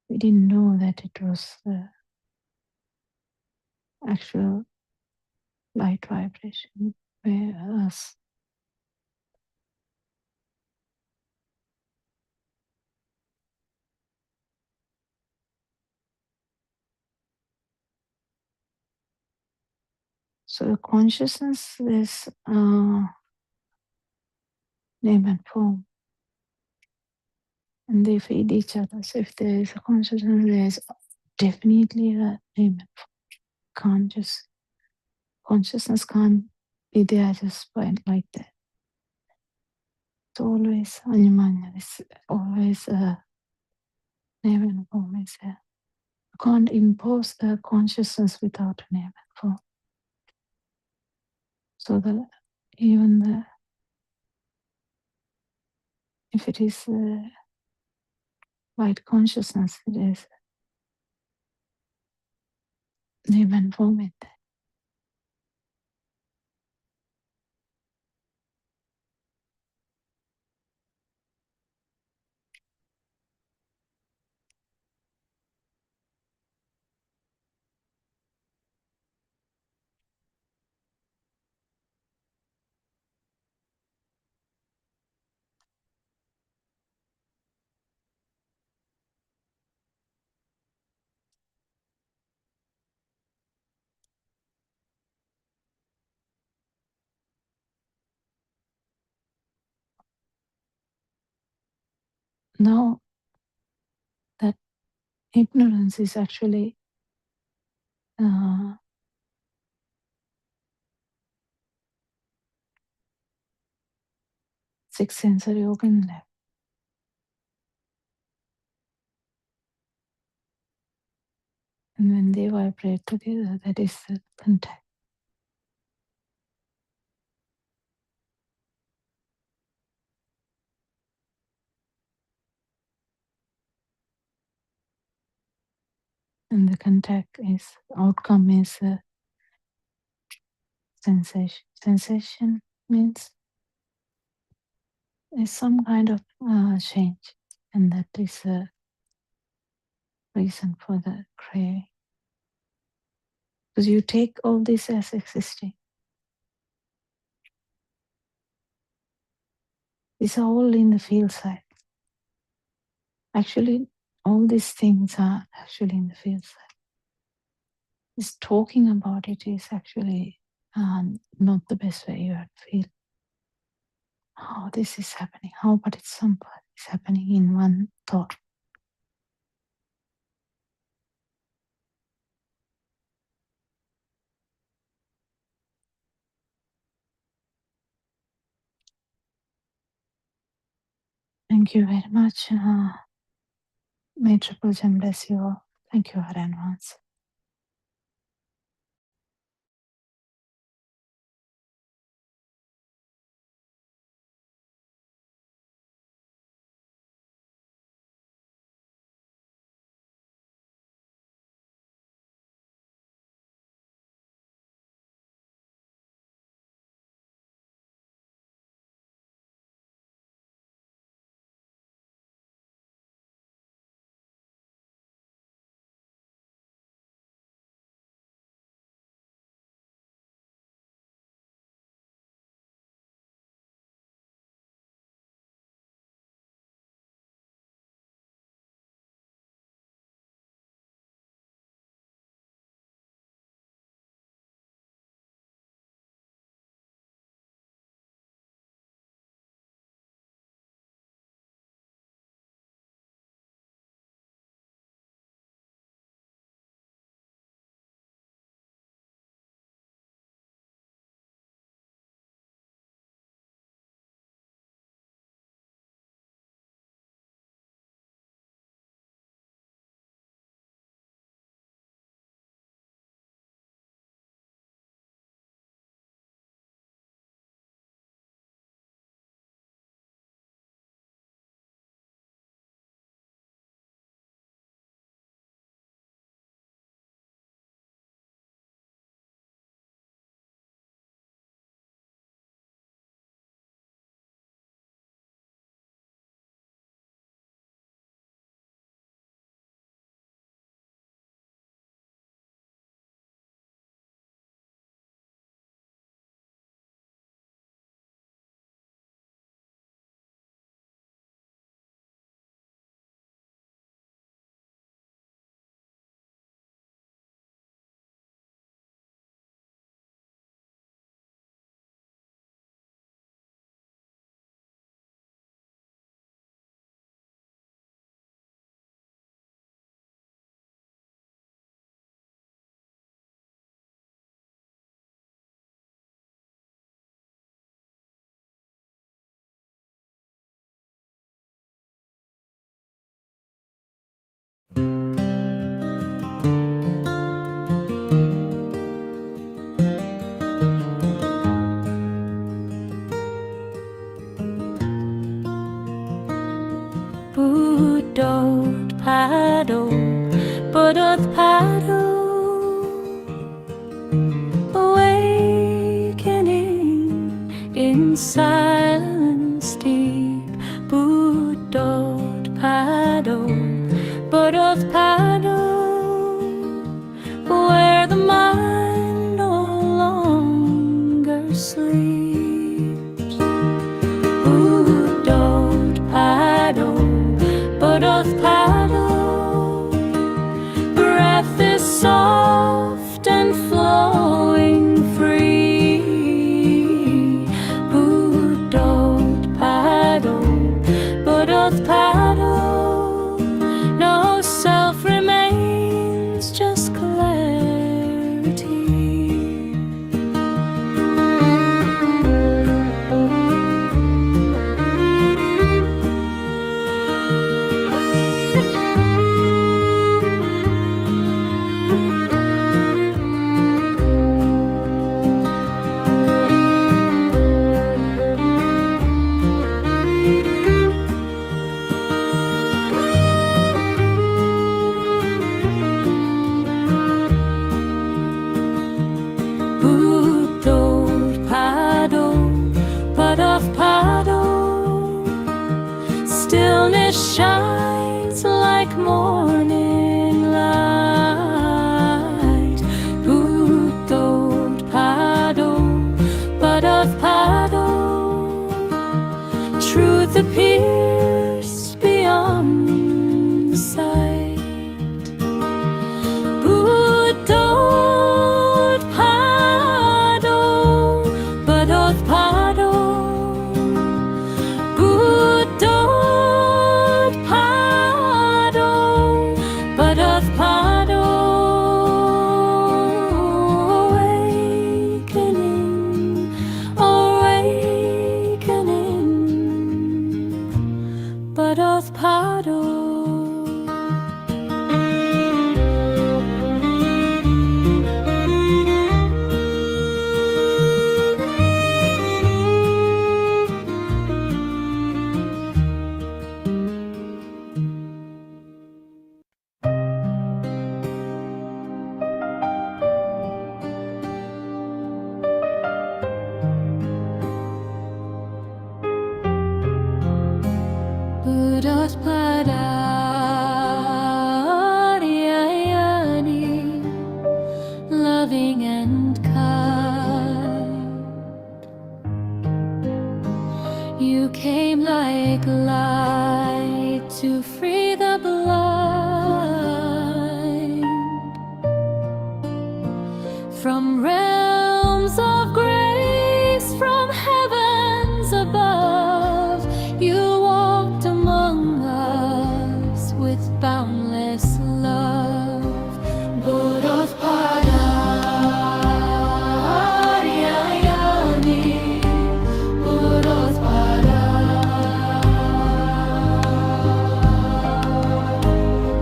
We didn't know that it was the actual light vibration, whereas so the consciousness is name and form, and they feed each other. So if there is a consciousness, there is definitely a name and form. Can't just consciousness can't be there just by like that. It's always animal. It's always a name and form is there. You can't impose the consciousness without a name and form. So that even if it is light consciousness, it is name and form it. Now that ignorance is actually six sensory organ level. And when they vibrate together, that is the contact. And the contact is, outcome is a sensation. Sensation means there's some kind of change. And that is a reason for the craving. Because you take all this as existing. These are all in the field side. Actually, all these things are actually in the field side. Just talking about it is actually not the best way you have to feel. How this is happening, how but it's somebody is happening in one thought. Thank you very much. May Triple Gem bless you all. Thank you, Advance. Buddothpado, awakening in silence deep. Buddothpado, where the mind no longer sleeps. Buddothpado, breath is soft and flowing free. Buddothpado, no self remains, just clarity. Buddothpado, stillness shines like morning light. Buddothpado, truth appears beyond sight. Buddothpado, Buddothpado, Buddothpado, awakening, Buddothpado. Buddothpado, loving and kind. You came like light to free the blind from realms of grace, from heavens above. You walked among us with boundless love. Buddothpado,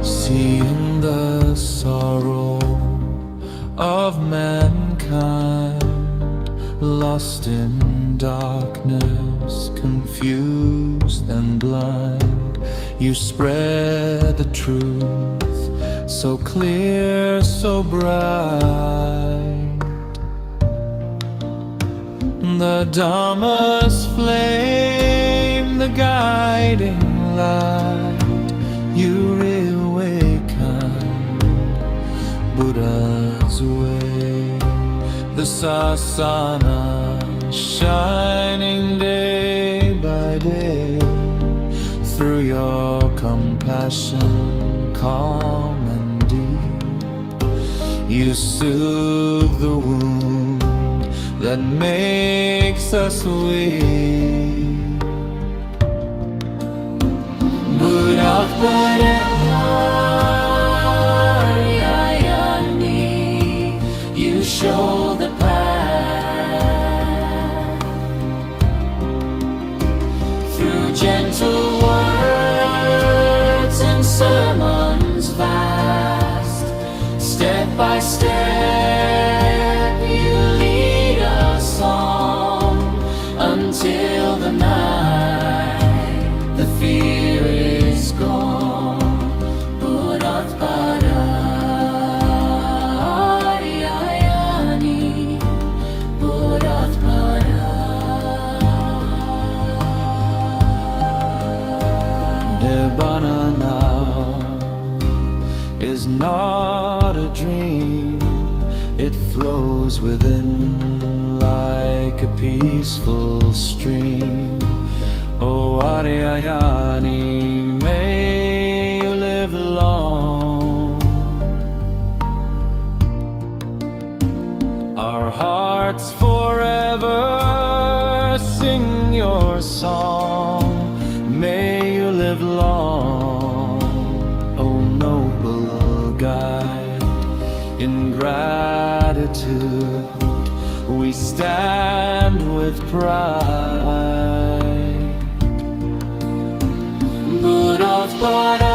seeing the sorrow of mankind, lost in darkness, confused and blind. You spread the truth so clear, so bright. The Dharma's flame, the guiding light. You reawakened Buddha's way. The Sasana shining day by day. Through your compassion, calm and deep, you soothe the wound that makes us weak. Buddothpado, you show the path through gentle words and sermons vast. Step by step you lead us on until the night the fear is gone. Buddothpado, is not a dream. It flows within like a peaceful stream. Oh, Ariayani, may you live long. Our hearts forever sing your song. May you live long, oh noble guide. In gratitude we stand with pride. Buddothpado,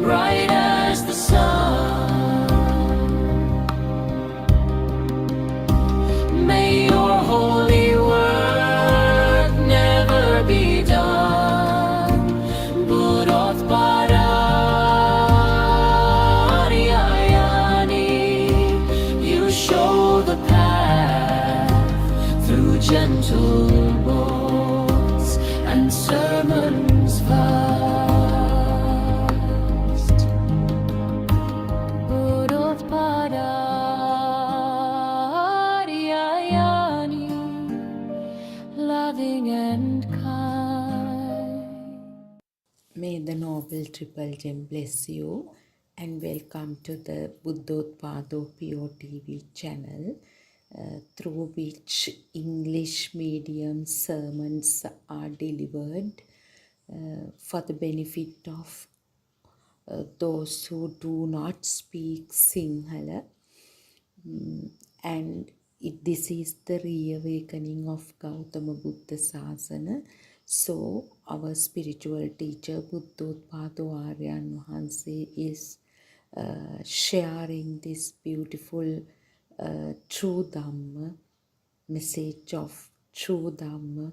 bright as the sun. May your holy work never be done. Buddothpado, you show the path through gentle boats and sermons vast. Buddothpado, loving and kind. May the Noble Triple Gem bless you and welcome to the Buddothpado PeoTV channel, through which English medium sermons are delivered for the benefit of those who do not speak Sinhala. And this is the reawakening of Gautama Buddha Sasana. So our spiritual teacher Buddothpado Aryan Wahanse is sharing this beautiful true Dhamma, message of true Dhamma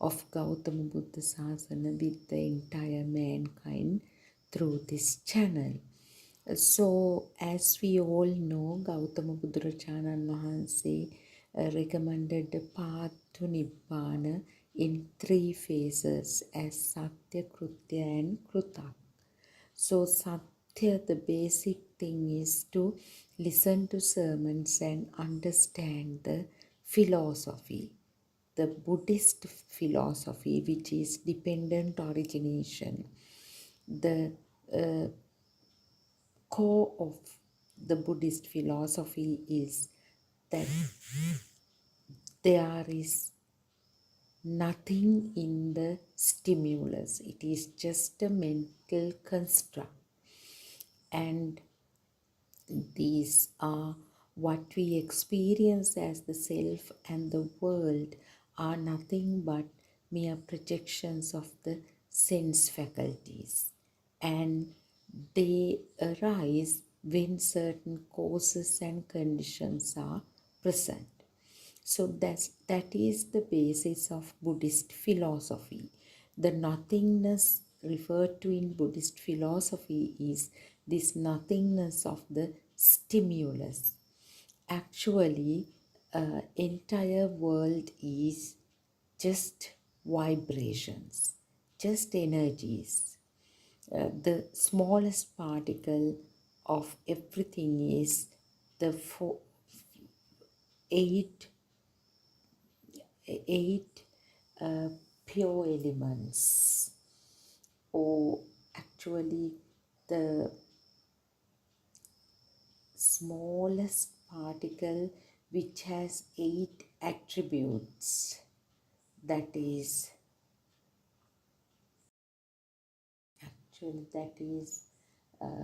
of Gautama Buddha Sasana with the entire mankind through this channel. So, as we all know, Gautama Buddharajanan Wahanse recommended the path to Nibbana in 3 phases as Satya, Krutya and Krutak. So, Satya, the basic thing is to listen to sermons and understand the philosophy, the Buddhist philosophy, which is dependent origination. The core of the Buddhist philosophy is that there is nothing in the stimulus. It is just a mental construct. And these are what we experience as the self and the world are nothing but mere projections of the sense faculties. And they arise when certain causes and conditions are present. So that is the basis of Buddhist philosophy. The nothingness referred to in Buddhist philosophy is this nothingness of the stimulus. Actually, entire world is just vibrations, just energies. The smallest particle of everything is the eight pure elements, or actually the smallest particle which has 8 attributes, that is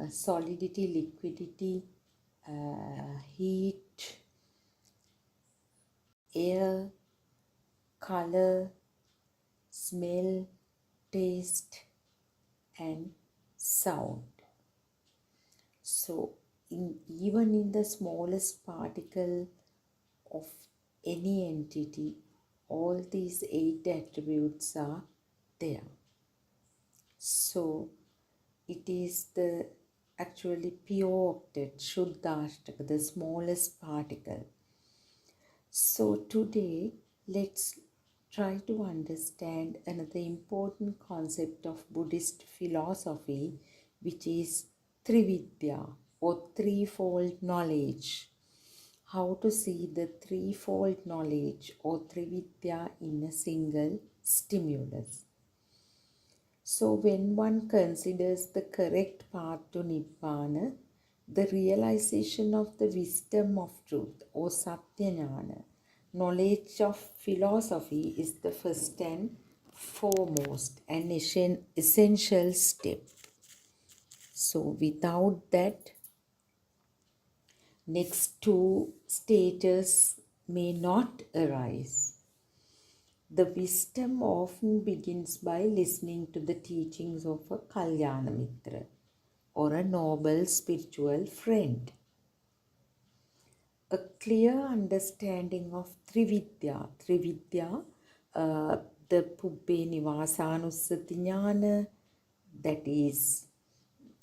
solidity, liquidity, heat, air, color, smell, taste and sound. So even in the smallest particle of any entity, all these 8 attributes are there. So it is the actually pure octet, Shuddhashtaka, the smallest particle. So today let's try to understand another important concept of Buddhist philosophy, which is Trividya or threefold knowledge. How to see the threefold knowledge or Trividya in a single stimulus. So when one considers the correct path to Nibbana, the realization of the wisdom of truth or Satyajnana, knowledge of philosophy is the first and foremost and essential step. So without that, next two stages may not arise. The wisdom often begins by listening to the teachings of a Kalyana Mitra or a noble spiritual friend. A clear understanding of Trividya, the Pubbe Nivasanussati Jnana, that is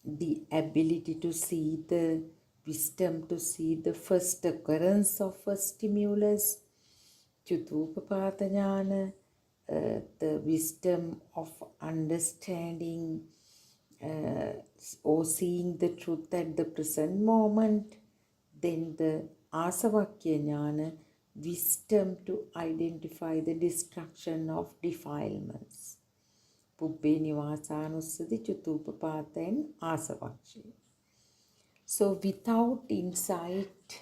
the ability to see the wisdom, to see the first occurrence of a stimulus, Chutupapata Jnana, the wisdom of understanding or seeing the truth at the present moment. Then the Asavakya Jnana, wisdom to identify the destruction of defilements. Pubbe Nivasanussati, Chutupapata and Asavakya. So without insight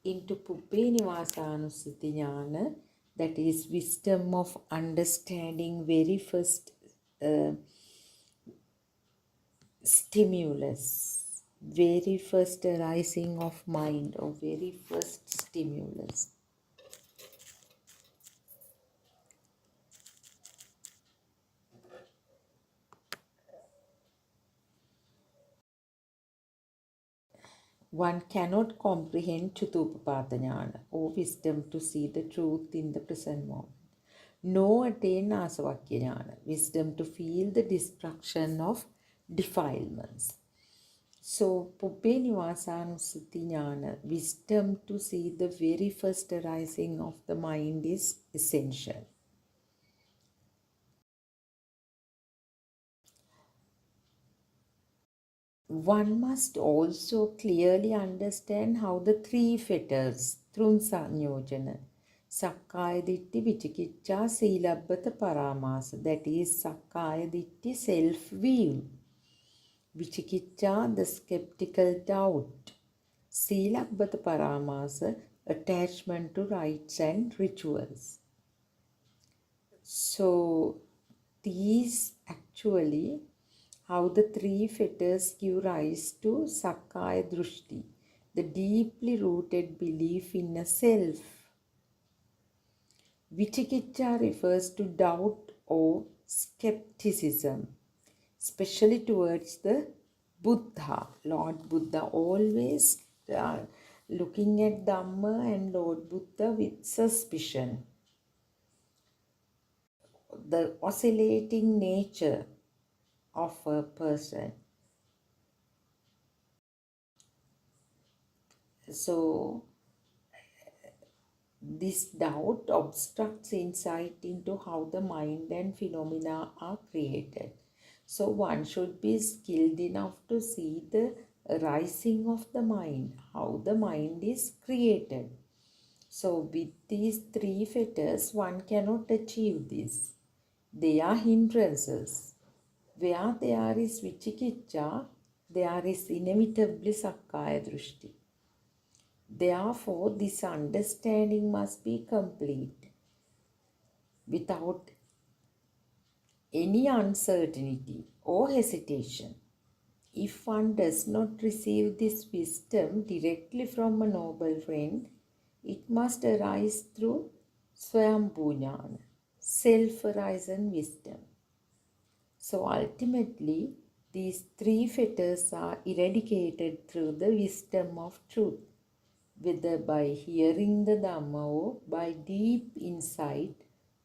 into Pubbe Nivasanussati Jnana, that is wisdom of understanding very first stimulus, very first arising of mind or very first stimulus. One cannot comprehend Chutupapata Jnana or wisdom to see the truth in the present moment. Nor attain Asavakya Jnana, wisdom to feel the destruction of defilements. So, Pubbe Nivasanussati Jnana, wisdom to see the very first arising of the mind is essential. One must also clearly understand how the three fetters, Trunsanyojana, Sakkaya Ditti, Vicikiccha, Silabbata Paramasa, that is Sakkaya Ditti, self-view, Vicikiccha, the skeptical doubt, Silabbata Paramasa, attachment to rites and rituals. So these actually how the three fetters give rise to Sakkaya Drushti, the deeply rooted belief in a self. Vicikiccha refers to doubt or skepticism, especially towards the Buddha, Lord Buddha, always looking at Dhamma and Lord Buddha with suspicion. The oscillating nature of a person. So this doubt obstructs insight into how the mind and phenomena are created. So one should be skilled enough to see the rising of the mind, how the mind is created. So with these three fetters, one cannot achieve this. They are hindrances. Where there is Vicikiccha, there is inevitably Sakkaya Drushti. Therefore, this understanding must be complete without any uncertainty or hesitation. If one does not receive this wisdom directly from a noble friend, it must arise through Swayambhu Jnana, self-arisen wisdom. So ultimately, these three fetters are eradicated through the wisdom of truth, whether by hearing the Dhamma or by deep insight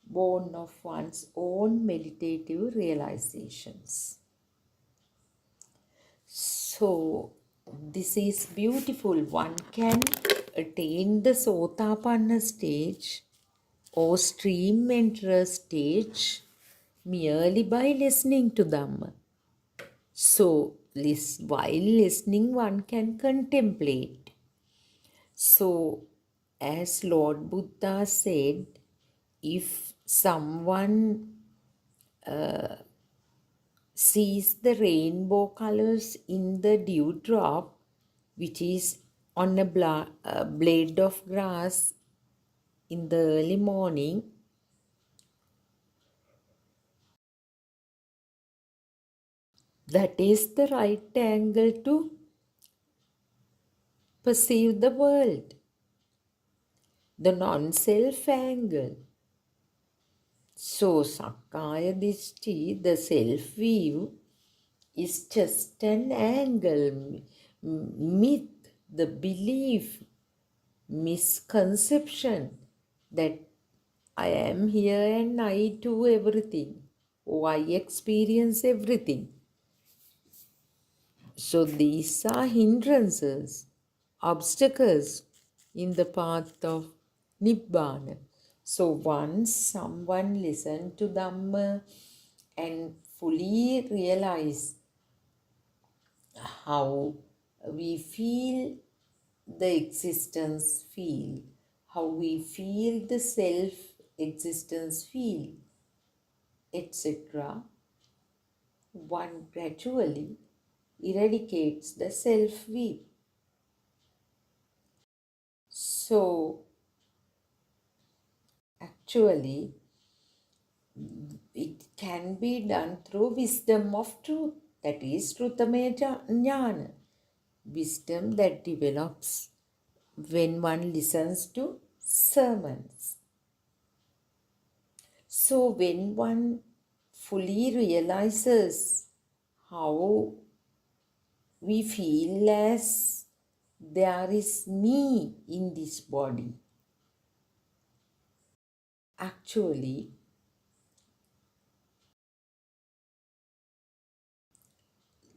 born of one's own meditative realizations. So, this is beautiful. One can attain the Sotapanna stage or stream enter a stage merely by listening to them. So, while listening, one can contemplate. So, as Lord Buddha said, if someone sees the rainbow colors in the dewdrop, which is on a blade of grass in the early morning, that is the right angle to perceive the world, the non-self angle. So, Sakkaya Dishti, the self-view, is just an angle, myth, the belief, misconception that I am here and I do everything, or I experience everything. So these are hindrances, obstacles in the path of Nibbana. So once someone listens to Dhamma and fully realize how we feel the existence feel, how we feel the self existence feel, etc., one gradually eradicates the self-we. So actually it can be done through wisdom of truth, that is Srutamaya Jnana, wisdom that develops when one listens to sermons. So when one fully realizes how we feel as there is me in this body, actually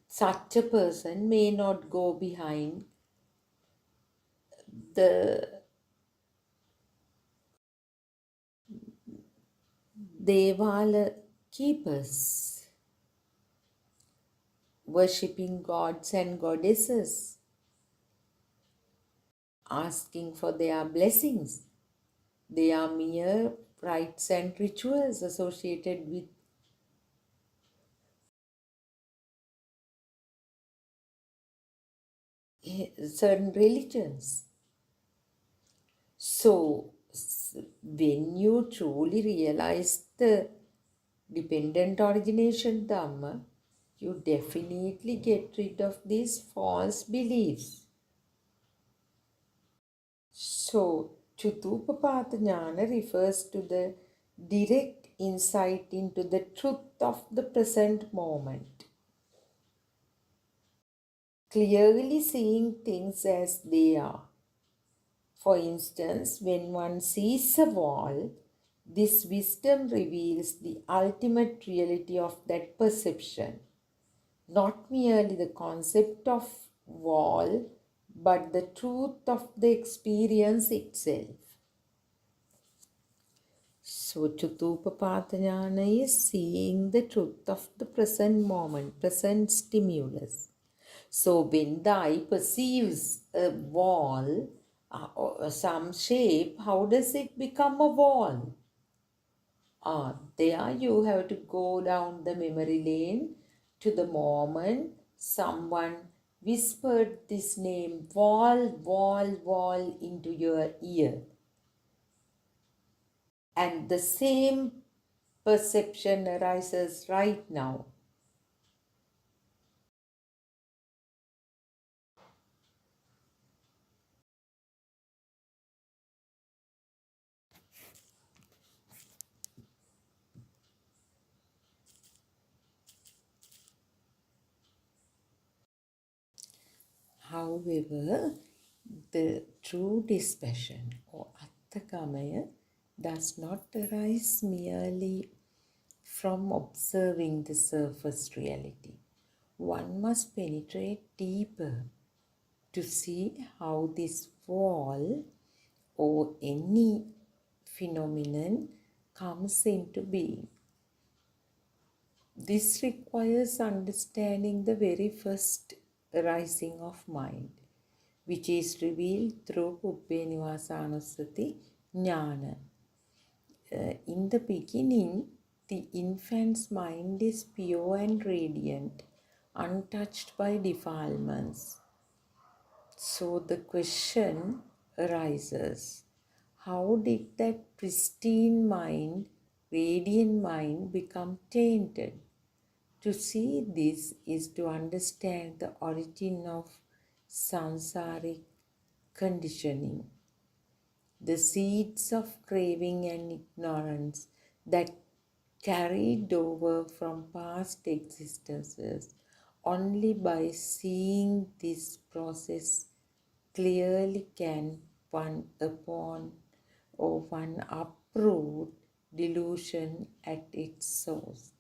such a person may not go behind the Devala keepers, worshipping gods and goddesses, asking for their blessings. They are mere rites and rituals associated with certain religions. So, when you truly realize the dependent origination Dhamma, you definitely get rid of these false beliefs. So, Chutupapata Jnana refers to the direct insight into the truth of the present moment. Clearly seeing things as they are. For instance, when one sees a wall, this wisdom reveals the ultimate reality of that perception. Not merely the concept of wall, but the truth of the experience itself. So, Chutupapata Jnana is seeing the truth of the present moment, present stimulus. So, when the eye perceives a wall or some shape, how does it become a wall? There you have to go down the memory lane to the moment someone whispered this name, wall, wall, wall, into your ear. And the same perception arises right now. However, the true dispassion or Attakamaya does not arise merely from observing the surface reality. One must penetrate deeper to see how this wall or any phenomenon comes into being. This requires understanding the very first arising of mind, which is revealed through Pubbenivasanusati Jnana. In the beginning, the infant's mind is pure and radiant, untouched by defilements. So the question arises, how did that pristine mind, radiant mind, become tainted? To see this is to understand the origin of samsaric conditioning, the seeds of craving and ignorance that carried over from past existences. Only by seeing this process clearly can one uproot delusion at its source.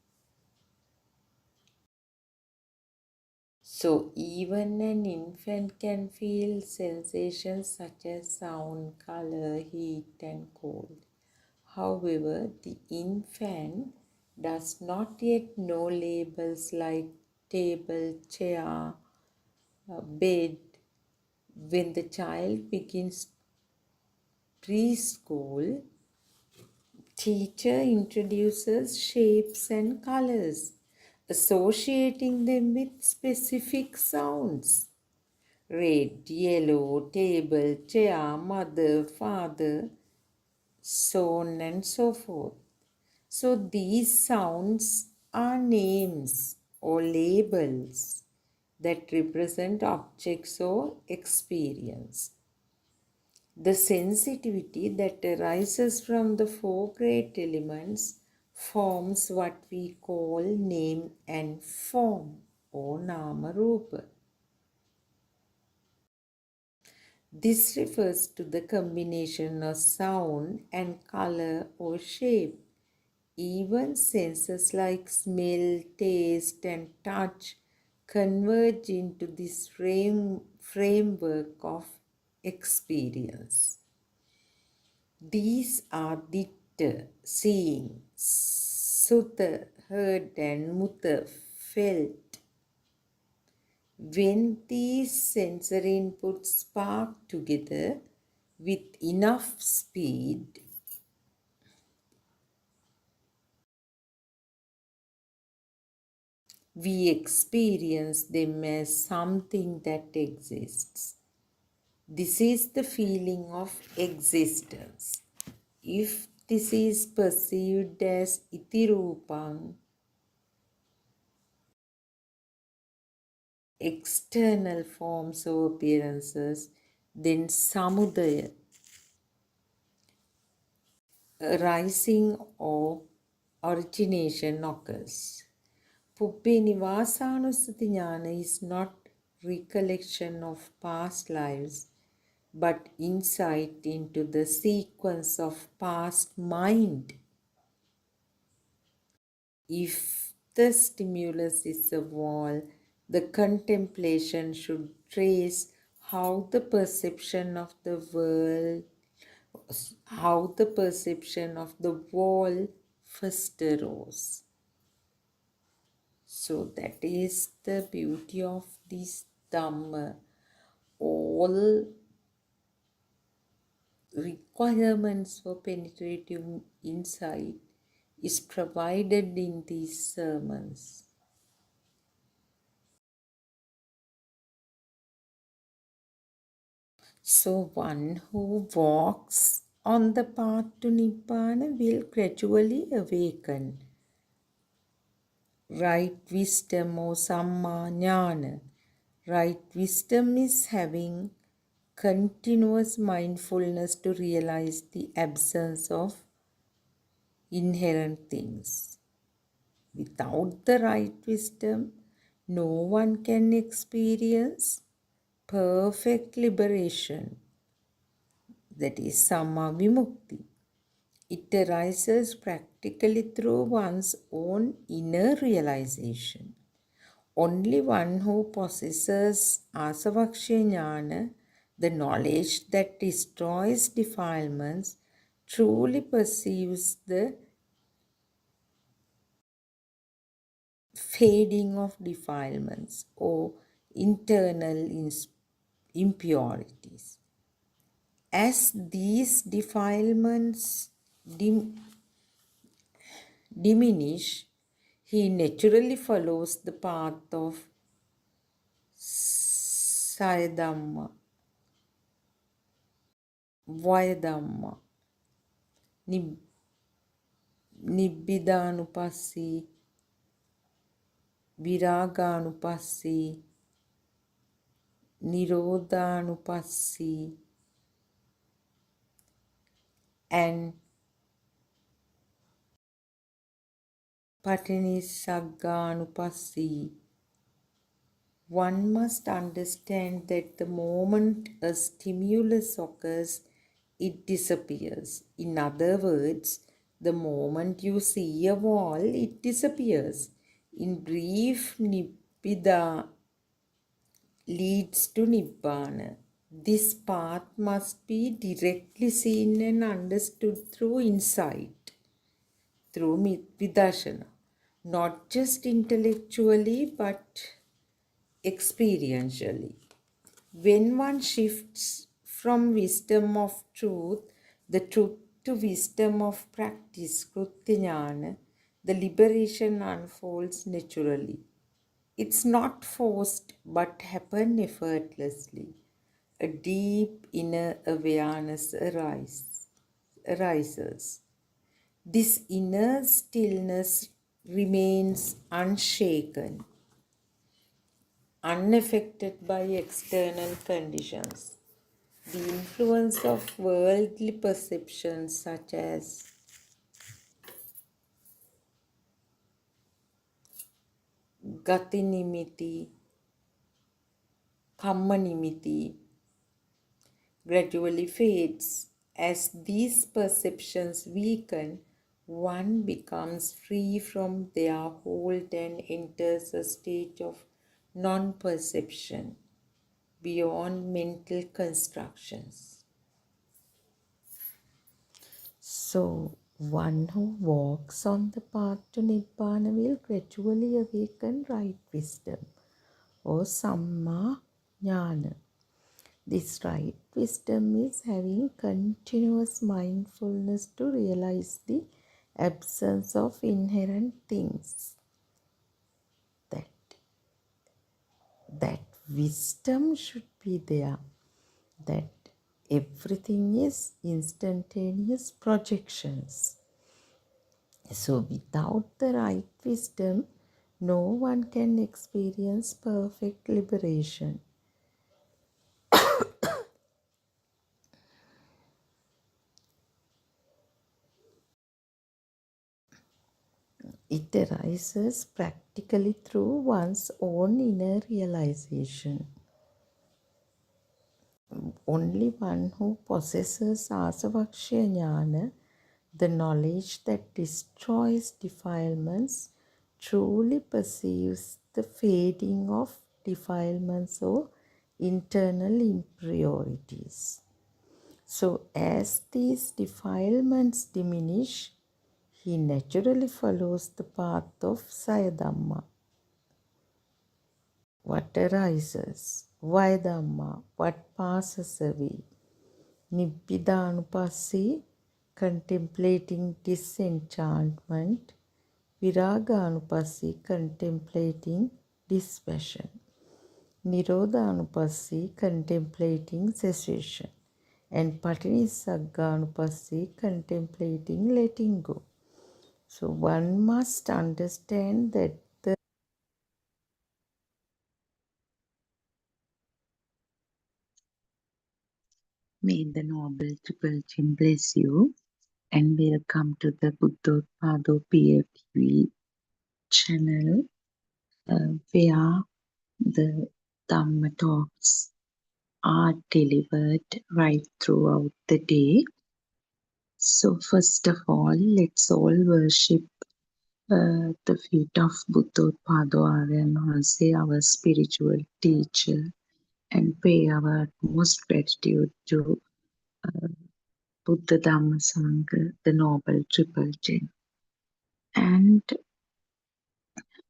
So even an infant can feel sensations such as sound, color, heat and cold. However, the infant does not yet know labels like table, chair, bed. When the child begins preschool, teacher introduces shapes and colors, associating them with specific sounds. Red, yellow, table, chair, mother, father, so on and so forth. So these sounds are names or labels that represent objects or experience. The sensitivity that arises from the four great elements forms what we call name and form or nama rupa. This refers to the combination of sound and color or shape. Even senses like smell, taste, and touch converge into this framework of experience. These are ditta, seeing, sutta, heard, and mutta, felt. When these sensory inputs spark together with enough speed, we experience them as something that exists. This is the feeling of existence. If this is perceived as itirupang, external forms or appearances, then samudaya, arising or origination occurs. Pubbenivasanusati Jnana is not recollection of past lives, but insight into the sequence of past mind. If the stimulus is a wall, the contemplation should trace how the perception of the wall first arose. So that is the beauty of this Dhamma. All requirements for penetrative insight is provided in these sermons. So one who walks on the path to Nibbana will gradually awaken right wisdom or Samma Jnana. Right wisdom is having continuous mindfulness to realize the absence of inherent things. Without the right wisdom, no one can experience perfect liberation, that is Samma Vimukti. It arises practically through one's own inner realization. Only one who possesses Asavaksya Jnana, the knowledge that destroys defilements, truly perceives the fading of defilements or internal impurities. As these defilements diminish, he naturally follows the path of Sayadhamma, Vayadhamma, Nibbidhanupassi, Viraganupassi, Nirodhanupassi, and Patinisagganupassi. One must understand that the moment a stimulus occurs, it disappears. In other words, the moment you see a wall, it disappears. In brief, Nibbida leads to Nibbana. This path must be directly seen and understood through insight, through Vidarshana, not just intellectually but experientially. When one shifts from wisdom of truth, the truth, to wisdom of practice, Krutyajnana, the liberation unfolds naturally. It's not forced but happens effortlessly. A deep inner awareness arises. This inner stillness remains unshaken, unaffected by external conditions. The influence of worldly perceptions such as Gatinimiti, Kammanimiti gradually fades. As these perceptions weaken, one becomes free from their hold and enters a state of non-perception beyond mental constructions. So, one who walks on the path to Nibbana will gradually awaken right wisdom or Samma Jnana. This right wisdom is having continuous mindfulness to realize the absence of inherent things. That wisdom should be there, that everything is instantaneous projections. So without the right wisdom, no one can experience perfect liberation. It arises practically through one's own inner realization. Only one who possesses Asavakshya Jnana, the knowledge that destroys defilements, truly perceives the fading of defilements or internal impurities. So, as these defilements diminish, he naturally follows the path of Sayadhamma. What arises? Vayadhamma, what passes away. Nibbidhanupassi, contemplating disenchantment. Viraganupassi, contemplating dispassion. Nirodhanupassi, contemplating cessation. And Patinisagganupassi, contemplating letting go. So one must understand that May the Noble Triple Gem bless you, and welcome to the Buddothpado PeoTV channel, where the Dhamma talks are delivered right throughout the day. So first of all, let's all worship the feet of Buddothpado Aryan Hanse, our spiritual teacher, and pay our utmost gratitude to Buddha Dhamma Sangha, the Noble Triple Gem. And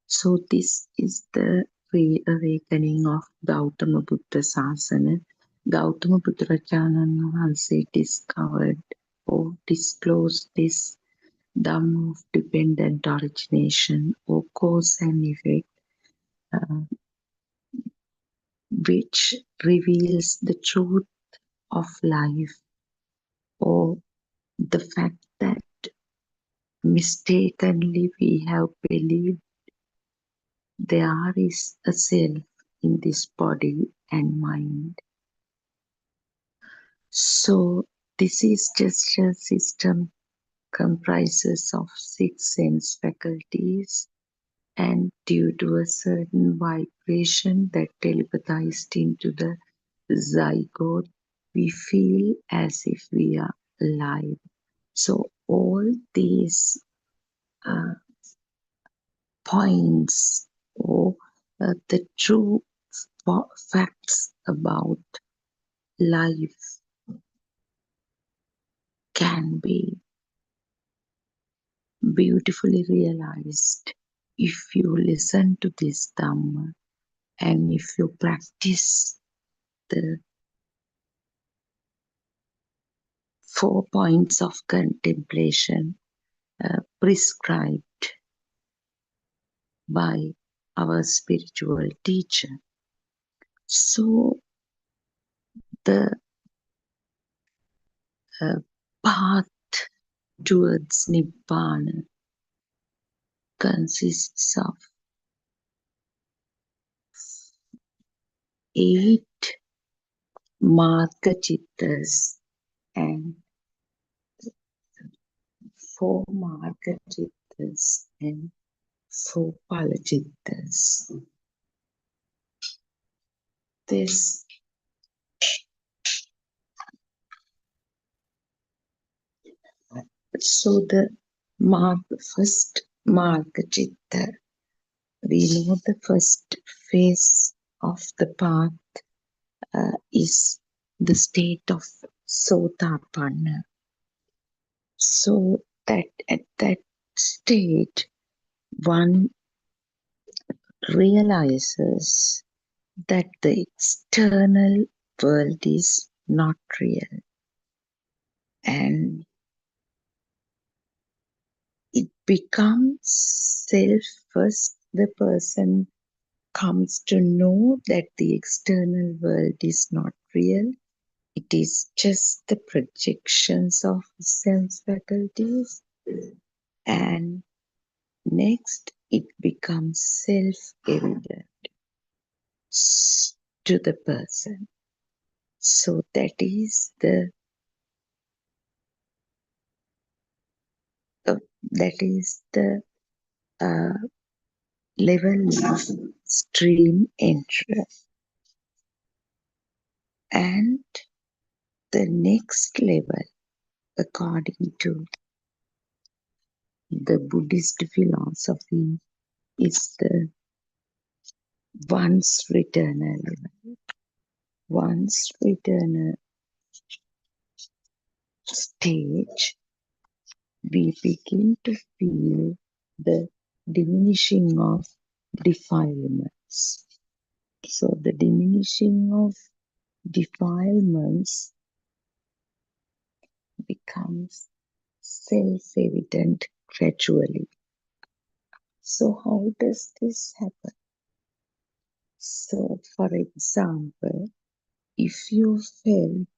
so this is the reawakening of Gautama Buddha Sasana. Gautama Buddharajanan Wahanse discovered or disclosed this Dhamma of dependent origination or cause and effect, which reveals the truth of life, or the fact that mistakenly we have believed there is a self in this body and mind. So this is just a system comprises of 6 sense faculties, and due to a certain vibration that telepathized into the zygote, we feel as if we are alive. So all these points, or the true facts about life, can be beautifully realized if you listen to this Dhamma and if you practice the 4 points of contemplation prescribed by our spiritual teacher. So the path towards Nibbana consists of 8 Marga Chittas and 4 Marga Chittas and 4 Phala Chittas. This so the first Marga Chitta, we know the first phase of the path is the state of Sotapanna. So that at that state, one realizes that the external world is not real, and it becomes self first. The person comes to know that the external world is not real. It is just the projections of sense faculties, and next it becomes self-evident to the person. So that is the level of stream entry. And the next level, according to the Buddhist philosophy, is the once returner level. Once returner stage, we begin to feel the diminishing of defilements. So the diminishing of defilements becomes self-evident gradually. So how does this happen? So for example, if you felt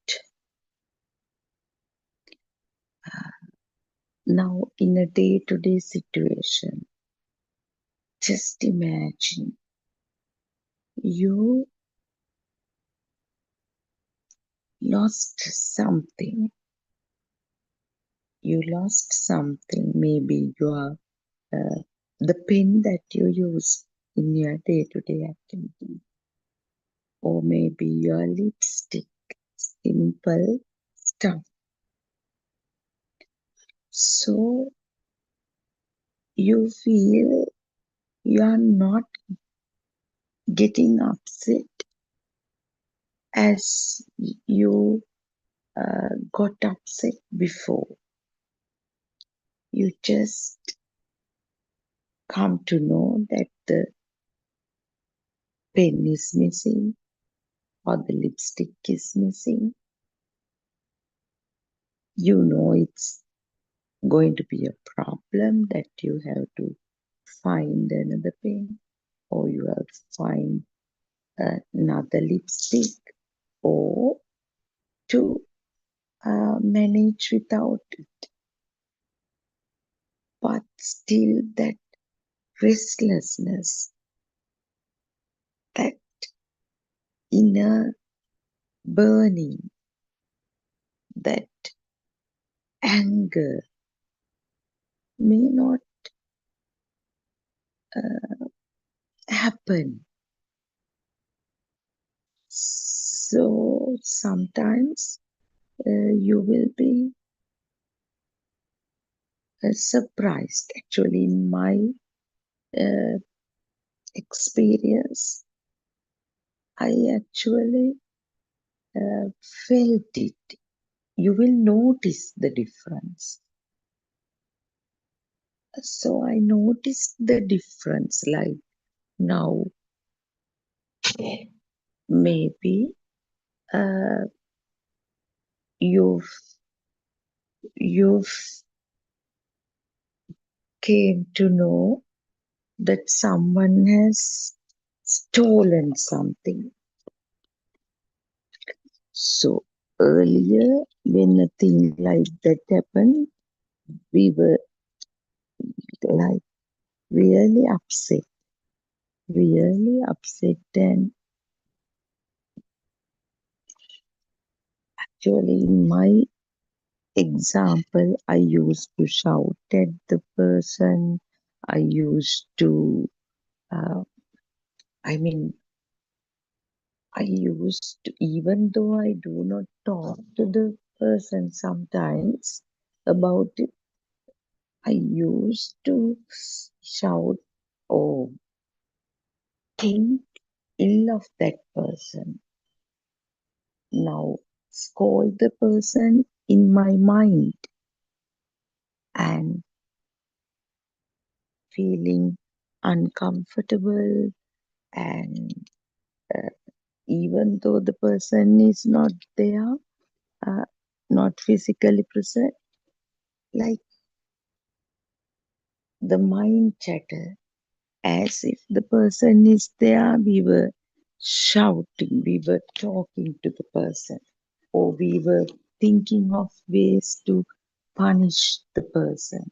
now in a day-to-day situation, just imagine you lost something. You lost something, maybe your the pen that you use in your day-to-day activity, or maybe your lipstick, simple stuff. So you feel you are not getting upset as you got upset before. You just come to know that the pen is missing or the lipstick is missing. You know it's going to be a problem that you have to find another pen, or you have to find another lipstick, or to manage without it. But still that restlessness, that inner burning, that anger may not happen. So sometimes you will be surprised. Actually, in my experience, I actually felt it. You will notice the difference. So I noticed the difference, like now maybe you've came to know that someone has stolen something. So earlier, when a thing like that happened, we were like really upset, and actually in my example, I used to shout at the person. I used to, even though I do not talk to the person sometimes about it, I used to shout or think ill of that person. Now, scold the person in my mind and feeling uncomfortable, and even though the person is not there, not physically present, like the mind chatter, as if the person is there, we were shouting, we were talking to the person, or we were thinking of ways to punish the person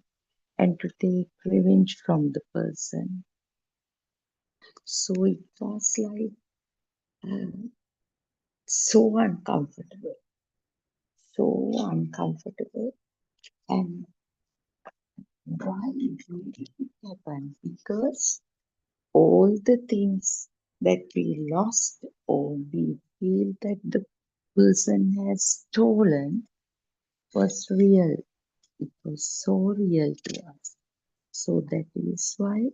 and to take revenge from the person. So it was like so uncomfortable, And why did it happen? Because all the things that we lost, or we feel that the person has stolen, was real. It was so real to us. So that is why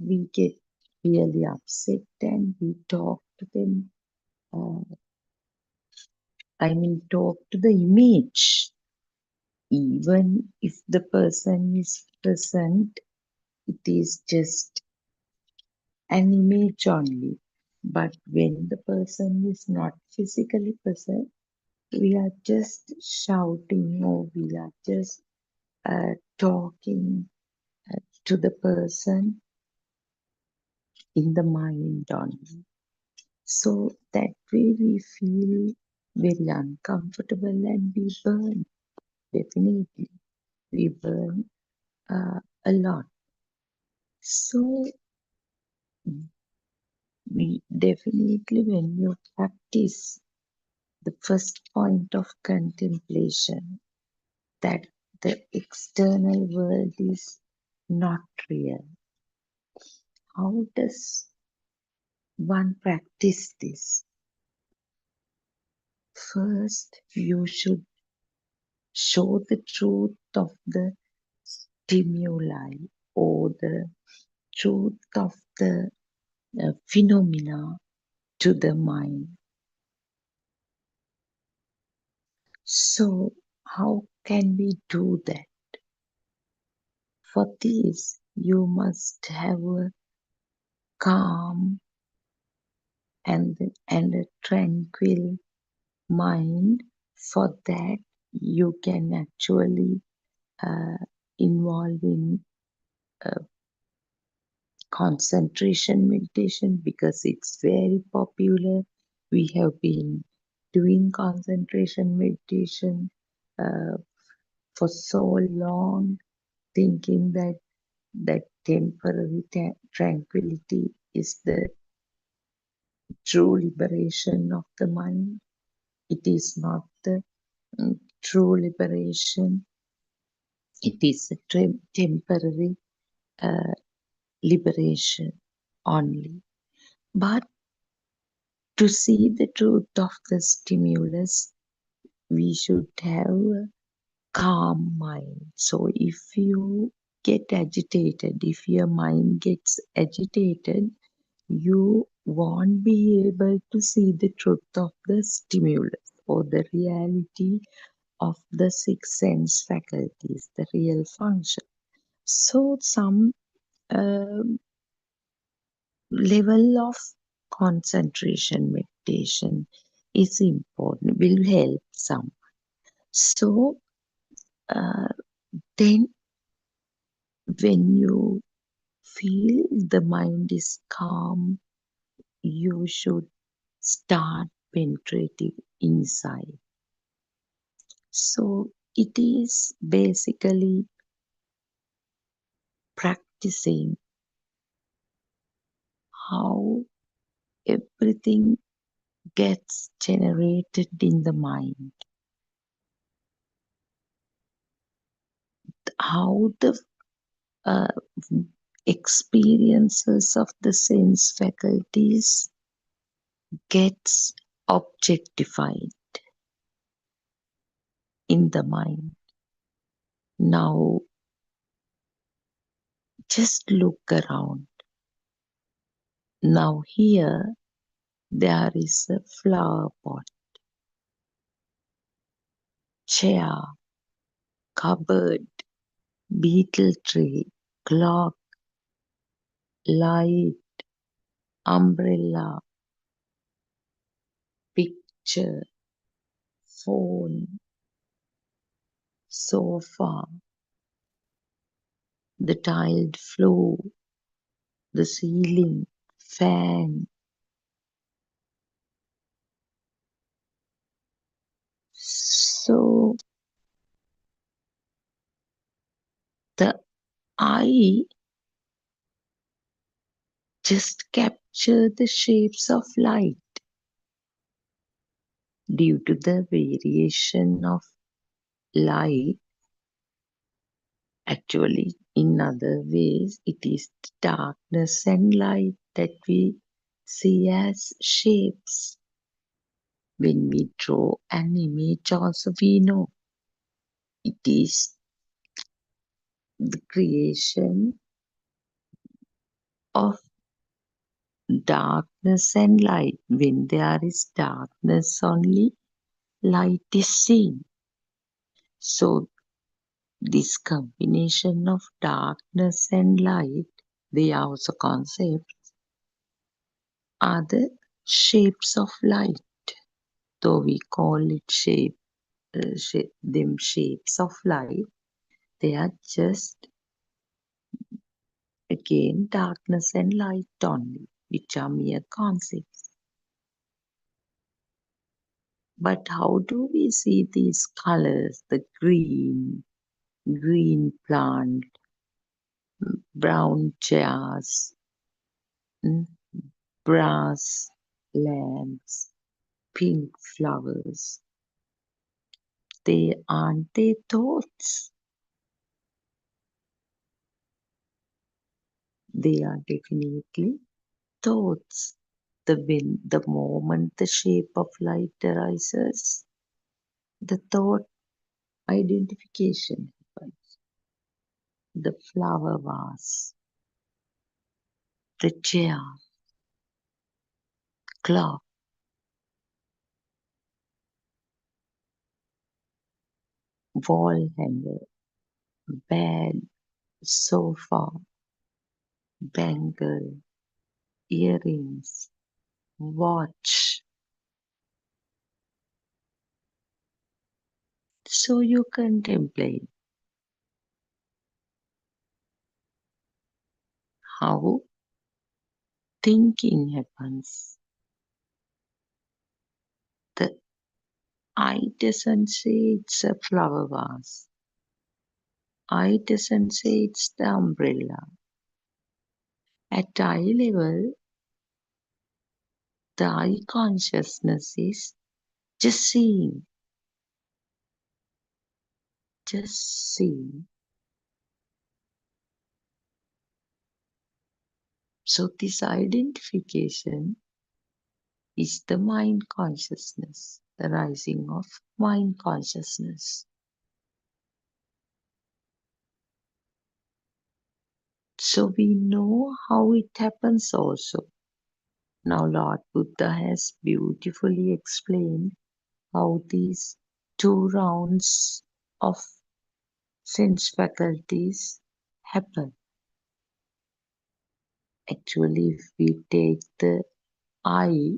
we get really upset and we talk to them. Talk to the image. Even if the person is present, it is just an image only. But when the person is not physically present, we are just shouting, or we are just talking to the person in the mind only. So that way we feel very uncomfortable and we burn. Definitely, we burn a lot. So we definitely, when you practice the first point of contemplation, that the external world is not real. How does one practice this? First, you should show the truth of the stimuli, or the truth of the phenomena to the mind. So, how can we do that? For this, you must have a calm and a tranquil mind. For that, you can actually involve in uh, concentration meditation because it's very popular. We have been doing concentration meditation uh, for so long, thinking that temporary tranquility is the true liberation of the mind. It is not the true liberation. It is a temporary uh, liberation only. But to see the truth of the stimulus, we should have a calm mind. So if you get agitated, if your mind gets agitated, you won't be able to see the truth of the stimulus or the reality of the six sense faculties, the real function. So some level of concentration meditation is important, will help some. So uh, then when you feel the mind is calm, you should start penetrating inside. So it is basically practicing how everything gets generated in the mind, how the uh, experiences of the sense faculties gets objectified in the mind. Now just look around. Now here there is a flower pot, chair, cupboard, beetle tree, clock, light, umbrella, picture, phone, sofa, the tiled floor, the ceiling, fan. So the eye just capture the shapes of light due to the variation of light. Actually, in other ways, it is darkness and light that we see as shapes. When we draw an image, also we know it is the creation of darkness and light. When there is darkness, only light is seen. So, this combination of darkness and light, they are also concepts, are the shapes of light. Though we call it them shapes of light, they are just again darkness and light only, which are mere concepts. But how do we see these colors? The green plant, brown chairs, brass lamps, pink flowers. Aren't they thoughts? They are definitely thoughts. The moment the shape of light arises, the thought identification happens. The flower vase, the chair, clock, wall hanger, bed, sofa, bangle, earrings, watch. So you contemplate how thinking happens. The eye doesn't say it's a flower vase. Eye doesn't say it's the umbrella. At eye level, the eye consciousness is just seeing, just seeing. So this identification is the mind consciousness, the rising of mind consciousness. So we know how it happens also. Now Lord Buddha has beautifully explained how these 2 rounds of sense faculties happen. Actually, if we take the eye,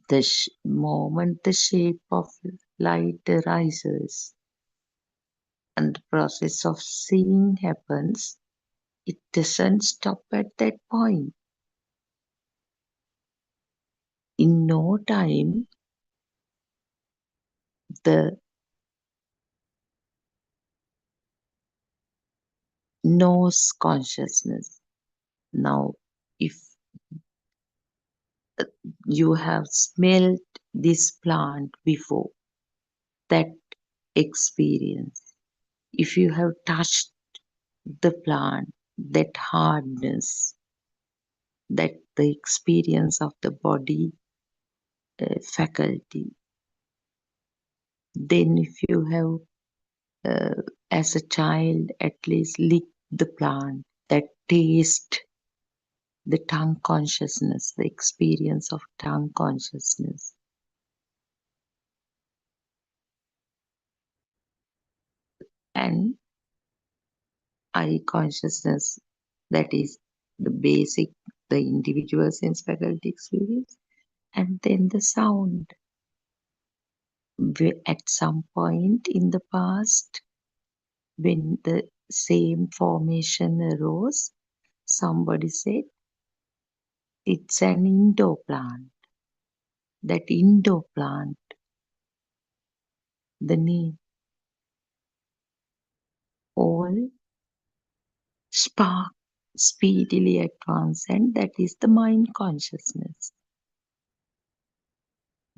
the moment the shape of light arises and the process of seeing happens, it doesn't stop at that point. In no time, the nose consciousness. Now, if you have smelled this plant before, that experience. If you have touched the plant, that hardness, that the experience of the body faculty. Then if you have, as a child, at least licked the plant, that taste, the tongue consciousness, the experience of tongue consciousness. And eye consciousness, that is the basic, the individual sense faculty experience. And then the sound. At some point in the past, when the same formation arose, somebody said it's an indoor plant. That indoor plant, the name, all spark speedily advance, and that is the mind consciousness.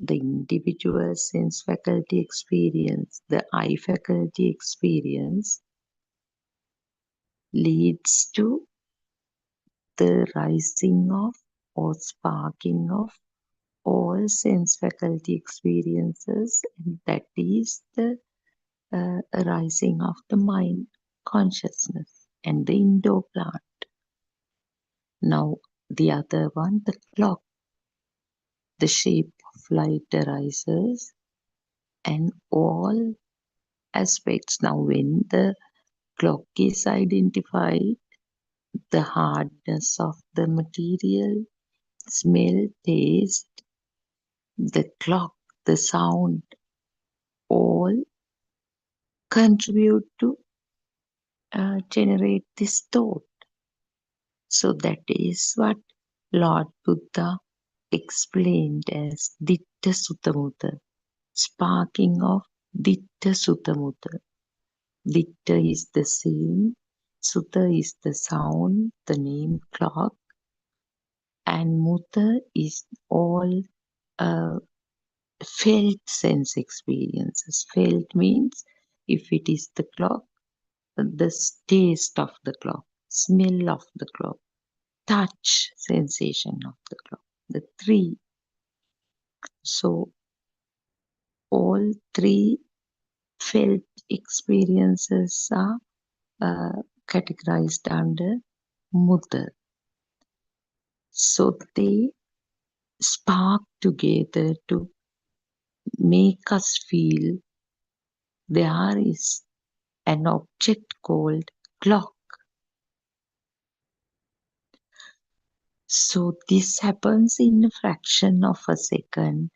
The individual sense faculty experience, the eye faculty experience leads to the rising of or sparking of all sense faculty experiences, and that is the arising of the mind consciousness and the indoor plant. Now, the other one, the clock, the shape of light arises, and all aspects. Now, when the clock is identified, the hardness of the material, smell, taste, the clock, the sound, all contribute to generate this thought. So that is what Lord Buddha explained as Ditta Sutta Mutta, sparking of Ditta Sutta Mutta. Ditta is the seeing, Sutta is the sound, the name clock, and Mutta is all felt sense experiences. Felt means if it is the clock, the taste of the clock, smell of the clock, touch sensation of the clock, the three. So all three felt experiences are categorized under Mutta. So they spark together to make us feel there is an object called clock. So this happens in a fraction of a second,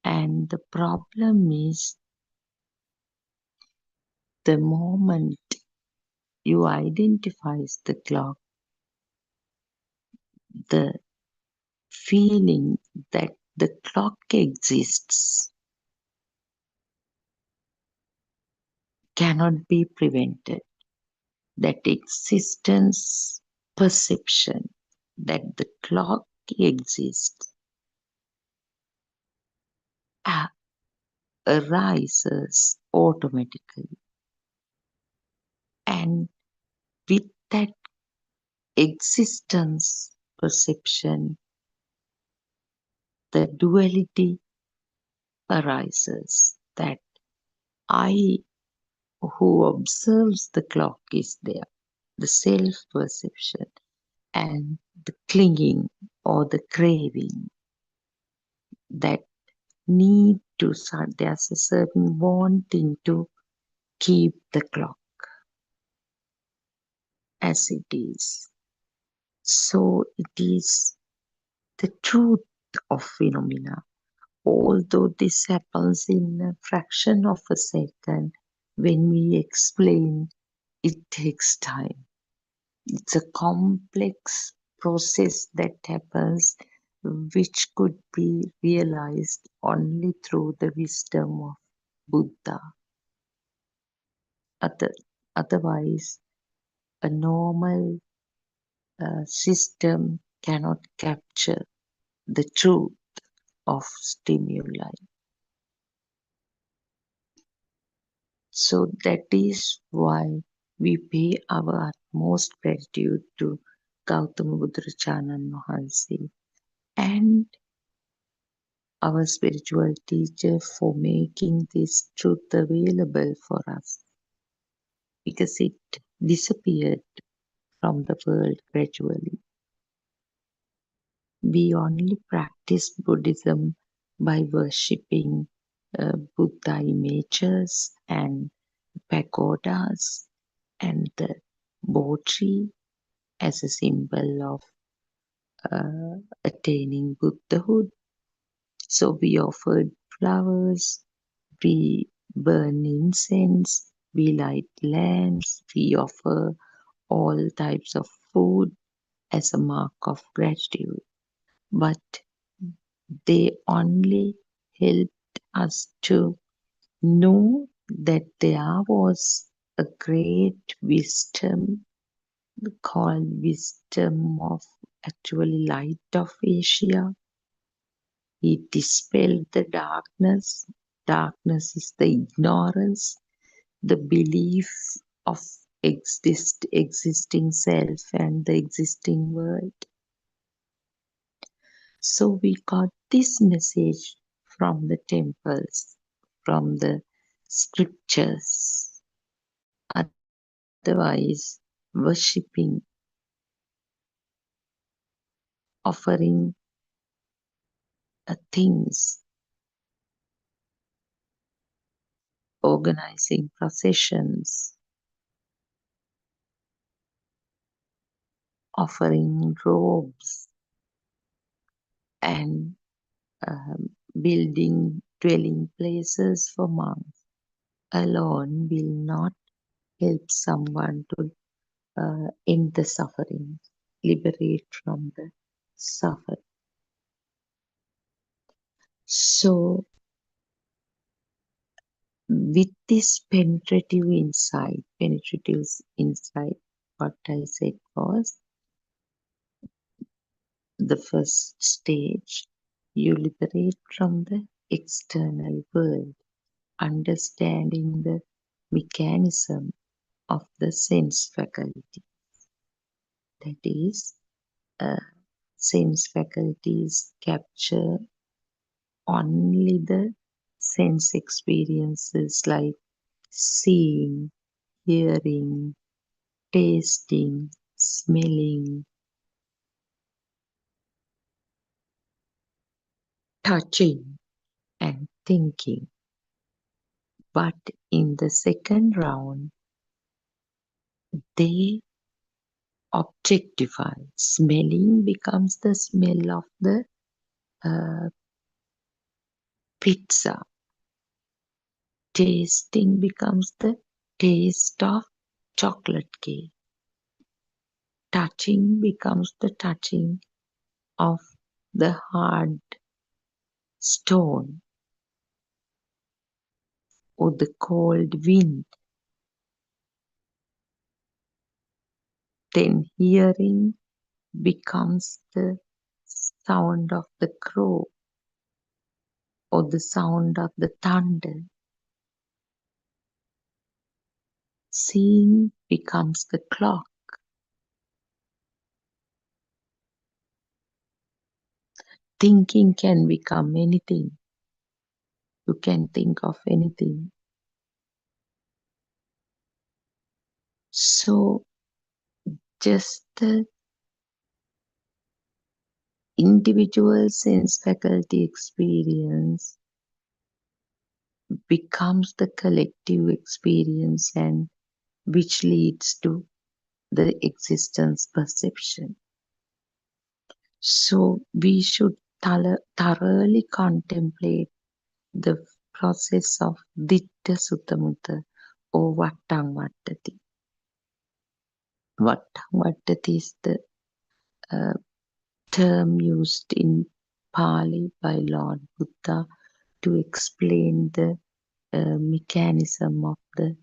and the problem is the moment you identify the clock, the feeling that the clock exists cannot be prevented. That existence perception that the clock exists arises automatically. And with that existence perception, the duality arises that I who observes the clock is there, the self perception, and the clinging or the craving that need to there's a certain wanting to keep the clock as it is. So it is the truth of phenomena. Although this happens in a fraction of a second, when we explain, it takes time. It's a complex process that happens which could be realized only through the wisdom of Buddha. Otherwise, a normal system cannot capture the truth of stimuli. So that is why we pay our utmost gratitude to Gautama Buddhacharya Mahansi and our spiritual teacher for making this truth available for us, because it disappeared from the world gradually. We only practice Buddhism by worshipping Buddha images and pagodas and the Bodhi as a symbol of attaining Buddhahood. So we offered flowers, we burn incense, we light lamps, we offer all types of food as a mark of gratitude. But they only helped us to know that there was a great wisdom called wisdom of actually light of Asia. He dispelled the darkness. Darkness is the ignorance, the belief of existing self and the existing world. So we got this message from the temples, from the scriptures. Otherwise, worshipping, offering things, organizing processions, offering robes, and building dwelling places for monks alone will not help someone to end the suffering, liberate from the suffering. So, with this penetrative insight, what I said was the first stage, you liberate from the external world, understanding the mechanism of the sense faculty. That is, sense faculties capture only the sense experiences like seeing, hearing, tasting, smelling, touching, and thinking. But in the second round, they objectify. Smelling becomes the smell of the uh, pizza. Tasting becomes the taste of chocolate cake. Touching becomes the touching of the hard stone or the cold wind. Then hearing becomes the sound of the crow or the sound of the thunder. Seeing becomes the clock. Thinking can become anything. You can think of anything. So just the individual sense faculty experience becomes the collective experience, and which leads to the existence perception. So we should thoroughly contemplate the process of ditta sutta mutta or vattang vattati. Vattang vattati is the term used in Pali by Lord Buddha to explain the mechanism of the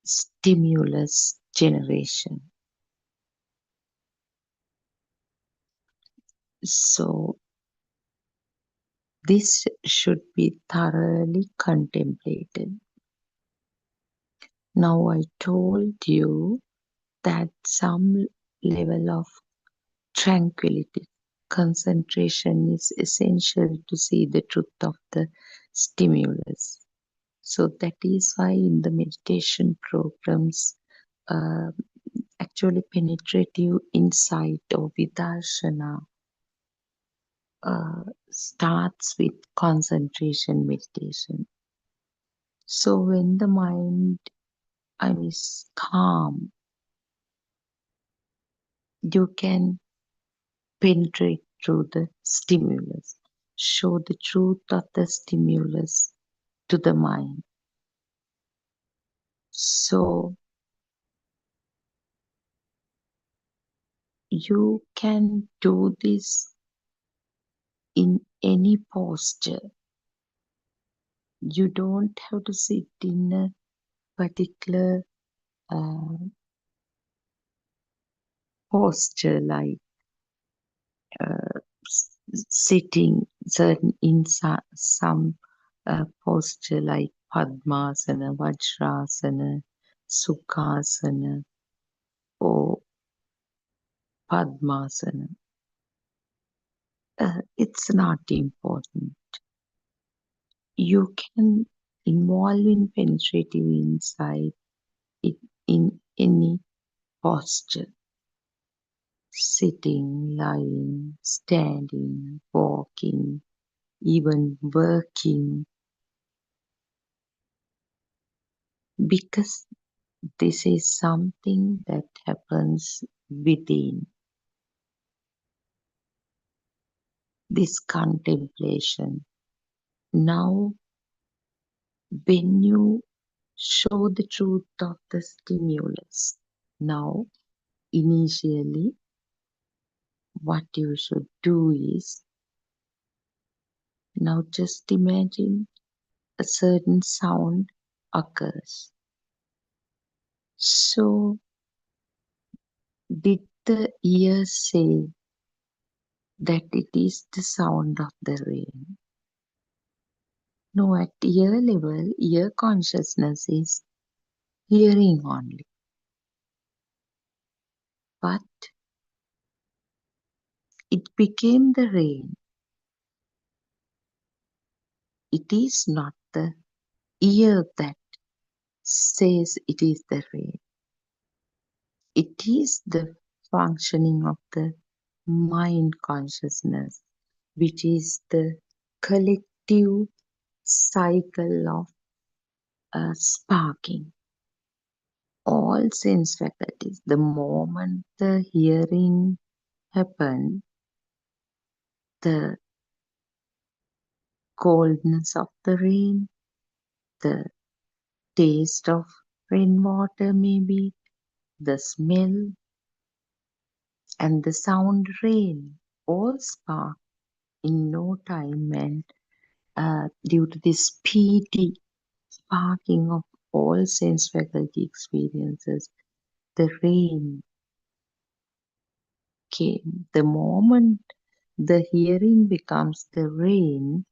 stimulus generation. So this should be thoroughly contemplated. Now I told you that some level of tranquility, concentration is essential to see the truth of the stimulus. So that is why in the meditation programs, actually penetrative insight or vidarshana starts with concentration meditation. So when the mind is calm, you can penetrate through the stimulus, show the truth of the stimulus to the mind. So you can do this in any posture. You don't have to sit in a particular posture like sitting certain in some posture like Padmasana, Vajrasana, Sukhasana, or Padmasana. It's not important. You can involve in penetrative insight in any posture. Sitting, lying, standing, walking, even working. Because this is something that happens within. This contemplation. Now, when you show the truth of the stimulus, now, initially, what you should do is, now just imagine a certain sound occurs. So, did the ear say that it is the sound of the rain? No, at ear level, ear consciousness is hearing only. But it became the rain. It is not the ear that says it is the rain. It is the functioning of the mind consciousness, which is the collective cycle of sparking all sense faculties. The moment the hearing happened, the coldness of the rain, the taste of rainwater, maybe the smell and the sound rain, all spark in no time. And due to this speedy sparking of all sense faculty experiences, the rain came. The moment the hearing becomes the rain,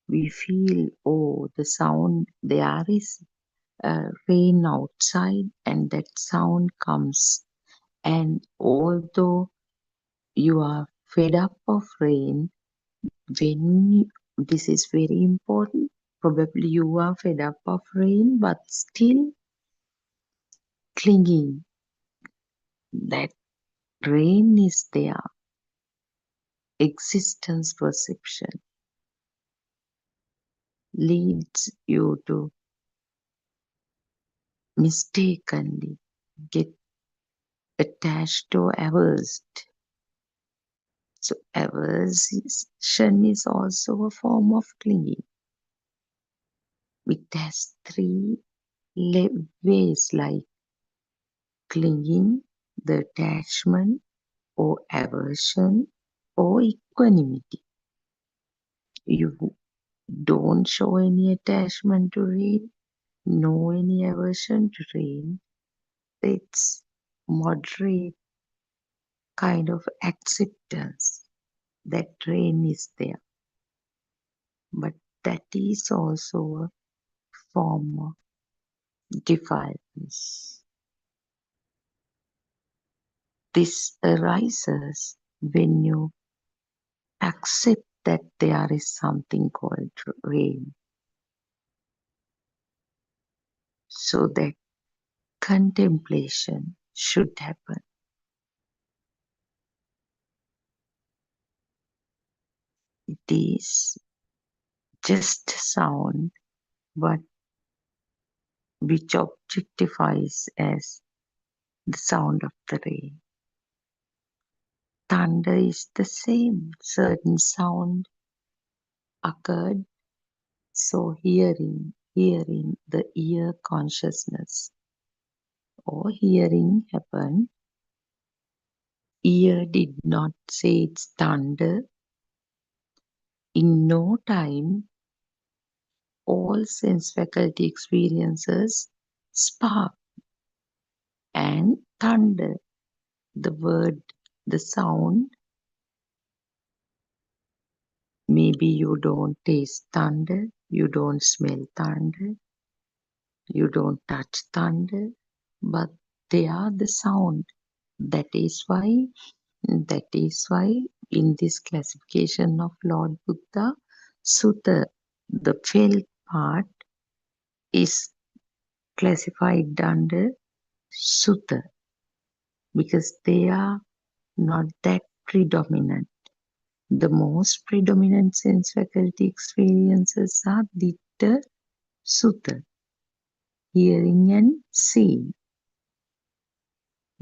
we feel, oh, the sound, there is rain outside, and that sound comes. And although you are fed up of rain, this is very important, probably you are fed up of rain, but still clinging. That rain is there. Existence perception leads you to mistakenly get attached or aversive. So aversion is also a form of clinging. It has three ways, like clinging, the attachment, or aversion, or equanimity. You don't show any attachment to rain, no any aversion to rain. It's moderate kind of acceptance that rain is there. But that is also a form of defiance. This arises when you accept that there is something called rain, so that contemplation should happen. It is just sound, but which objectifies as the sound of the rain. Thunder is the same. Certain sound occurred, so hearing, the ear consciousness, or hearing happened. Ear did not say it's thunder. In no time, all sense faculty experiences spark and thunder. The word, the sound, maybe you don't taste thunder, you don't smell thunder, you don't touch thunder, but they are the sound. That is why in this classification of Lord Buddha, Sutta, the felt part is classified under Sutta, because they are not that predominant. The most predominant sense faculty experiences are Ditta, Sutta, hearing and seeing.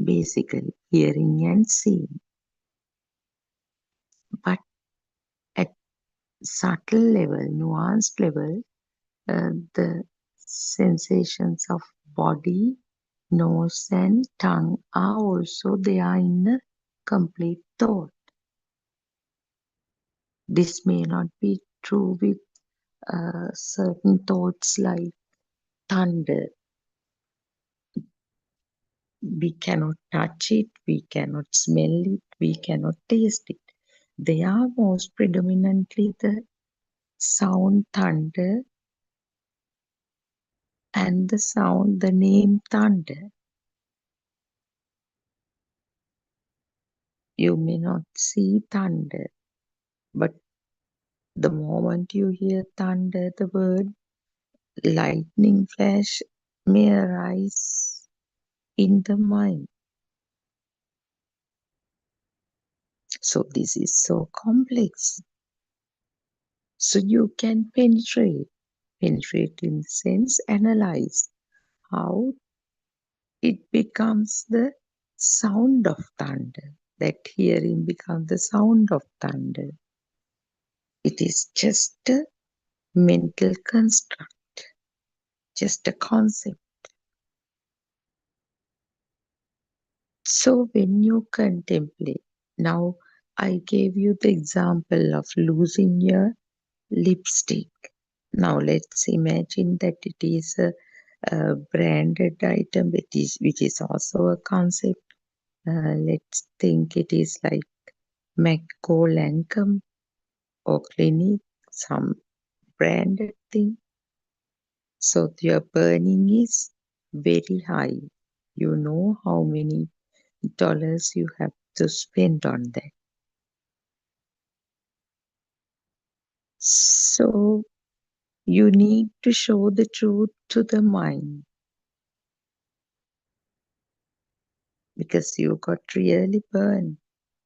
Basically, hearing and seeing. But at subtle level, nuanced level, the sensations of body, nose and tongue are also there in a complete thought. This may not be true with certain thoughts like thunder. We cannot touch it, we cannot smell it, we cannot taste it. They are most predominantly the sound thunder and the name thunder. You may not see thunder, but the moment you hear thunder, the word lightning flash may arise in the mind. So this is so complex. So you can penetrate penetrate in the sense, analyze how it becomes the sound of thunder. That hearing becomes the sound of thunder. It is just a mental construct, just a concept. So when you contemplate, now I gave you the example of losing your lipstick. Now let's imagine that it is a branded item, which is also a concept. Let's think it is like McCall Lancome or Clinique, some branded thing. So your burning is very high. You know how many dollars you have to spend on that. So you need to show the truth to the mind because you got really burned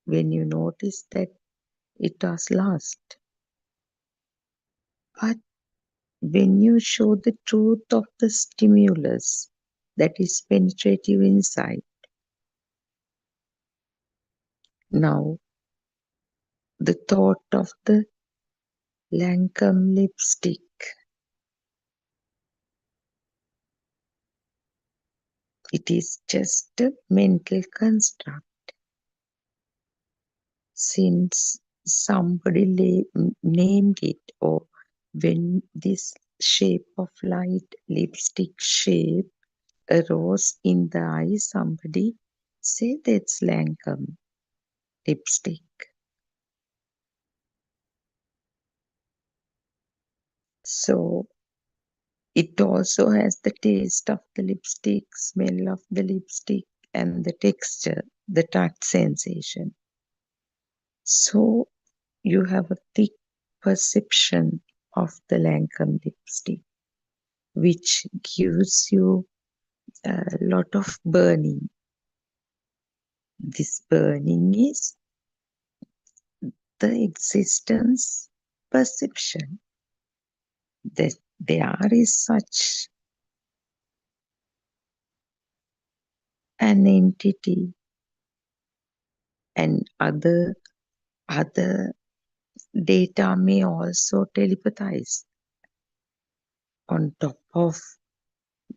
when you notice that it was lost. But when you show the truth of the stimulus that is penetrative inside, now the thought of the Lancome lipstick, it is just a mental construct. Since somebody named it, or when this shape of light, lipstick shape, arose in the eye, somebody said it's Lancome lipstick. So it also has the taste of the lipstick, smell of the lipstick, and the texture, the touch sensation. So you have a thick perception of the Lancome lipstick, which gives you a lot of burning. This burning is the existence perception, that there is such an entity, and other data may also telepathize. On top of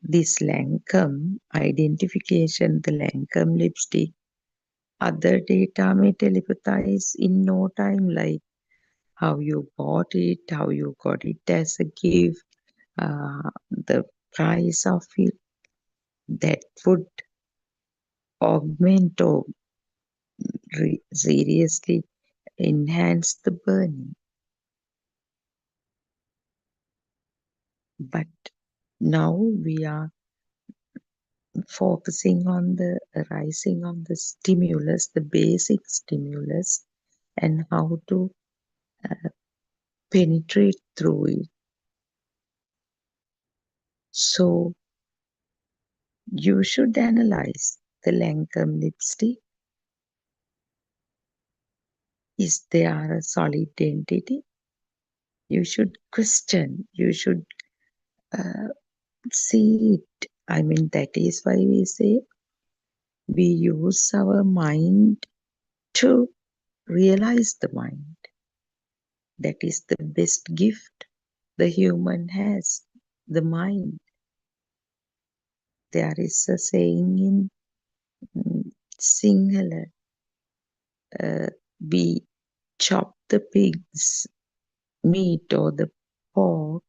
this Lancome identification, the Lancome lipstick, other data may telepathize in no time, like how you bought it, how you got it as a gift, the price of it. That would augment or seriously enhance the burning. But now we are focusing on the arising on the stimulus, the basic stimulus, and how to penetrate through it. So you should analyze the Lancome lipstick. Is there a solid entity? You should question, you should see it. I mean, that is why we say we use our mind to realize the mind. That is the best gift the human has, the mind. There is a saying in Sinhala, we chop the pig's meat or the pork,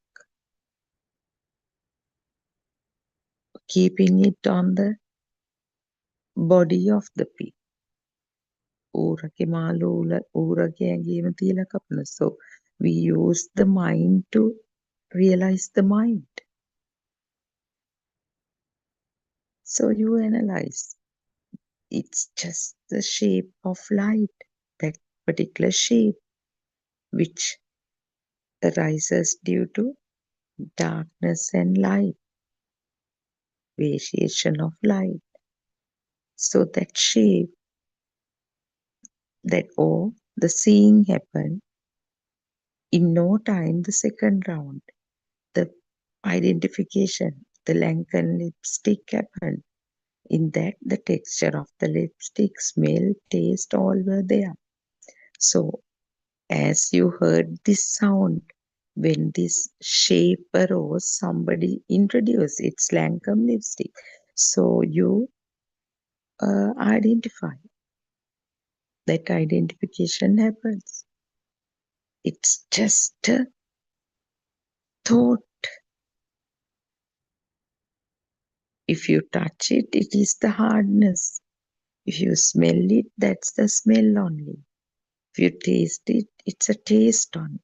keeping it on the body of the pig. So we use the mind to realize the mind. So you analyze. It's just the shape of light, that particular shape, which arises due to darkness and light, variation of light. So that shape, that the seeing happened in no time, the second round. The identification. The Lankan lipstick happened. In that, the texture of the lipstick, smell, taste, all were there. So, as you heard this sound, when this shape arose, somebody introduced it's Lankan lipstick. So, you identify. That identification happens. It's just a thought. If you touch it, it is the hardness. If you smell it, that's the smell only. If you taste it, it's a taste only.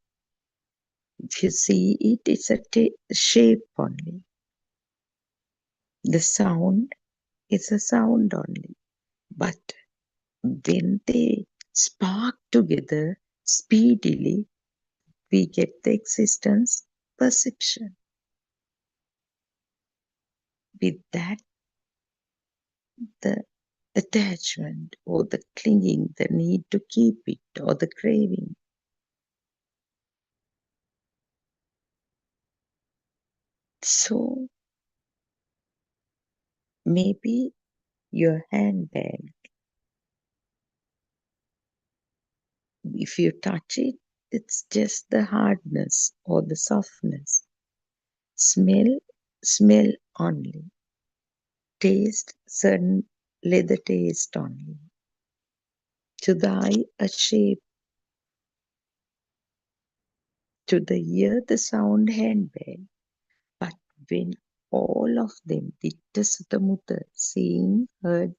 If you see it, it's a shape only. The sound is a sound only. But when they spark together speedily, we get the existence perception. With that, the attachment or the clinging, the need to keep it or the craving. So maybe your handbag, if you touch it, it's just the hardness or the softness. Smell only. Taste, certain leather taste only. To the eye, a shape. To the ear, the sound handbag. But when all of them, ditta sutta mutta, seeing, heard,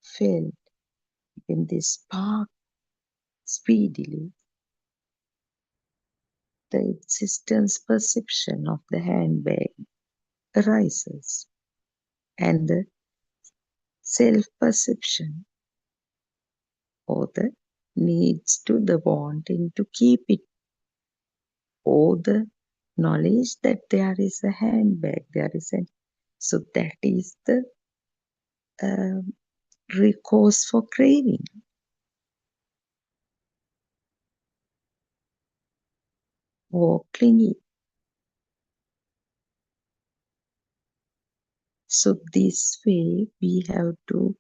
felt, when they spark speedily, the existence perception of the handbag arises, and the self-perception or the needs to the wanting to keep it, or the knowledge that there is a handbag, so that is the recourse for craving or clinging. So this way we have to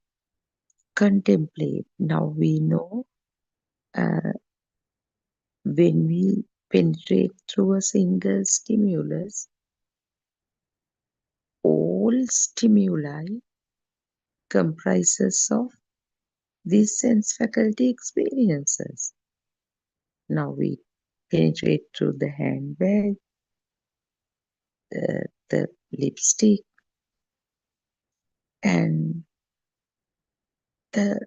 contemplate. Now we know when we penetrate through a single stimulus, all stimuli comprises of these sense faculty experiences. Now we penetrate through the handbag, the lipstick, and the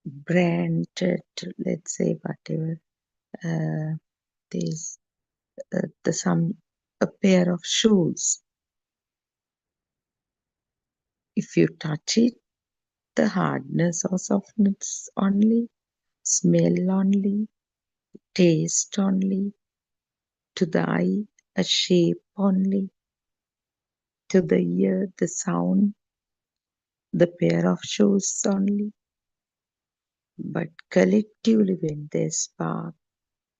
branded, let's say whatever, there's a pair of shoes. If you touch it, the hardness or softness only, smell only, taste only, to the eye, a shape only, to the ear, the sound, the pair of shoes only. But collectively, when they spark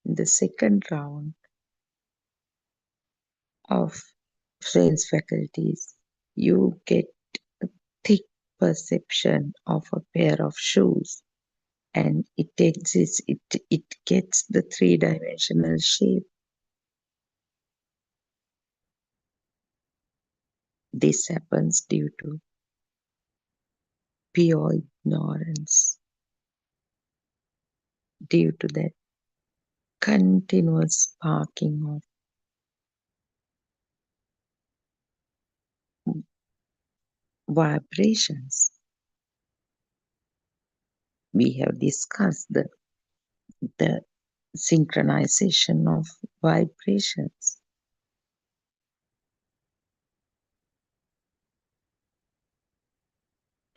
in the second round of sense faculties, you get a thick perception of a pair of shoes, and it exists, it gets the three-dimensional shape. This happens due to pure ignorance, due to that continuous sparking of vibrations. We have discussed the synchronization of vibrations.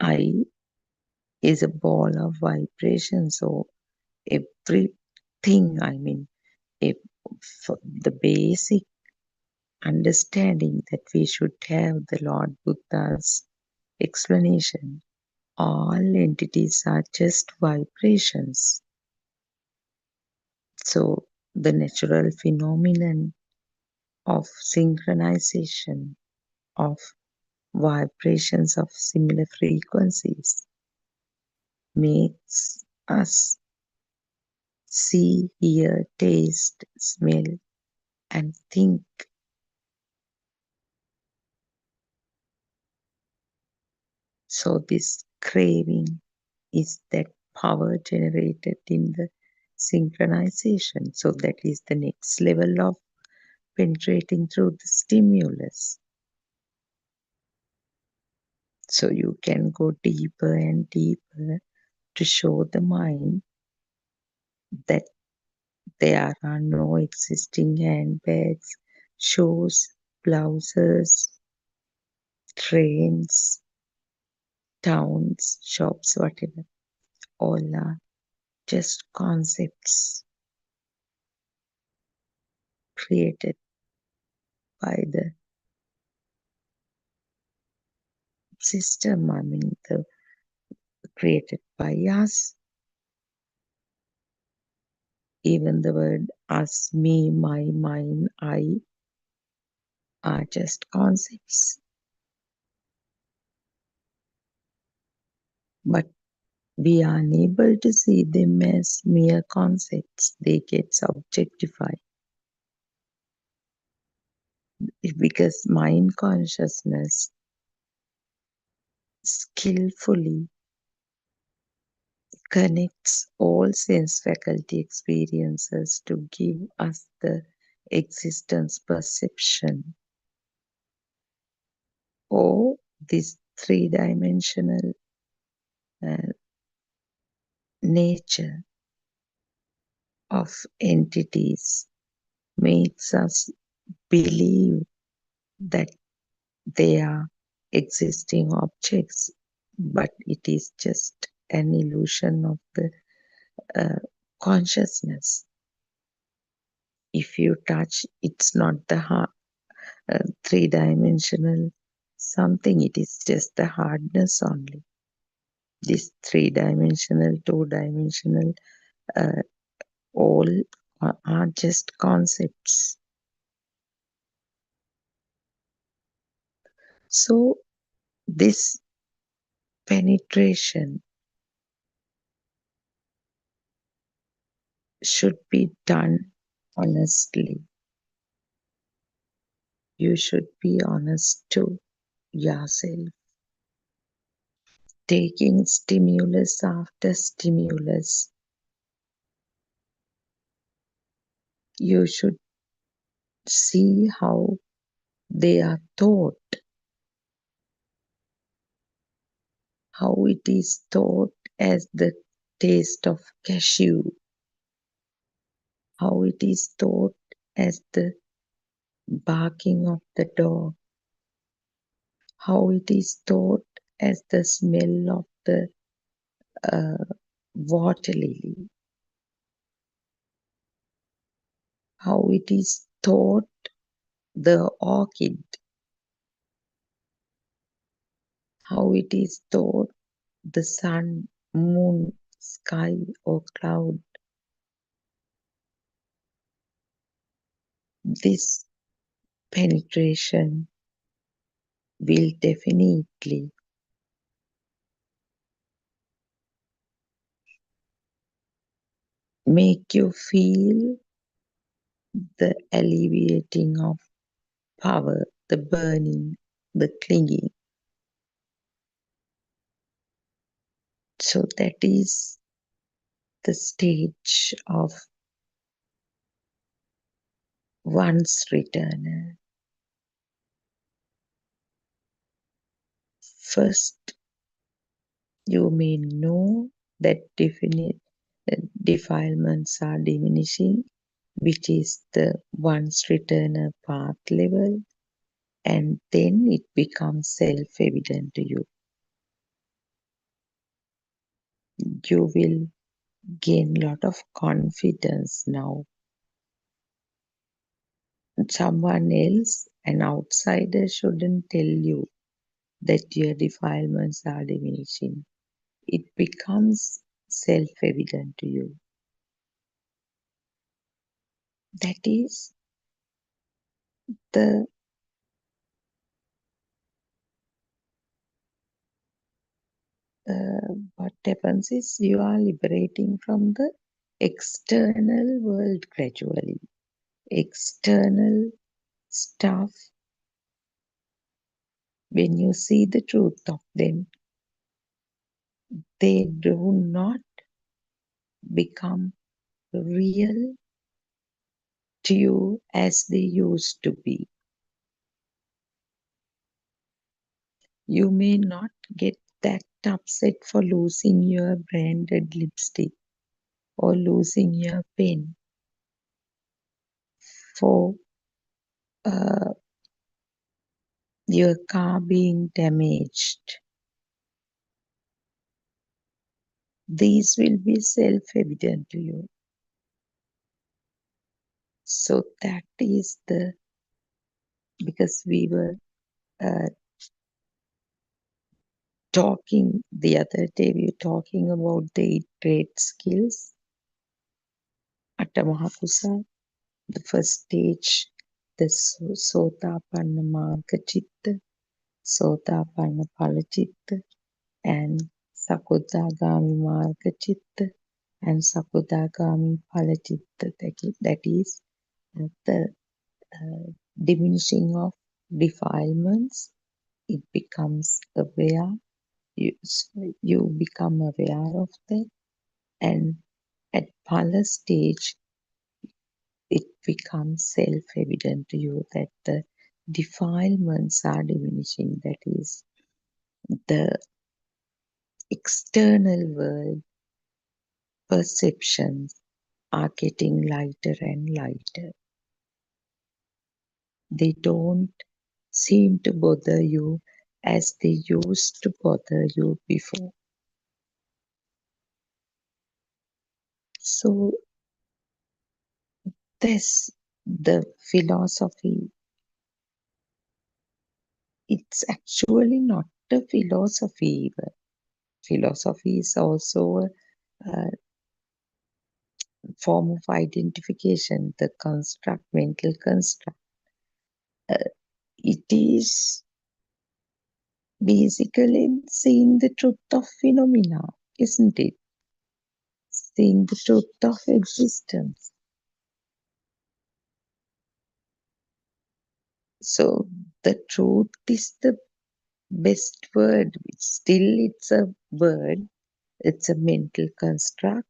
I is a ball of vibrations, so everything, if for the basic understanding that we should have the Lord Buddha's explanation, all entities are just vibrations. So the natural phenomenon of synchronization of vibrations of similar frequencies makes us see, hear, taste, smell, and think. So, this craving is that power generated in the synchronization. So, that is the next level of penetrating through the stimulus. So, you can go deeper and deeper to show the mind that there are no existing handbags, shoes, blouses, trains, towns, shops, whatever. All are just concepts created by the system, created by us. Even the word us, me, my, mine, I are just concepts. But we are unable to see them as mere concepts. They get objectified because mind consciousness skillfully connects all sense faculty experiences to give us the existence perception or this three-dimensional uh, nature of entities makes us believe that they are existing objects, but it is just an illusion of the uh, consciousness. If you touch, it's not the three-dimensional something, it is just the hardness only. This three-dimensional, two-dimensional, uh, all are just concepts. So this penetration should be done honestly. You should be honest to yourself. Taking stimulus after stimulus, you should see how they are taught, how it is taught as the taste of cashew, how it is taught as the barking of the dog, how it is taught as the smell of the uh, water lily, how it is taught the orchid, how it is taught the sun, moon, sky, or cloud. This penetration will definitely make you feel the alleviating of power, the burning, the clinging. So that is the stage of one's returner. First, you may know that defilements are diminishing, which is the one's returner path level, and then it becomes self-evident to you. You will gain a lot of confidence now. Someone else, an outsider, shouldn't tell you that your defilements are diminishing. It becomes self-evident to you. That is the what happens is you are liberating from the external world gradually. External stuff, when you see the truth of them, they do not become real to you as they used to be. You may not get that upset for losing your branded lipstick or losing your pen, for your car being damaged. These will be self-evident to you. So that is because we were uh, talking the other day, we were talking about the 8 great skills. Atamahakusa, the first stage, the Sotapanna Marga Chitta, Sotapanna Phala Chitta, and Sakudagami Marga Chitta, and Sakudagami Phala Chitta. That is the diminishing of defilements. It becomes aware. You become aware of that, and at Phala stage, it becomes self-evident to you that the defilements are diminishing. That is, the external world perceptions are getting lighter and lighter. They don't seem to bother you as they used to bother you before. So this, the philosophy, it's actually not a philosophy even. Philosophy is also a form of identification, the construct, mental construct. It is basically seeing the truth of phenomena, isn't it? Seeing the truth of existence. So the truth is the best word. Still, it's a word, it's a mental construct,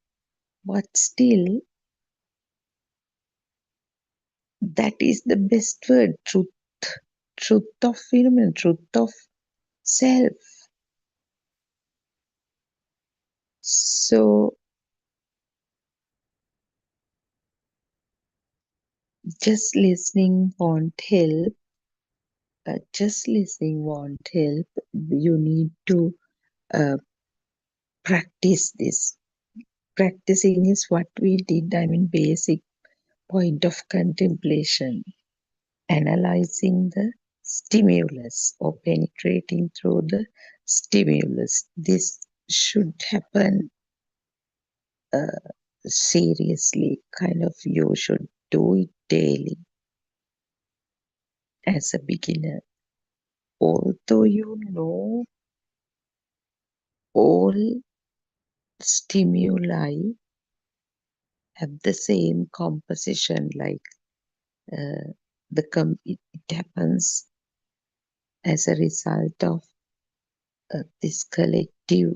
but still, that is the best word. Truth, truth of phenomenon, truth of self. So just listening won't help. Just listening won't help. You need to practice this. Practicing is what we did. I mean, basic point of contemplation. Analyzing the stimulus or penetrating through the stimulus. This should happen seriously. Kind of, you should do it daily as a beginner. Although you know all stimuli have the same composition, like it happens as a result of this collective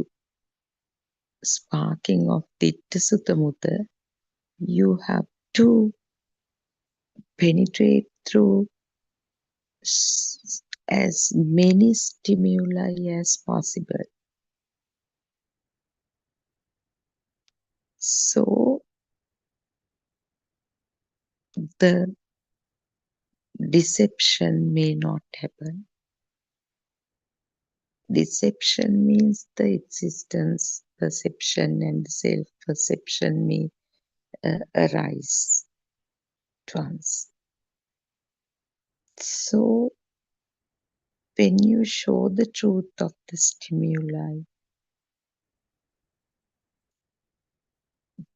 sparking of Ditta Sutta Mutta. You have to penetrate through as many stimuli as possible. So the deception may not happen. Deception means the existence, perception, and self-perception may arise at once. So when you show the truth of the stimuli,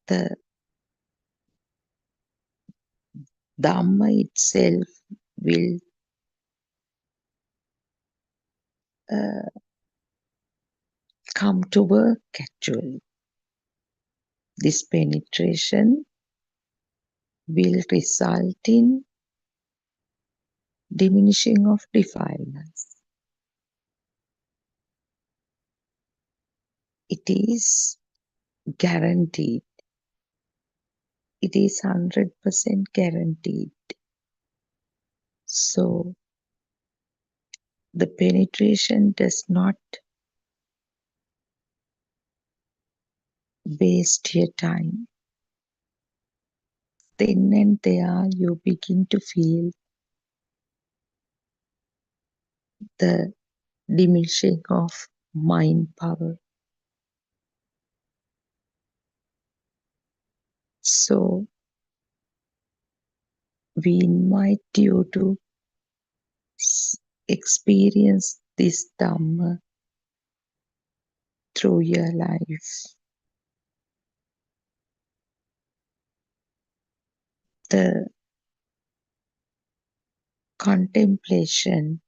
the Dhamma itself will uh, come to work actually. This penetration will result in diminishing of defilements. It is guaranteed. It is 100% guaranteed. So the penetration does not waste your time. Then and there you begin to feel the diminishing of mind power. So we invite you to experience this Dhamma through your life. The contemplation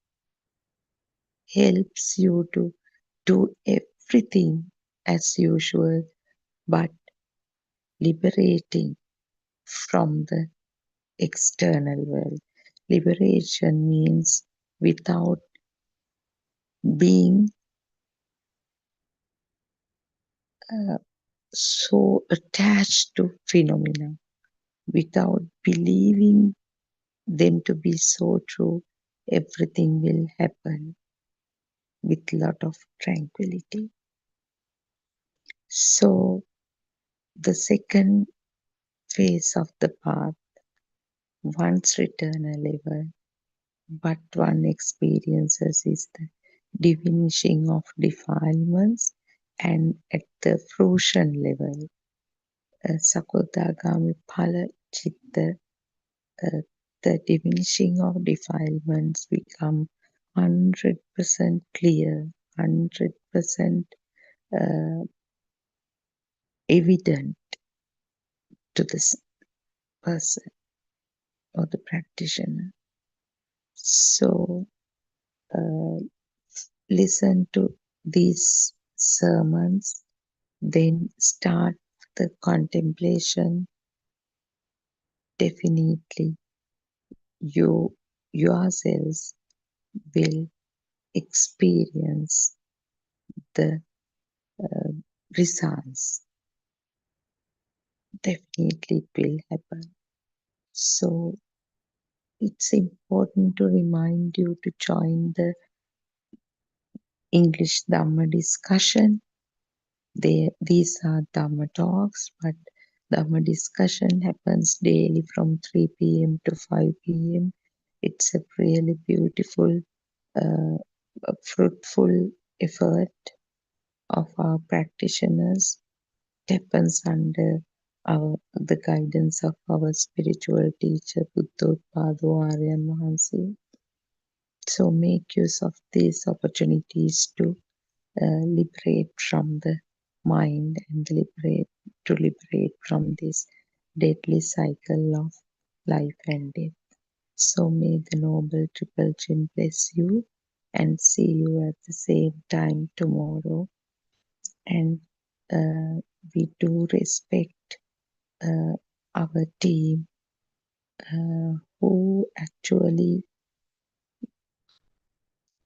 helps you to do everything as usual, but liberating from the external world. Liberation means without being so attached to phenomena, without believing them to be so true, everything will happen with lot of tranquility. So the second phase of the path, once return a level, but one experiences is the diminishing of defilements, and at the fruition level, Sakodagami Phala Chitta, the diminishing of defilements become 100% clear, 100% evident to this person or the practitioner. So listen to these sermons, then start the contemplation. Definitely, you yourselves will experience the results. Definitely, it will happen. So it's important to remind you to join the English Dhamma discussion. These are Dhamma talks, but Dhamma discussion happens daily from 3 p.m. to 5 p.m. It's a really beautiful, fruitful effort of our practitioners. It happens under the guidance of our spiritual teacher, Buddothpado Aryan Mahansi. So make use of these opportunities to liberate from the mind and liberate from this deadly cycle of life and death. So may the Noble Triple Gem bless you, and see you at the same time tomorrow. And we do respect our team who actually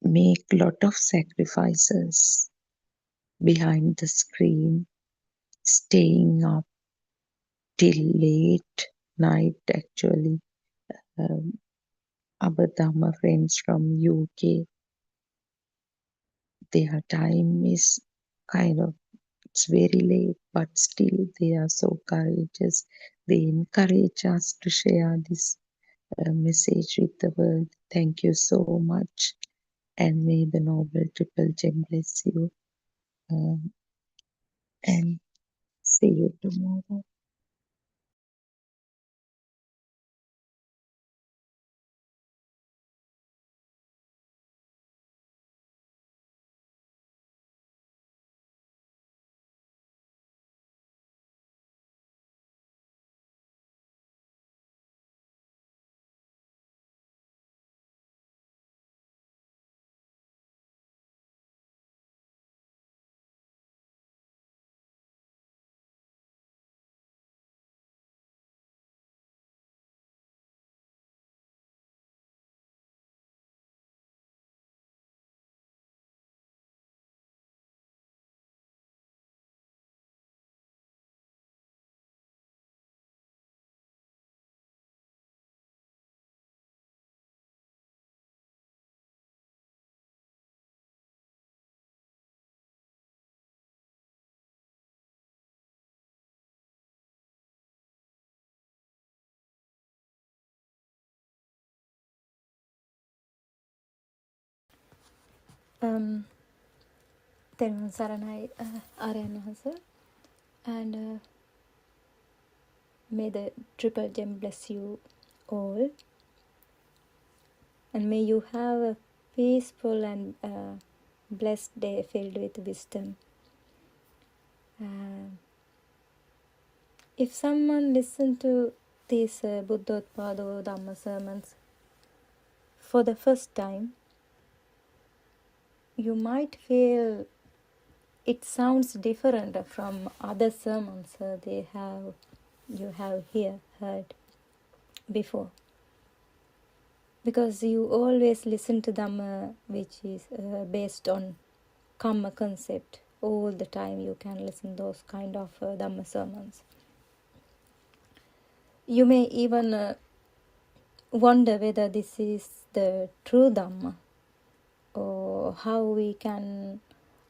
make lot of sacrifices behind the screen, staying up till late night actually. Our Dhamma friends from UK, their time is kind of, it's very late, but still they are so courageous. They encourage us to share this message with the world. Thank you so much, and may the Noble Triple Gem bless you, and see you tomorrow. තෙරුවන් සරණයි ආර්යයන් වහන්සේ. And may the triple gem bless you all. And may you have a peaceful and blessed day filled with wisdom. If someone listen to these Buddothpado Dhamma sermons for the first time, you might feel it sounds different from other sermons you have heard before, because you always listen to Dhamma which is based on Kamma concept. All the time you can listen those kind of Dhamma sermons. You may even wonder whether this is the true Dhamma, or how we can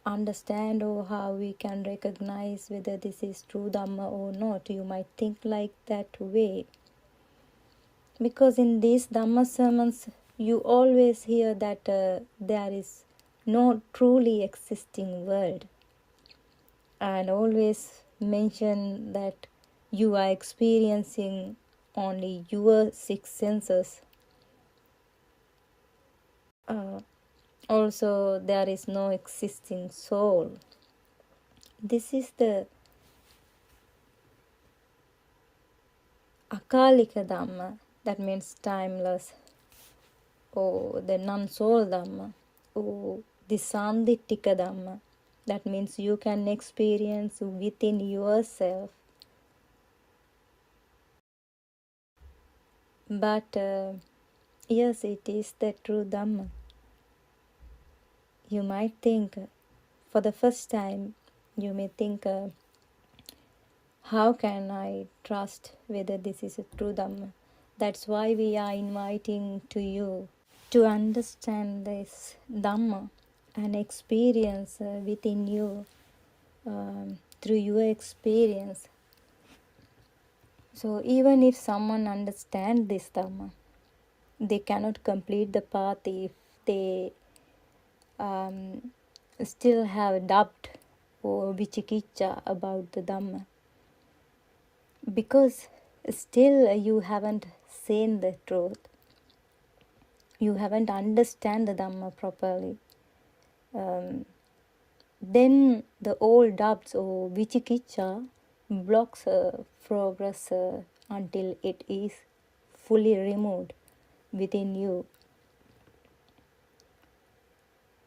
understand, or how we can recognize whether this is true Dhamma or not. You might think like that way, because in these Dhamma sermons you always hear that there is no truly existing world, and always mention that you are experiencing only your six senses. Also, there is no existing soul. This is the Akalika Dhamma, that means timeless, or the non-soul Dhamma, or the Sandittika Dhamma, that means you can experience within yourself. But yes, it is the true Dhamma. You might think, for the first time, you may think, how can I trust whether this is a true Dhamma? That's why we are inviting to you to understand this Dhamma and experience within you through your experience. So even if someone understands this Dhamma, they cannot complete the path if they still have doubt or vichikiccha about the Dhamma, because still you haven't seen the truth. You haven't understand the Dhamma properly. Then the old doubts or vichikiccha blocks progress until it is fully removed within you.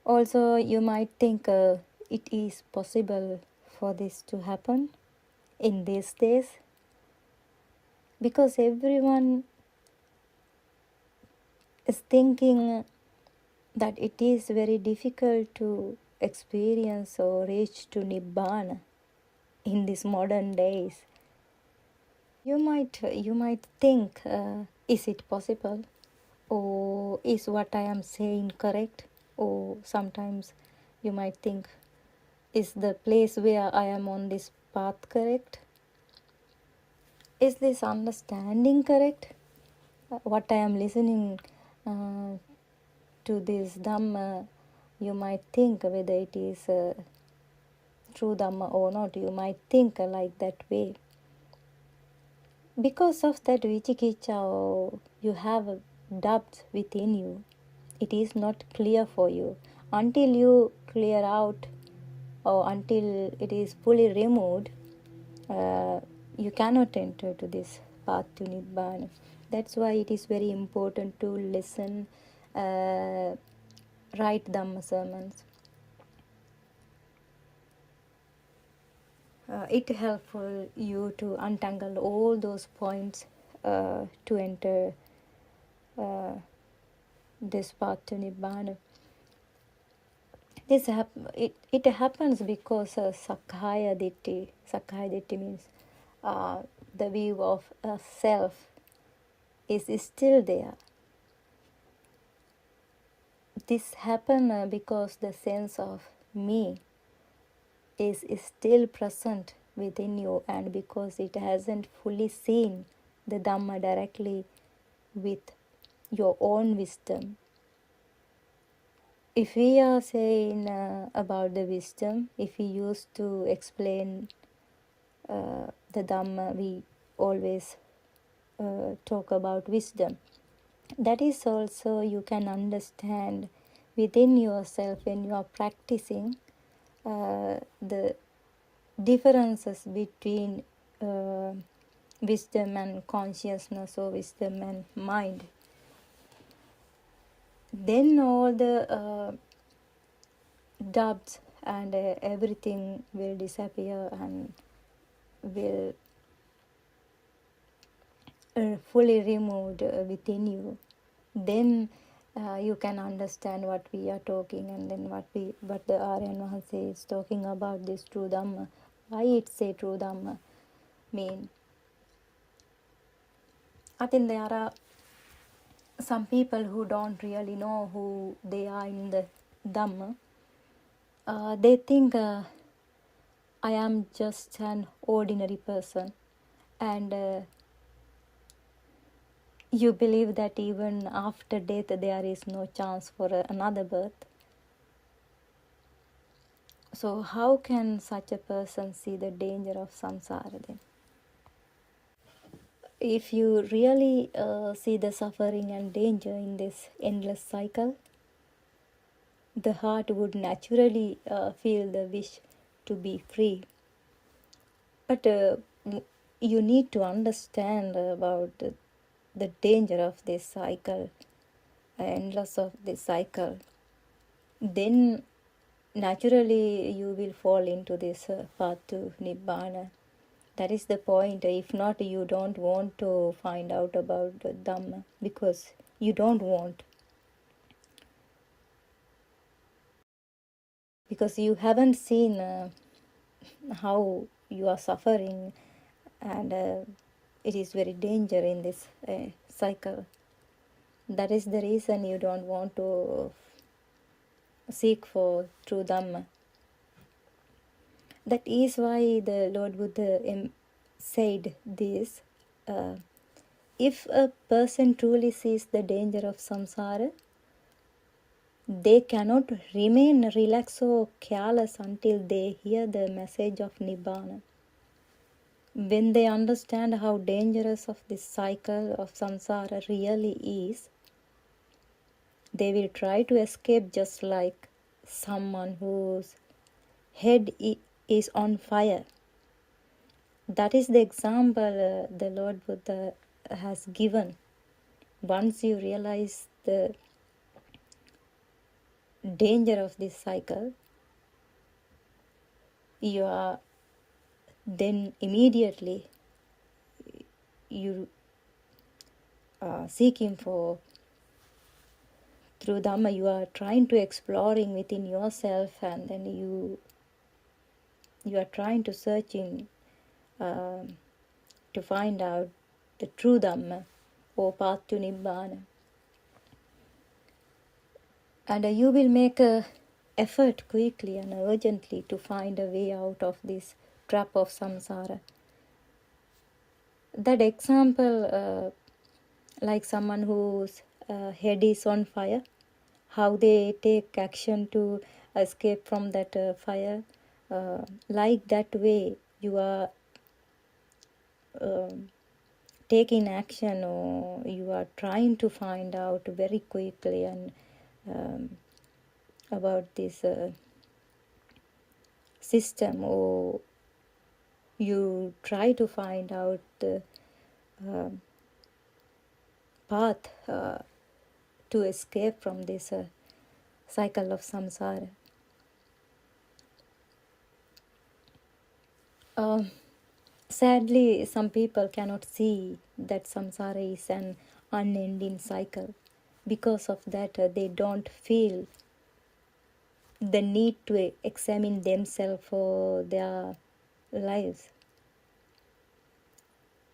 Also, you might think it is possible for this to happen in these days, because everyone is thinking that it is very difficult to experience or reach to Nibbana in these modern days. You might think, is it possible? Or is what I am saying correct? Or sometimes you might think, is the place where I am on this path correct? Is this understanding correct? What I am listening to this Dhamma, you might think whether it is true Dhamma or not. You might think like that way. Because of that vichikiccha, you have doubts within you. It is not clear for you. Until you clear out, or until it is fully removed, you cannot enter to this path to Nibbana. That's why it is very important to listen right Dhamma sermons. It helpful you to untangle all those points to enter this path to Nibbana. It happens because Sakkaya Ditthi. Sakkaya Ditthi means the view of self is still there. This happens because the sense of me is still present within you, and because it hasn't fully seen the Dhamma directly with your own wisdom. if we are saying about the wisdom, if we used to explain the Dhamma, we always talk about wisdom. That is also you can understand within yourself when you are practicing the differences between wisdom and consciousness or wisdom and mind. Then all the doubts and everything will disappear and will fully removed within you. Then you can understand what we are talking, and then what the Aryan Mahansa is talking about this true Dhamma. Why it say true Dhamma mean? I think there are some people who don't really know who they are in the Dhamma. They think I am just an ordinary person, and you believe that even after death there is no chance for another birth. So how can such a person see the danger of samsara then? If you really see the suffering and danger in this endless cycle, the heart would naturally feel the wish to be free. But you need to understand about the danger of this cycle, endless of this cycle. Then naturally you will fall into this path to Nibbana. That is the point. If not, you don't want to find out about the Dhamma because you don't want. Because you haven't seen how you are suffering, and it is very dangerous in this cycle. That is the reason you don't want to seek for true Dhamma. That is why the Lord Buddha said this. If a person truly sees the danger of samsara, they cannot remain relaxed or careless until they hear the message of Nibbana. When they understand how dangerous of this cycle of samsara really is, they will try to escape just like someone whose head is on fire. That is the example the Lord Buddha has given. Once you realize the danger of this cycle, you are then immediately you are seeking for through Dhamma. You are trying to exploring within yourself, and then you are trying to searching to find out the true Dhamma or path to Nibbana. And you will make a effort quickly and urgently to find a way out of this trap of samsara. That example, like someone whose head is on fire, how they take action to escape from that fire, like that way you are taking action, or you are trying to find out very quickly and about this system, or you try to find out the path to escape from this cycle of samsara. Sadly, some people cannot see that samsara is an unending cycle. Because of that, they don't feel the need to examine themselves for their lives.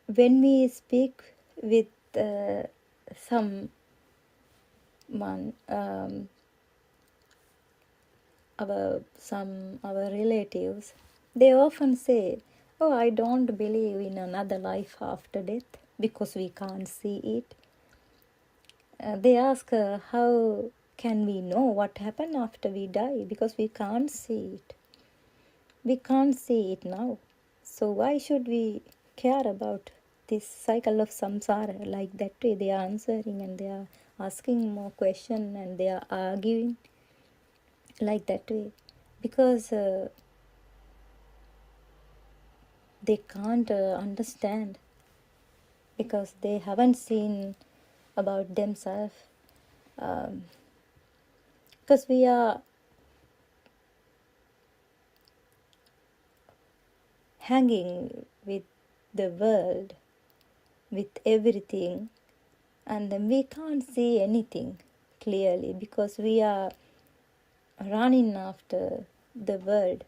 When we speak with someone, our relatives, they often say, "Oh, I don't believe in another life after death," because we can't see it. They ask, how can we know what happened after we die? Because we can't see it. We can't see it now. So why should we care about this cycle of samsara? Like that way they are answering and they are asking more questions and they are arguing like that way. Because they can't understand. Because they haven't seen about themselves. Because we are hanging with the world, with everything, and then we can't see anything clearly because we are running after the world.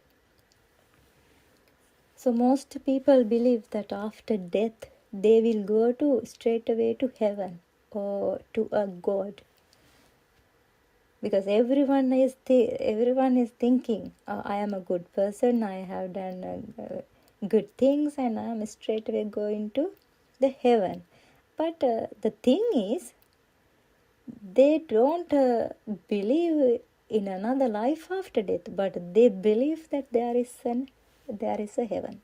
So most people believe that after death they will go to straight away to heaven or to a god, because everyone is thinking, I am a good person, I have done good things, and I am straight away going to the heaven. But the thing is, they don't believe in another life after death, but they believe that there is a heaven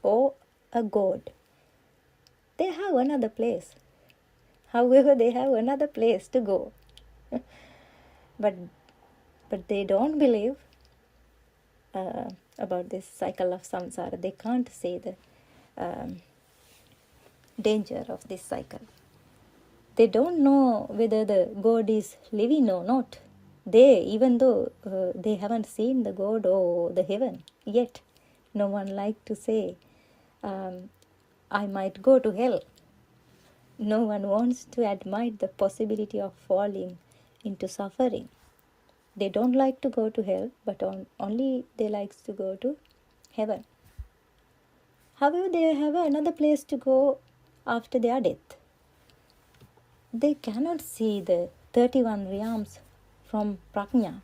or a god. They have another place. However, they have another place to go. but they don't believe about this cycle of samsara. They can't see the danger of this cycle. They don't know whether the God is living or not. Even though they haven't seen the God or the heaven yet, no one like to say, I might go to hell. No one wants to admit the possibility of falling into suffering. They don't like to go to hell, but only they like to go to heaven. However, they have another place to go after their death. They cannot see the 31 realms from Prajna.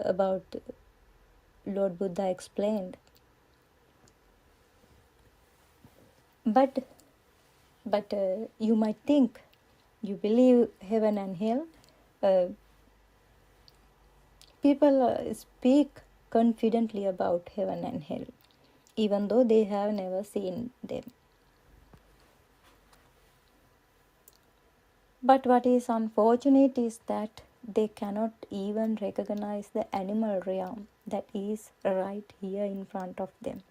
About Lord Buddha explained. But you might think you believe heaven and hell. People speak confidently about heaven and hell, even though they have never seen them. But what is unfortunate is that they cannot even recognize the animal realm that is right here in front of them.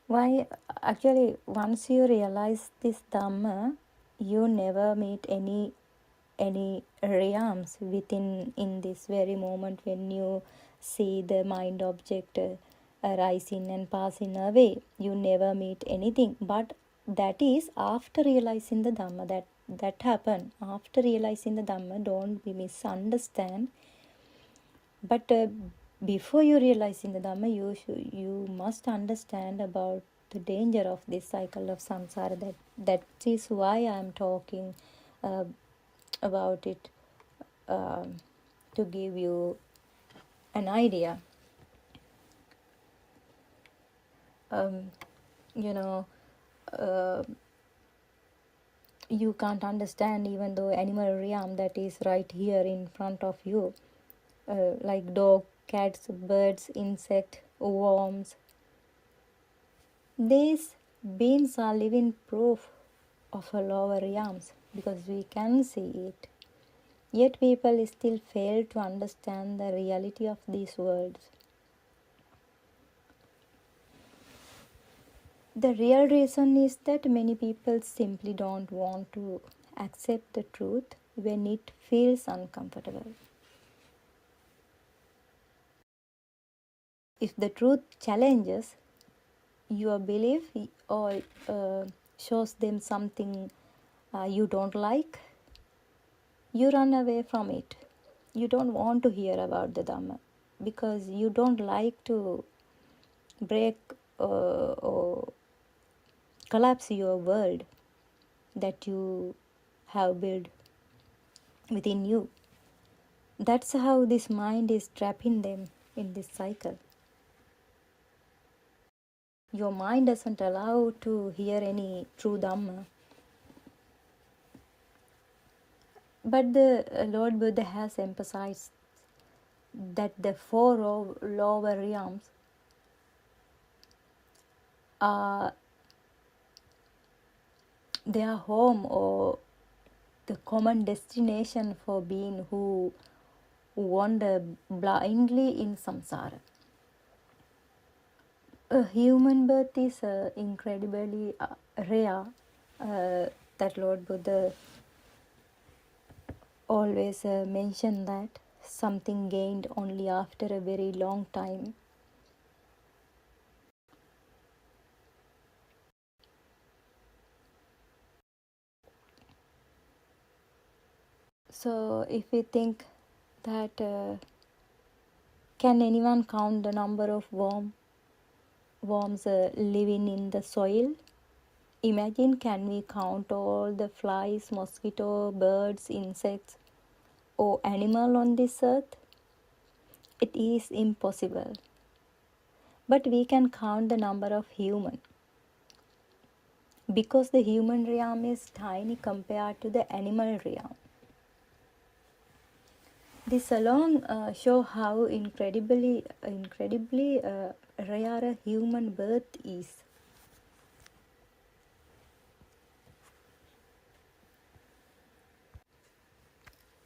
Why? Actually, once you realize this Dhamma, you never meet any realms in this very moment when you see the mind object arising and passing away. You never meet anything. But that is after realizing the Dhamma. That happened after realizing the Dhamma. Don't be misunderstand. But before you realizing the Dhamma, you must understand about the danger of this cycle of samsara. That is why I am talking about it, to give you an idea. You can't understand even though animal realm that is right here in front of you, like dog, cats, birds, insect, worms. These beings are living proof of a lower realms because we can see it. Yet people still fail to understand the reality of these worlds. The real reason is that many people simply don't want to accept the truth when it feels uncomfortable. If the truth challenges your belief or shows them something you don't like, you run away from it. You don't want to hear about the Dhamma because you don't like to break or collapse your world that you have built within you. That's how this mind is trapping them in this cycle. Your mind doesn't allow to hear any true Dhamma. But the Lord Buddha has emphasized that the four lower realms are their home or the common destination for beings who wander blindly in samsara. A human birth is incredibly rare. That Lord Buddha always mentioned that something gained only after a very long time. So if we think that can anyone count the number of worms living in the soil? Imagine, can we count all the flies, mosquito, birds, insects or animal on this earth? It is impossible. But we can count the number of human, because the human realm is tiny compared to the animal realm. This alone show how incredibly rare a human birth is.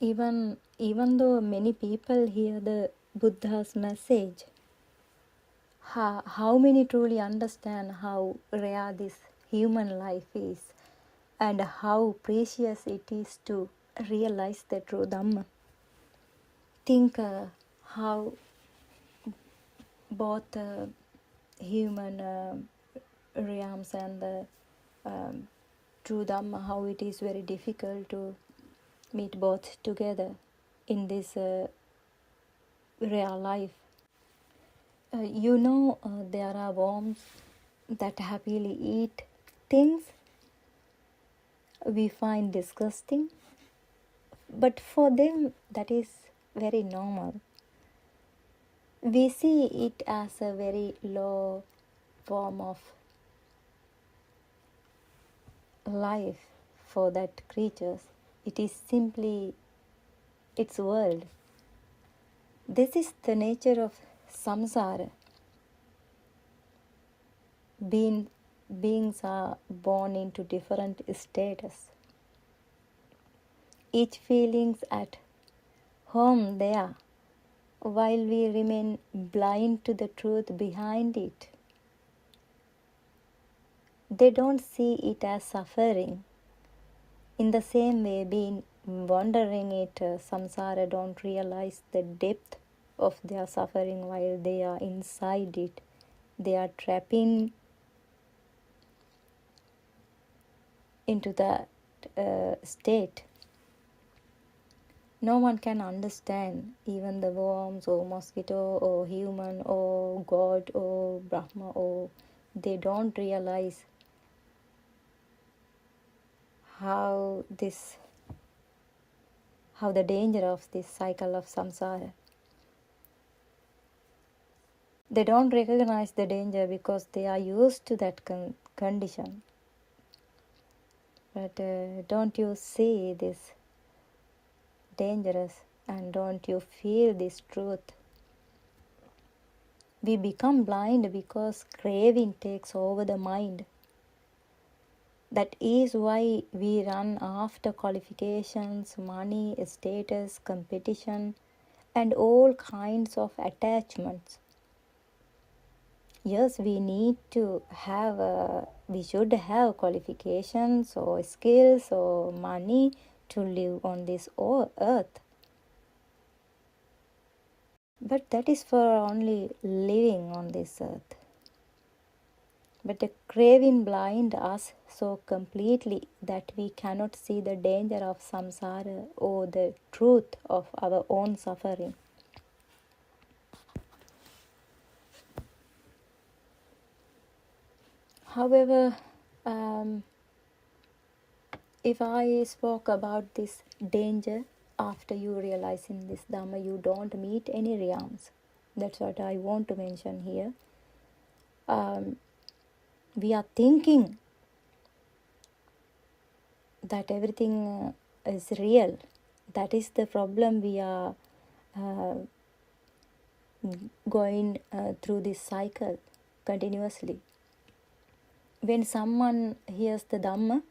Even though many people hear the Buddha's message, how many truly understand how rare this human life is and how precious it is to realize the true Dhamma? Think how both human realms and the true Dhamma, how it is very difficult to meet both together in this real life. There are worms that happily eat things we find disgusting, but for them that is very normal. We see it as a very low form of life for that creatures. It is simply its world. This is the nature of samsara. Beings are born into different status. Each feelings at home there, while we remain blind to the truth behind it. They don't see it as suffering. In the same way, being wandering it, samsara don't realize the depth of their suffering while they are inside it. They are trapping into that state. No one can understand, even the worms or mosquito or human or God or Brahma, or they don't realize how the danger of this cycle of samsara. They don't recognize the danger because they are used to that condition. But don't you see this dangerous, and don't you feel this truth? We become blind because craving takes over the mind. That is why we run after qualifications, money, status, competition, and all kinds of attachments. Yes, we should have qualifications or skills or money to live on this earth. But that is for only living on this earth. But the craving blinds us so completely that we cannot see the danger of samsara or the truth of our own suffering. However, if I spoke about this danger, after you realizing this Dhamma, you don't meet any realms. That's what I want to mention here. We are thinking that everything is real. That is the problem. We are going through this cycle continuously. When someone hears the Dhamma,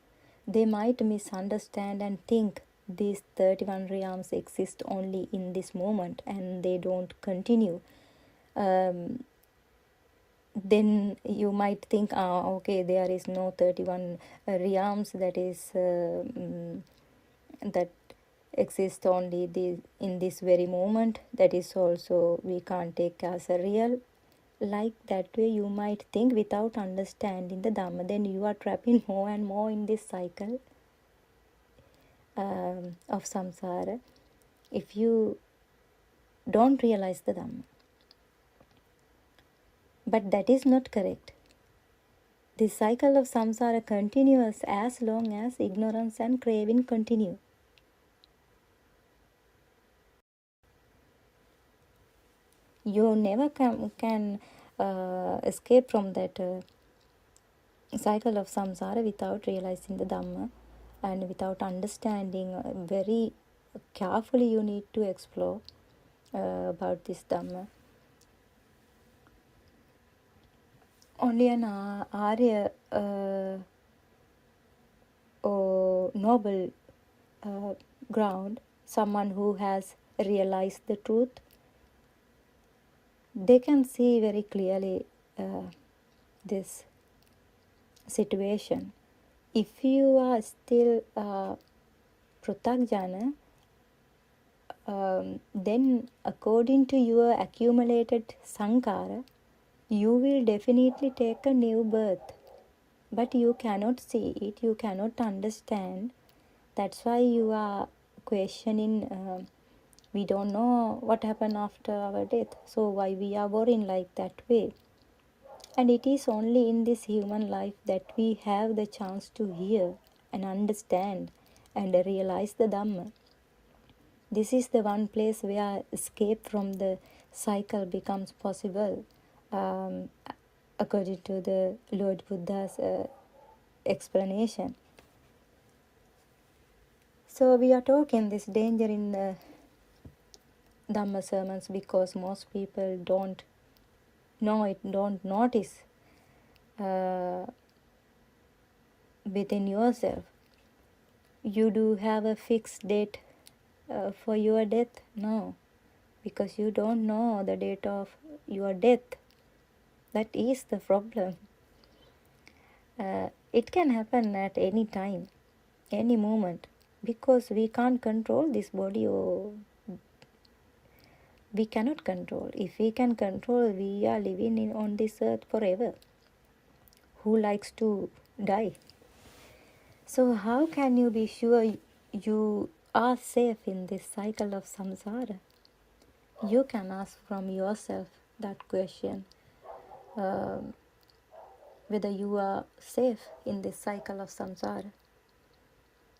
they might misunderstand and think these 31 realms exist only in this moment and they don't continue. Then you might think, okay, there is no 31 realms that exist only in this very moment. That is also we can't take as a real. Like that way you might think without understanding the Dhamma. Then you are trapping more and more in this cycle of samsara if you don't realize the Dhamma. But that is not correct. The cycle of samsara continues as long as ignorance and craving continue. You never can escape from that cycle of samsara without realizing the Dhamma and without understanding. Very carefully you need to explore about this Dhamma. Only an Arya or noble ground, someone who has realized the truth, they can see very clearly this situation. If you are still Pruthajjana, then according to your accumulated sankhara, you will definitely take a new birth. But you cannot see it, you cannot understand. That's why you are questioning, we don't know what happened after our death. So why we are worrying like that way? And it is only in this human life that we have the chance to hear and understand and realize the Dhamma. This is the one place where escape from the cycle becomes possible, according to the Lord Buddha's explanation. So we are talking this danger in the Dhamma sermons because most people don't know it, don't notice within yourself. You do have a fixed date for your death? No, because you don't know the date of your death. That is the problem. It can happen at any time, any moment, because we can't control this body, or we cannot control. If we can control, we are living on this earth forever. Who likes to die? So how can you be sure you are safe in this cycle of samsara? You can ask from yourself that question, whether you are safe in this cycle of samsara.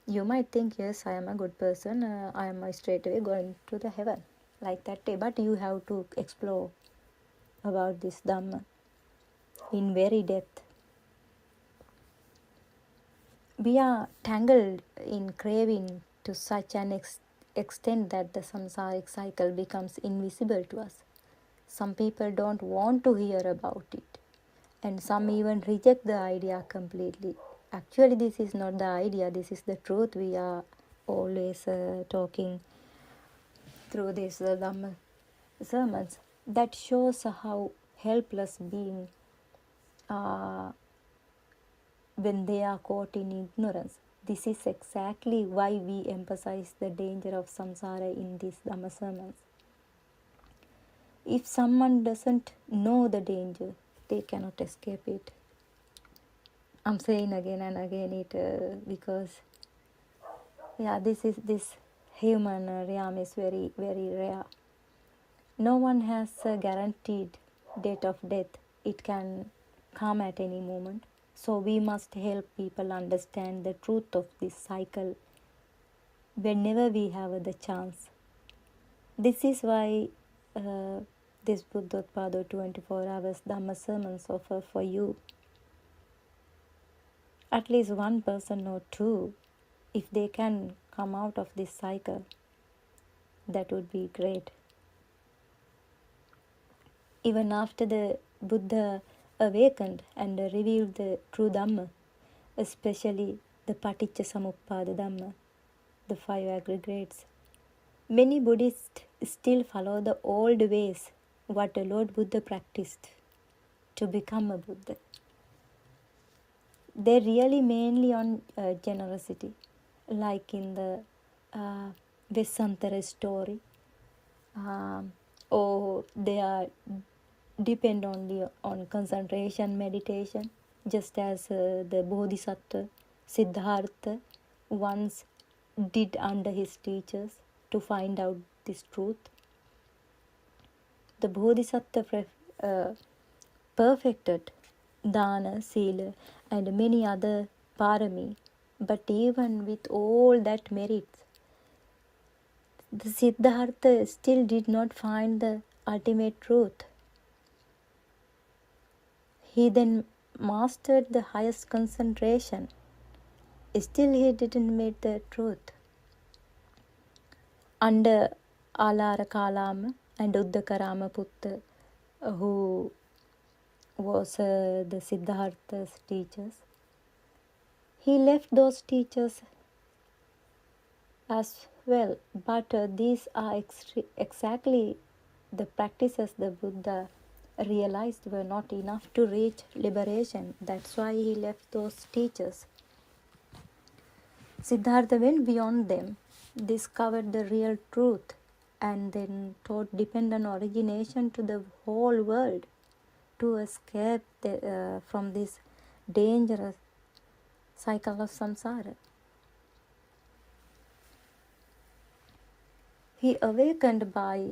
You might think, yes, I am a good person, I am straight away going to the heaven, like that day. But you have to explore about this Dhamma in very depth. We are tangled in craving to such an extent that the samsaric cycle becomes invisible to us. Some people don't want to hear about it, and some even reject the idea completely. Actually, this is not the idea, this is the truth. We are always talking through these Dhamma sermons. That shows how helpless beings are when they are caught in ignorance. This is exactly why we emphasize the danger of samsara in these Dhamma sermons. If someone doesn't know the danger, they cannot escape it. I'm saying again and again it because this human realm is very, very rare. No one has a guaranteed date of death. It can come at any moment. So we must help people understand the truth of this cycle whenever we have the chance. This is why this Buddothpado 24 hours Dhamma sermons offer for you. At least one person or two, if they can come out of this cycle, that would be great. Even after the Buddha awakened and revealed the true Dhamma, especially the Paticca Samuppada Dhamma, the 5 aggregates, many Buddhists still follow the old ways what the Lord Buddha practiced to become a Buddha. They're really mainly on generosity, like in the Vesantara story, or they are depend only on concentration, meditation, just as the Bodhisattva Siddhartha once did under his teachers to find out this truth. The Bodhisattva perfected Dana, Sila, and many other parami, but even with all that merits, the Siddhartha still did not find the ultimate truth. He then mastered the highest concentration. Still he didn't meet the truth. Under Alara Kalama and Uddakarama Putta, who was the Siddhartha's teachers, he left those teachers as well. But these are exactly the practices the Buddha realized were not enough to reach liberation. That's why he left those teachers. Siddhartha went beyond them, discovered the real truth, and then taught dependent origination to the whole world to escape from this dangerous cycle of samsara. He awakened by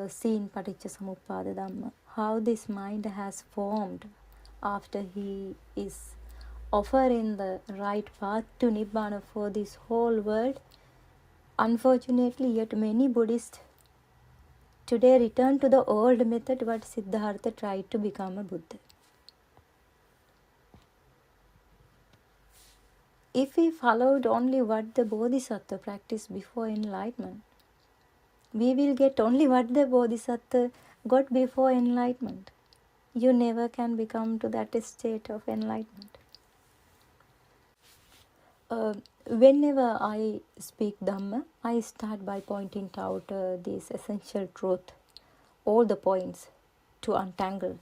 seeing Paticca Samuppada Dhamma, how this mind has formed after he is offering the right path to Nibbana for this whole world. Unfortunately, yet many Buddhists today return to the old method what Siddhartha tried to become a Buddha. If we followed only what the Bodhisattva practiced before enlightenment, we will get only what the Bodhisattva got before enlightenment. You never can become to that state of enlightenment. Whenever I speak Dhamma, I start by pointing out this essential truth, all the points to untangle.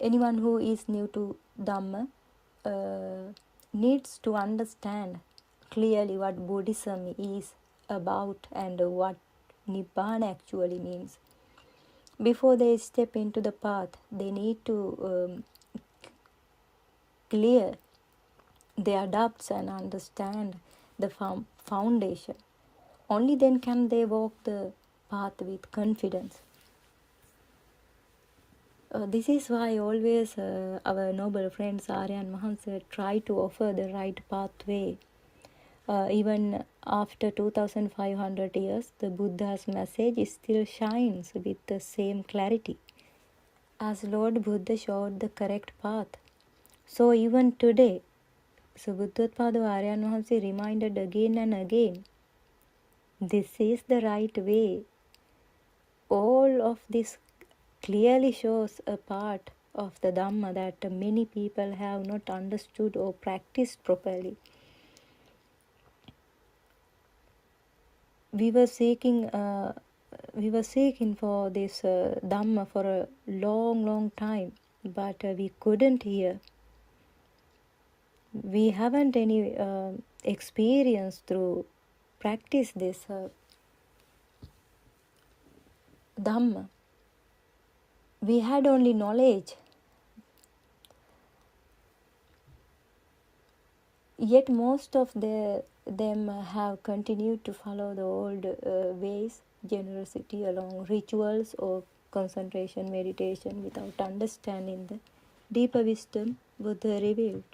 Anyone who is new to Dhamma needs to understand clearly what Buddhism is about and what Nibbana actually means. Before they step into the path, they need to clear their doubts and understand the foundation. Only then can they walk the path with confidence. This is why always our noble friends Aryan Mahansa try to offer the right pathway. Even after 2500 years, the Buddha's message still shines with the same clarity as Lord Buddha showed the correct path. So even today, so Buddothpado Aryan Mahansa reminded again and again, this is the right way. All of this clearly shows a part of the Dhamma that many people have not understood or practiced properly. We were seeking for this Dhamma for a long time, but we couldn't hear. We haven't any experience through practice this Dhamma. We had only knowledge. Yet most of them have continued to follow the old ways, generosity along rituals or concentration, meditation, without understanding the deeper wisdom Buddha revealed.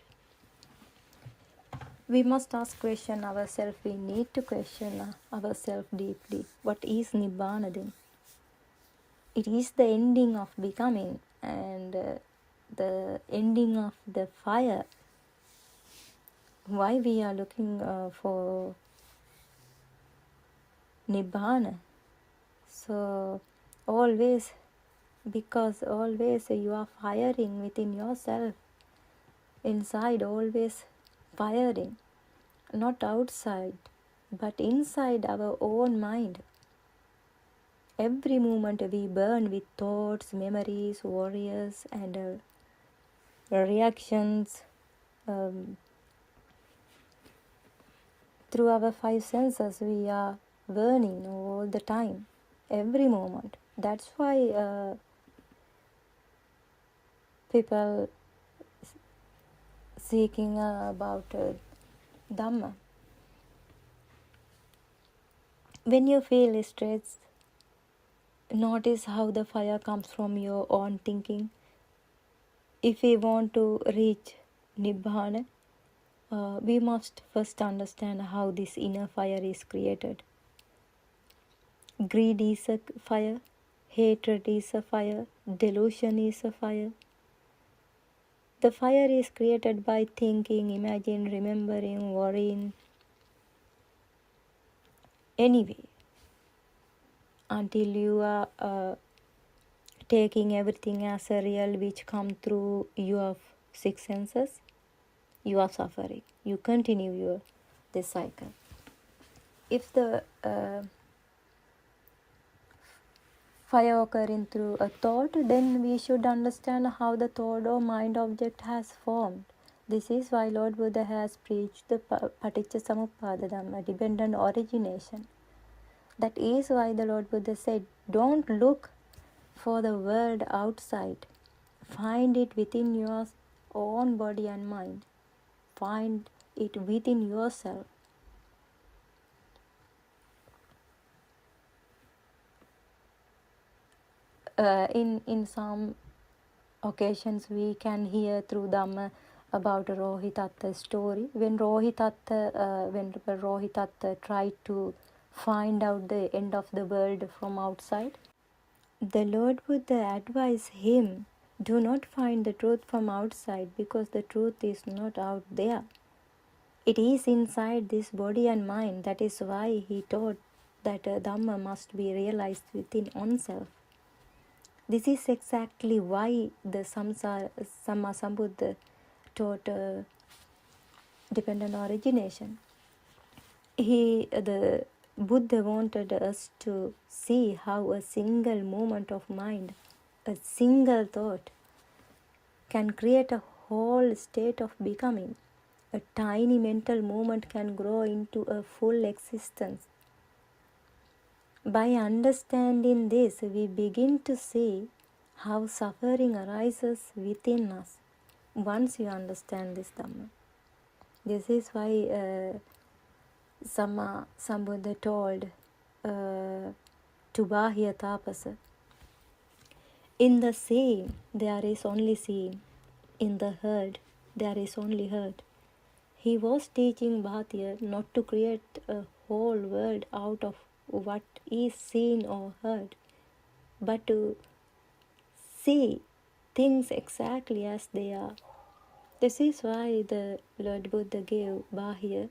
We must ask question ourselves. We need to question ourselves deeply. What is Nibbana then? It is the ending of becoming and the ending of the fire. Why we are looking for Nibbana? So always, because always you are firing within yourself, inside always firing, not outside, but inside our own mind. Every moment we burn with thoughts, memories, warriors, and reactions through our five senses. We are burning all the time, every moment. That's why people seeking about Dhamma. When you feel stressed, notice how the fire comes from your own thinking. If we want to reach Nibbana, we must first understand how this inner fire is created. Greed is a fire, hatred is a fire, delusion is a fire. The fire is created by thinking, imagining, remembering, worrying. Anyway, until you are taking everything as a real which comes through your six senses, you are suffering. You continue this cycle. If the fire occurring through a thought, then we should understand how the thought or mind object has formed. This is why Lord Buddha has preached the Paticca Dhamma, dependent origination. That is why the Lord Buddha said, don't look for the world outside. Find it within your own body and mind. Find it within yourself. In some occasions we can hear through Dhamma about Rohitatta's story. When Rohitatta tried to find out the end of the world from outside, the Lord Buddha advised him, do not find the truth from outside, because the truth is not out there. It is inside this body and mind. That is why he taught that Dhamma must be realized within oneself. This is exactly why the Samma Sambuddha taught dependent origination. The Buddha wanted us to see how a single moment of mind, a single thought, can create a whole state of becoming. A tiny mental moment can grow into a full existence. By understanding this, we begin to see how suffering arises within us once you understand this Dhamma. This is why Samma Sambuddha told to Bahya Tapasa, in the seeing there is only seeing, in the heard there is only heard. He was teaching Bhatya not to create a whole world out of what is seen or heard, but to see things exactly as they are. This is why the Lord Buddha gave Bahya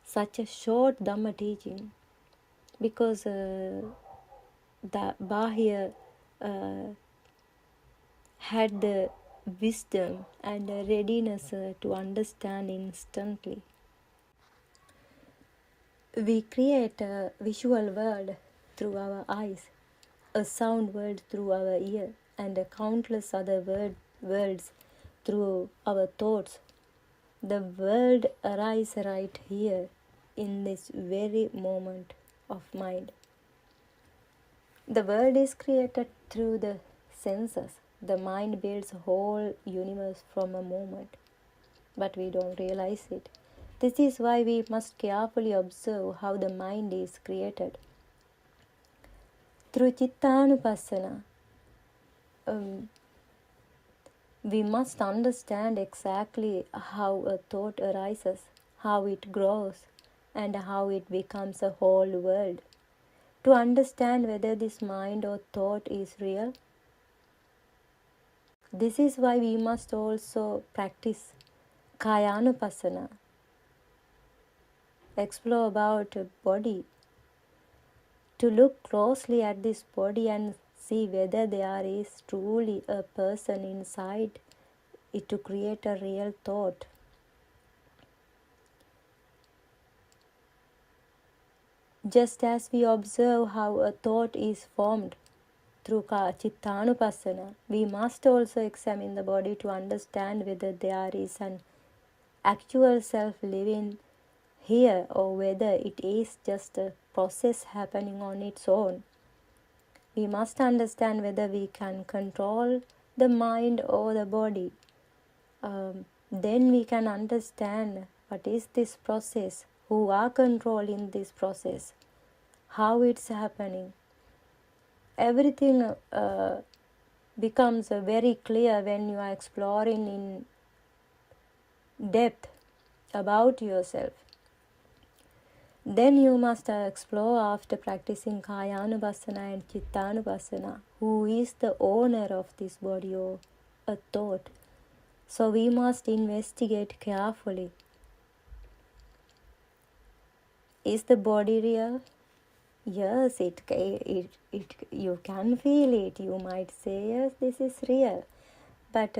such a short Dhamma teaching, because the Bahya had the wisdom and the readiness to understand instantly. We create a visual world through our eyes, a sound world through our ear, and a countless other worlds through our thoughts. The world arises right here in this very moment of mind. The world is created through the senses. The mind builds a whole universe from a moment, but we don't realize it. This is why we must carefully observe how the mind is created. Through Chittanupassana, we must understand exactly how a thought arises, how it grows, and how it becomes a whole world. to understand whether this mind or thought is real. This is why we must also practice Kayanupassana, explore about body, to look closely at this body and see whether there is truly a person inside it to create a real thought. Just as we observe how a thought is formed through Chittanupassana, we must also examine the body to understand whether there is an actual self living here or whether it is just a process happening on its own. We must understand whether we can control the mind or the body. Then we can understand what is this process, who are controlling this process, how it's happening. Everything becomes very clear when you are exploring in depth about yourself. Then you must explore after practicing Kayanupassana and Chittanupassana, who is the owner of this body or a thought. So we must investigate carefully. Is the body real? Yes, you can feel it. You might say, yes, this is real. But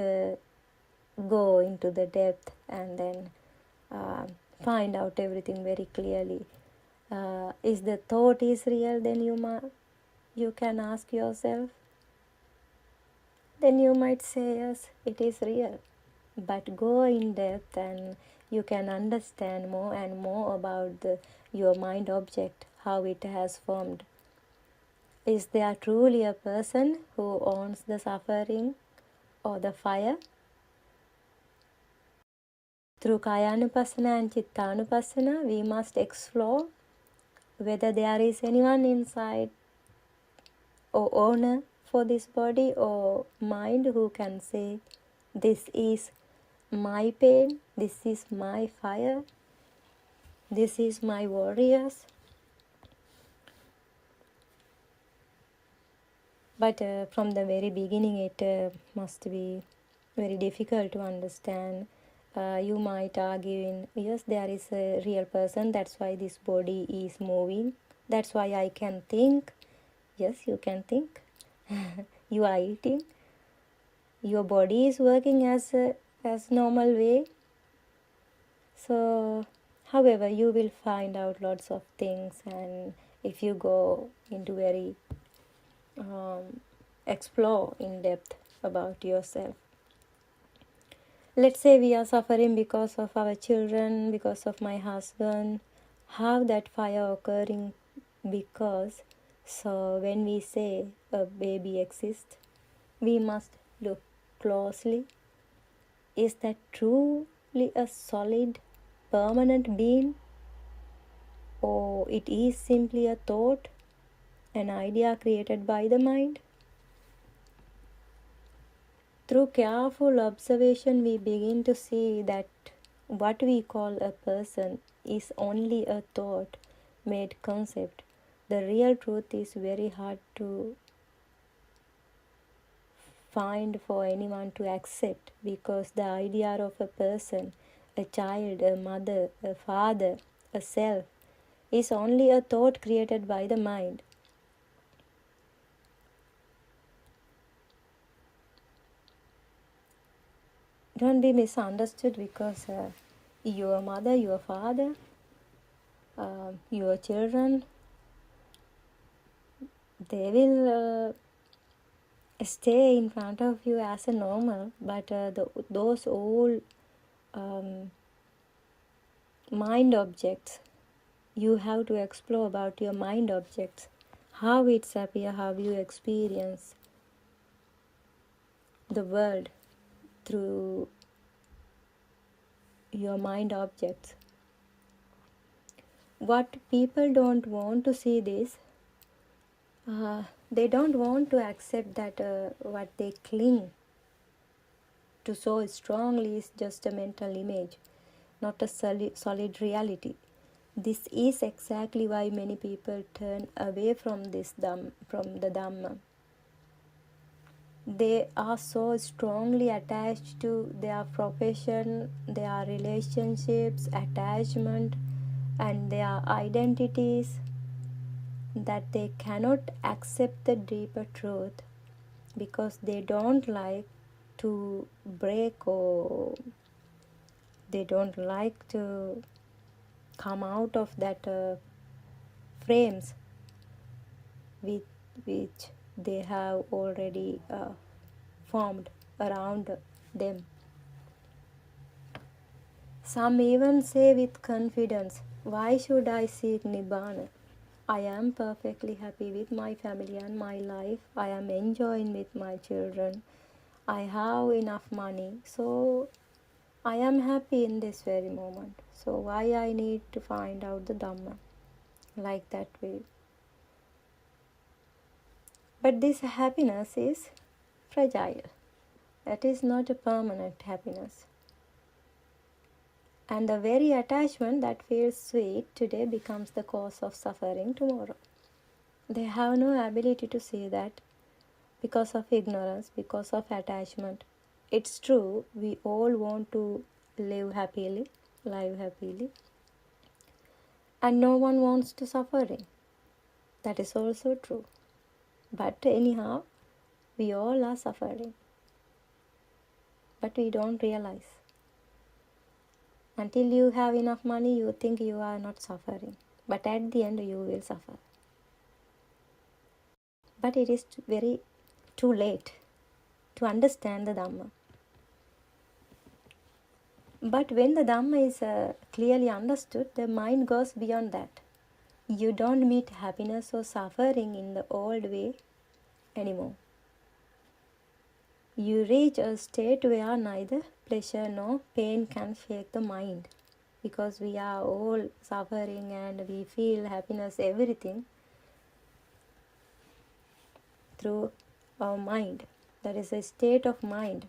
go into the depth and then find out everything very clearly. Is the thought is real? Then you can ask yourself. Then you might say, yes, it is real. But go in depth and you can understand more and more about your mind object, how it has formed. Is there truly a person who owns the suffering or the fire? Through Kayanupassana and Chittanupassana, we must explore whether there is anyone inside or owner for this body or mind who can say, this is my pain, this is my fire, this is my warriors. But from the very beginning it must be very difficult to understand. You might argue, yes, there is a real person, that's why this body is moving, that's why I can think. Yes, you can think. You are eating. Your body is working as normal way. So, however, you will find out lots of things, and if you go into very explore in depth about yourself. Let's say we are suffering because of our children, because of my husband. How that fire occurring? Because so when we say a baby exists, we must look closely. Is that truly a solid, permanent being? Or it is simply a thought, an idea created by the mind? Through careful observation, we begin to see that what we call a person is only a thought made concept. The real truth is very hard to find for anyone to accept, because the idea of a person, a child, a mother, a father, a self, is only a thought created by the mind. Don't be misunderstood, because your mother, your father, your children, they will stay in front of you as a normal, but those old mind objects, you have to explore about your mind objects, how it's appear, how you experience the world through your mind objects. What people don't want to see this, they don't want to accept that what they cling to so strongly is just a mental image, not a solid reality. This is exactly why many people turn away from the Dhamma. They are so strongly attached to their profession, their relationships, attachment, and their identities that they cannot accept the deeper truth because they don't like to break, or they don't like to come out of that frames with which they have already formed around them. Some even say with confidence, "Why should I seek Nibbana? I am perfectly happy with my family and my life. I am enjoying with my children. I have enough money. So I am happy in this very moment. So why I need to find out the Dhamma?" Like that way. But this happiness is fragile. It is not a permanent happiness. And the very attachment that feels sweet today becomes the cause of suffering tomorrow. They have no ability to see that because of ignorance, because of attachment. It's true, we all want to live happily, and no one wants to suffering. That is also true. But anyhow, we all are suffering. But we don't realize. Until you have enough money, you think you are not suffering. But at the end, you will suffer. But it is very too late to understand the Dhamma. But when the Dhamma is clearly understood, the mind goes beyond that. You don't meet happiness or suffering in the old way anymore. You reach a state where neither pleasure nor pain can shake the mind, because we are all suffering and we feel happiness, everything through our mind. That is a state of mind.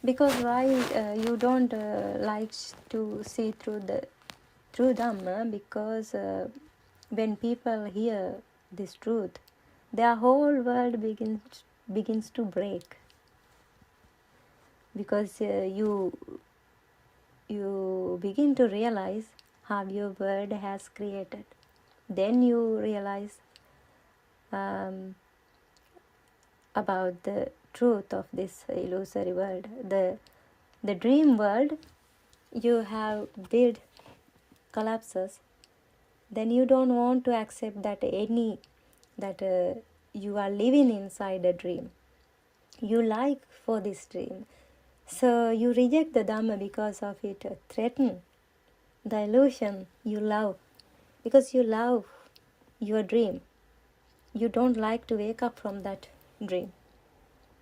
Because why you don't like to see through Dhamma? Because when people hear this truth, their whole world begins to break. Because you begin to realize how your world has created. Then you realize about the truth of this illusory world. The dream world you have built collapses. Then you don't want to accept that you are living inside a dream. You like for this dream. So you reject the Dhamma because of it threatens the illusion you love. Because you love your dream. You don't like to wake up from that dream.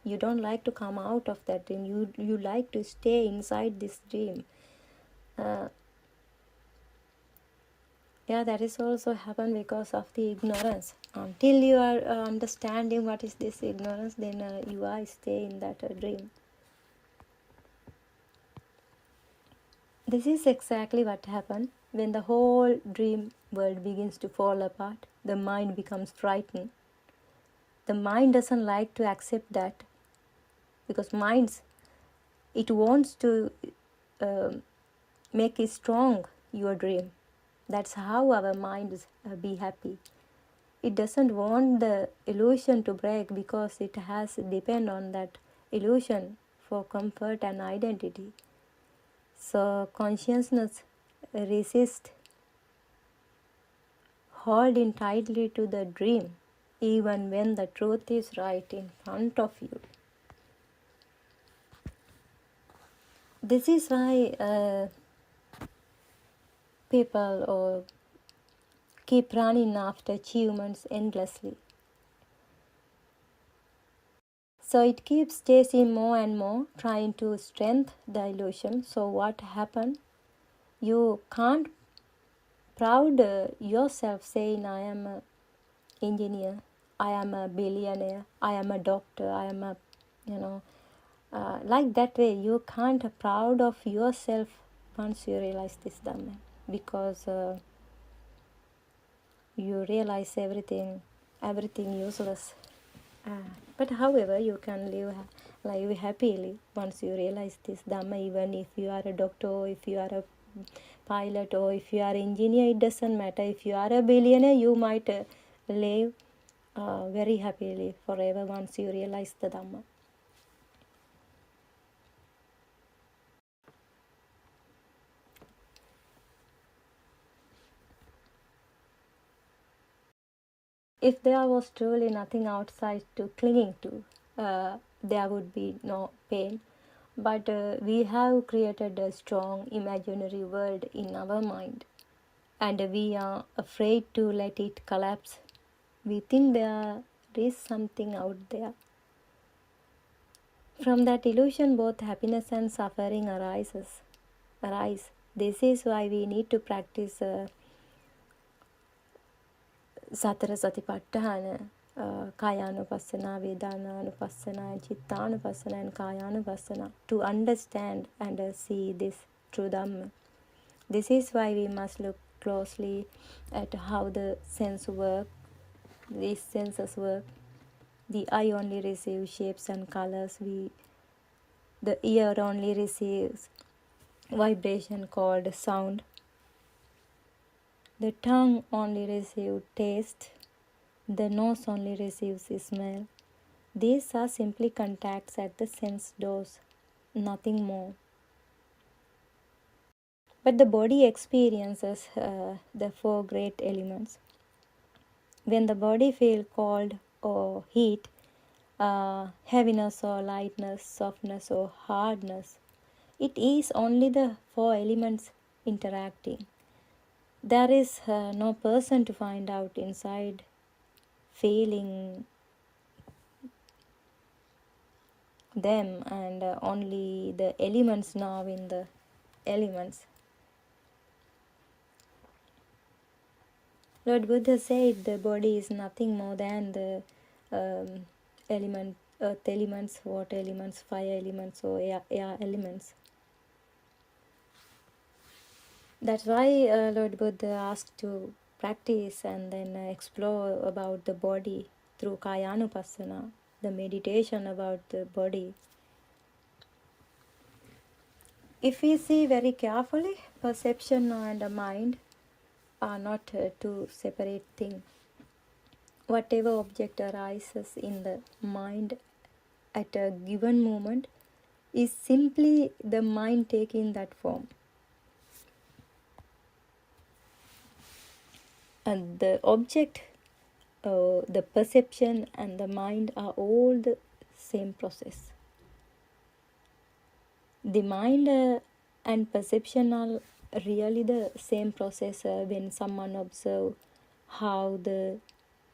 You don't like to come out of that dream. You like to stay inside this dream. That is also happen because of the ignorance. Until you are understanding what is this ignorance, then you are stay in that dream. This is exactly what happened when the whole dream world begins to fall apart. The mind becomes frightened. The mind doesn't like to accept that, because it wants to make it strong, your dream. That's how our minds be happy. It doesn't want the illusion to break because it has depend on that illusion for comfort and identity. So consciousness resists holding tightly to the dream, even when the truth is right in front of you. This is why people keep running after achievements endlessly. So it keeps chasing more and more, trying to strengthen the illusion. So what happened? You can't proud yourself saying, "I am engineer, I am a billionaire, I am a doctor, I am a, like that way. You can't be proud of yourself once you realize this Dhamma, because you realize everything useless. But however, you can live happily once you realize this Dhamma. Even if you are a doctor, or if you are a pilot, or if you are an engineer, it doesn't matter. If you are a billionaire, you might live very happily forever once you realize the Dhamma. If there was truly nothing outside to clinging to, there would be no pain. But we have created a strong imaginary world in our mind, and we are afraid to let it collapse. We think there is something out there. From that illusion, both happiness and suffering arise. This is why we need to practice Satara Satipatthana, Kayanupassana, Vedananupassana, and Chittanupassana, and Kayanupassana, to understand and see this true Dhamma. This is why we must look closely at how the these senses work. The eye only receives shapes and colors. The ear only receives vibration called sound. The tongue only receives taste. The nose only receives smell. These are simply contacts at the sense doors, nothing more. But the body experiences the four great elements. When the body feels cold or heat, heaviness or lightness, softness or hardness, it is only the four elements interacting. There is no person to find out inside, feeling them, and only the elements know in the elements. Lord Buddha said the body is nothing more than the earth elements, water elements, fire elements, or air elements. That's why Lord Buddha asked to practice and then explore about the body through Kayanupassana, the meditation about the body. If we see very carefully, perception and mind are not two separate things. Whatever object arises in the mind at a given moment is simply the mind taking that form. And the object, the perception and the mind are all the same process. The mind and perception are really the same process. When someone observes how the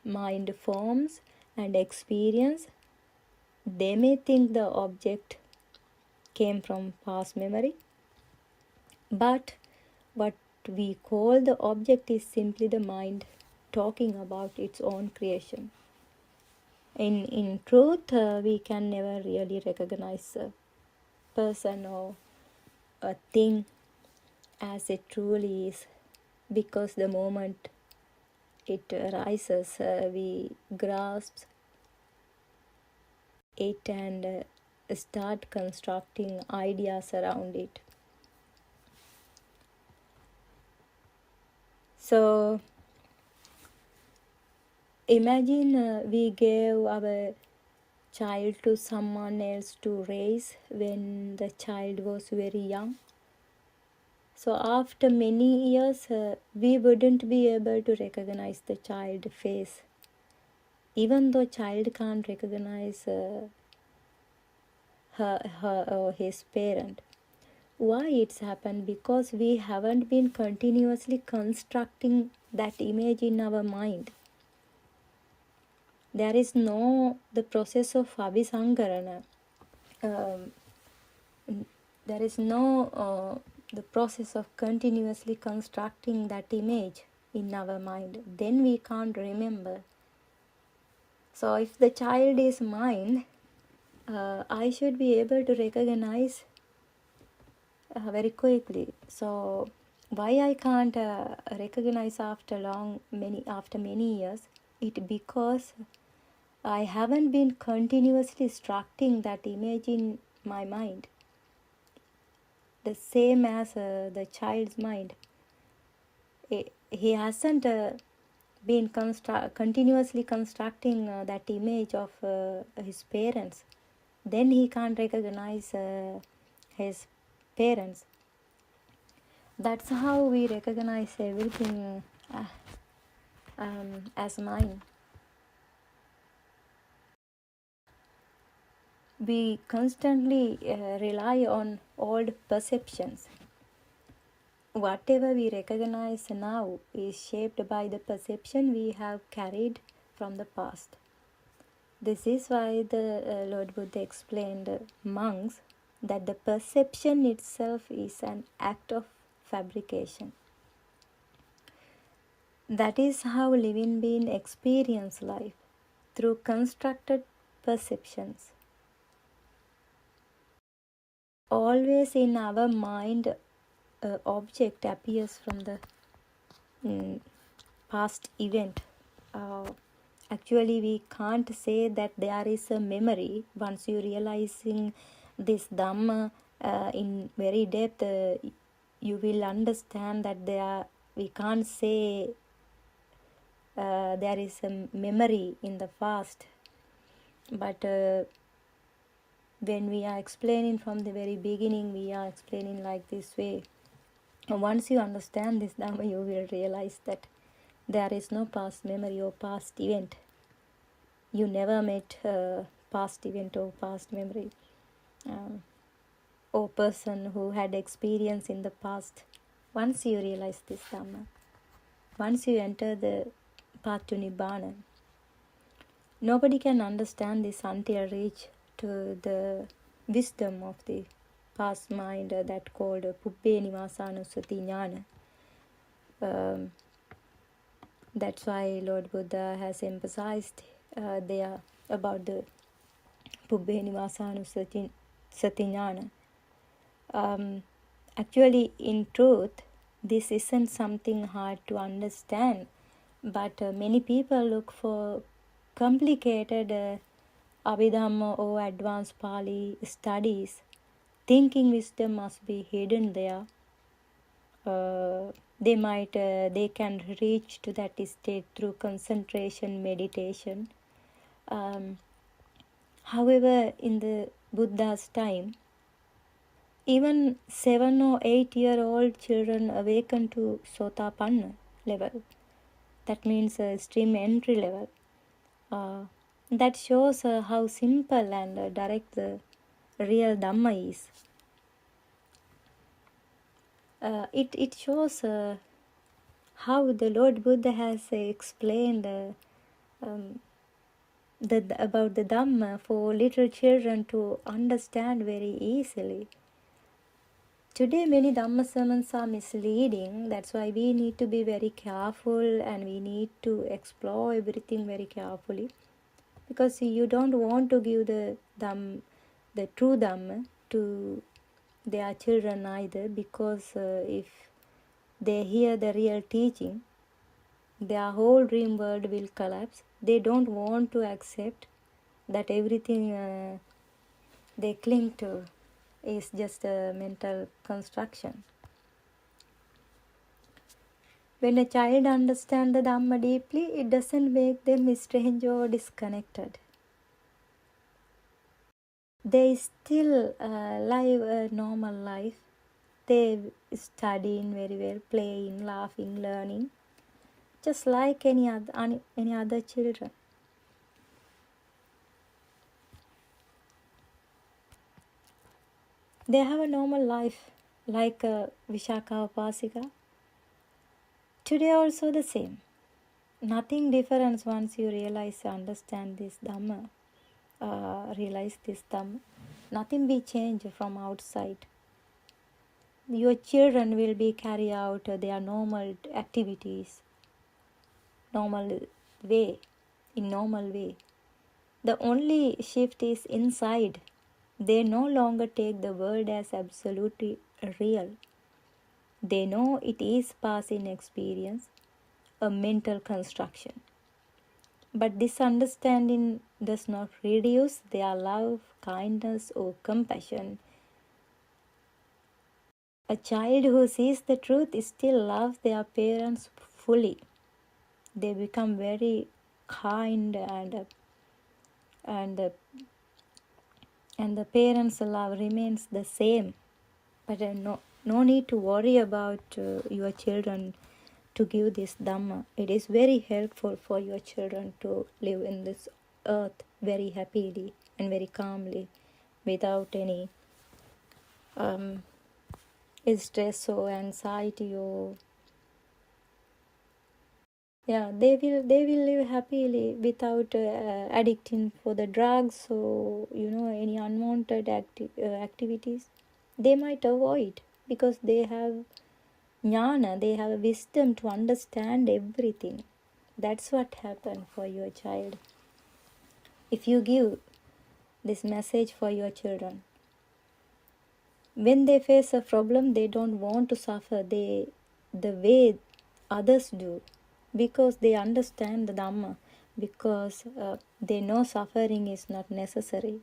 mind forms and experience, they may think the object came from past memory, but what we call the object is simply the mind talking about its own creation. In truth, we can never really recognize a person or a thing as it truly is, because the moment it arises, we grasp it and start constructing ideas around it. So imagine we gave our child to someone else to raise when the child was very young. So after many years, we wouldn't be able to recognize the child face, even though child can't recognize her or his parent. Why it's happened? Because we haven't been continuously constructing that image in our mind. There is no the process of abhisankarana. There is no the process of continuously constructing that image in our mind. Then we can't remember So if the child is mine, I should be able to recognize very quickly. So why I can't recognize after many years? It because I haven't been continuously structuring that image in my mind, the same as the child's mind. He hasn't been continuously constructing that image of his parents. Then he can't recognize his parents. That's how we recognize everything as mine. We constantly rely on old perceptions. Whatever we recognize now is shaped by the perception we have carried from the past. This is why the Lord Buddha explained monks that the perception itself is an act of fabrication. That is how living beings experience life, through constructed perceptions. Always in our mind, an object appears from the past event. Actually, we can't say that there is a memory. Once you realizing this Dhamma in very depth, you will understand that we can't say there is a memory in the past. But when we are explaining from the very beginning, we are explaining like this way. Once you understand this Dhamma, you will realize that there is no past memory or past event. You never met a past event or past memory or person who had experience in the past. Once you realize this Dhamma, once you enter the path to Nibbana, nobody can understand this until reach to the wisdom of the past mind that called Pubbē Nivasanusati Jnana. That's why Lord Buddha has emphasized there about the Pubbē Nivasanusati Jnana. Actually, in truth, this isn't something hard to understand, but many people look for complicated Abhidhamma or advanced Pali studies, thinking wisdom must be hidden there. They can reach to that state through concentration, meditation. However, in the Buddha's time, even 7 or 8-year-old children awaken to Sotapanna level. That means stream entry level. That shows how simple and direct the real Dhamma is. It shows how the Lord Buddha has explained about the Dhamma for little children to understand very easily. Today many Dhamma sermons are misleading. That's why we need to be very careful and we need to explore everything very carefully. Because you don't want to give the true Dhamma to their children either, because if they hear the real teaching, their whole dream world will collapse. They don't want to accept that everything they cling to is just a mental construction. When a child understands the Dhamma deeply, it doesn't make them strange or disconnected. They still live a normal life. They studying very well, playing, laughing, learning, just like any other children. They have a normal life, like Vishaka Upasika. Today also the same. Nothing difference once you realize, understand this Dhamma, realize this Dhamma. Nothing be changed from outside. Your children will be carry out their normal activities, normal way, in normal way. The only shift is inside. They no longer take the world as absolutely real. They know it is passing experience, a mental construction. But this understanding does not reduce their love, kindness, or compassion. A child who sees the truth still loves their parents fully. They become very kind and the parents' love remains the same. But no need to worry about your children to give this Dhamma. It is very helpful for your children to live in this earth very happily and very calmly without any stress or anxiety or they will live happily without addicting for the drugs or any unwanted activities. They might avoid because they have jnana, they have wisdom to understand everything. That's what happened for your child. If you give this message for your children, when they face a problem, they don't want to suffer the way others do, because they understand the Dhamma, because they know suffering is not necessary.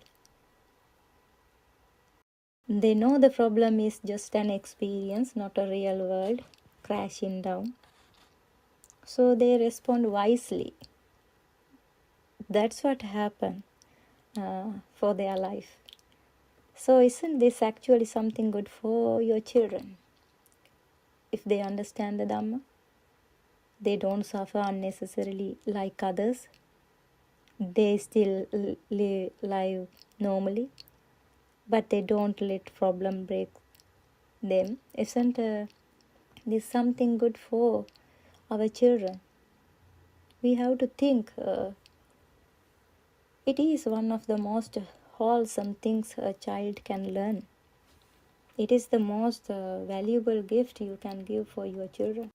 They know the problem is just an experience, not a real world crashing down. So they respond wisely. That's what happened for their life. So isn't this actually something good for your children? If they understand the Dhamma, they don't suffer unnecessarily like others. They still live normally, but they don't let problem break them. Isn't this something good for our children? We have to think it is one of the most wholesome things a child can learn. It is the most valuable gift you can give for your children.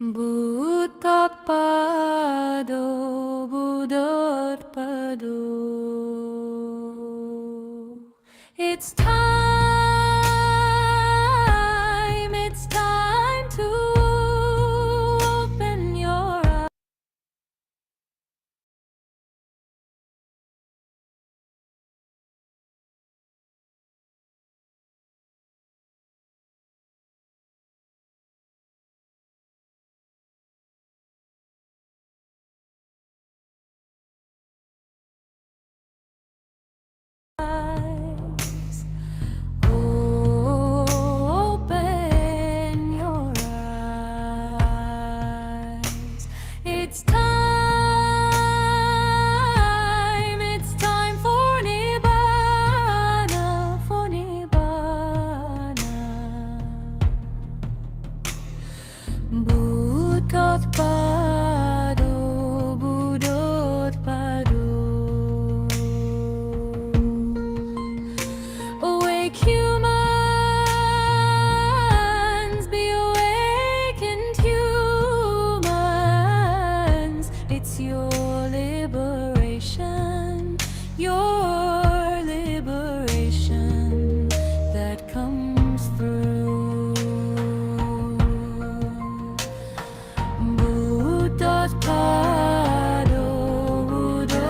Buddothpado, Buddothpado. It's time to open your eyes. Open your eyes. It's time for Nibbana, for Nibbana. Buddothpado, Buddothpado. Awake humans, be awakened humans. It's your liberation that comes through. Buddothpado, Buddothpado.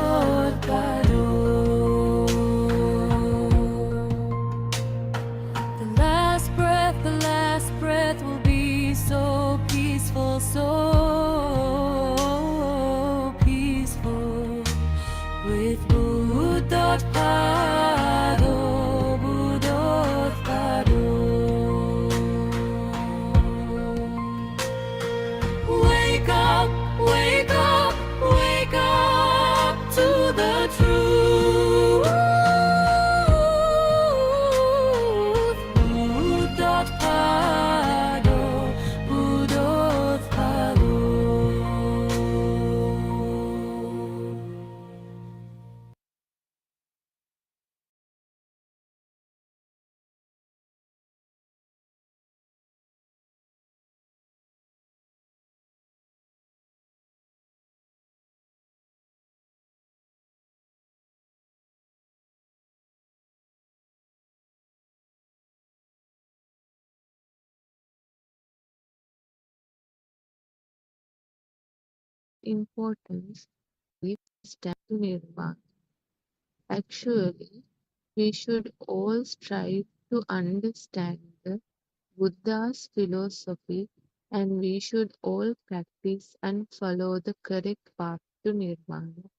The last breath will be so peaceful, so peaceful. With Buddothpado, Buddothpado. Wake up, wake up, wake up to the truth. Buddothpado, Buddothpado. Importance we stand to Nirvana. Actually, we should all strive to understand the Buddha's philosophy, and we should all practice and follow the correct path to Nirvana.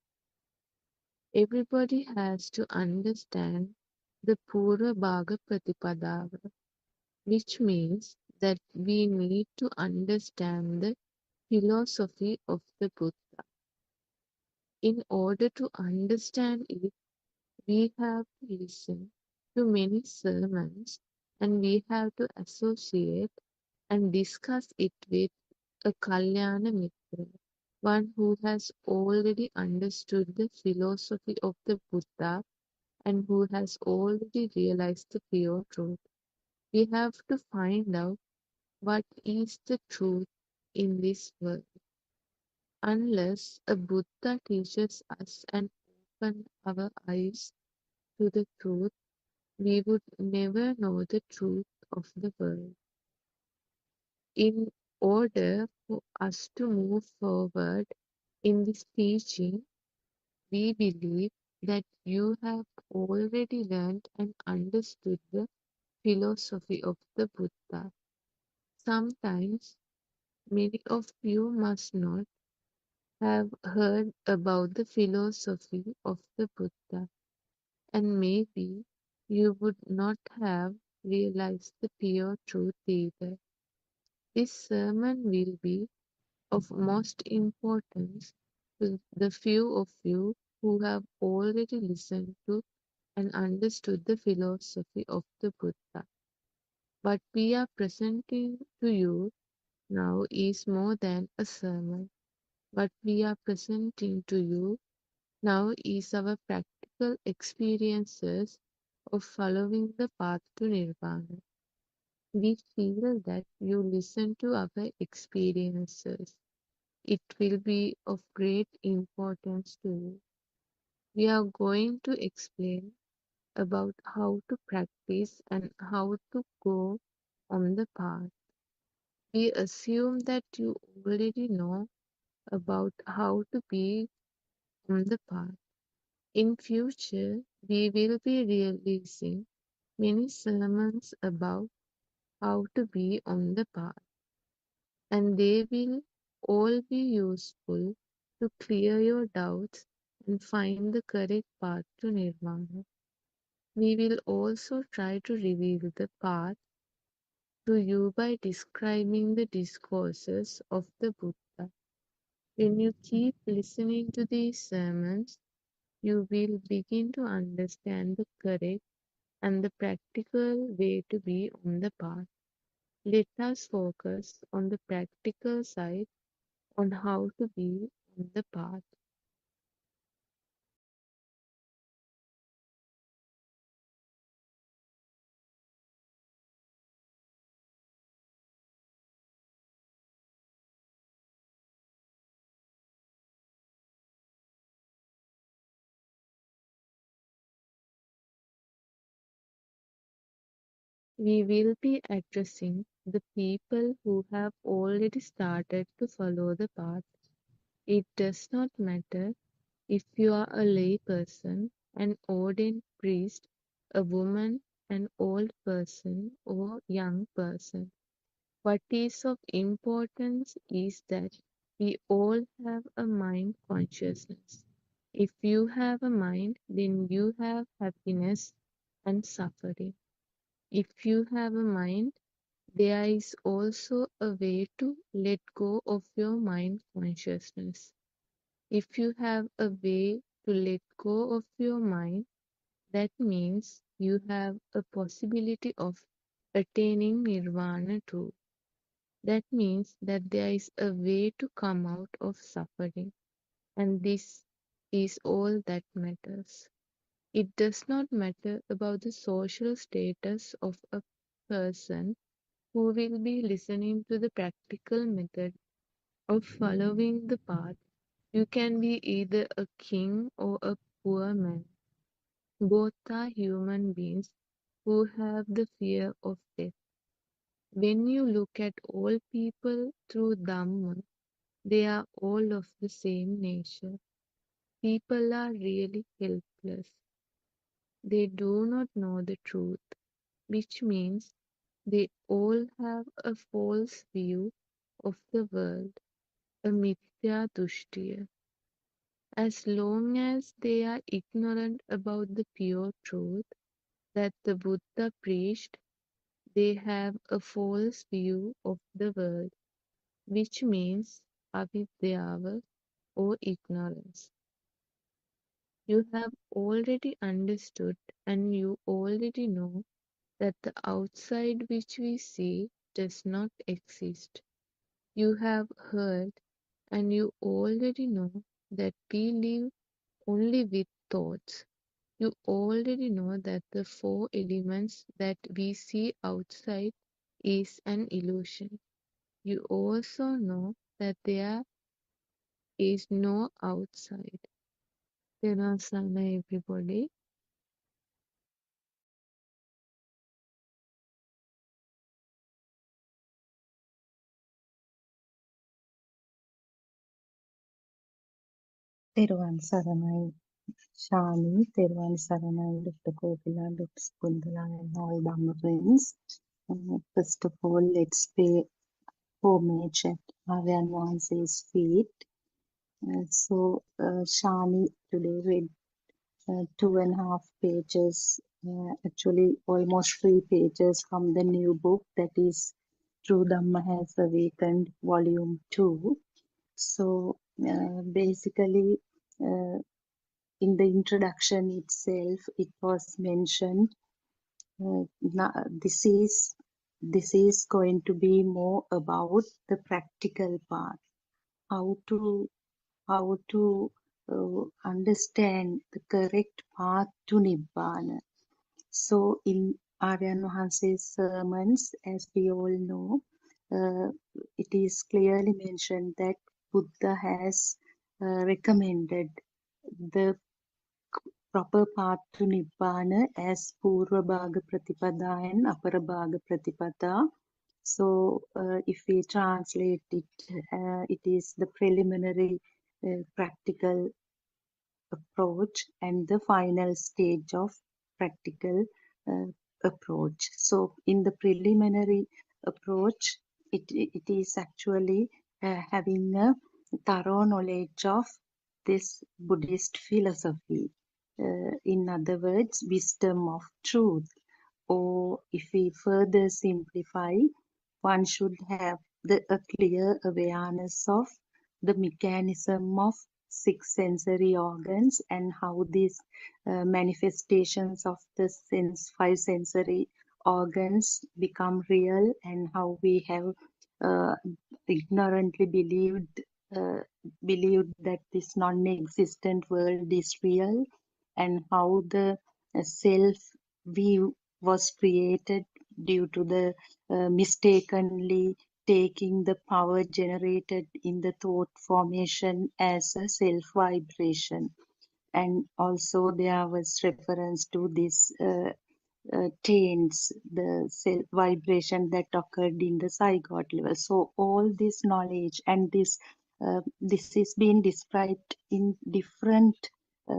Everybody has to understand the Pura Bhaga Pratipadava, which means that we need to understand the philosophy of the Buddha. In order to understand it, we have to listen to many sermons, and we have to associate and discuss it with a Kalyana Mitra, one who has already understood the philosophy of the Buddha and who has already realized the pure truth. We have to find out what is the truth in this world. Unless a Buddha teaches us and opens our eyes to the truth, we would never know the truth of the world. In order for us to move forward in this teaching, we believe that you have already learned and understood the philosophy of the Buddha. Sometimes many of you must not have heard about the philosophy of the Buddha, and maybe you would not have realized the pure truth either. This sermon will be of most importance to the few of you who have already listened to and understood the philosophy of the Buddha. What we are presenting to you now is more than a sermon. What we are presenting to you now is our practical experiences of following the path to Nirvana. We feel that you listen to our experiences. It will be of great importance to you. We are going to explain about how to practice and how to go on the path. We assume that you already know about how to be on the path. In future, we will be releasing many sermons about how to be on the path, and they will all be useful to clear your doubts and find the correct path to nirvana. We will also try to reveal the path to you by describing the discourses of the Buddha. When you keep listening to these sermons, you will begin to understand the correct and the practical way to be on the path. Let us focus on the practical side on how to be on the path. We will be addressing the people who have already started to follow the path. It does not matter if you are a lay person, an ordained priest, a woman, an old person, or young person. What is of importance is that we all have a mind consciousness. If you have a mind, then you have happiness and suffering. If you have a mind, there is also a way to let go of your mind consciousness. If you have a way to let go of your mind, that means you have a possibility of attaining nirvana too. That means that there is a way to come out of suffering, and this is all that matters. It does not matter about the social status of a person who will be listening to the practical method of following the path. You can be either a king or a poor man. Both are human beings who have the fear of death. When you look at all people through Dhamma, they are all of the same nature. People are really helpless. They do not know the truth, which means they all have a false view of the world, a mithya dushtiya. As long as they are ignorant about the pure truth that the Buddha preached, they have a false view of the world, which means avidyava or ignorance. You have already understood and you already know that the outside which we see does not exist. You have heard and you already know that we live only with thoughts. You already know that the four elements that we see outside is an illusion. You also know that there is no outside. Terasana, everybody. තෙරුවන් සරණයි Shani, තෙරුවන් සරණයි Dr. Gopila, Dr. Skundala and all Dhamma friends. First of all, let's pay homage at Aryan Vanse's feet. Shani today read 2.5 pages, actually almost 3 pages from the new book that is True Dhamma Has Awakened, Volume 2. So basically, in the introduction itself, it was mentioned this is going to be more about the practical part, how to understand the correct path to Nibbana. So Aryan Wahanse's sermons, as we all know, it is clearly mentioned that Buddha has recommended the proper path to Nibbana as Purva Bhaga Pratipada and Apara Bhaga Pratipada. So, if we translate it, it is the preliminary practical approach and the final stage of practical uh, approach. So in the preliminary approach, it is actually having a thorough knowledge of this Buddhist philosophy. In other words, wisdom of truth. Or if we further simplify, one should have a clear awareness of the mechanism of six sensory organs and how these manifestations of the five sensory organs become real, and how we have uh, ignorantly uh, believed that this non-existent world is real, and how the self view was created due to the mistakenly taking the power generated in the thought formation as a self vibration. And also there was reference to this taints, the self vibration that occurred in the zygote level. So all this knowledge and this is being described in different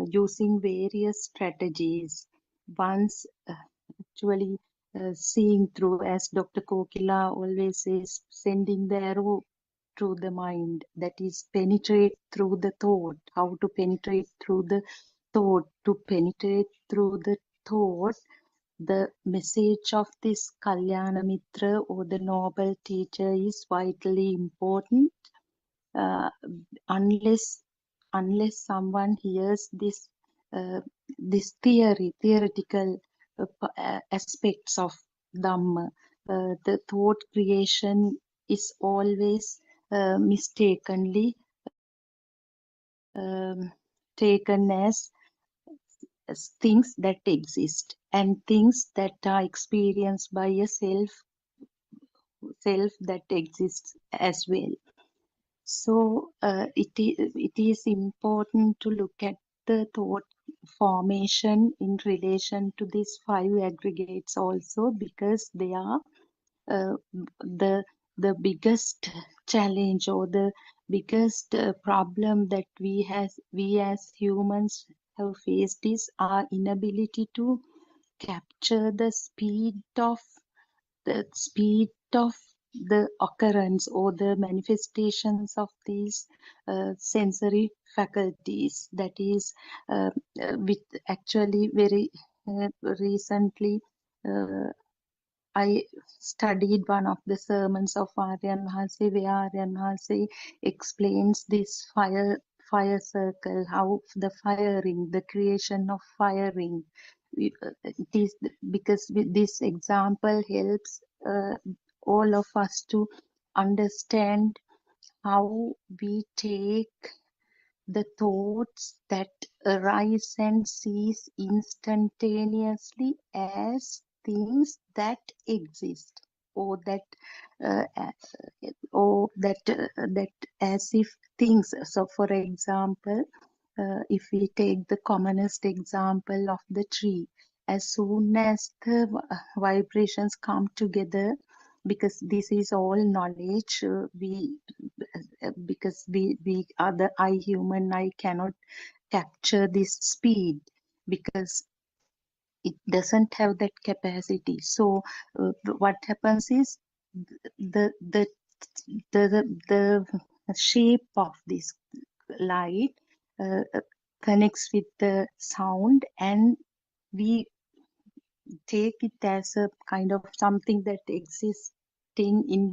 using various strategies. Once actually seeing through, as Dr. Kokila always says, sending the arrow through the mind, that is penetrate through the thought. How to penetrate through the thought? To penetrate through the thought, the message of this Kalyana Mitra or the noble teacher is vitally important. Uh, unless someone hears this theoretical aspects of Dhamma, the thought creation is always mistakenly taken as things that exist and things that are experienced by a self that exists as well. So it is important to look at the thought formation in relation to these five aggregates also, because they are uh, the biggest challenge or the biggest problem that we as humans have faced is our inability to capture the speed of the occurrence or the manifestations of these sensory faculties. That is with actually very recently I studied one of the sermons of Aryan Wahanse, where Aryan Wahanse explains this fire circle, how the firing, the creation of firing. It is because with this example helps all of us to understand how we take the thoughts that arise and cease instantaneously as things that exist, or that that as if things. So for example, if we take the commonest example of the tree, as soon as the vibrations come together, because this is all knowledge, because we are the human eye cannot capture this speed, because it doesn't have that capacity. So what happens is the the the shape of this light connects with the sound, and we take it as a kind of something that existing in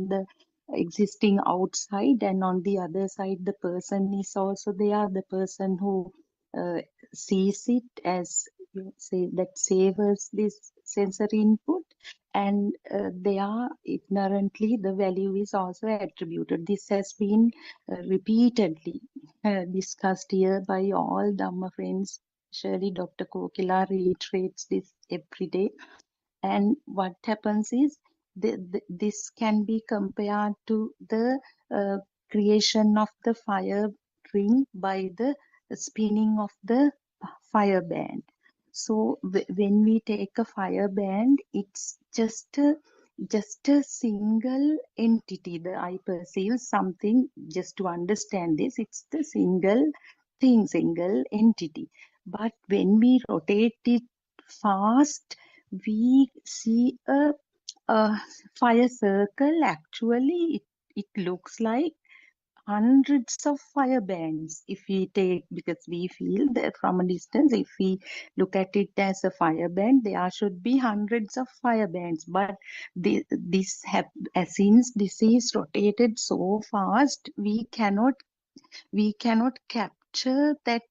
the existing outside, and on the other side the person is also there, the person who uh, sees it as, you say, that savors this sensory input, and they are ignorantly the value is also attributed. This has been repeatedly discussed here by all Dhamma friends. Surely Dr. Kokila reiterates this every day. And what happens is this can be compared to the creation of the fire ring by the spinning of the fire band. So when we take a fire band, it's just a single entity. I perceive something, just to understand this, it's the single thing, single entity. But when we rotate it fast, we see a fire circle. Actually, it looks like hundreds of fire bands if we take, because we feel that from a distance, if we look at it as a fire band, there should be hundreds of fire bands. But since this is rotated so fast, we cannot capture that.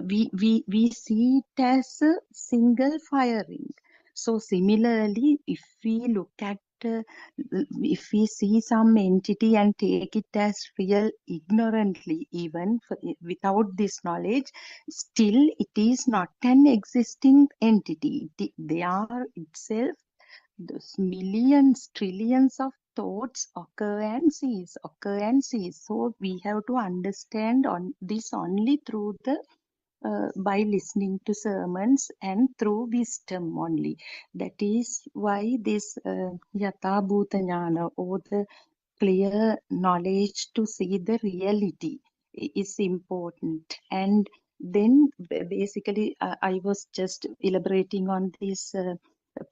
We see it as a single firing. So similarly, if we look at if we see some entity and take it as real ignorantly, even without this knowledge, still it is not an existing entity. They are itself those millions, trillions of thoughts occur and cease, occur and cease. So we have to understand on this only through the by listening to sermons and through wisdom only. That is why this Yatha Bhuta Jnana, or the clear knowledge to see the reality, is important. And then basically, I was just elaborating on this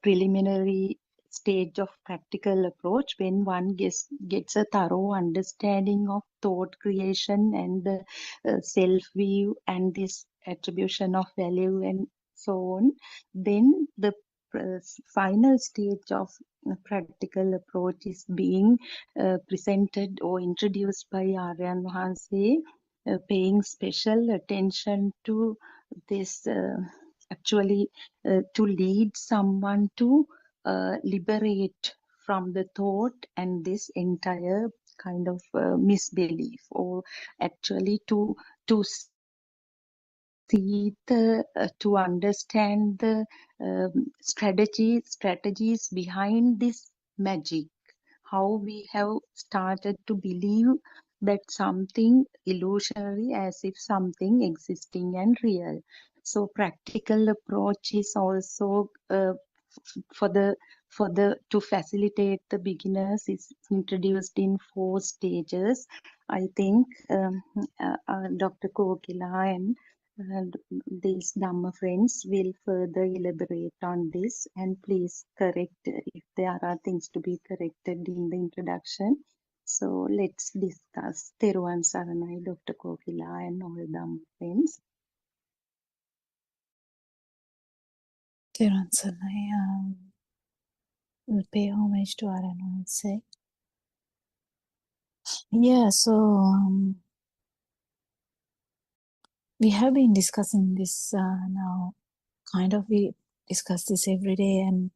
preliminary stage of practical approach. When one gets a thorough understanding of thought creation and the self view and this attribution of value and so on, then the final stage of practical approach is being presented or introduced by Aryan Wahanse, paying special attention to this actually to lead someone to liberate from the thought and this entire kind of misbelief, or actually to see to understand the strategies behind this magic, how we have started to believe that something illusionary as if something existing and real. So practical approach is also for the to facilitate the beginners is introduced in 4 stages. I think Dr. Kokila and these Dhamma friends will further elaborate on this, and please correct if there are things to be corrected in the introduction. So let's discuss. Teruvan Saranai, Dr. Kokila and all Dhamma friends. Kiran Sarnai, will pay homage to Aryan Wahanse. Yeah, so we have been discussing this now. Kind of, we discuss this every day, and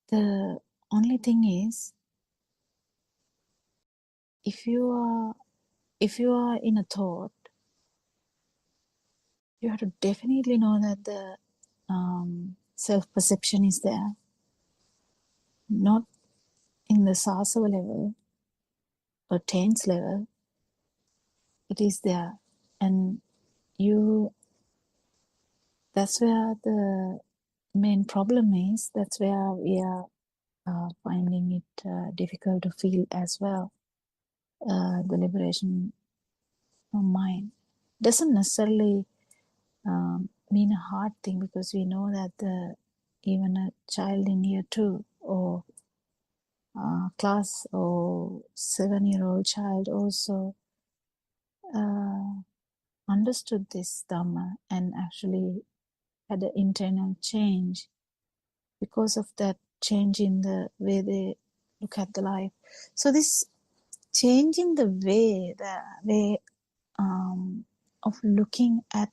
the only thing is, if you are in a thought, you have to definitely know that the self-perception is there, not in the sasava level or tense level. It is there, and that's where the main problem is. That's where we are finding it difficult to feel as well. The liberation from mind doesn't necessarily mean a hard thing, because we know that even a child in year 2 or class or 7-year-old child also understood this Dhamma and actually had an internal change because of that change in the way they look at the life. So this change in the way of looking at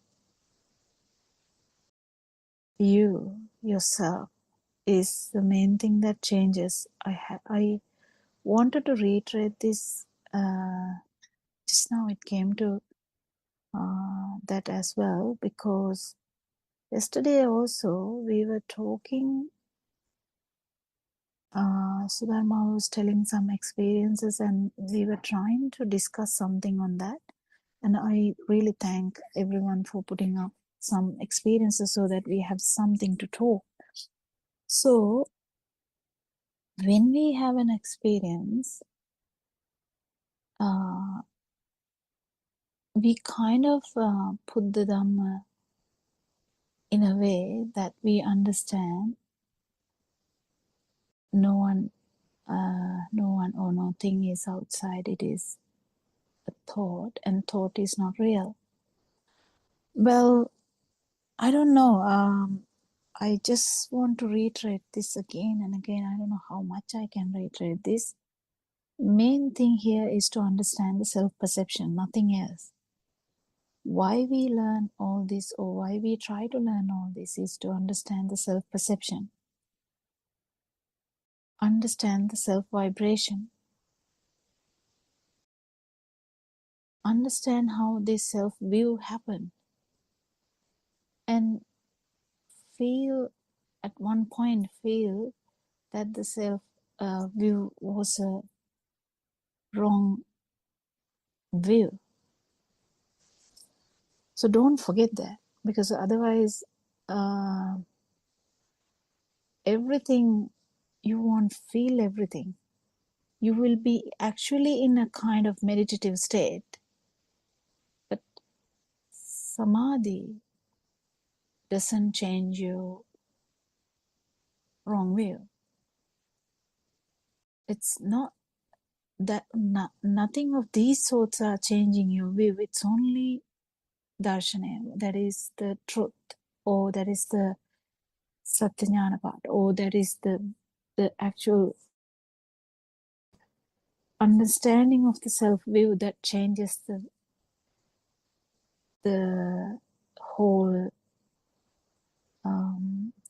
yourself is the main thing that changes. I wanted to reiterate this just now. It came to that as well, because yesterday also we were talking, Sudharma was telling some experiences and we were trying to discuss something on that. And I really thank everyone for putting up some experiences so that we have something to talk. So when we have an experience, we kind of put the Dhamma in a way that we understand no one or nothing is outside. It is a thought, and thought is not real. Well, I don't know. I just want to reiterate this again and again. I don't know how much I can reiterate this. Main thing here is to understand the self-perception, nothing else. Why we learn all this, or why we try to learn all this, is to understand the self-perception. Understand the self-vibration. Understand how this self-view happened. And at one point feel that the self-view was a wrong view. So don't forget that, because otherwise everything, you won't feel everything. You will be actually in a kind of meditative state, but samadhi doesn't change your wrong view. It's not that nothing of these sorts are changing your view. It's only darshana, that is the truth, or that is the satyajnana part, or that is the actual understanding of the self-view that changes the whole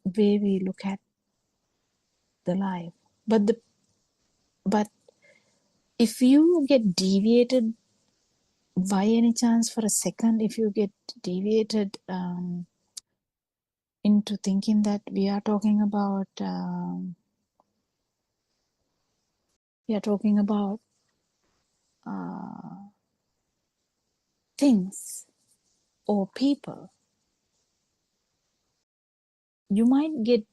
way we look at the life. But if you get deviated by any chance for a second, if you get deviated into thinking that we are talking about things or people, you might get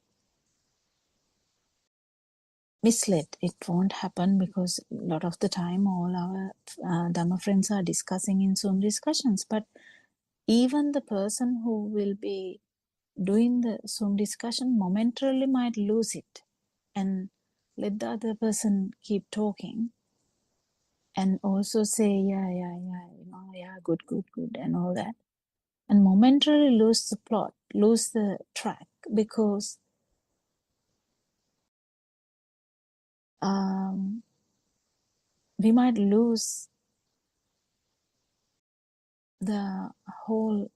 misled. It won't happen, because a lot of the time all our Dhamma friends are discussing in Zoom discussions, but even the person who will be doing the Zoom discussion momentarily might lose it and let the other person keep talking and also say yeah, good, and all that, and momentarily lose the plot, lose the track, because we might lose the whole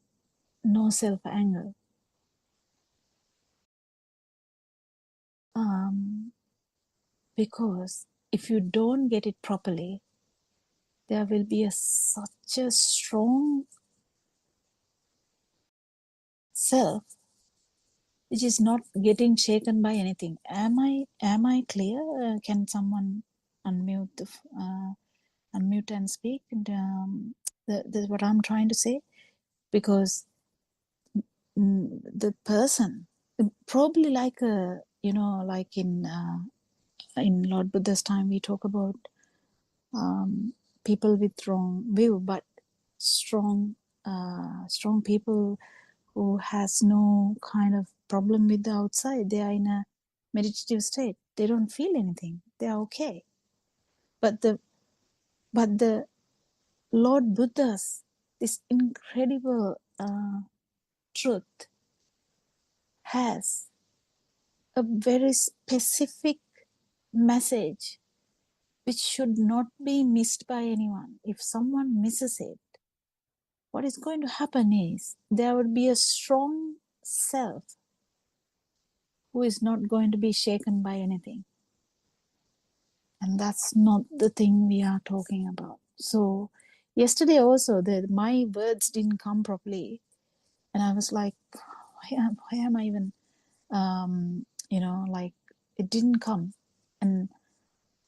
no self angle. Because if you don't get it properly, there will be such a strong self which is not getting shaken by anything. Am I clear? Can someone unmute and speak? And what I'm trying to say, because the person probably like in Lord Buddha's time we talk about people with wrong view, but strong people who has no kind of problem with the outside. They are in a meditative state. They don't feel anything. They are okay. But the Lord Buddha's this incredible truth has a very specific message which should not be missed by anyone. If someone misses it, what is going to happen is there would be a strong self who is not going to be shaken by anything. And that's not the thing we are talking about. So Yesterday also, my words didn't come properly, and I was like, why am I even, like it didn't come, and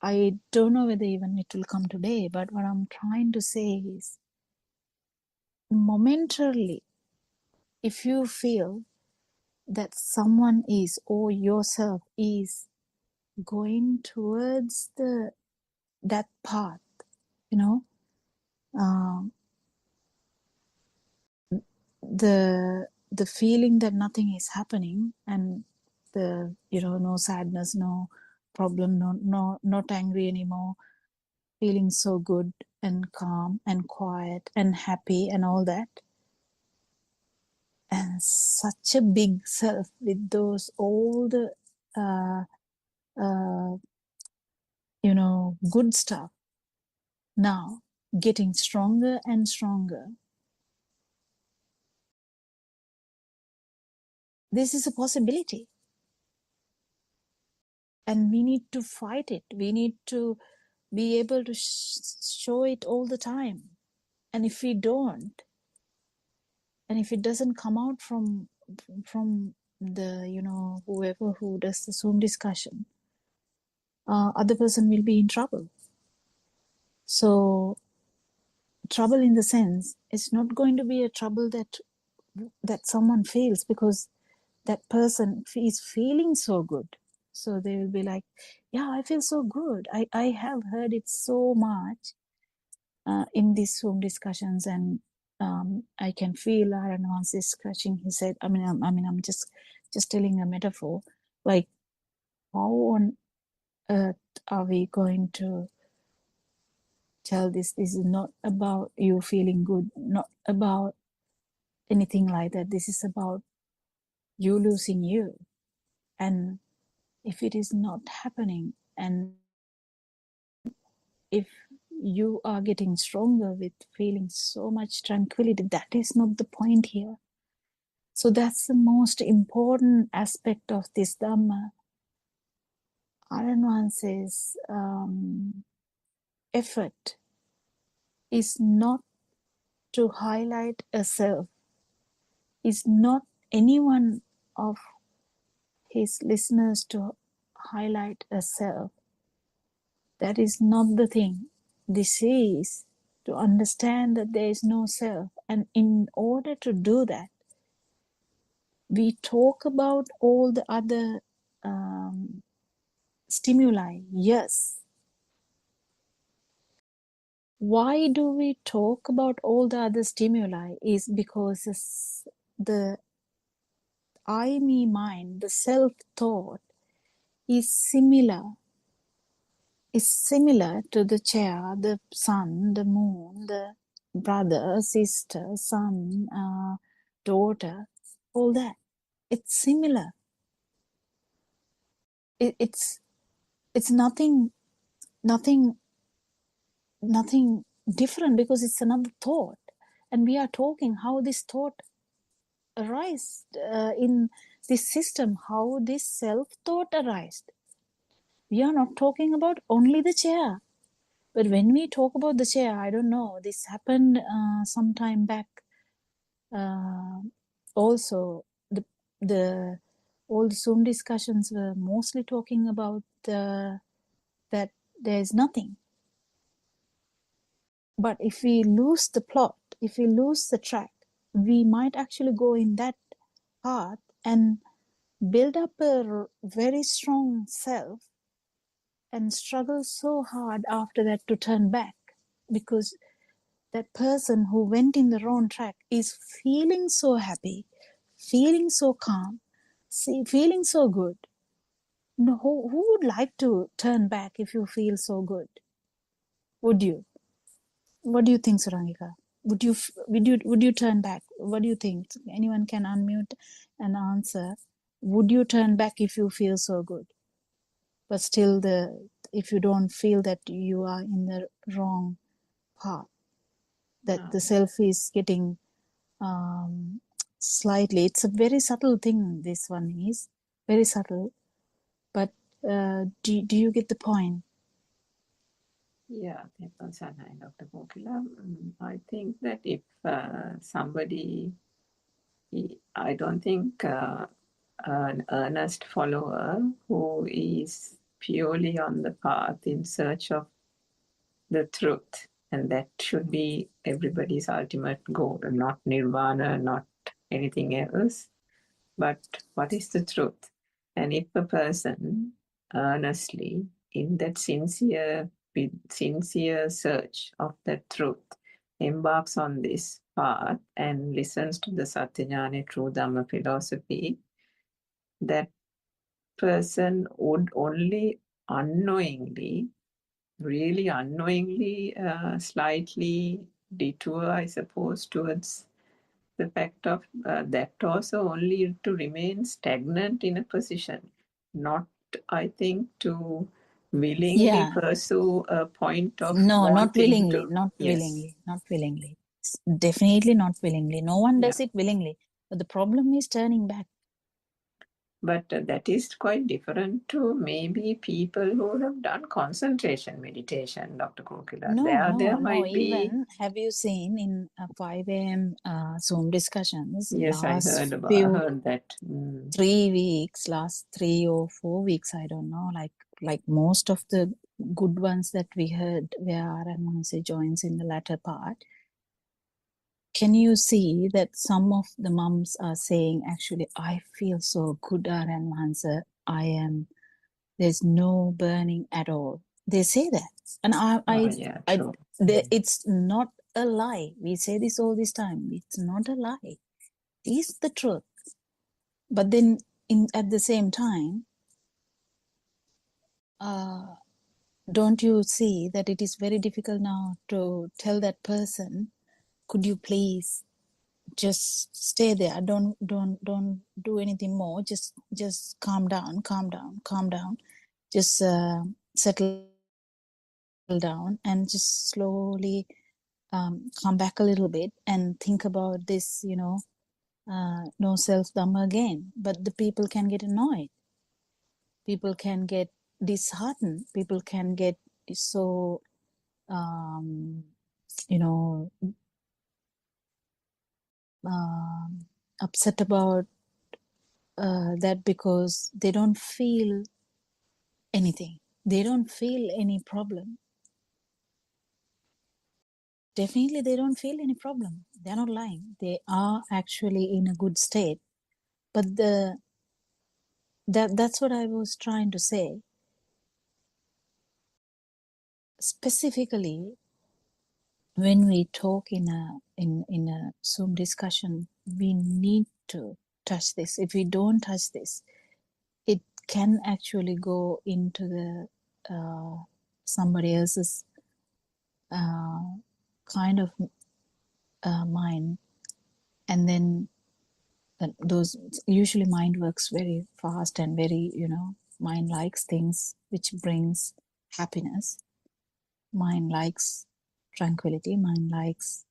I don't know whether even it will come today. But what I'm trying to say is, momentarily, if you feel that someone is or yourself is going towards that path, um, the feeling that nothing is happening, and no sadness, no problem, not angry anymore, feeling so good and calm and quiet and happy and all that, and such a big self with those all the uh, good stuff now getting stronger and stronger. This is a possibility, and we need to fight it. We need to be able to show it all the time. And if we don't, and if it doesn't come out from the whoever who does the Zoom discussion, other person will be in trouble. So trouble in the sense, it's not going to be a trouble that someone feels because that person is feeling so good. So they will be like, yeah, I feel so good. I have heard it so much in these Zoom discussions, and I can feel Aranwans is scratching his head. I'm just telling a metaphor. Like, how on earth are we going to tell this? This is not about you feeling good, not about anything like that. This is about you losing you. And if it is not happening, and if you are getting stronger with feeling so much tranquility, that is not the point here. So that's the most important aspect of this Dhamma. Aranwan says effort is not to highlight a self, is not any one of his listeners to highlight a self. That is not the thing. This is to understand that there is no self. And in order to do that, we talk about all the other stimuli, yes. Why do we talk about all the other stimuli? Is because the I, me, mine, the self-thought is similar to the chair, the sun, the moon, the brother, sister, son, daughter, all that. It's similar. It's nothing different, because it's another thought, and we are talking how this thought arises in this system, how this self-thought arises. We are not talking about only the chair. But when we talk about the chair, I don't know, this happened some time back. Also, all the Zoom discussions were mostly talking about that there is nothing. But if we lose the plot, if we lose the track, we might actually go in that path and build up a very strong self and struggle so hard after that to turn back, because that person who went in the wrong track is feeling so happy, feeling so calm, feeling so good. No, who would like to turn back if you feel so good? Would you? What do you think, Surangika? Would you turn back? What do you think? Anyone can unmute and answer. Would you turn back if you feel so good? But still, if you don't feel that you are in the wrong path, that the self is getting slightly, it's a very subtle thing, this one is very subtle, but do you get the point? Yeah, Dr. Kokila. I think that if somebody, I don't think an earnest follower who is purely on the path in search of the truth, and that should be everybody's ultimate goal, not nirvana, not anything else, but what is the truth? And if a person earnestly, in that sincere search of that truth, embarks on this path and listens to the Satyajnana true Dhamma philosophy, that person would only unknowingly, really unknowingly, slightly detour, I suppose, towards the fact of that also only to remain stagnant in a position, not, I think, to willingly Yeah, pursue a point of no, not wanting willingly, to. not Yes. willingly, not willingly. Definitely not willingly. No one Yeah. does it willingly. But the problem is turning back. But that is quite different to maybe people who have done concentration meditation, Dr. Kokila. There No. might be. Even have you seen in 5 a.m. Zoom discussions Yes, I last heard that. 3 weeks, last 3 or 4 weeks, I don't know, like most of the good ones that we heard where Ranmansi joins in the latter part. Can you see that some of the mums are saying, actually, I feel so good, Ranmansi, there's no burning at all. They say that. And Yeah, true. it's not a lie. We say this all this time. It's not a lie. It's the truth. But then at the same time, don't you see that it is very difficult now to tell that person, could you please just stay there, don't do anything more, just calm down, just settle down and just slowly come back a little bit and think about this, no self dhamma again. But the people can get annoyed, people can get disheartened, people can get so you know upset about that, because they don't feel anything, they don't feel any problem. Definitely they don't feel any problem, they're not lying, they are actually in a good state. But that's what I was trying to say. Specifically, when we talk in a Zoom discussion, we need to touch this. If we don't touch this, it can actually go into the somebody else's kind of mind, and then those, usually mind works very fast and very, mind likes things which brings happiness, mind likes tranquility, mind likes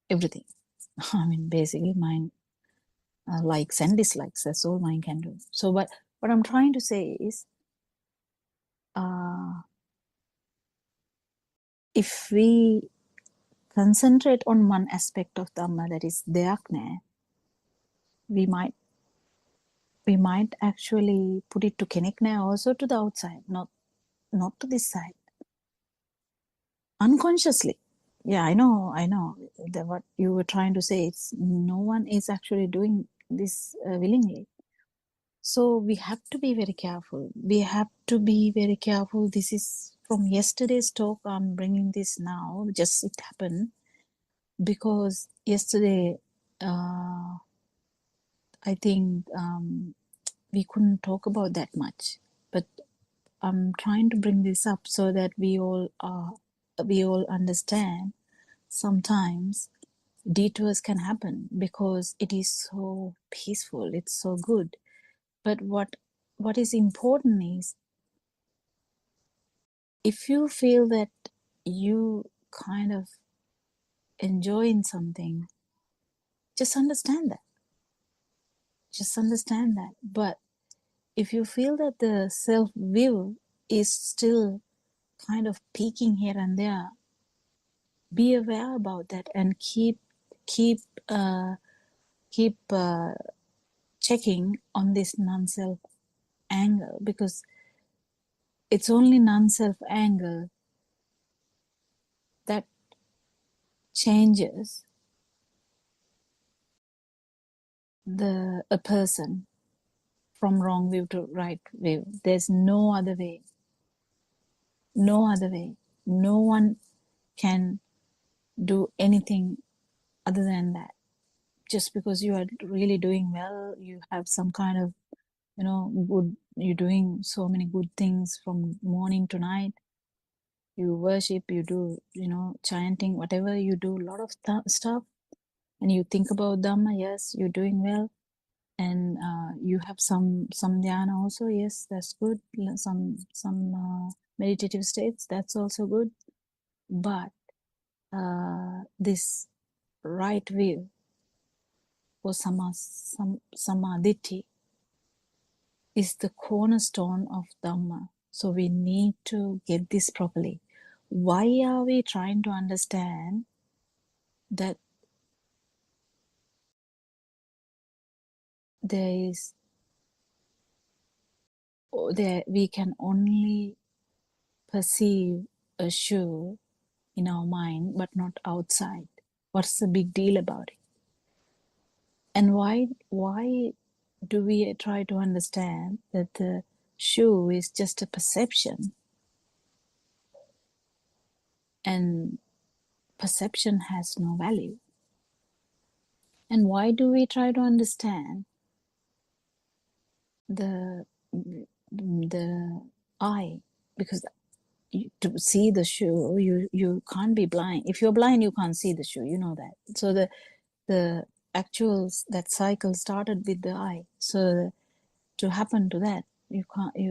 everything. I mean, basically mind likes and dislikes, that's all mind can do. So what I'm trying to say is, if we concentrate on one aspect of Dhamma, that is Deyakne, we might actually put it to Kenikne, also to the outside, not to this side. Unconsciously. Yeah, I know that what you were trying to say, it's no one is actually doing this willingly. So we have to be very careful. This is from yesterday's talk. I'm bringing this now. Just it happened because yesterday, I think we couldn't talk about that much. But I'm trying to bring this up so that we all understand. Sometimes detours can happen because it is so peaceful. It's so good. But what is important is, if you feel that you kind of enjoying something, just understand that. But if you feel that the self-view is still kind of peeking here and there, be aware about that and keep checking on this non-self angle, because it's only non-self angle that changes a person from wrong view to right view. There's no other way. No other way. No one can do anything other than that. Just because you are really doing well, you have some kind of, good, you're doing so many good things from morning to night. You worship, you do, chanting, whatever you do, a lot of stuff. And you think about Dhamma, yes, you're doing well. And you have some dhyana also, yes, that's good. Some meditative states, that's also good. But this right view or samadhi is the cornerstone of Dhamma. So we need to get this properly. Why are we trying to understand that we can only perceive a shoe in our mind but not outside? What's the big deal about it? And why do we try to understand that the shoe is just a perception, and perception has no value? And why do we try to understand the eye? Because to see the shoe, you can't be blind. If you're blind, you can't see the shoe, you know that. So the actual, that cycle started with the eye. So to happen to that, you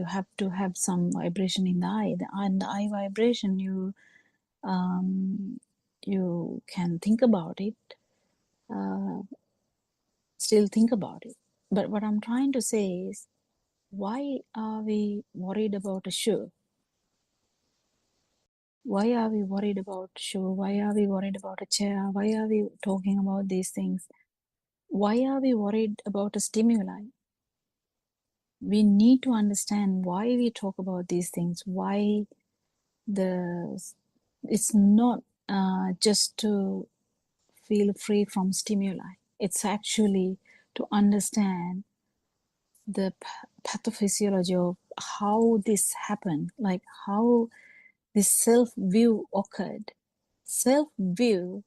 have to have some vibration in the eye. And the eye vibration, you can think about it, still think about it. But what I'm trying to say is, why are we worried about a shoe? Why are we worried about shoe? Why are we worried about a chair? Why are we talking about these things? Why are we worried about a stimuli? We need to understand why we talk about these things. Why it's not just to feel free from stimuli. It's actually to understand the pathophysiology of how this happened, like how this self-view occurred. Self-view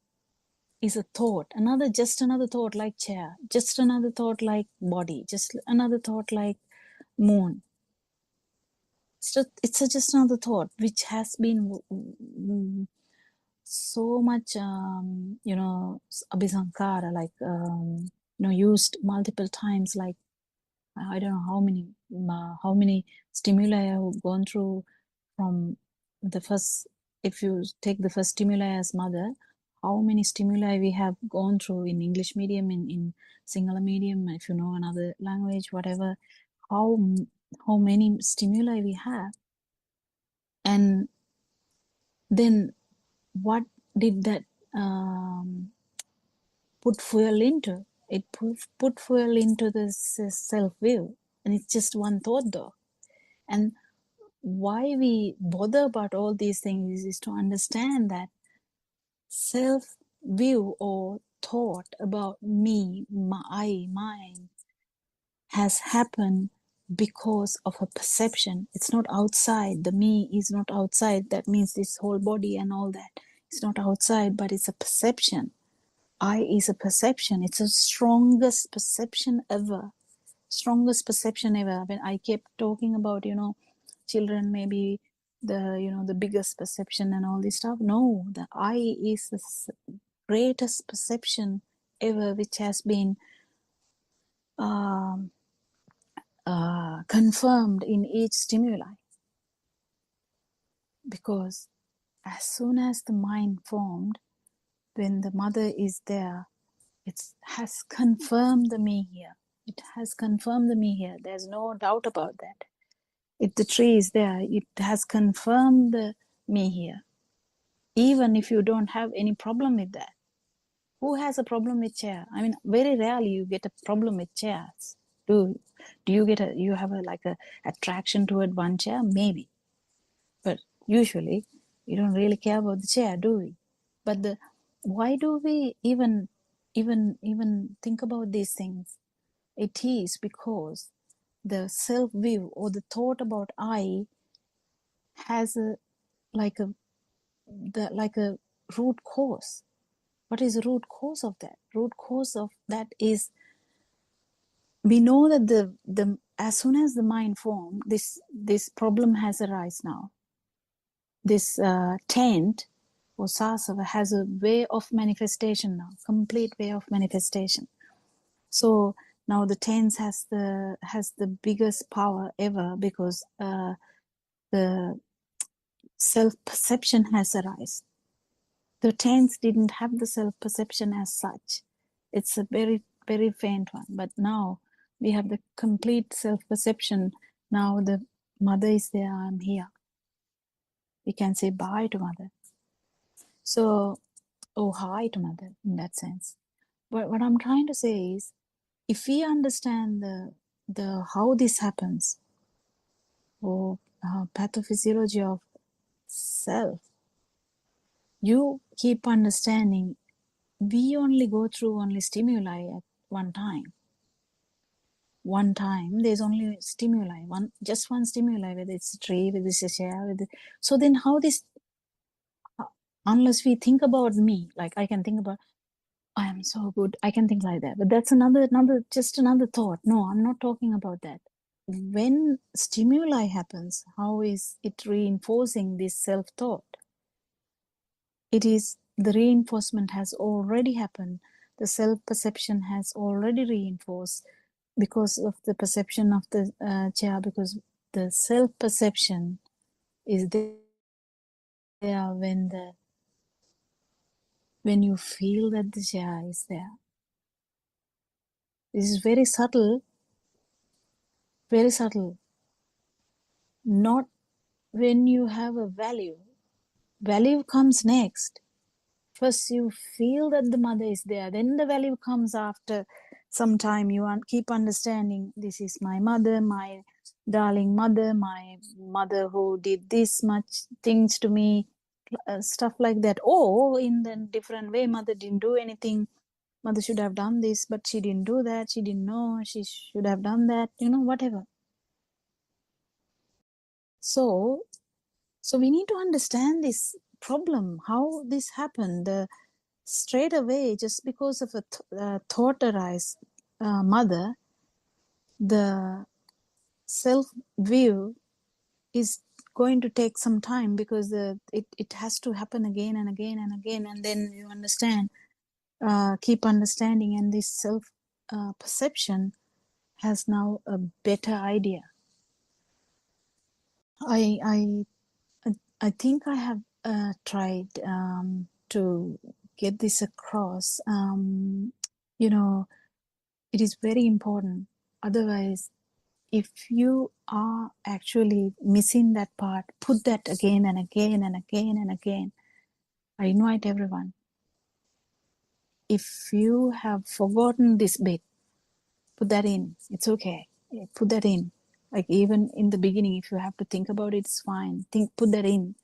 is a thought, just another thought like chair, just another thought like body, just another thought like moon. So it's just another thought which has been so much, abhisankara, like, used multiple times. Like, I don't know how many stimuli I have gone through from the first. If you take the first stimuli as mother, how many stimuli we have gone through in English medium, in Sinhala medium, if you know another language, whatever, how many stimuli we have. And then what did that put fuel into? It put fuel into this self-view. And it's just one thought though. And why we bother about all these things is to understand that self-view or thought about me, mine, has happened because of a perception. It's not outside. The me is not outside. That means this whole body and all that. It's not outside, but it's a perception. I is a perception. It's the strongest perception ever. Strongest perception ever. When I kept talking about, children maybe the biggest perception and all this stuff. No, the I is the greatest perception ever, which has been confirmed in each stimuli. Because as soon as the mind formed, when the mother is there, it has confirmed the me here. It has confirmed the me here. There's no doubt about that. If the tree is there, it has confirmed the me here, even if you don't have any problem with that. Who has a problem with chair? I mean, very rarely you get a problem with chairs. Do you get you have like a attraction toward one chair? Maybe, but usually we don't really care about the chair, do we? But why do we even think about these things? It is because the self view or the thought about I has like a like a root cause. What is the root cause of that? Root cause of that is, we know that the as soon as the mind formed, this problem has arisen now. This tent or sasava has a way of manifestation now, complete way of manifestation. So now the tense has the biggest power ever, because the self perception has arisen. The tense didn't have the self perception as such. It's a very very faint one, but now we have the complete self perception. Now the mother is there, I'm here. We can say bye to mother. So, oh, hi to mother in that sense. But what I'm trying to say is, if we understand the how this happens, or pathophysiology of self, you keep understanding we only go through only stimuli at one time. One time there's only stimuli, just one stimuli, whether it's a tree, whether it's a chair, so then how this, unless we think about me, like I can think about, I am so good, I can think like that, but that's just another thought. No, I'm not talking about that. When stimuli happens, how is it reinforcing this self-thought? It is, the reinforcement has already happened. The self-perception has already reinforced because of the perception of the chair, because the self-perception is there when you feel that the chair is there. This is very subtle, very subtle. Not when you have a value. Value comes next. First you feel that the mother is there, then the value comes after some time. You keep understanding, this is my mother, my darling mother, my mother who did this much things to me, stuff like that. Or in the different way, mother didn't do anything, mother should have done this, but she didn't do that, she didn't know, she should have done that, whatever. So we need to understand this problem, how this happened. Straight away, just because of a thought arise, mother, the self view is going to take some time, because it has to happen again and again and again, and then you understand, keep understanding, and this self perception has now a better idea. I think I have tried to get this across. It is very important. Otherwise, if you are actually missing that part, put that again and again and again and again. I invite everyone. If you have forgotten this bit, put that in. It's okay. Put that in. Like even in the beginning, if you have to think about it, it's fine. Put that in.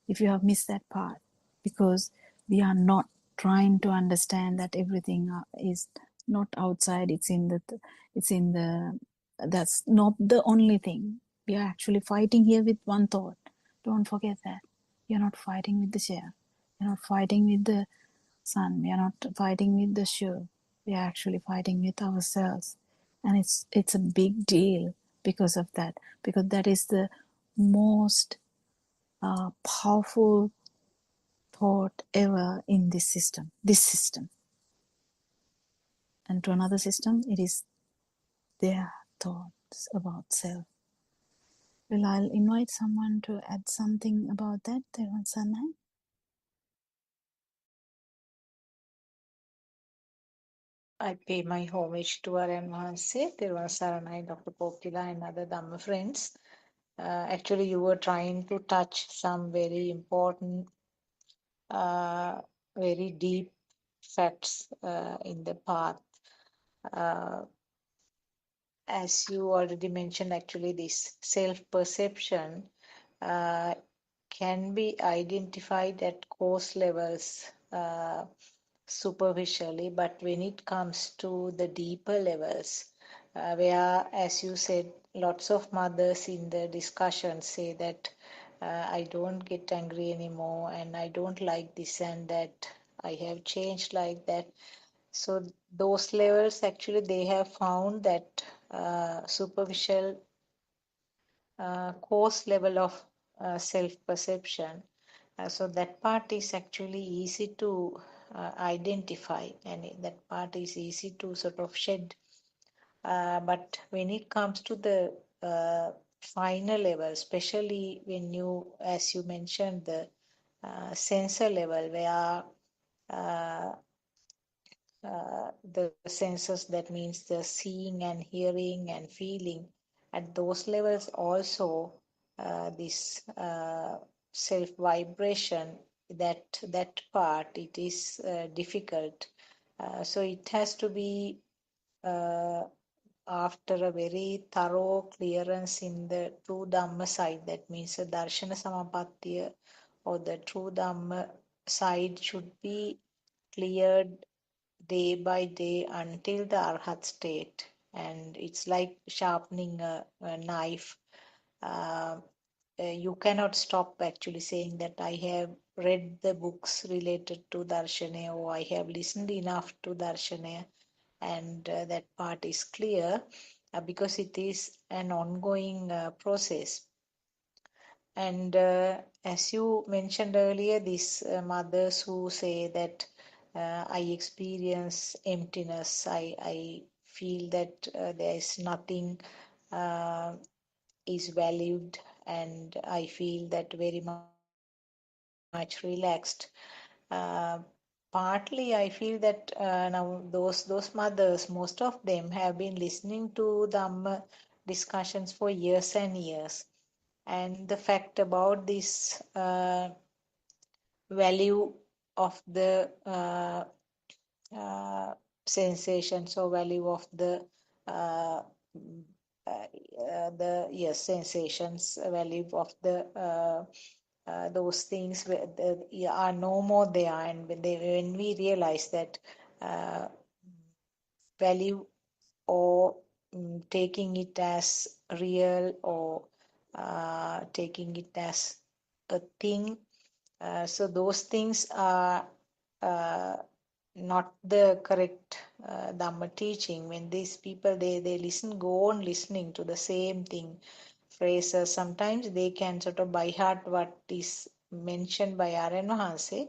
If you have missed that part, because we are not trying to understand that everything is not outside, it's in the that's not the only thing. We are actually fighting here with one thought. Don't forget that. You're not fighting with the chair, you're not fighting with the sun, we are not fighting with the shoe. We are actually fighting with ourselves, and it's a big deal because of that, because that is the most powerful thought ever in this system. And to another system, it is their thoughts about self. Well, I'll invite someone to add something about that. Sanai? I pay my homage to our Enhanse, Tirvan Saranai, Dr. Popila, and other Dhamma friends. Actually, you were trying to touch some very important, uh, very deep facts in the path. Uh, as you already mentioned, actually, this self-perception uh, can be identified at course levels superficially, but when it comes to the deeper levels, where, as you said, lots of mothers in the discussion say that I don't get angry anymore and I don't like this and that, I have changed like that. So those levels, actually, they have found that superficial coarse level of self-perception. So that part is actually easy to identify, and that part is easy to sort of shed. But when it comes to the final level, especially when you, as you mentioned, the sensor level, where uh, the senses, that means the seeing and hearing and feeling, at those levels also this self vibration, that part, it is difficult. So it has to be uh, after a very thorough clearance in the true Dhamma side, that means the Darshana Samapattiya or the true Dhamma side should be cleared day by day until the arhat state. And it's like sharpening a knife. uh, you cannot stop actually saying that I have read the books related to darshana, or I have listened enough to darshana, and that part is clear, because it is an ongoing process. And as you mentioned earlier, these mothers who say that I experience emptiness, I feel that there is nothing uh, is valued, and I feel that very much relaxed. Partly, I feel that now those mothers, most of them have been listening to Dhamma discussions for years and years. And the fact about this value of the uh, sensations, or value of uh, the yes, sensations, value of the those things are no more there. And when we realize that uh, value, or taking it as real, or taking it as a thing, so those things are uh, not the correct Dhamma teaching. When these people, they listen, go on listening to the same thing, phrases, sometimes they can sort of by heart what is mentioned by Aryan Mahanse.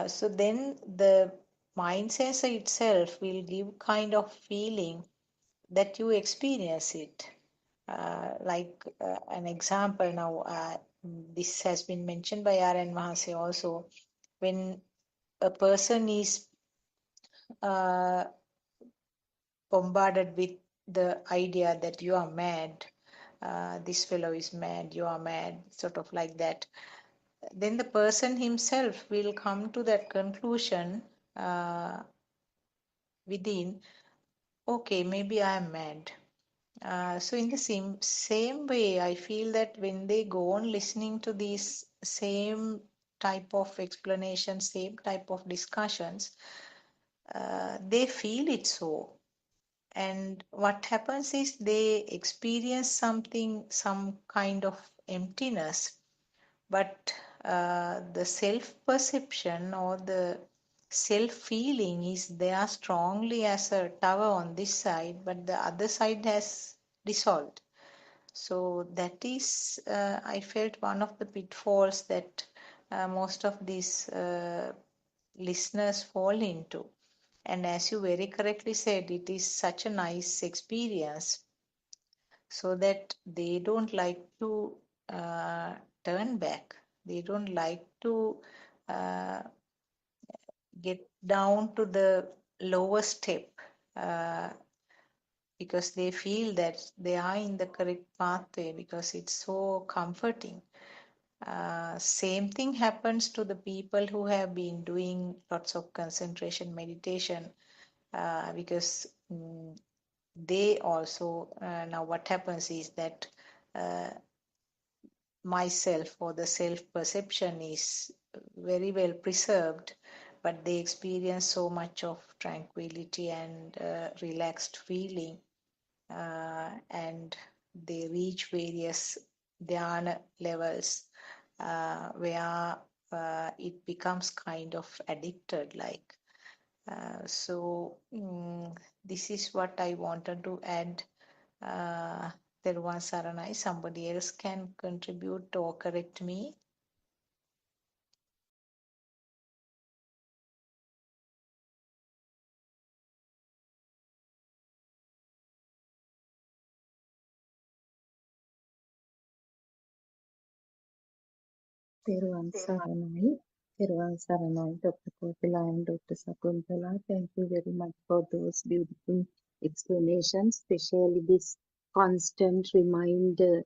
So then the mind sensor itself will give kind of feeling that you experience it. Like an example now, this has been mentioned by Aryan Mahanse also. When a person is uh, bombarded with the idea that you are mad, this fellow is mad, you are mad, sort of like that, then the person himself will come to that conclusion within, okay, maybe I am mad. So in the same way, I feel that when they go on listening to these same type of explanations, same type of discussions, they feel it so. And what happens is they experience something, some kind of emptiness, but the self-perception or the self-feeling is there strongly as a tower on this side, but the other side has dissolved. So that is, I felt, one of the pitfalls that most of these listeners fall into. And as you very correctly said, it is such a nice experience, so that they don't like to uh, turn back. They don't like to uh, get down to the lower step. Uh, because they feel that they are in the correct pathway because it's so comforting. Same thing happens to the people who have been doing lots of concentration meditation because they also, now what happens is that uh, myself or the self perception is very well preserved, but they experience so much of tranquility and relaxed feeling, and they reach various dhyana levels where it becomes kind of addicted like. This is what I wanted to add. Teruvan Saranai, somebody else can contribute or correct me. Peruvan Saranai, Peruvan Saranai, Dr. Kopila and Dr. Sakuntala, thank you very much for those beautiful explanations, especially this constant reminder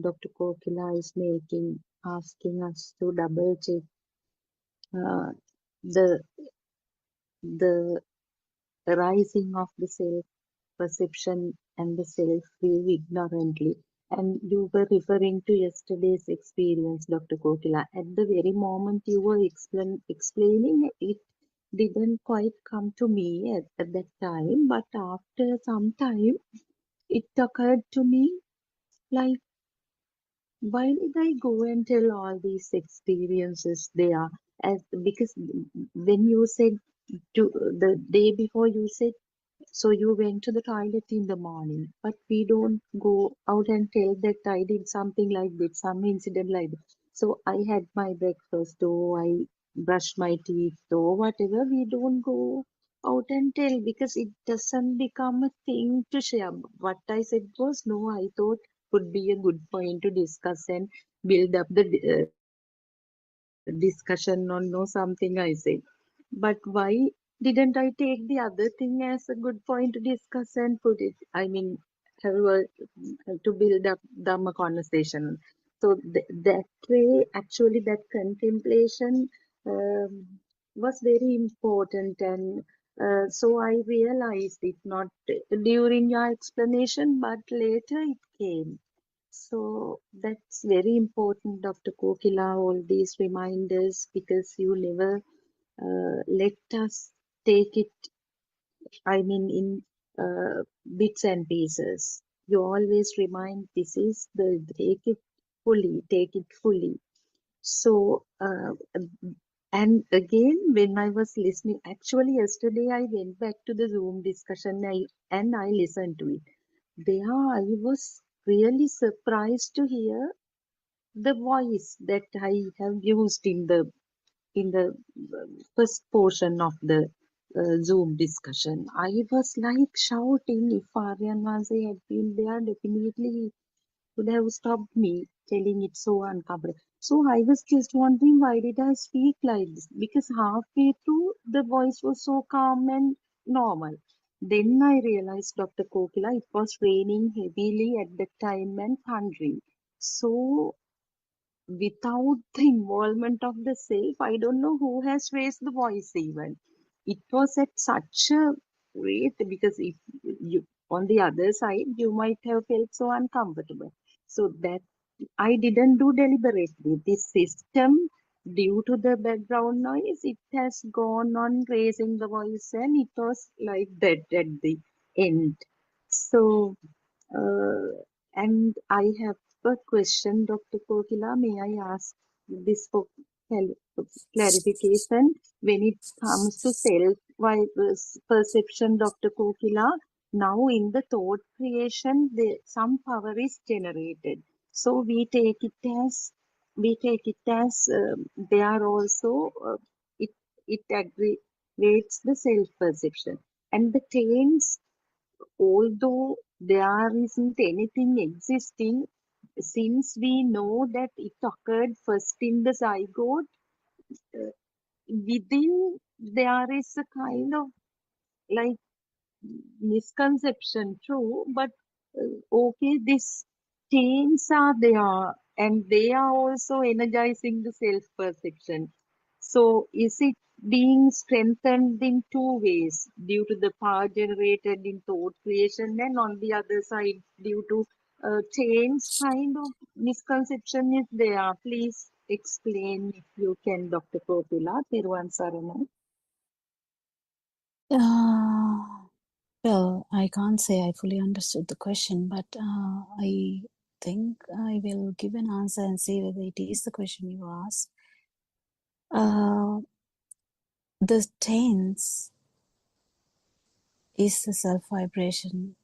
Dr. Kopila is making, asking us to double check uh, the the rising of the self perception and the self view ignorantly. And you were referring to yesterday's experience, Dr. Kokila. At the very moment you were explaining, it didn't quite come to me at that time, but after some time, it occurred to me like, why did I go and tell all these experiences there? As because when you said to the day before, you said so you went to the toilet in the morning, but we don't go out and tell that I did something like that, some incident like that. So I had my breakfast, or I brushed my teeth, or whatever. We don't go out and tell because it doesn't become a thing to share. What I said was, no, I thought would be a good point to discuss and build up the discussion on no something I said. But why didn't I take the other thing as a good point to discuss and put it? I mean, have a, to build up Dhamma conversation. So that way, actually, that contemplation was very important, and so I realized it not during your explanation, but later it came. So that's very important, Dr. Kokila, all these reminders, because you never let us take it, I mean, in bits and pieces. You always remind this is the take it fully. So, and again, when I was listening, actually yesterday I went back to the Zoom discussion and I listened to it. There I was really surprised to hear the voice that I have used in the first portion of the Zoom discussion. I was like shouting. If Aryan Vazai had been there, definitely he would have stopped me, telling it so uncomfortable. So I was just wondering, why did I speak like this? Because halfway through, the voice was so calm and normal. Then I realized, Dr. Kokila, it was raining heavily at the time and thundering. So without the involvement of the self, I don't know who has raised the voice even. It was at such a rate because if you on the other side, you might have felt so uncomfortable. So that I didn't do deliberately. This system, due to the background noise, it has gone on raising the voice, and it was like that at the end. So uh, and I have a question, Dr. Kokila. May I ask this for clarification? When it comes to perception, Dr. Kokila, now in the thought creation, some power is generated. So we take it as they are also it it aggregates the self perception, and the tails, although there isn't anything existing, since we know that it occurred first in the zygote, uh, within there is a kind of like misconception, true, but okay, these chains are there and they are also energizing the self-perception. So is it being strengthened in two ways, due to the power generated in thought creation, and on the other side due to change kind of misconception is there? Please explain if you can, Dr. Protila. Thiruvan Saranai. Well, I can't say I fully understood the question, but I think I will give an answer and see whether it is the question you asked. The tense is the self vibration.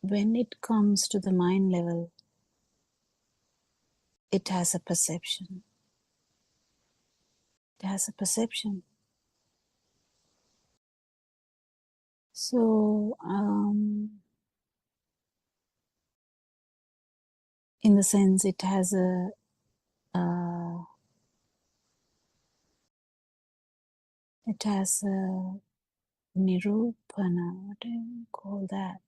When it comes to the mind level, it has a perception. It has a perception. So, in the sense, it has a nirupana. What do you call that?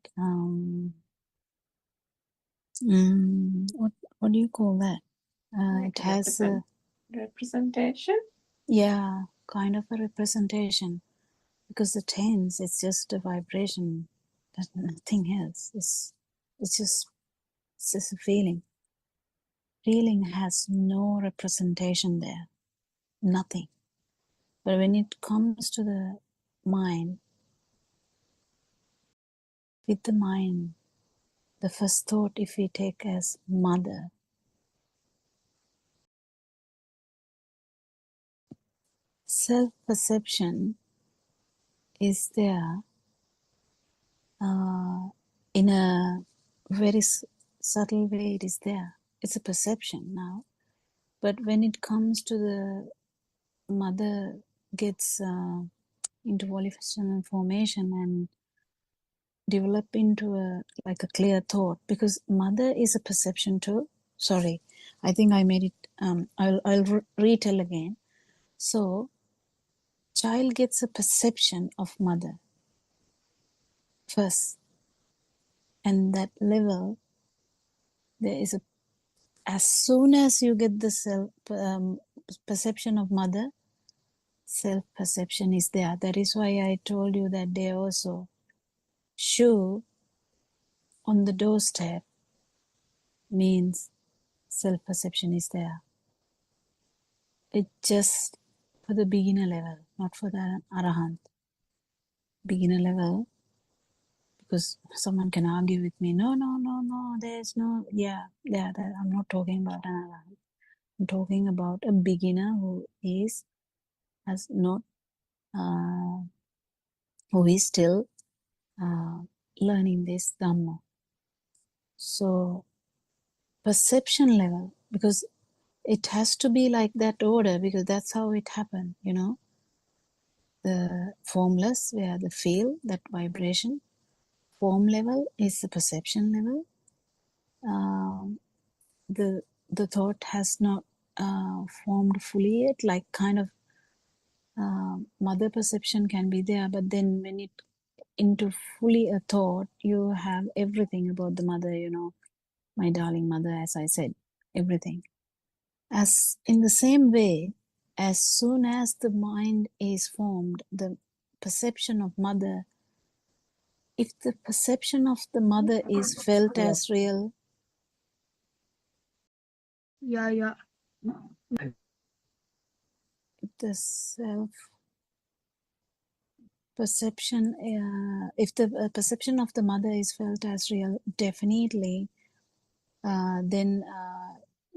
What do you call that? Like It has a representation. yeah, kind of a representation, because the tense it's just a vibration. There's nothing else. It's just a feeling. Feeling has no representation there. Nothing. But when it comes to the mind, with the mind, the first thought, if we take as mother, self-perception is there in a very subtle way. It is there. It's a perception now. But when it comes to the mother gets into volitional formation and develop into a clear thought, because mother is a perception too. Sorry, I think I made it. I'll retell again. So, child gets a perception of mother first, and that level there is a. As soon as you get the self perception of mother, self perception is there. That is why I told you that day also. Shoe on the doorstep means self perception is there. It just for the beginner level, not for the arahant. Beginner level, because someone can argue with me. No, there's no. Yeah. I'm not talking about an arahant. I'm talking about a beginner who is still learning this Dhamma. So perception level, because it has to be like that order, because that's how it happened, The formless, where the feel, that vibration, form level is the perception level. The thought has not formed fully yet, like kind of mother perception can be there, but then when it into fully a thought, you have everything about the mother, my darling mother, as I said, everything. As in the same way, as soon as the mind is formed, the perception of mother, if the perception of the mother is felt as real, if the self perception, if the perception of the mother is felt as real, definitely, then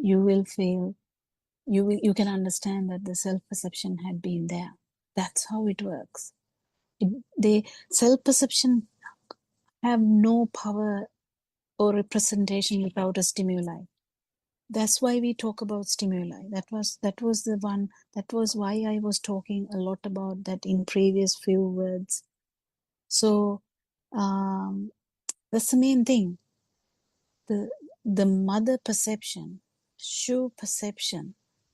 you will feel, you can understand that the self perception had been there. That's how it works. The self perception have no power or representation without a stimuli. That's why we talk about stimuli. That was the one. That was why I was talking a lot about that in previous few words. So that's the main thing. The mother perception, shoe perception,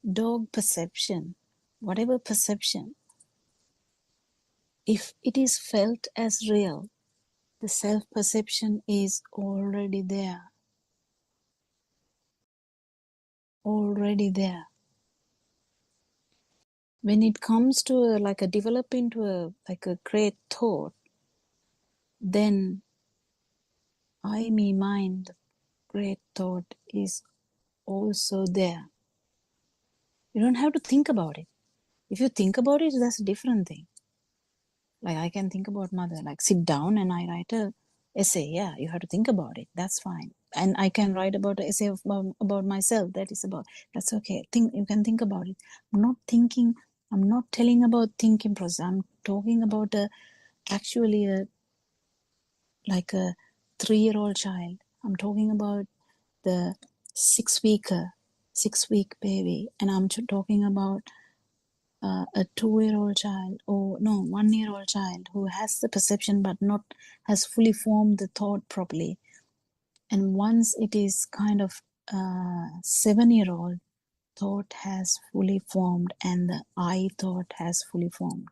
dog perception, whatever perception, if it is felt as real, the self-perception is already there. Already there. When it comes to like a developing to a like a great thought, then I, me, mind, great thought is also there. You don't have to think about it. If you think about it, that's a different thing. Like I can think about mother, like sit down and I write a essay. Yeah, you have to think about it. That's fine. And I can write about an essay about myself. That's okay. You can think about it. I'm not thinking. I'm not telling about thinking process. I'm talking about actually like a 3-year-old child. I'm talking about the 6-week baby, and I'm talking about a 2-year-old child, or no, 1-year-old child who has the perception but not has fully formed the thought properly. And once it is kind of 7-year-old, thought has fully formed and the I thought has fully formed.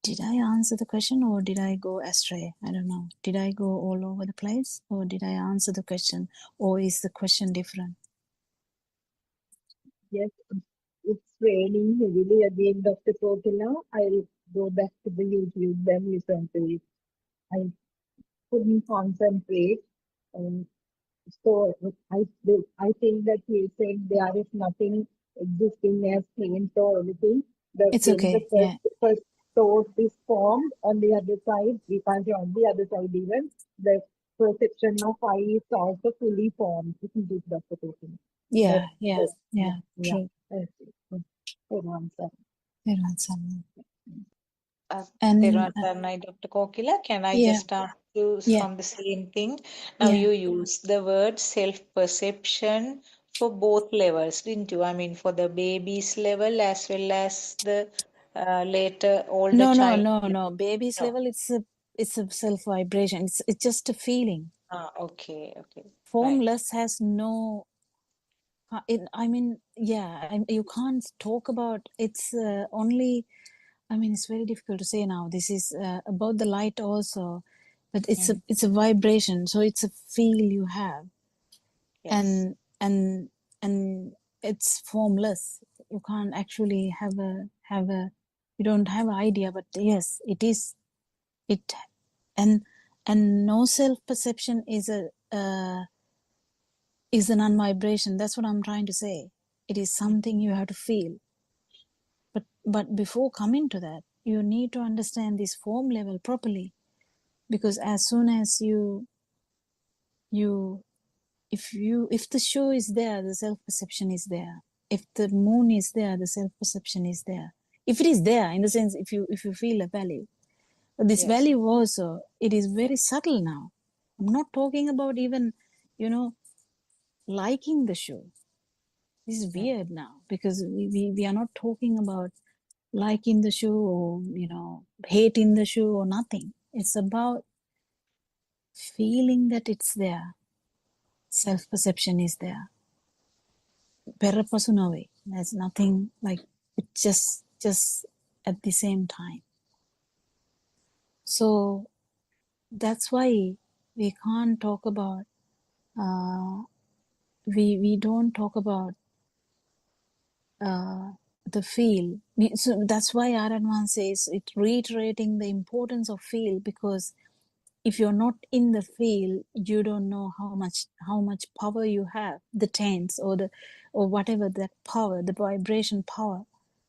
Did I answer the question or did I go astray? I don't know. Did I go all over the place or did I answer the question, or is the question different? Yes, it's raining heavily again, Dr. Kokila. I'll go back to the YouTube and listen to it. I couldn't concentrate. Um, so I think that he said there is nothing existing as paint or anything. It's When the okay. Yeah. first thought is formed on the other side, we can't see on the other side even, the perception of I is also fully formed. Isn't it, Dr. Kokila? Yeah. Yeah. True. Good answer. And Dr. Kokila, can I yeah, just ask you yeah, from the same thing? Now yeah. you use the word self-perception for both levels, didn't you? I mean, for the baby's level as well as the later older child. No. Baby's No. level, it's a self vibration. It's just a feeling. Okay. Right. Formless has no. You can't talk about. It's only. I mean, it's very difficult to say now. This is about the light also, but it's a vibration. So it's a feel you have, Yes. and it's formless. You can't actually have a. You don't have an idea, but yes, it is. It and no self perception is is a non-vibration. That's what I'm trying to say. It is something you have to feel. But before coming to that, you need to understand this form level properly, because as soon as if the show is there, the self-perception is there. If the moon is there, the self-perception is there. If it is there, in the sense, if you feel a value, but this value also, it is very subtle now. I'm not talking about even, liking the show. This is weird now, because we are not talking about liking the show or hating the show or nothing. It's about feeling that it's there. Self-perception is there. Perapasunawe. There's nothing like it, just at the same time. So that's why we can't talk about we don't talk about the feel. So that's why Aradvan says it, reiterating the importance of feel, because if you're not in the feel, you don't know how much power you have, the tense or whatever, that power, the vibration power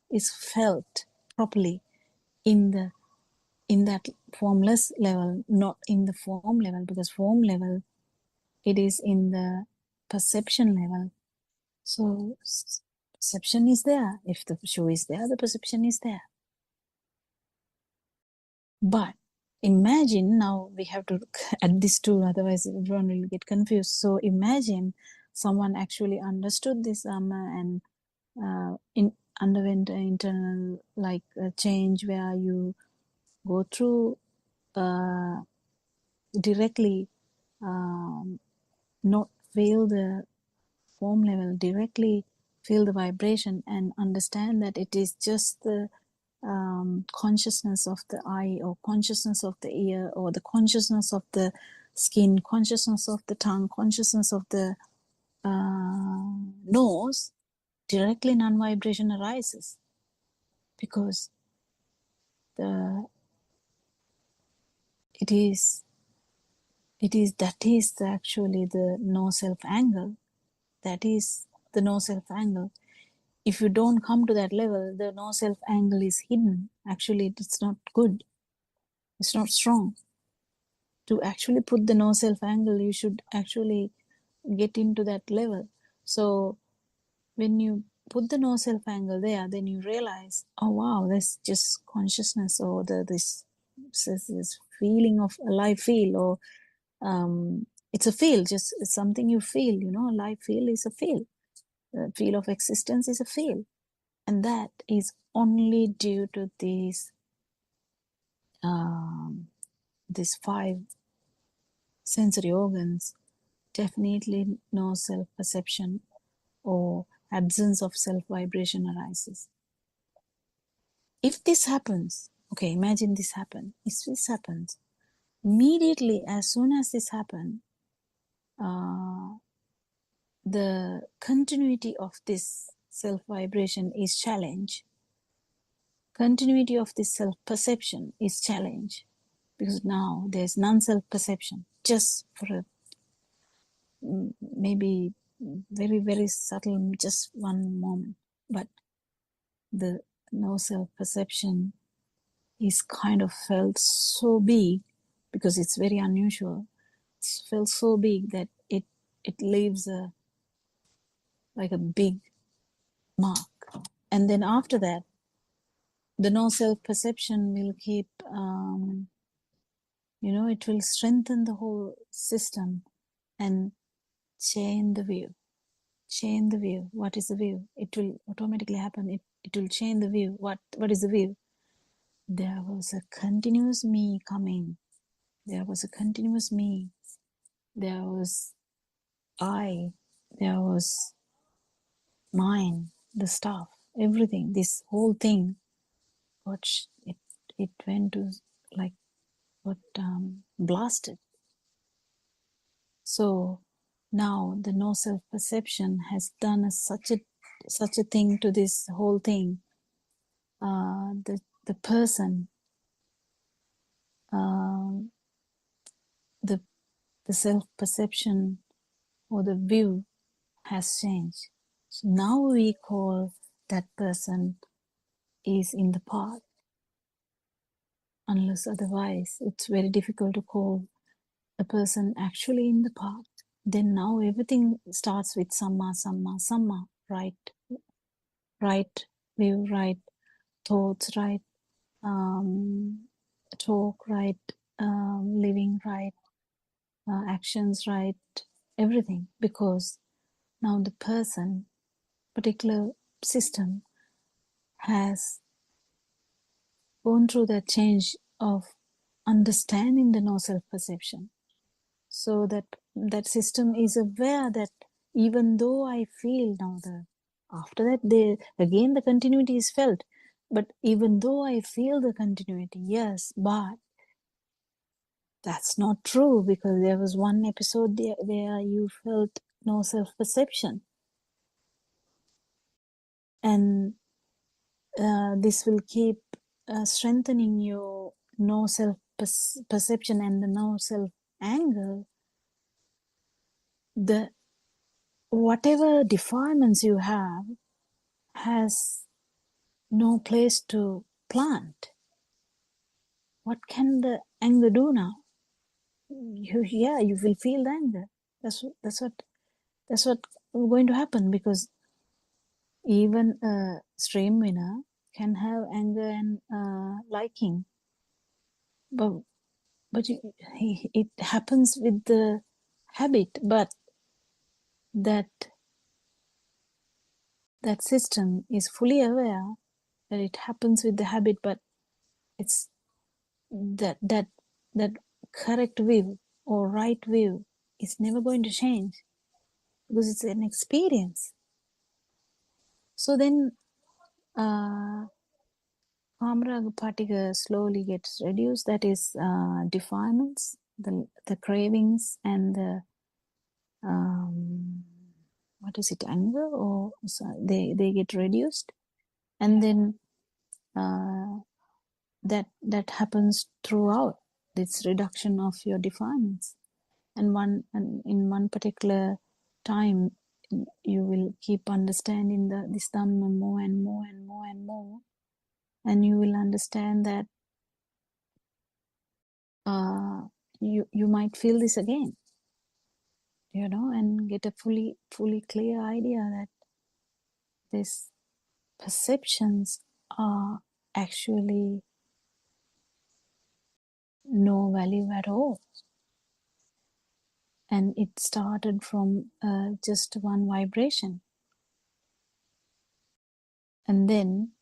is felt properly in that formless level, not in the form level, because form level, it is in the perception level. So perception is there. If the show is there, the perception is there. But imagine, now we have to add this too, otherwise everyone will get confused. So imagine someone actually understood this and underwent an internal change where you go through directly, not feel the form level, directly feel the vibration and understand that it is just the consciousness of the eye, or consciousness of the ear, or the consciousness of the skin, consciousness of the tongue, consciousness of the nose, directly non-vibration arises, because the it is that is actually the no self angle. That is the no self angle. If you don't come to that level, the no self angle is hidden. Actually, it's not good. It's not strong. To actually put the no self angle, you should actually get into that level. So when you put the no self angle there, then you realize, oh wow, that's just consciousness, or this feeling of alive feel, or it's a feel, just it's something you feel, alive feel is a feel. The feel of existence is a feel. And that is only due to these 5 sensory organs. Definitely no self-perception or absence of self-vibration arises. If this happens, okay, imagine this happen. If this happens, immediately as soon as this happens, the continuity of this self-vibration is challenged. Continuity of this self-perception is challenged, because now there's non-self-perception, just for maybe very, very subtle, just one moment. But the no self-perception is kind of felt so big, because it's very unusual. It's felt so big that it leaves like a big mark. And then after that, the no self-perception will keep, it will strengthen the whole system and change the view. Change the view. What is the view? It will automatically happen. It will change the view. What is the view? There was a continuous me coming. There was a continuous me. There was I. There was mine, the stuff, everything. This whole thing, it went to like what blasted. So now the no self-perception has done such a thing to this whole thing. The person, the self-perception or the view has changed. So now we call that person is in the path. Unless otherwise, it's very difficult to call a person actually in the path. Then now everything starts with samma, samma, samma, right view, right thoughts, right talk, right living, right actions, right everything. Because now the person, particular system, has gone through that change of understanding the no self-perception. So that system is aware that even though I feel now, after that the continuity is felt. But even though I feel the continuity, yes, but that's not true, because there was one episode there where you felt no self-perception. And this will keep strengthening your no self-perception and the no self-anger. The whatever defilements you have has no place to plant. What can the anger do now? You will feel the anger. That's what going to happen, because even a stream winner can have anger and liking, but it happens with the habit. But that system is fully aware that it happens with the habit, but it's that correct view or right view is never going to change, because it's an experience. So then Kamaraga particle slowly gets reduced. That is defilements, the cravings, and the what is it, anger, or so they get reduced, and then that happens throughout this reduction of your defilements. And in one particular time, you will keep understanding this Dhamma more and more and more and more, and you will understand that you might feel this again, and get a fully clear idea that these perceptions are actually no value at all. And it started from just one vibration. And then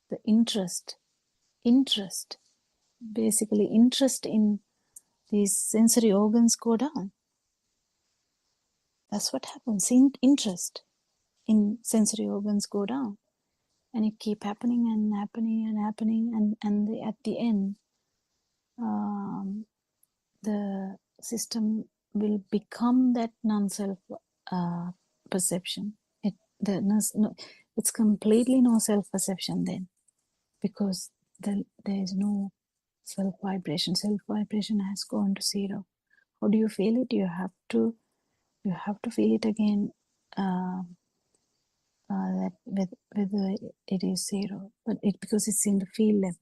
the interest basically interest in these sensory organs go down. That's what happens. Interest in sensory organs go down, and it keep happening and happening and happening, and at the end, the system will become that non-self perception. It's completely no self-perception then, because there is no self-vibration. Self-vibration has gone to zero. How do you feel it? You have to feel it again, that whether it is zero, but because it's in the feel level.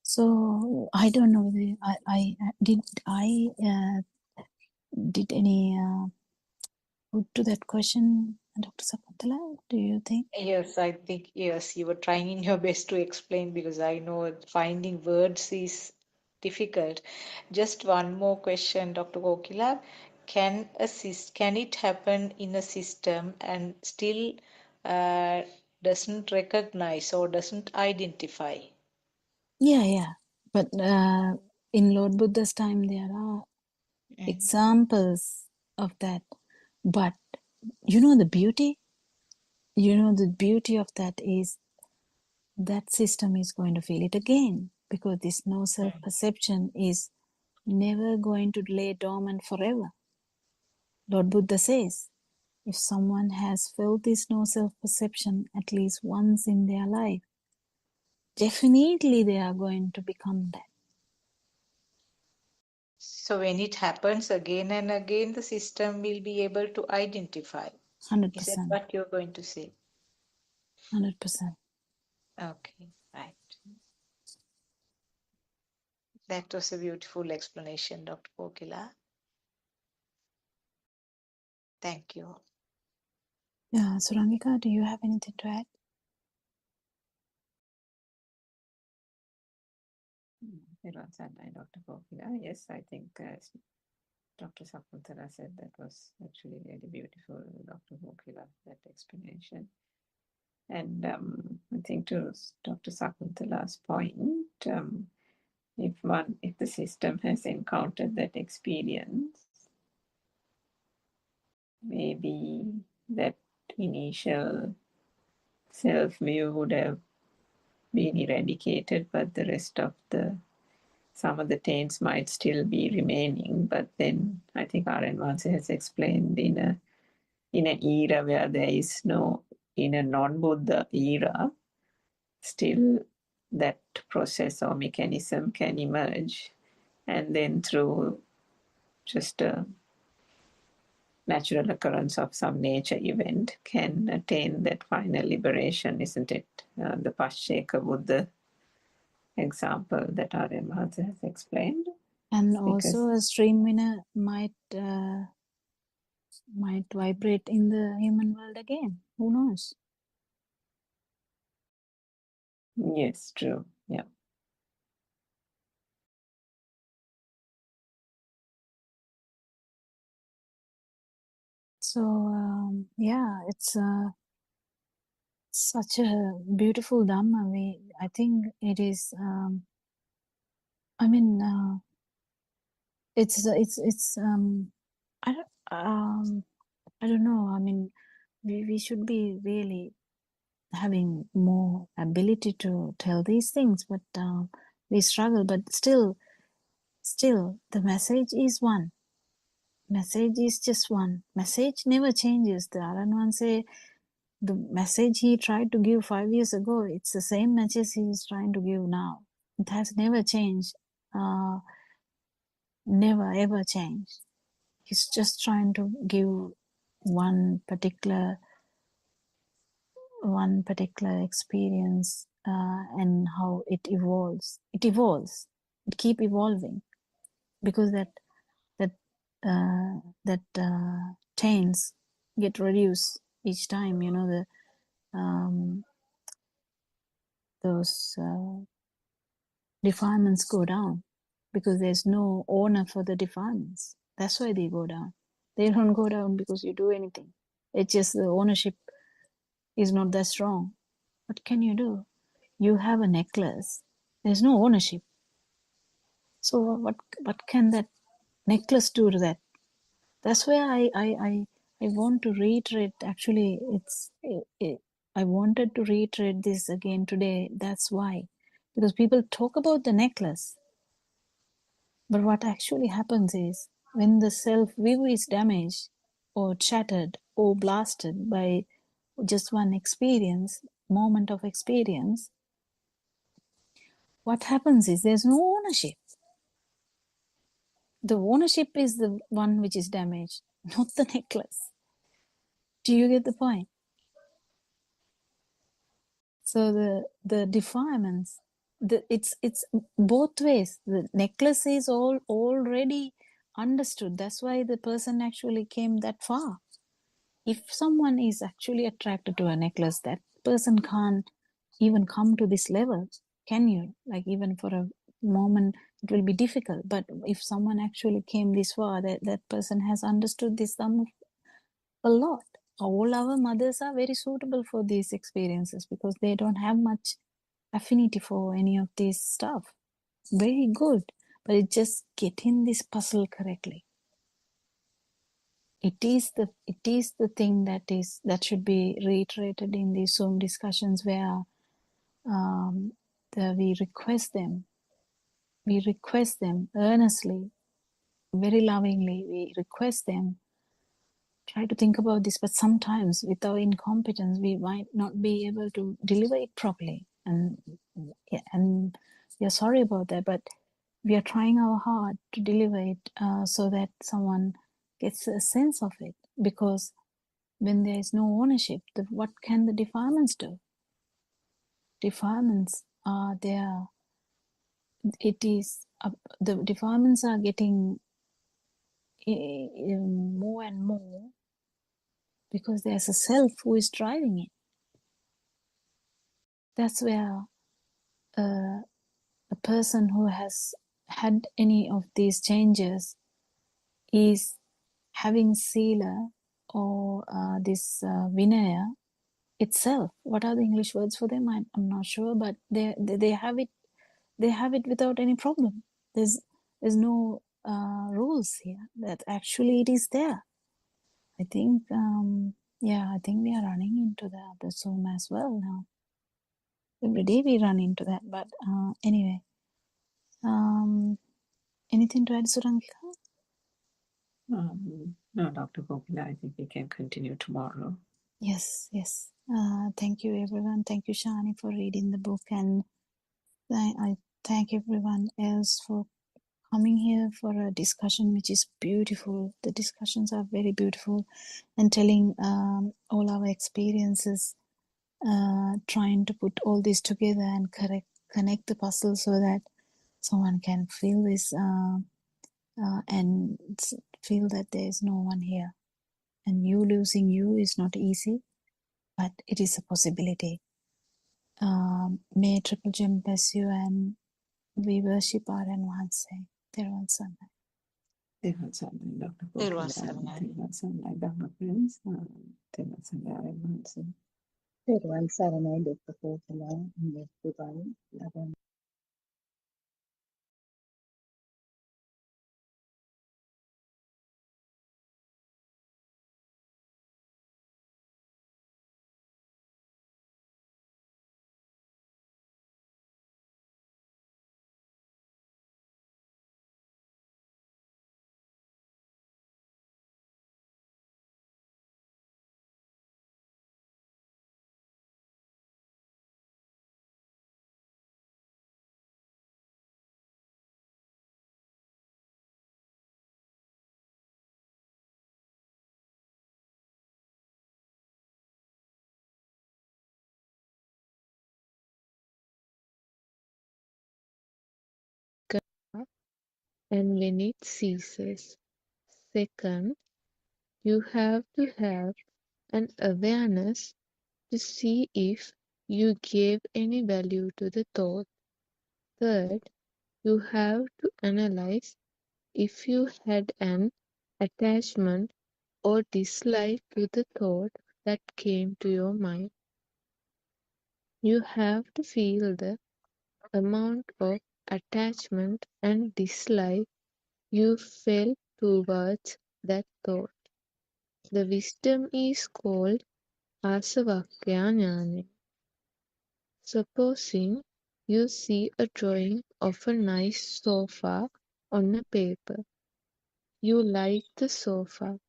So I don't know whether I did any put to that question, Dr. Sakuntala. Do you think? Yes, I think, yes, you were trying in your best to explain, because I know finding words is difficult. Just one more question, Dr. Kokila. Can it happen in a system and still uh, doesn't recognize or doesn't identify? Yeah. But in Lord Buddha's time, there are examples of that. But the beauty of that is that system is going to feel it again, because this no self-perception is never going to lay dormant forever. Lord Buddha says, if someone has felt this no self-perception at least once in their life, definitely they are going to become that. So when it happens again and again, the system will be able to identify. 100%. Is that what you're going to say? 100%. Okay, right. That was a beautiful explanation, Dr. Kokila. Thank you. Yeah, Surangika, do you have anything to add? It was said by Dr. Kokila. Yes, I think as Dr. Sakuntala said, that was actually really beautiful, Dr. Kokila, that explanation. And I think to Dr. Sakuntala's point, if the system has encountered that experience, maybe that initial self-view would have been eradicated, but the rest of some of the taints might still be remaining. But then I think R.N. Vanse has explained in an era where there is no, in a non-Buddha era, still that process or mechanism can emerge, and then through just a natural occurrence of some nature event can attain that final liberation, isn't it? The Pascheka Buddha example that R.M. Vanse has explained. And also a stream winner might vibrate in the human world again. Who knows? Yes, true. Yeah. So yeah, it's such a beautiful Dhamma. I think it is. I mean, it's. I don't know. I mean, we should be really having more ability to tell these things, but we struggle. But still, the message is one. Message is just one. Message never changes. The Aran say the message he tried to give 5 years ago, it's the same message he is trying to give now. It has never changed. Never ever changed. He's just trying to give one particular experience and how it evolves. It evolves. It keep evolving because that chains get reduced each time. You know those defilements go down because there's no owner for the defilements. That's why they go down. They don't go down because you do anything. It's just the ownership is not that strong. What can you do? You have a necklace. There's no ownership. So what can that necklace do to that? That's where I want to reiterate. Actually, I wanted to reiterate this again today. That's why, because people talk about the necklace, but what actually happens is when the self view is damaged or shattered or blasted by just one experience, moment of experience, what happens is there's no ownership. The ownership is the one which is damaged, not the necklace. Do you get the point? So the defilements, it's both ways. The necklace is already understood. That's why the person actually came that far. If someone is actually attracted to a necklace, that person can't even come to this level. Can you? Like even for a moment, it will be difficult. But if someone actually came this far, that person has understood this a lot. All our mothers are very suitable for these experiences because they don't have much affinity for any of this stuff. Very good. But it's just getting this puzzle correctly. It is the thing that should be reiterated in these Zoom discussions where we request them earnestly, very lovingly. We request them, try to think about this, but sometimes with our incompetence we might not be able to deliver it properly, and we are sorry about that, but we are trying our hard to deliver it so that someone gets a sense of it, because when there is no ownership, what can the defilements do? Defilements are there. The defilements are getting more and more because there's a self who is driving it. That's where a person who has had any of these changes is having sila or this vinaya itself. What are the English words for them? I'm not sure, but they have it. They have it without any problem. There's no rules here. That actually it is there. I think I think we are running into the Zoom as well now. Every day we run into that, but anyway. Anything to add, Surankika? No, Dr. Gopila, I think we can continue tomorrow. Yes. Thank you, everyone. Thank you, Shani, for reading the book, and I thank everyone else for coming here for a discussion which is beautiful. The discussions are very beautiful, and telling all our experiences, trying to put all this together and connect the puzzle so that someone can feel this and feel that there is no one here. And you losing you is not easy, but it is a possibility. May Triple Gem bless you, and we worship our Enhancer. Theruvan Sannai. Theruvan Sannai, Dr. Theruvan Gopila, Sannai. Theruvan Sannai, Dr. Prince, Theruvan Sannai, Enhancer. Theruvan Sannai, Dr. Kotala, and everybody. and when it ceases. Second, you have to have an awareness to see if you gave any value to the thought. Third, you have to analyze if you had an attachment or dislike to the thought that came to your mind. You have to feel the amount of attachment and dislike you felt towards that thought. The wisdom is called Asavakya Jnana. Supposing you see a drawing of a nice sofa on a paper. You like the sofa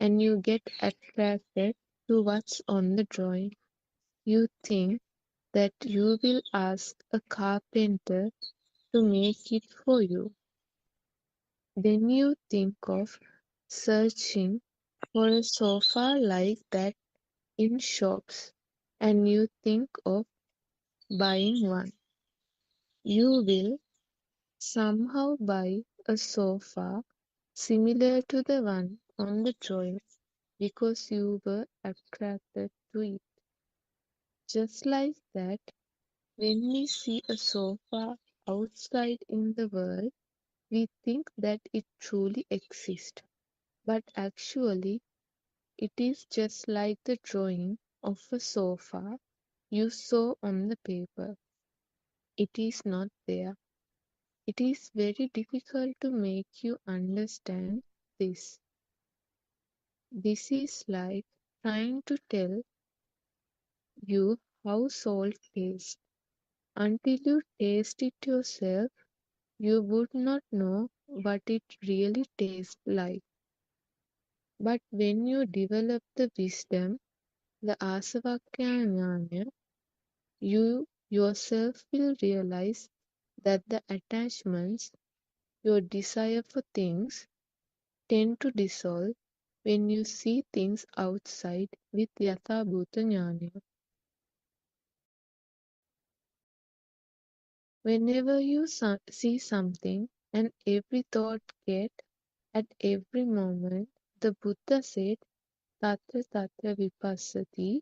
and you get attracted to what's on the drawing. You think that you will ask a carpenter to make it for you. Then you think of searching for a sofa like that in shops and you think of buying one. You will somehow buy a sofa similar to the one on the drawing because you were attracted to it. Just like that, when we see a sofa outside in the world, we think that it truly exists. But actually, it is just like the drawing of a sofa you saw on the paper. It is not there. It is very difficult to make you understand this. This is like trying to tell you how salt tastes. Until you taste it yourself, you would not know what it really tastes like. But when you develop the wisdom, the Asavakya Jnana, you yourself will realize that the attachments, your desire for things, tend to dissolve when you see things outside with Yathabhuta Jnana. Whenever you see something and every thought get at every moment, the Buddha said, Tatra Tatra Vipassati.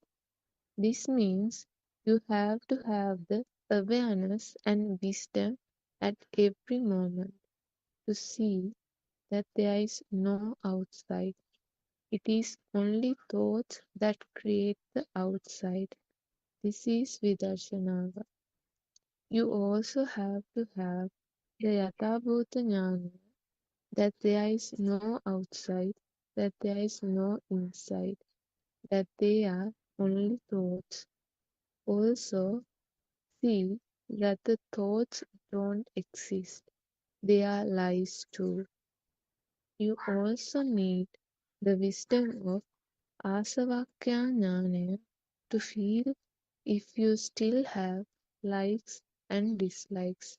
This means you have to have the awareness and wisdom at every moment to see that there is no outside. It is only thoughts that create the outside. This is Vidarshanava. You also have to have the Yathabhuta Jnana that there is no outside, that there is no inside, that they are only thoughts. Also, see that the thoughts don't exist, they are lies too. You also need the wisdom of Asavakya Jnana to feel if you still have likes and dislikes.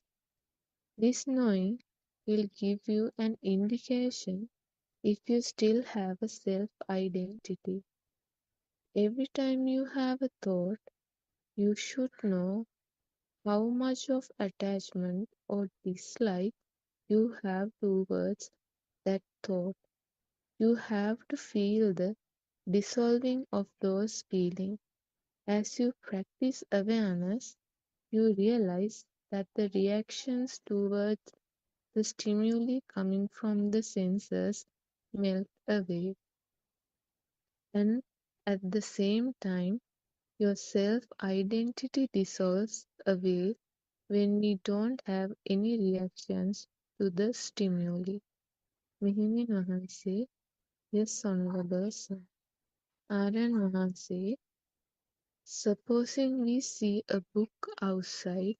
This knowing will give you an indication if you still have a self-identity. Every time you have a thought, you should know how much of attachment or dislike you have towards that thought. You have to feel the dissolving of those feelings. As you practice awareness, you realize that the reactions towards the stimuli coming from the senses melt away, and at the same time, your self-identity dissolves away when we don't have any reactions to the stimuli. මෙහිණින් වහන්සේ, yes, Honorable Sir. ආර්යයන් වහන්සේ, supposing we see a book outside,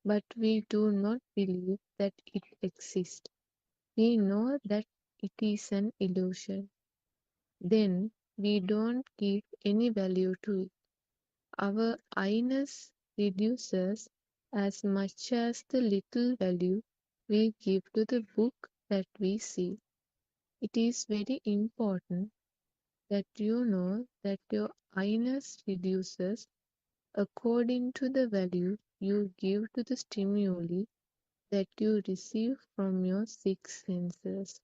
but we do not believe that it exists. We know that it is an illusion. Then we don't give any value to it. Our I-ness reduces as much as the little value we give to the book that we see. It is very important that you know that your I-ness reduces according to the value you give to the stimuli that you receive from your six senses.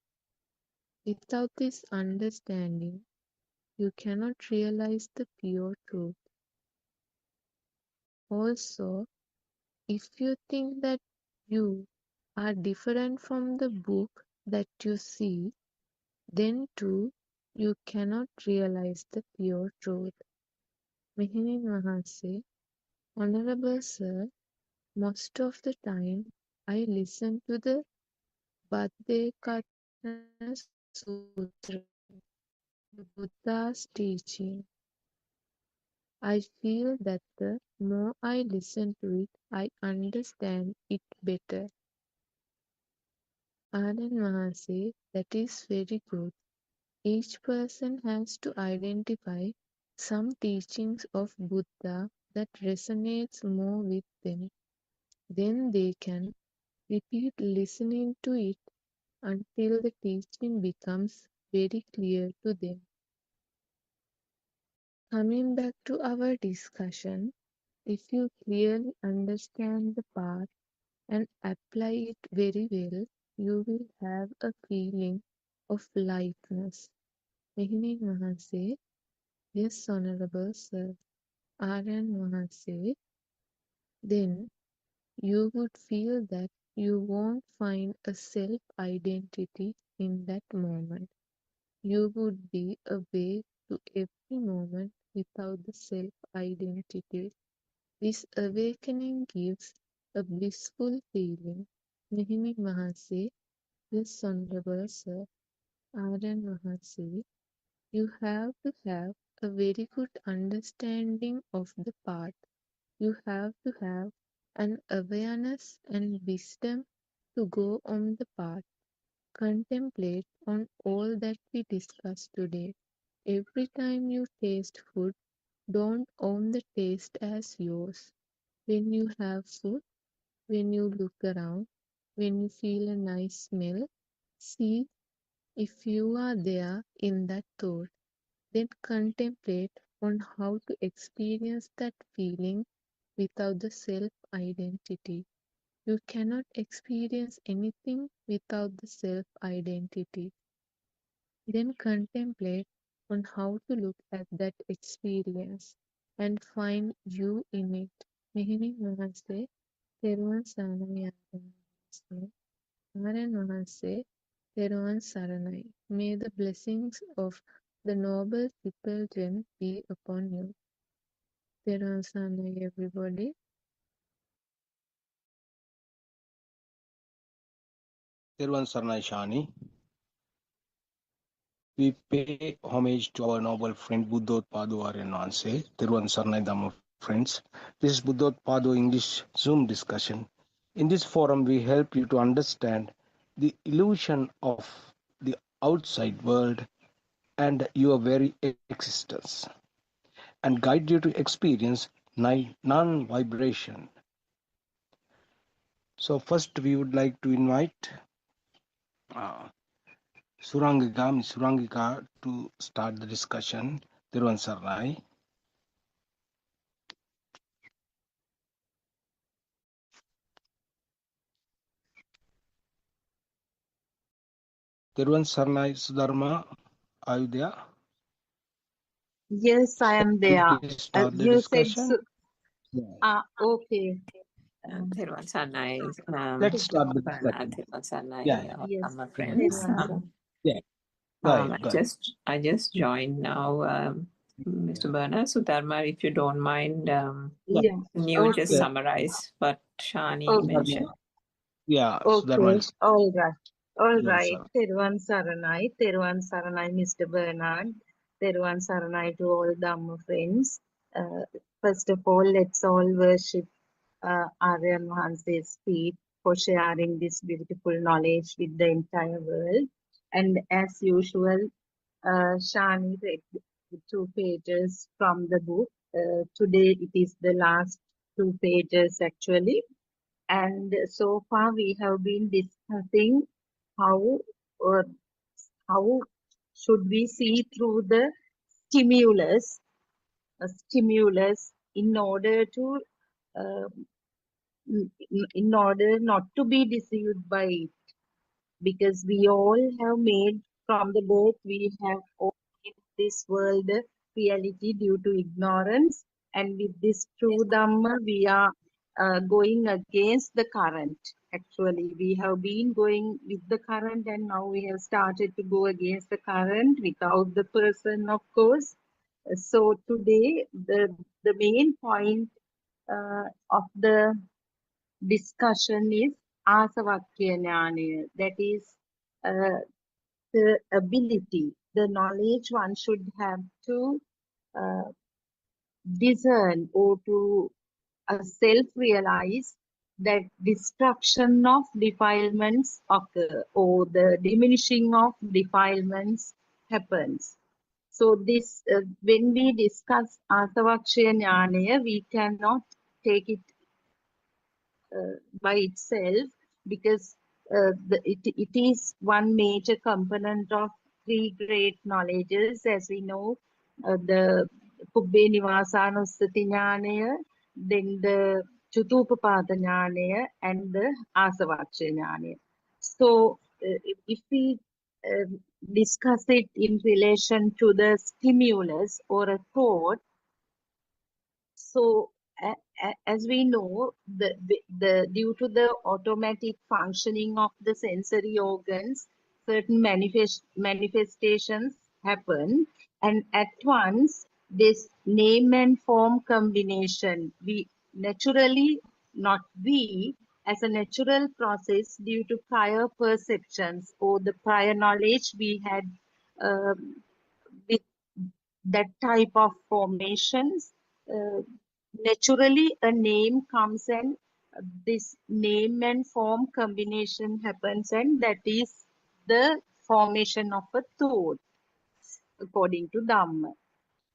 Without this understanding, you cannot realize the pure truth. Also, if you think that you are different from the book that you see, then too you cannot realize the pure truth. Mehenin Mahanse, Honorable Sir, most of the time I listen to the Buddothpado Sutra, the Buddha's teaching. I feel that the more I listen to it, I understand it better. Anand Mahase, that is very good. Each person has to identify some teachings of Buddha that resonates more with them. Then they can repeat listening to it until the teaching becomes very clear to them. Coming back to our discussion, if you clearly understand the path and apply it very well, you will have a feeling of lightness. Mehenin Mahanse, yes, Honorable Sir. Aryan Mahanse, then you would feel that you won't find a self-identity in that moment. You would be awake to every moment without the self-identity. This awakening gives a blissful feeling. Nehemi Mahase, yes, Honorable Sir, Aryan Mahase, you have to have a very good understanding of the path. You have to have an awareness and wisdom to go on the path. Contemplate on all that we discussed today. Every time you taste food, don't own the taste as yours. When you have food, when you look around, when you feel a nice smell, see if you are there in that thought. Then contemplate on how to experience that feeling without the self-identity. You cannot experience anything without the self-identity. Then contemplate on how to look at that experience and find you in it. Mehini Namaste, Teruvan Saranai Namaste, Naren Namaste, Teruvan Saranai. May the blessings of the Noble Triple Gem be upon you. Teruvan Saranai, everybody. Thirvan Sarnai Shani. We pay homage to our noble friend Buddothpado Aryananse, Thirvan Sarnai Dhamma friends. This is Buddothpado English Zoom discussion. In this forum, we help you to understand the illusion of the outside world and your very existence, and guide you to experience non-vibration. So first, we would like to invite Surangika to start the discussion. Thirvan Sarnai. Thirvan Sarnai Sudharma, are you there? Yes, I am there. Please start the You said discussion. okay. Thirvan Sanai, Let's start the Bernard, discussion. Thirvan Sanai, Yeah. all Yes, my Yeah. friends. Yeah. Go ahead. Go ahead. I just joined now, Mr. Bernard. So Dharma, if you don't mind, yeah. can you just Okay. summarize what Shani Okay. mentioned? Yeah. Okay. Sudharma. All right. All Thirvan right. Sarnai. Teruvan Saranai, Mr. Bernard. Teruvan Saranai to all Dhamma friends. First of all, let's all worship Aryan Mahanse's feet for sharing this beautiful knowledge with the entire world. And as usual, Shani read the 2 pages from the book. Today it is the last 2 pages actually. And so far we have been discussing how or how should we see through the stimulus in order to uh, in order not to be deceived by it, because we all have made from the birth, we have all made this world a reality due to ignorance, and with this true Dhamma, we are going against the current. Actually, we have been going with the current, and now we have started to go against the current without the person, of course. So today, the main point of the discussion is asavakya jnana, that is the ability, the knowledge one should have to uh, discern or to self-realize that destruction of defilements occur or the diminishing of defilements happens. So this, when we discuss asavakya jnana, we cannot take it by itself, because it is one major component of three great knowledges, as we know, the Kubbe Nivasanussati Jnanaya, then the Chutupapada Jnanaya, and the Asavakya Jnanaya. So if we discuss it in relation to the stimulus or a thought, so as we know, the due to the automatic functioning of the sensory organs, certain manifestations happen, and at once this name and form combination, we naturally, not we, as a natural process due to prior perceptions or the prior knowledge we had with that type of formations, uh, naturally a name comes, and this name and form combination happens, and that is the formation of a thought according to Dhamma.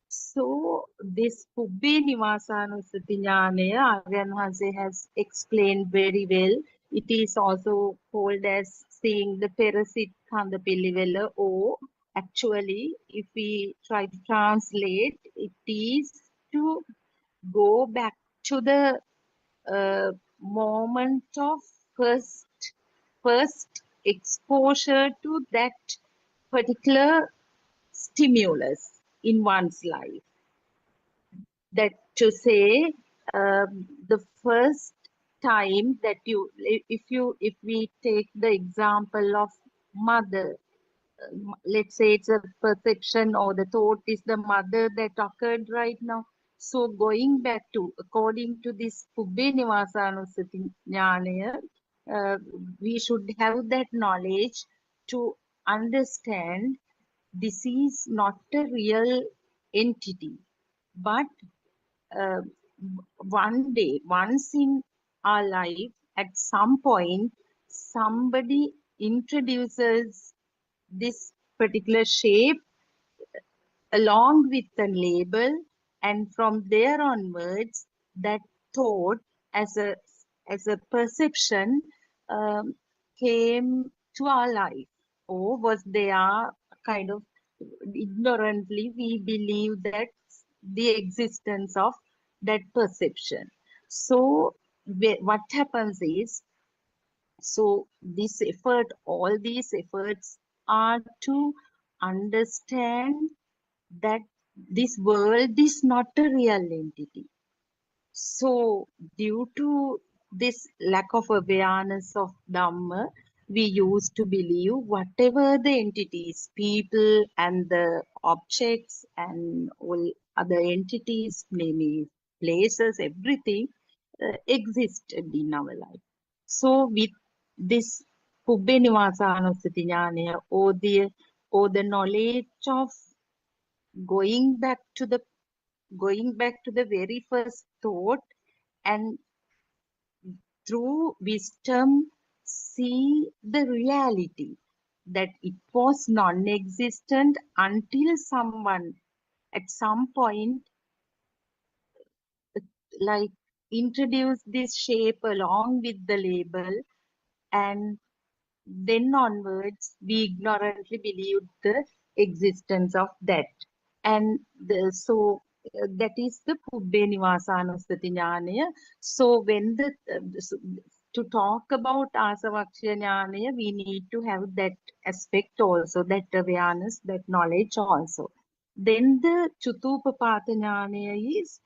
So this Pubbe Nivasanussati Jnanaya, Aryan Hanse has explained very well. It is also called as seeing the Perasit Kanda Pilivela, or actually, if we try to translate, it is to go back to the moment of first exposure to that particular stimulus in one's life. That to say, the first time that if we take the example of mother, let's say it's a perception or the thought is the mother that occurred right now. So going back to, according to this Pubbe Nivasanussati Jnanaya, we should have that knowledge to understand this is not a real entity, but uh, one day, once in our life, at some point, somebody introduces this particular shape along with the label, and from there onwards, that thought as a perception um, came to our life, or was there kind of ignorantly we believe that the existence of that perception. So what happens is, so this effort, all these efforts are to understand that this world is not a real entity. So due to this lack of awareness of Dhamma, we used to believe whatever the entities, people and the objects and all other entities, maybe places, everything existed in our life. So with this Pubbe Nivasanussati Jnana, or the knowledge of going back to the very first thought, and through wisdom see the reality that it was non-existent until someone at some point like introduced this shape along with the label, and then onwards we ignorantly believed the existence of that. And so that is the Pubbe Nivasanussati Jnanaya. So when to talk about Asavakshya Jnanaya, we need to have that aspect also, that awareness, that knowledge also. Then the Chutupapata Jnanaya is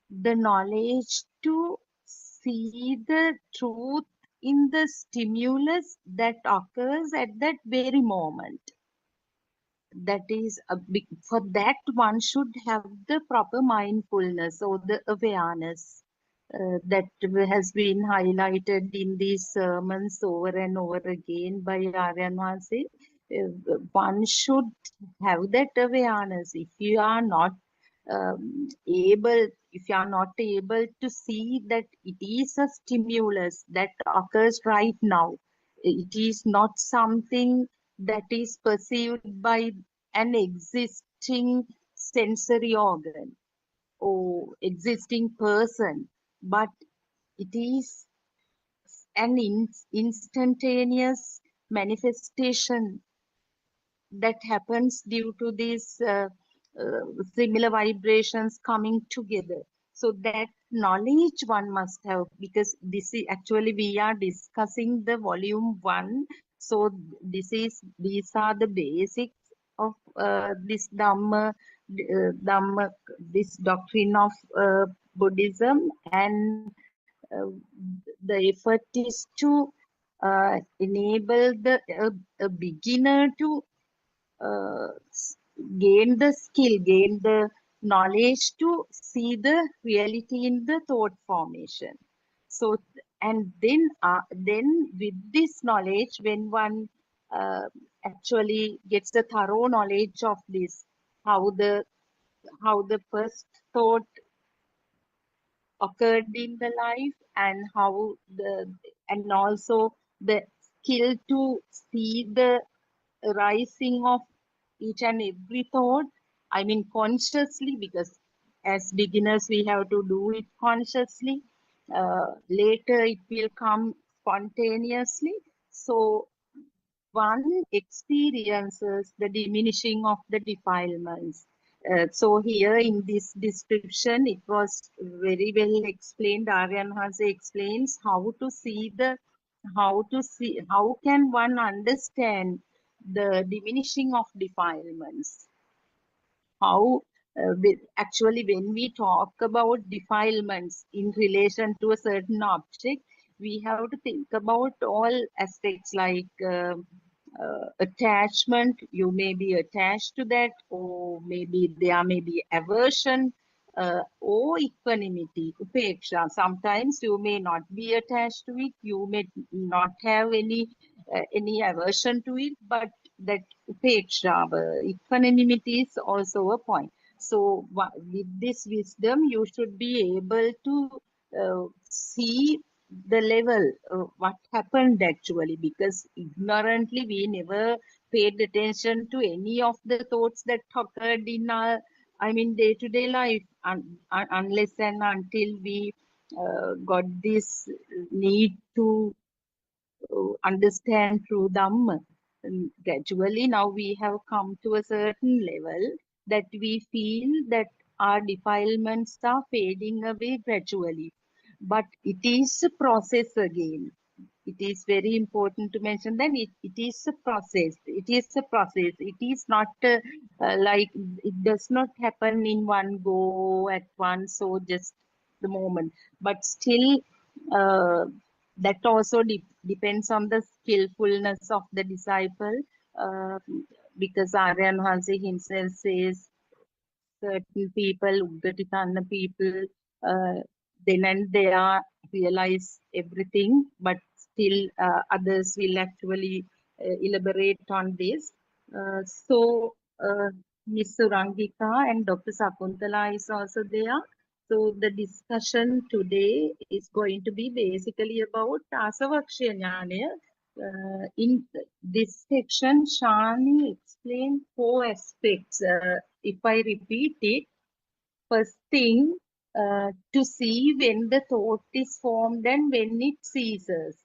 the knowledge to see the truth in the stimulus that occurs at that very moment. That is a big, for that one should have the proper mindfulness or the awareness that has been highlighted in these sermons over and over again by Aryan Vasi. One should have that awareness. If you are not if you are not able to see that it is a stimulus that occurs right now, it is not something that is perceived by an existing sensory organ or existing person, but it is an instantaneous manifestation that happens due to these similar vibrations coming together. So that knowledge one must have, because this is actually we are discussing the volume 1. So these are the basics of this Dhamma, this doctrine of Buddhism, and the effort is to enable a beginner to gain the skill, gain the knowledge to see the reality in the thought formation. So, and then with this knowledge, when one actually gets the thorough knowledge of this, how the first thought occurred in the life, and how and also the skill to see the rising of each and every thought, I mean consciously, because as beginners we have to do it consciously. Later it will come spontaneously. So one experiences the diminishing of the defilements. So here in this description, it was very well explained. Aryan Hase explains how can one understand the diminishing of defilements. How actually when we talk about defilements in relation to a certain object, we have to think about all aspects like attachment. You may be attached to that, or maybe there may be aversion, or equanimity, upeksha. Sometimes you may not be attached to it, you may not have any aversion to it, but that upeksha, equanimity is also a point. So with this wisdom, you should be able to see the level what happened actually, because ignorantly we never paid attention to any of the thoughts that occurred in our, I mean, day-to-day life, unless and until we got this need to understand through Dhamma. And gradually now we have come to a certain level that we feel that our defilements are fading away gradually. But it is a process again. It is very important to mention that it is a process. It is a process. It is not like, it does not happen in one go at once or just the moment. But still, that also depends on the skillfulness of the disciple, uh, because Aryan Hansi himself says certain people, Uddatitanna people, then and there realize everything, but still others will actually elaborate on this. So Ms. Surangika and Dr. Sakuntala is also there. So the discussion today is going to be basically about Asavakshya Jnana. In this section, Shani explained 4 aspects. If I repeat it, first thing, to see when the thought is formed and when it ceases.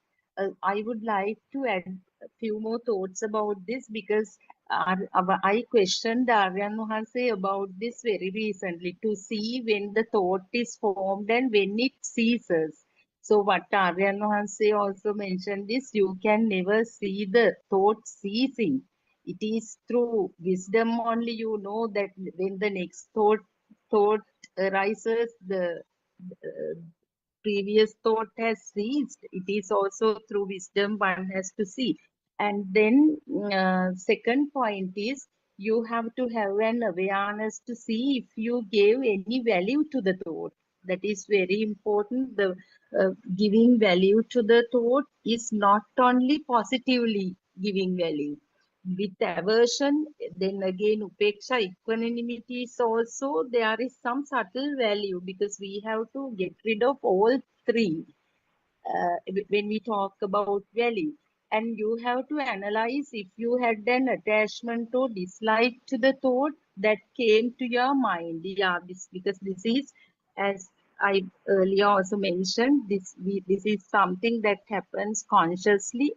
I would like to add a few more thoughts about this, because I questioned Aryan Mahanse about this very recently to see when the thought is formed and when it ceases. So what Aryan Mahanse also mentioned is you can never see the thought ceasing. It is through wisdom only you know that when the next thought arises, the previous thought has ceased. It is also through wisdom one has to see. And then second point is you have to have an awareness to see if you gave any value to the thought. That is very important. The giving value to the thought is not only positively giving value. With aversion, then again upeksha, equanimity is also there is some subtle value because we have to get rid of all three when we talk about value. And you have to analyze if you had an attachment or dislike to the thought that came to your mind. Yeah, because this is, as I earlier also mentioned, this is something that happens consciously.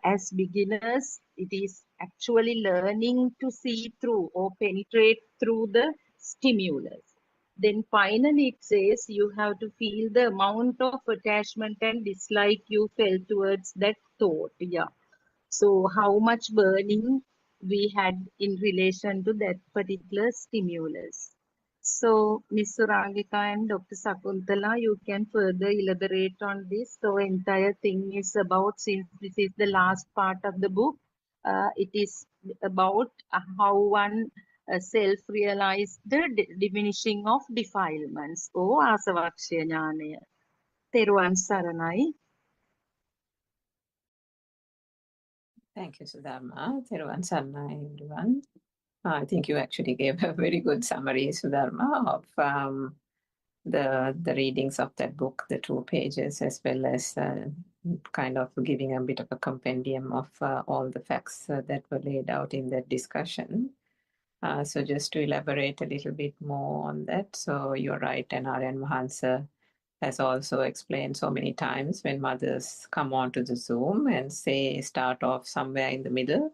As beginners, it is actually learning to see through or penetrate through the stimulus. Then finally it says you have to feel the amount of attachment and dislike you felt towards that thought. Yeah. So how much burning we had in relation to that particular stimulus. So Ms. Surangika and Dr. Sakuntala, you can further elaborate on this. So entire thing is about, since this is the last part of the book, it is about how one self-realize the diminishing of defilements. Oh, Asavakshya Jnanaya. Teruvan Saranai. Thank you, Sudharma. Theruvan Sarnai, everyone. I think you actually gave a very good summary, Sudharma, of the readings of that book, the 2 pages, as well as kind of giving a bit of a compendium of all the facts that were laid out in that discussion. So just to elaborate a little bit more on that, so you're right, and Aryan Mahansa has also explained so many times when mothers come onto the Zoom and say start off somewhere in the middle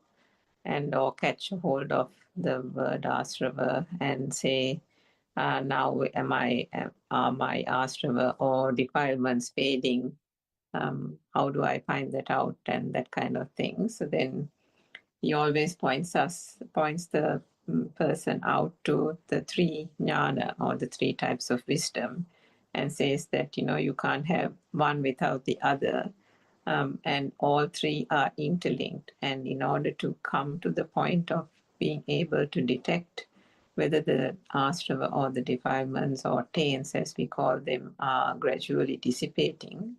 and or catch a hold of the word Asrava and say, now are my Asrava or defilements fading? How do I find that out and that kind of thing? So then he always points the person out to the 3 jnana or the 3 types of wisdom and says that, you can't have one without the other. And all 3 are interlinked. And in order to come to the point of being able to detect whether the asrava or the defilements or taints, as we call them, are gradually dissipating,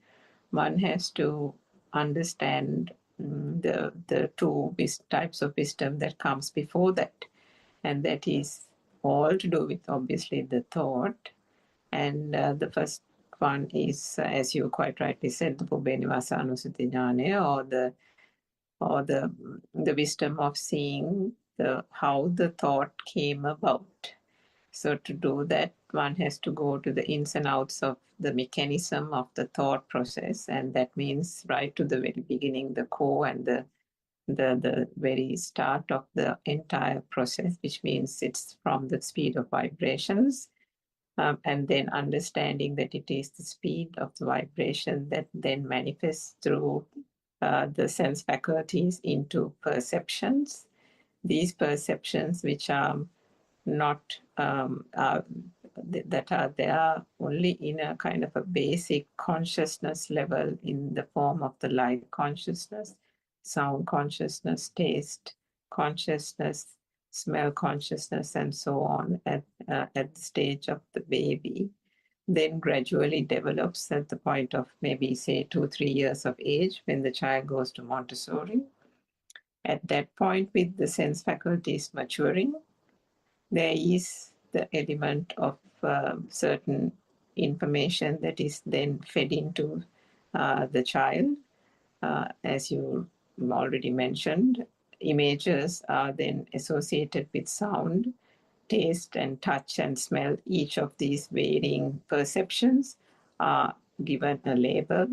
one has to understand the 2 types of wisdom that comes before that. And that is all to do with, obviously, the thought. And the first one is, as you quite rightly said, the Pubbeniwasa Anusati Jnana, or the wisdom of seeing how the thought came about. So to do that, one has to go to the ins and outs of the mechanism of the thought process, and that means right to the very beginning, the core and the very start of the entire process, which means it's from the speed of vibrations. And then understanding that it is the speed of the vibration that then manifests through the sense faculties into perceptions. These perceptions, which are not that are there only in a kind of a basic consciousness level in the form of the light consciousness, sound consciousness, taste consciousness, smell consciousness, and so on at the stage of the baby, then gradually develops at the point of maybe say 2-3 years of age when the child goes to Montessori. At that point, with the sense faculties maturing, there is the element of certain information that is then fed into the child. As you already mentioned, images are then associated with sound, taste, and touch and smell. Each of these varying perceptions are given a label,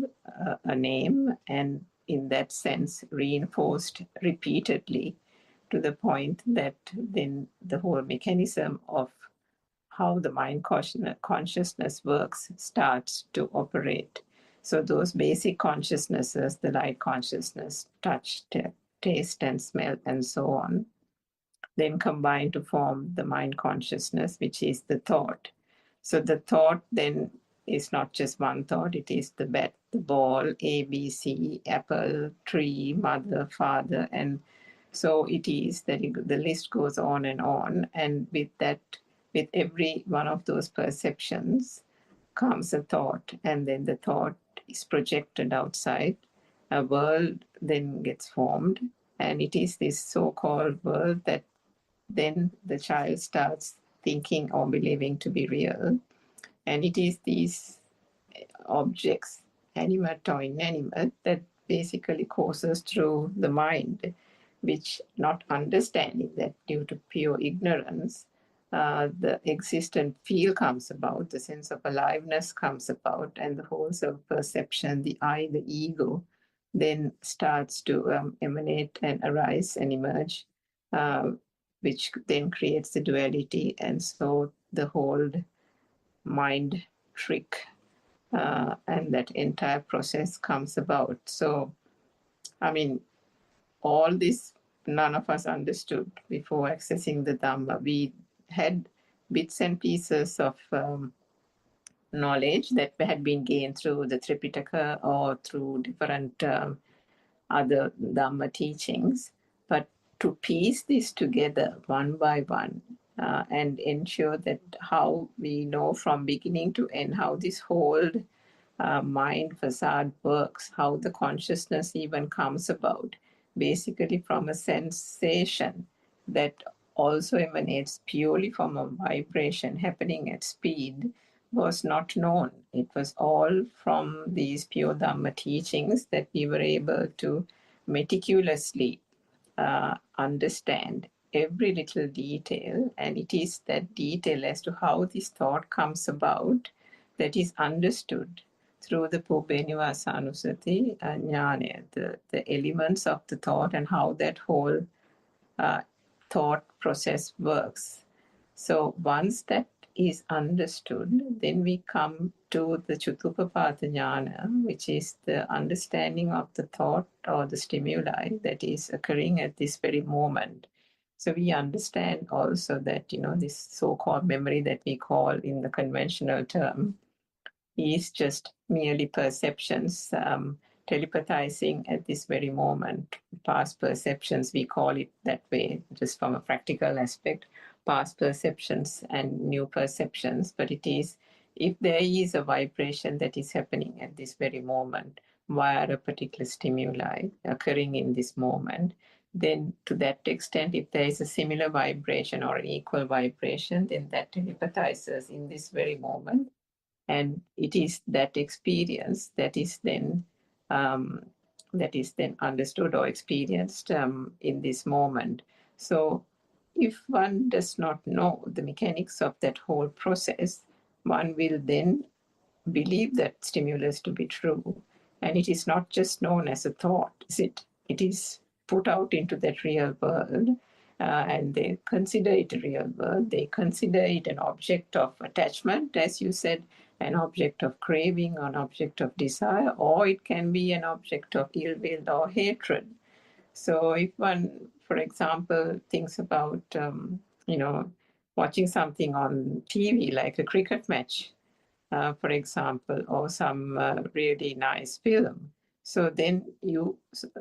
a name, and in that sense reinforced repeatedly to the point that then the whole mechanism of how the mind consciousness works starts to operate. So those basic consciousnesses, the light consciousness, touch, taste and smell and so on, then combine to form the mind consciousness, which is the thought. So the thought then is not just one thought, it is the bat, the ball, A, B, C, apple, tree, mother, father, and so it is that the list goes on, and with that, with every one of those perceptions comes a thought, and then the thought is projected outside. A world then gets formed, and it is this so-called world that then the child starts thinking or believing to be real. And it is these objects, animate or inanimate, that basically courses through the mind, which, not understanding that due to pure ignorance, the existent feel comes about, the sense of aliveness comes about, and the whole self-perception, the I, the ego, then starts to emanate and arise and emerge, which then creates the duality. And so the whole mind trick and that entire process comes about. So, I mean, all this none of us understood before accessing the Dhamma. We had bits and pieces of knowledge that had been gained through the Tripitaka or through different other Dhamma teachings, but to piece this together one by one and ensure that how we know from beginning to end how this whole mind facade works, how the consciousness even comes about, basically from a sensation that also emanates purely from a vibration happening at speed, was not known. It was all from these pure Dhamma teachings that we were able to meticulously understand every little detail, and it is that detail as to how this thought comes about that is understood through the Pubbenivasanusati Jnana, the elements of the thought and how that whole thought process works. So once that is understood, then we come to the Chutupapada Jnana, which is the understanding of the thought or the stimuli that is occurring at this very moment. So we understand also that, this so-called memory that we call in the conventional term is just merely perceptions telepathizing at this very moment. Past perceptions, we call it that way, just from a practical aspect, past perceptions and new perceptions. But it is, if there is a vibration that is happening at this very moment via a particular stimuli occurring in this moment, then to that extent, if there is a similar vibration or an equal vibration, then that telepathizes in this very moment. And it is that experience that is then understood or experienced in this moment. So if one does not know the mechanics of that whole process, one will then believe that stimulus to be true. And it is not just known as a thought, is it? It is put out into that real world, and they consider it a real world. They consider it an object of attachment, as you said, an object of craving, an object of desire, or it can be an object of ill will or hatred. So if one, for example, thinks about, watching something on TV, like a cricket match, for example, or some really nice film, so then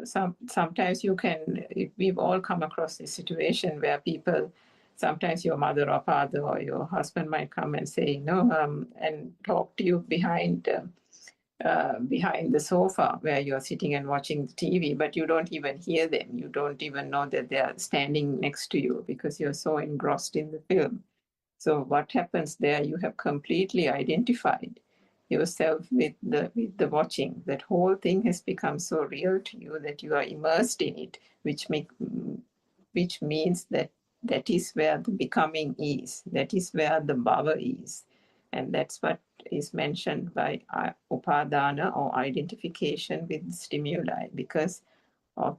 sometimes you can, we've all come across this situation where people, sometimes your mother or father or your husband might come and say, and talk to you behind the sofa where you're sitting and watching the TV, but you don't even hear them. You don't even know that they're standing next to you because you're so engrossed in the film. So what happens there? You have completely identified yourself with the watching. That whole thing has become so real to you that you are immersed in it, which means that is where the becoming is. That is where the bhava is. And that's what is mentioned by upadana or identification with stimuli, because of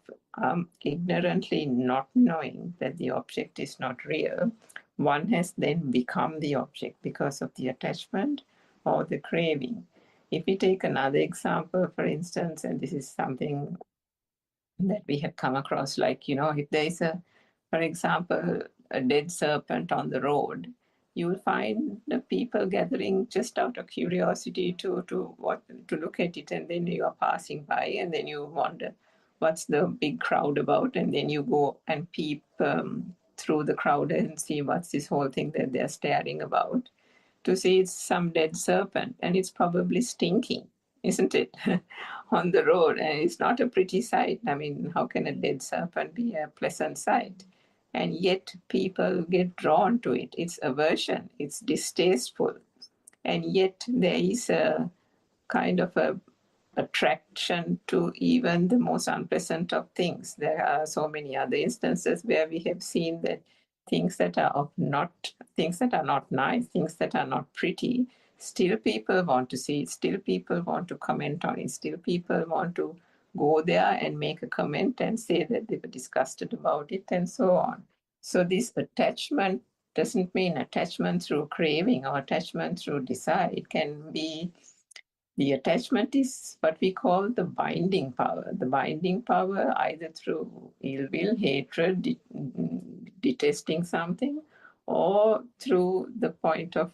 ignorantly not knowing that the object is not real, one has then become the object because of the attachment or the craving. If we take another example, for instance, and this is something that we have come across, like, if there is for example, a dead serpent on the road, you will find the people gathering just out of curiosity to look at it, and then you are passing by, and then you wonder what's the big crowd about, and then you go and peep through the crowd and see what's this whole thing that they're staring about, to see it's some dead serpent, and it's probably stinking, isn't it, on the road, and it's not a pretty sight. I mean, how can a dead serpent be a pleasant sight? And yet people get drawn to it. It's aversion, it's distasteful, and yet there is a kind of a attraction to even the most unpleasant of things. There are so many other instances where we have seen that things that are not nice, things that are not pretty, still people want to see it, still people want to comment on it, still people want to go there and make a comment and say that they were disgusted about it, and so on. So this attachment doesn't mean attachment through craving or attachment through desire. It can be, the attachment is what we call the binding power. The binding power either through ill will, hatred, detesting something, or through the point of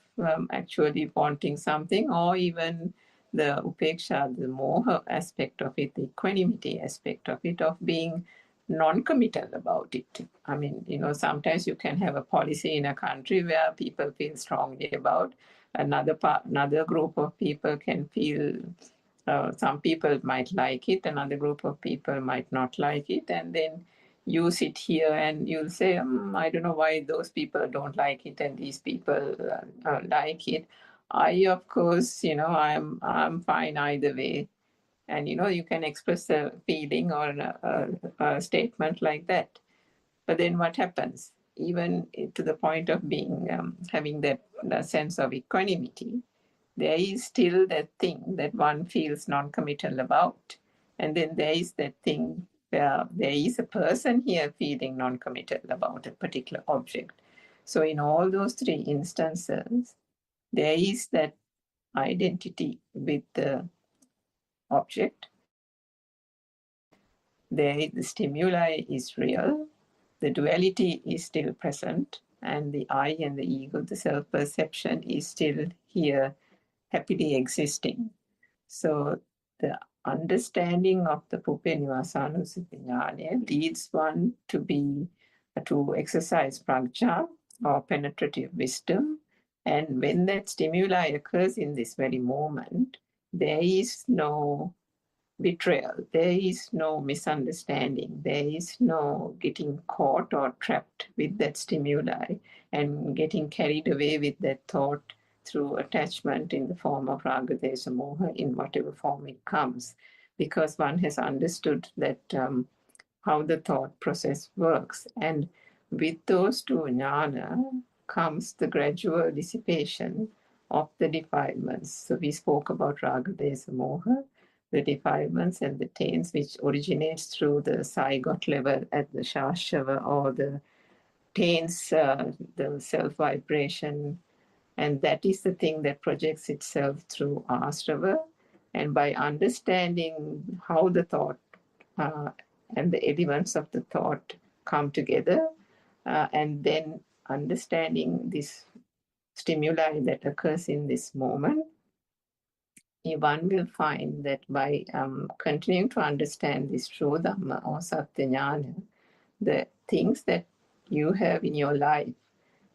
actually wanting something, or even the upeksha, the moha aspect of it, the equanimity aspect of it, of being non-committal about it. I mean, sometimes you can have a policy in a country where people feel strongly about, another group of people can feel, some people might like it, another group of people might not like it, and then you sit here and you'll say, I don't know why those people don't like it and these people like it. I, of course, I'm fine either way. And you can express a feeling or a statement like that. But then what happens? Even to the point of being having that sense of equanimity, there is still that thing that one feels non-committal about. And then there is that thing where there is a person here feeling non-committal about a particular object. So in all those three instances, there is that identity with the object. The stimuli is real, the duality is still present, and the I and the ego, the self-perception, is still here, happily existing. So the understanding of the Pupenivasānussati leads one to exercise prajna or penetrative wisdom. And when that stimuli occurs in this very moment, there is no betrayal, there is no misunderstanding, there is no getting caught or trapped with that stimuli and getting carried away with that thought through attachment in the form of raga, desha, moha, in whatever form it comes, because one has understood that how the thought process works. And with those two jnana comes the gradual dissipation of the defilements. So we spoke about raga, desha, moha, the defilements and the taints which originates through the zygote level at the shashava, or the taints, the self-vibration, and that is the thing that projects itself through asrava. And by understanding how the thought and the elements of the thought come together, and then understanding this stimuli that occurs in this moment, one will find that by continuing to understand this true Dhamma or Satya Jnana, the things that you have in your life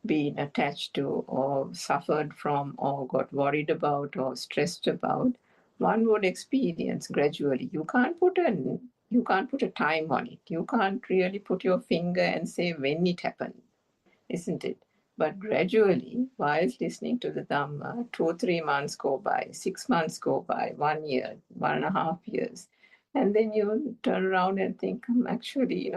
been attached to or suffered from or got worried about or stressed about, one would experience gradually. You can't put a time on it. You can't really put your finger and say when it happened, isn't it? But gradually, whilst listening to the Dhamma, 2 or 3 months go by, 6 months go by, 1 year, 1.5 years. And then you turn around and think, actually,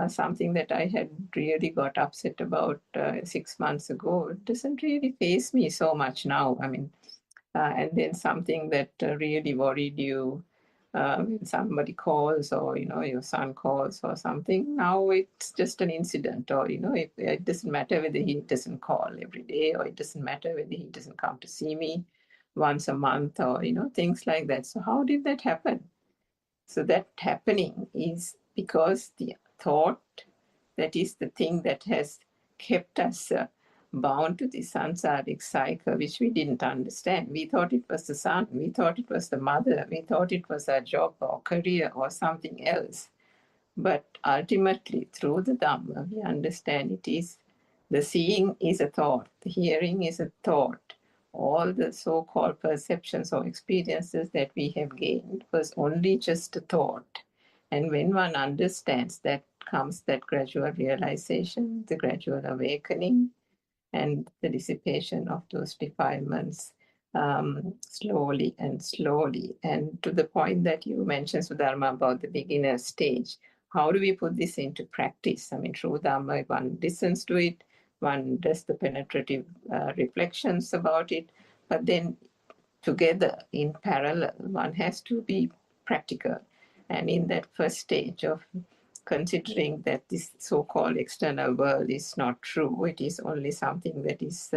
something that I had really got upset about 6 months ago, it doesn't really faze me so much now. I mean, and then something that really worried you when somebody calls, or your son calls or something. Now it's just an incident, or it doesn't matter whether he doesn't call every day, or it doesn't matter whether he doesn't come to see me once a month, or things like that. So how did that happen? So that happening is because the thought, that is the thing that has kept us bound to the samsaric cycle, which we didn't understand. We thought it was the son, we thought it was the mother, we thought it was our job or career or something else. But ultimately, through the Dhamma, we understand it is the seeing is a thought, the hearing is a thought. All the so-called perceptions or experiences that we have gained was only just a thought. And when one understands that, comes that gradual realization, the gradual awakening, and the dissipation of those defilements, slowly and slowly. And to the point that you mentioned, Sudharma, about the beginner stage, how do we put this into practice? I mean, through Dhamma, one listens to it, one does the penetrative reflections about it, but then together in parallel, one has to be practical. And in that first stage of considering that this so-called external world is not true, it is only something that is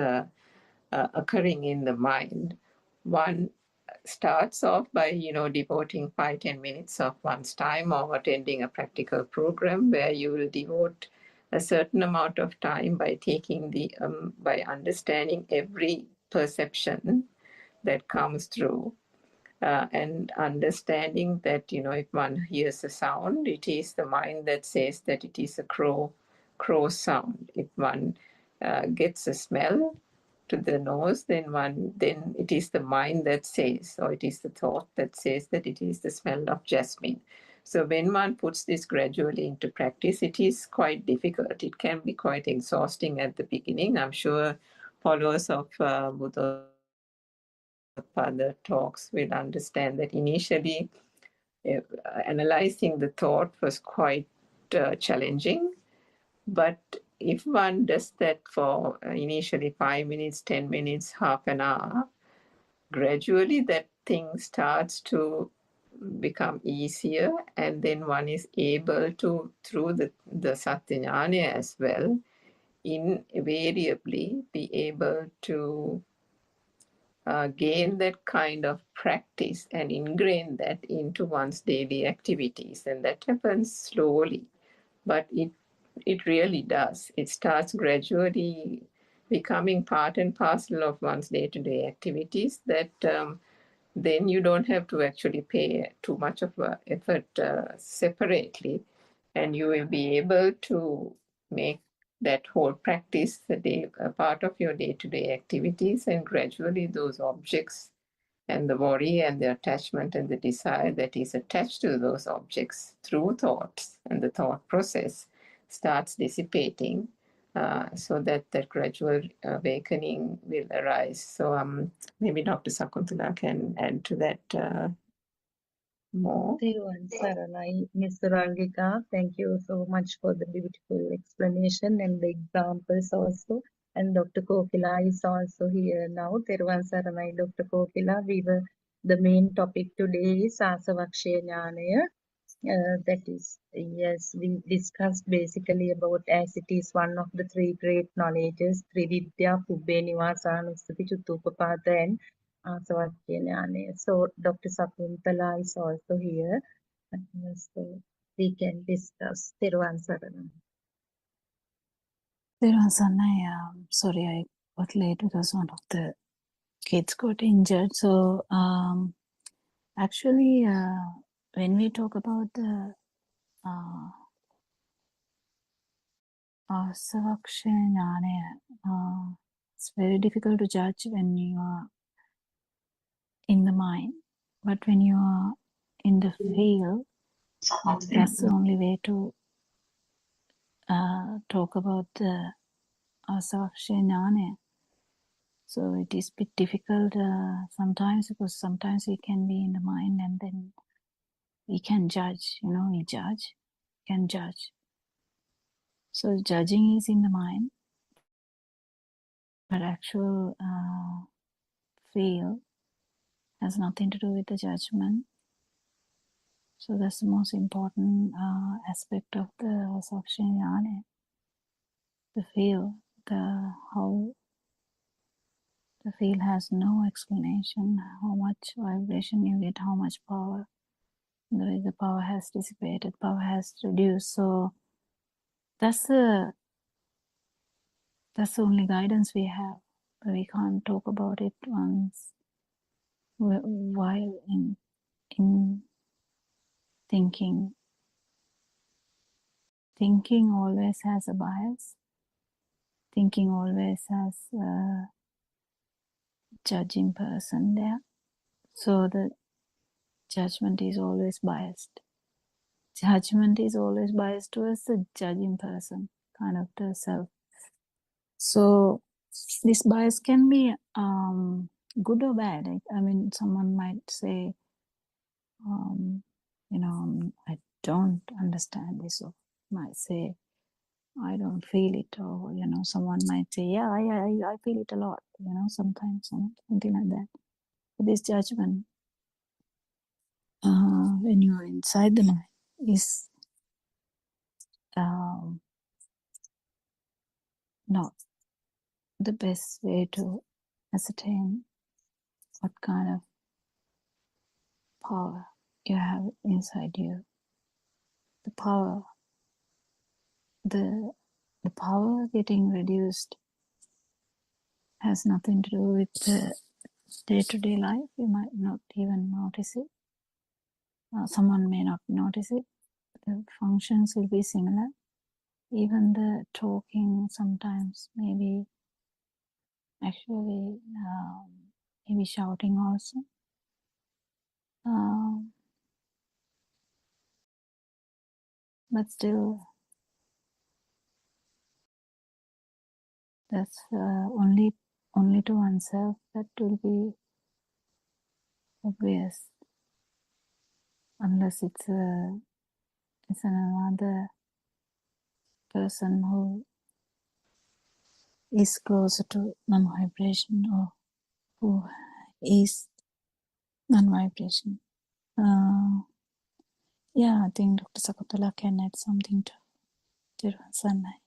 occurring in the mind, one starts off by devoting 5-10 minutes of one's time, or attending a practical program where you will devote a certain amount of time by taking by understanding every perception that comes through, and understanding that if one hears a sound, it is the mind that says that it is a crow sound. If one gets a smell to the nose, then it is the mind that says, or it is the thought that says that it is the smell of jasmine. So when one puts this gradually into practice, it is quite difficult. It can be quite exhausting at the beginning. I'm sure followers of Buddothpado talks will understand that initially analyzing the thought was quite challenging. But if one does that for initially 5 minutes, 10 minutes, half an hour, gradually that thing starts to become easier, and then one is able to, through the Satyajnana as well, invariably be able to gain that kind of practice and ingrain that into one's daily activities. And that happens slowly, but it really does. It starts gradually becoming part and parcel of one's day-to-day activities, that then you don't have to actually pay too much of effort separately, and you will be able to make that whole practice a part of your day-to-day activities, and gradually those objects and the worry and the attachment and the desire that is attached to those objects through thoughts and the thought process starts dissipating, so that gradual awakening will arise. So maybe Dr. Sakuntala can add to that more. Thiruvan Saranai, Ms. Rangika, thank you so much for the beautiful explanation and the examples also. And Dr. Kokila is also here now. Thiruvan Saranai, Dr. Kokila, the main topic today is Asavakshaya Jnanaya. That is, yes, we discussed basically about, as it is one of the three great knowledges, Trividya, Pubbe Nivasa, Nusati, Chuttupapata, and Asavakya Jnana. So Dr. Sakuntala is also here, so we can discuss. Thiruvan Saranam. Sorry, I got late because one of the kids got injured. So actually, when we talk about the Asavakshaya Jnana, it's very difficult to judge when you are in the mind, but when you are in the field, that's the only way to talk about the Asavakshaya Jnana. So it is a bit difficult sometimes, because sometimes we can be in the mind and then we can judge, we can judge. So judging is in the mind, but actual feel has nothing to do with the judgment. So that's the most important aspect of the Sakshinyane, the feel, the how the feel has no explanation, how much vibration you get, how much power, the way the power has dissipated, power has reduced. So that's the only guidance we have, but we can't talk about it once while in thinking. Thinking always has a bias. Thinking always has a judging person there. So the judgment is always biased. Judgment is always biased towards the judging person, kind of the self. So this bias can be good or bad. I mean, someone might say, I don't understand this, or might say, I don't feel it, or someone might say, yeah, I feel it a lot, sometimes, something like that. But this judgment, when you are inside the mind, is not the best way to ascertain what kind of power you have inside you. The power, the power getting reduced has nothing to do with the day-to-day life. You might not even notice it. Someone may not notice it. The functions will be similar. Even the talking sometimes maybe actually maybe shouting also. But still, that's only to oneself that will be obvious, unless it's another person who is closer to non-vibration, or who is non-vibration. Yeah, I think Dr. Sakatala can add something to Tiruvan Sannai.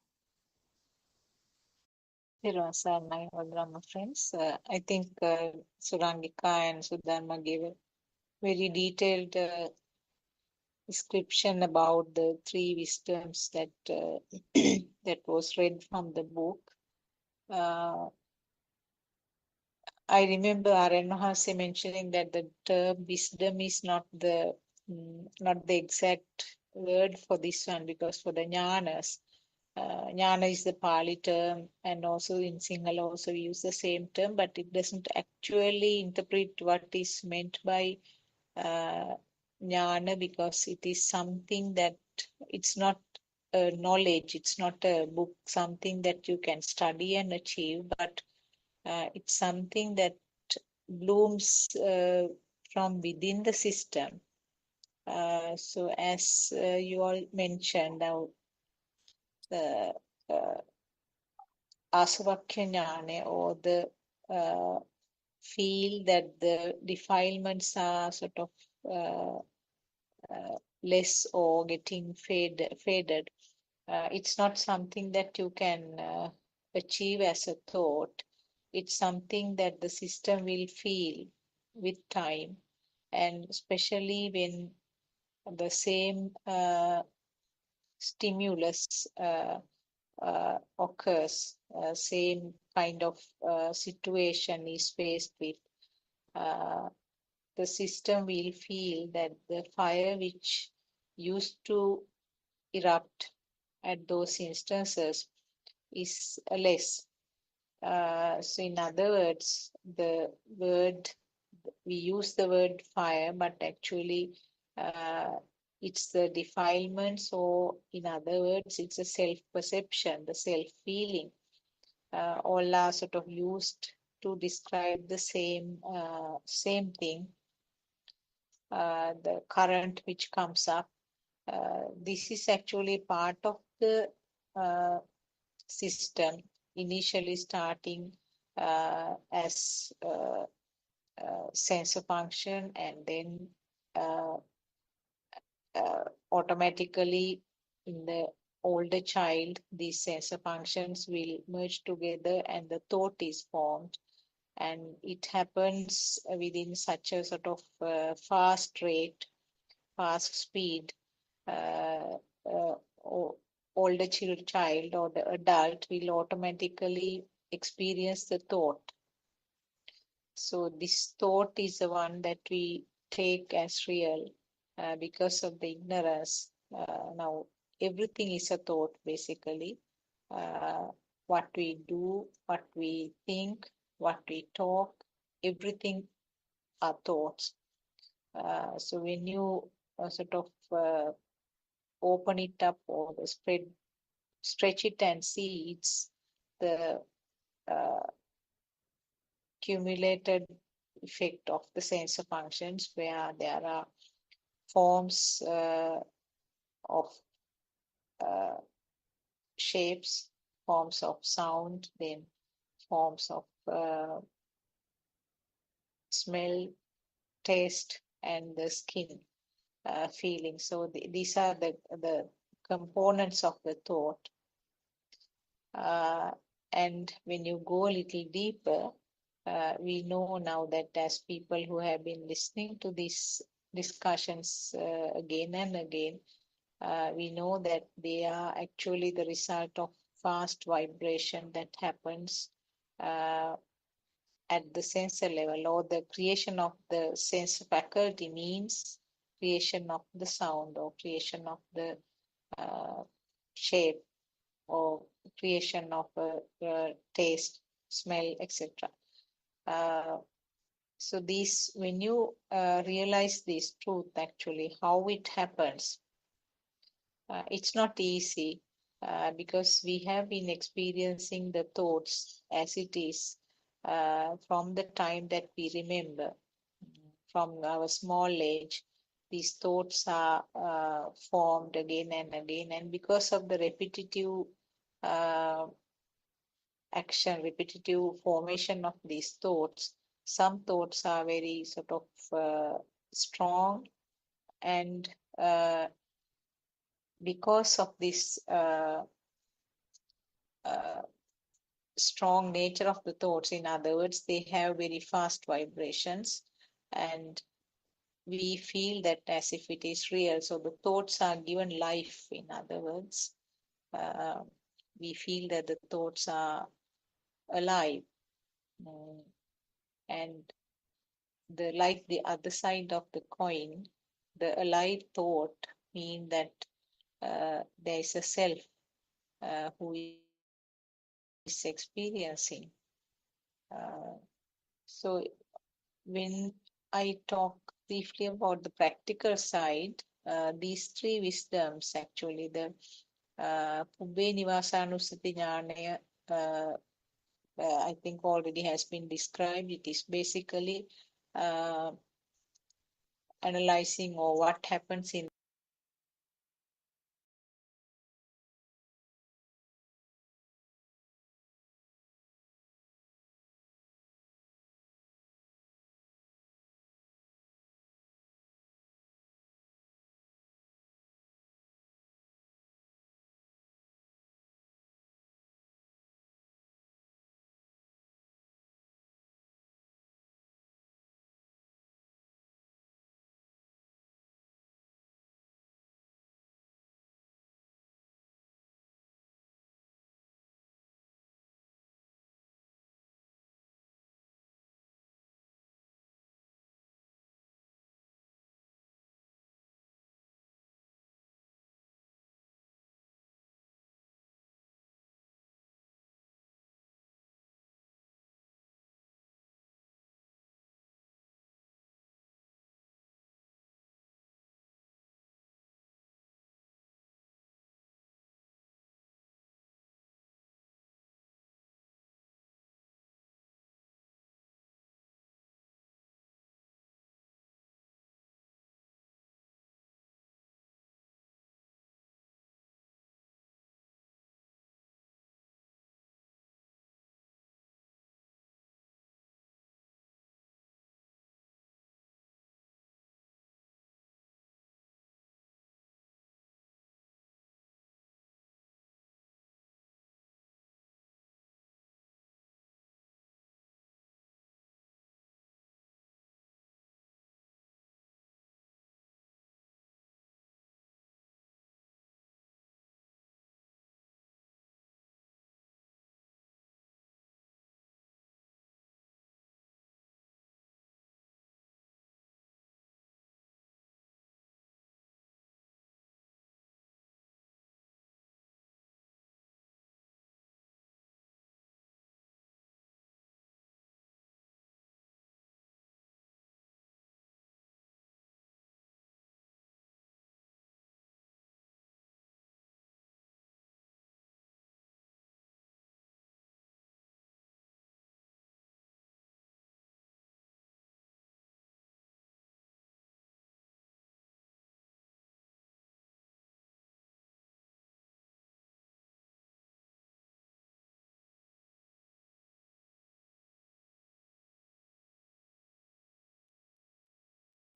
My all drama friends. I think Surangika and Sudharma gave a very detailed description about the three wisdoms that that was read from the book. I remember R.N. Mahasi mentioning that the term wisdom is not the exact word for this one, because for the jnanas, jnana is the Pali term, and also in Sinhala also we use the same term, but it doesn't actually interpret what is meant by jnana, because it is something that it's not a knowledge, it's not a book, something that you can study and achieve, but it's something that blooms from within the system. So as you all mentioned, now the asavakya jnana, or the feel that the defilements are sort of less or getting faded. It's not something that you can achieve as a thought. It's something that the system will feel with time, and especially when the same stimulus occurs, same kind of situation is faced with, the system will feel that the fire which used to erupt at those instances is less. So in other words, we use the word fire, but actually it's the defilements, or in other words, it's a self-perception, the self-feeling. All are sort of used to describe the same thing, the current which comes up. This is actually part of the system, initially starting as sensor function, and then automatically in the older child, these sensor functions will merge together and the thought is formed. And it happens within such a sort of fast rate, fast speed. Older child or the adult will automatically experience the thought. So this thought is the one that we take as real because of the ignorance. Now everything is a thought basically. What we do, what we think, what we talk, everything are thoughts. So when you sort of open it up or stretch it and see, it's the cumulated effect of the sensor functions where there are forms of shapes, forms of sound, then forms of smell, taste, and the skin feeling. So these are the components of the thought. And when you go a little deeper, we know now that as people who have been listening to these discussions again and again, we know that they are actually the result of fast vibration that happens at the sensor level, or the creation of the sense faculty means creation of the sound or creation of the shape or creation of a taste, smell, etc. So these, when you realize this truth, actually how it happens, it's not easy because we have been experiencing the thoughts as it is from the time that we remember. From our small age, these thoughts are formed again and again, and because of the repetitive action, repetitive formation of these thoughts, some thoughts are very sort of strong, and because of this strong nature of the thoughts, in other words, they have very fast vibrations, and we feel that as if it is real. So the thoughts are given life, in other words. We feel that the thoughts are alive. And like the other side of the coin, the alive thought mean that there is a self who is experiencing. So when I talk briefly about the practical side, these three wisdoms, actually, the Pubbe Nivasanusati Jnanaya, I think already has been described. It is basically analyzing or what happens in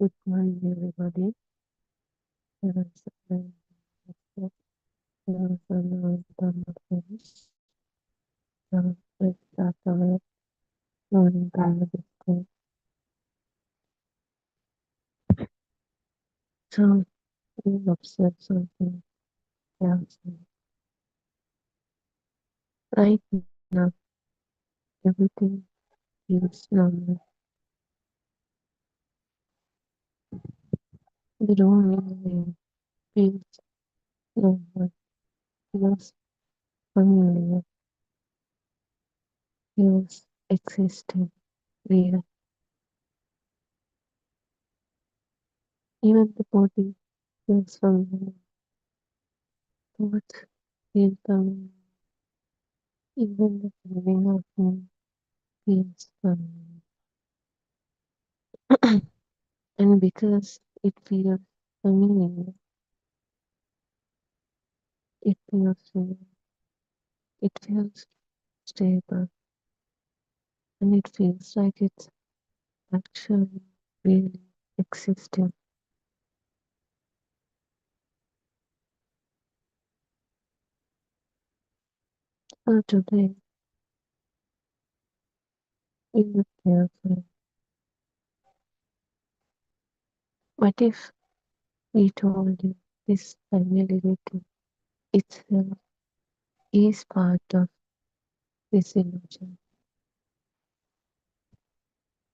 Good morning, everybody. There is a there is a noise on the face. So let's start our morning prayer discourse. So we observe something else. Right now, everything feels normal. The room in feels normal, feels familiar, feels existing, real. Even the body feels familiar. Thoughts feel familiar. Even the feeling of me feels familiar. And because it feels familiar, it feels real, it feels stable, and it feels like it's actually really existing. So today, we look carefully. What if we told you this familiarity itself is part of this illusion?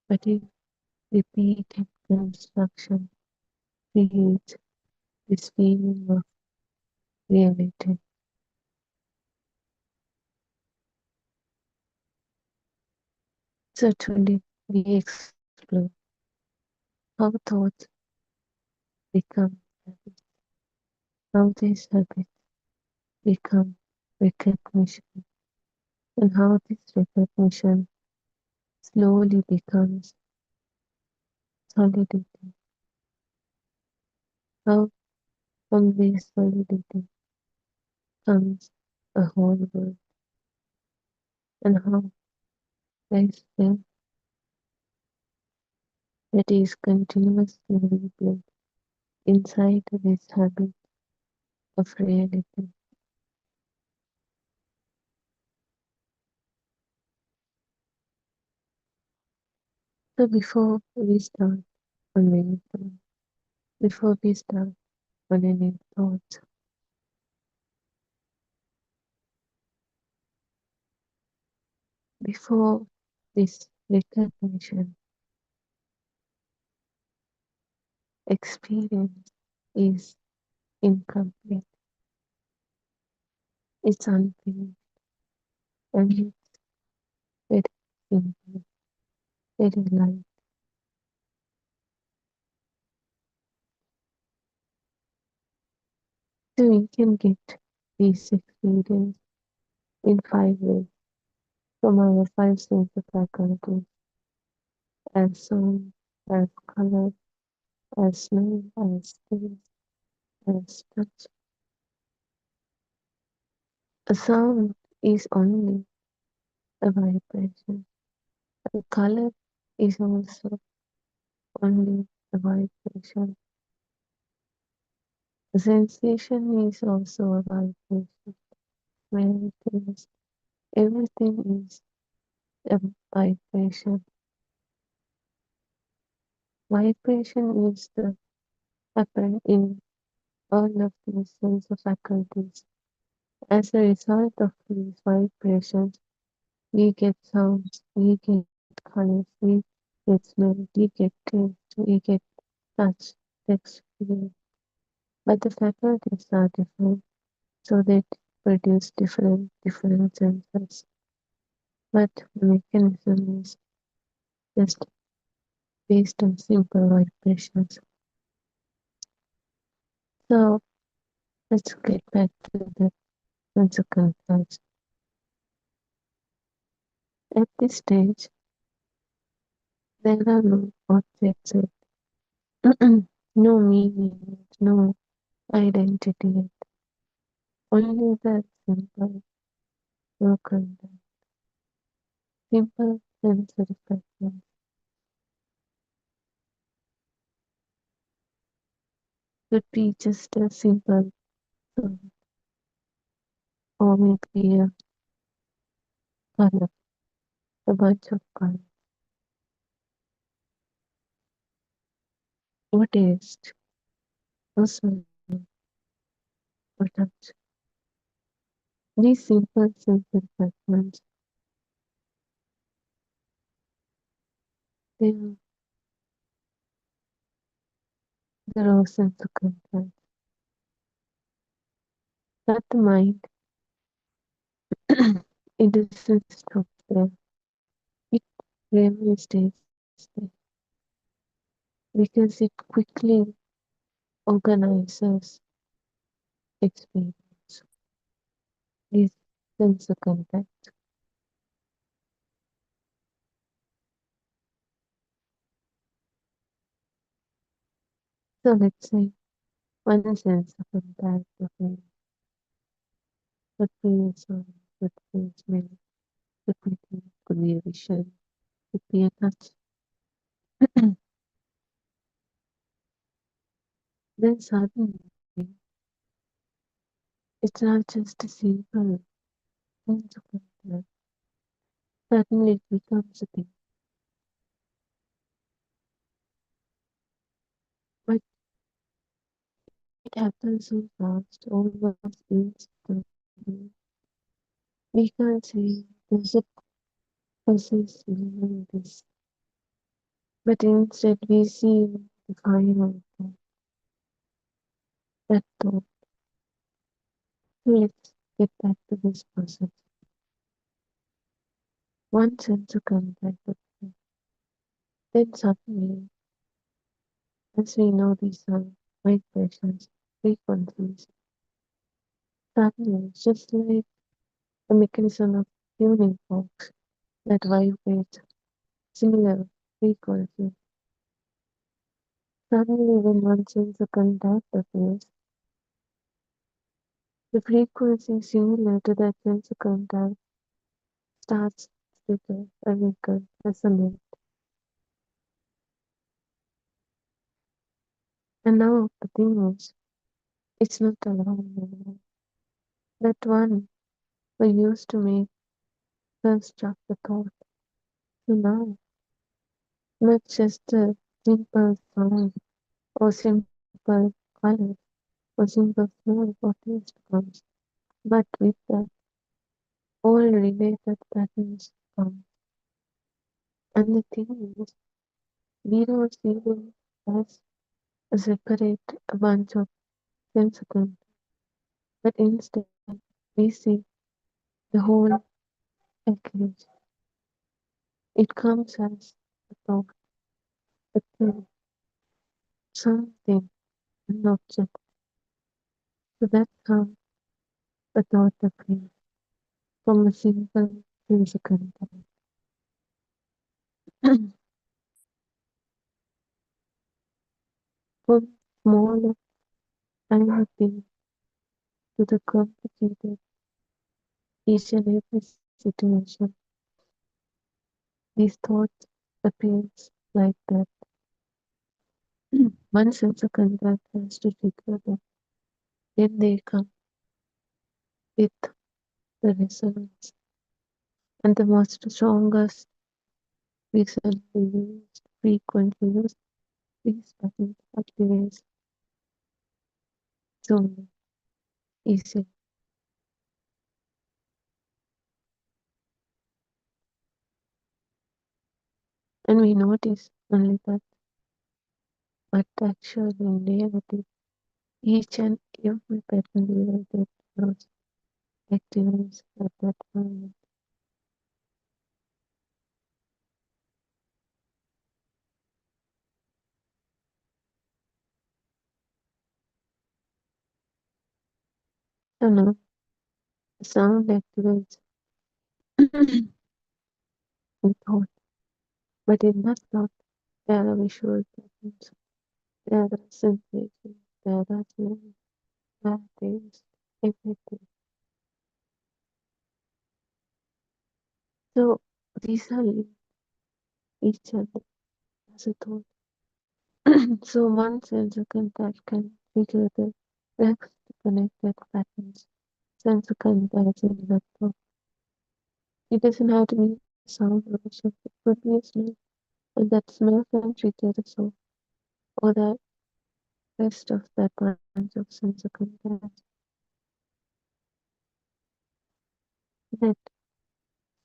What if repeated construction creates this feeling of reality? So today, we explore how thoughts become habits, how these habits become recognition, and how this recognition slowly becomes solidity. How from this solidity comes a whole world, and how this thing that is continuously replayed inside this habit of reality. So before we start on anything, before we start on any thoughts, before this recognition, experience is incomplete, it's unfinished, and it's very simple, very light. So we can get this experience in 5 ways from our 5 sense of faculties, as sound, as color, as smell, as taste, as touch. A sound is only a vibration. A color is also only a vibration. A sensation is also a vibration. Smell, taste, everything is a vibration. Vibration is the happen in all of these sense of faculties. As a result of these vibrations, we get sounds, we get colors, we get smell, we get taste, we get touch, text, feeling. But the faculties are different, so they produce different senses. But the mechanism is just based on simple vibrations. So let's get back to the consequence. At this stage, there are no objects, no meaning, no identity, only the simple, broken down, simple sensory presence. could be just a simple sound or maybe a color, a bunch of colors, or taste, or smell, or touch. These simple sensory fragments, they are the raw sense of content that the mind it doesn't stop there. It rarely stays there because it quickly organizes experience. This sense of contact. So let's say one sense of contact of a could be a sound, could be a smell, could be a vision, could be a touch. Then suddenly it's not just a simple sense of contact. Suddenly it becomes a thing. But it happens so fast, almost instantly. We can't say there's a process behind this, but instead we see the final thought, that thought. So let's get back to this process. One sense of contact, but then suddenly, as we know these are vibrations, frequencies, suddenly it's just like a mechanism of tuning forks that vibrates similar frequencies. Suddenly, when one sense of contact appears, the frequency similar to that sense of contact starts to trigger, awaken, resonate. And now the thing is, it's not alone anymore. That one who used to make construct the thought. So now, not just a simple sound or simple color or simple smell or taste comes, but with that all related patterns come. And the thing is, we don't see them as a separate a bunch of sensitive, but instead we see the whole package. It comes as a thought, a thing, something, an object. So that's how a thought appears from a simple physical thought. From small tiny thing to the complicated each and every situation, these thoughts appears like that. One sense of contact has to trigger them. Then they come with the resonance. And the most strongest recently used, frequently used, these buttons activates so easy. And we notice only that, but actually in reality, each and every pattern will get those activates at that moment. So now the sound activates the thought, but in that thought there are visual patterns, there are sensations, there are smells, there are taste, everything. So these are linked each other as a thought. So one sense of contact can trigger the next connected patterns, sense of comparison network. It doesn't have to be a sound version, it could be a smell, and that smell can trigger the soul, or the rest of that branch of sense of comparison. That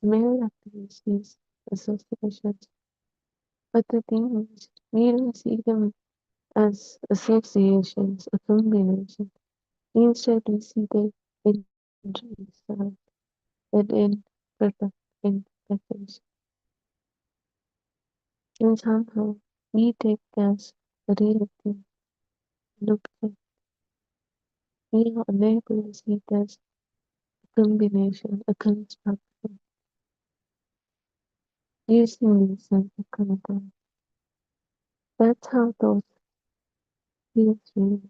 smell activates these associations, but the thing is, we don't see them as associations, a combination. Instead, we see the entries that end product in package. And somehow we take as a real thing. Look at we are unable to see it as a combination, a construction, using these sense of content. That's how those feels real,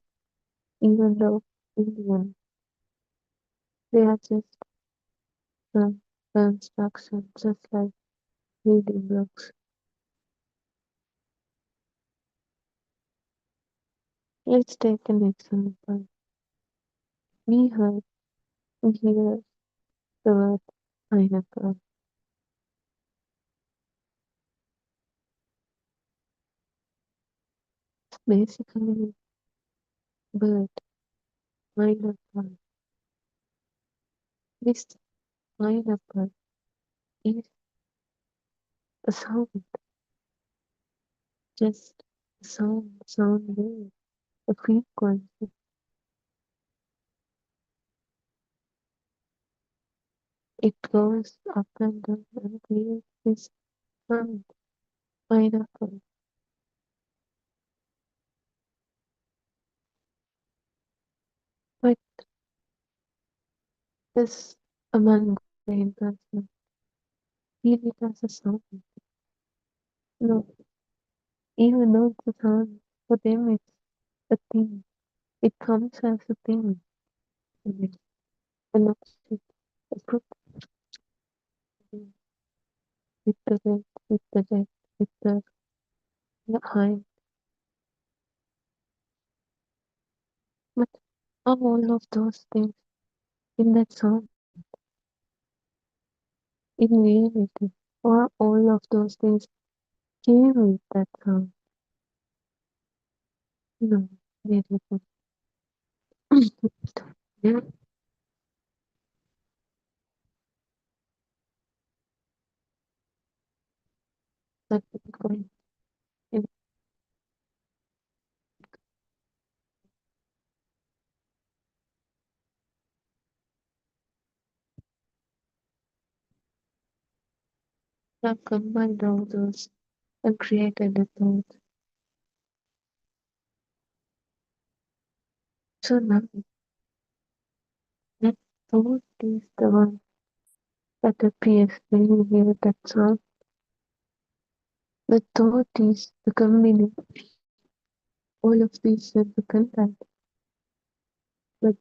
even though in the end they are just some construction, just like reading books. Let's take an example. We heard, we hear the word pineapple. Basically, bird, pineapple. This pineapple is a sound, just a sound wave, a frequency. It goes up and down and creates this sound, pineapple. But this a mundane person feel it as a sound. No, even though it's a sound, for them it's a thing. It comes as a thing. An object, a group with the red, with the red, with the high. But are all of those things in that sound, in reality, or all of those things came with that sound? No, they didn't. Yeah, that's the point. And have combined all those and created a thought. So now that thought is the one that appears when you hear that sound. The thought is the combination all of these with the content, but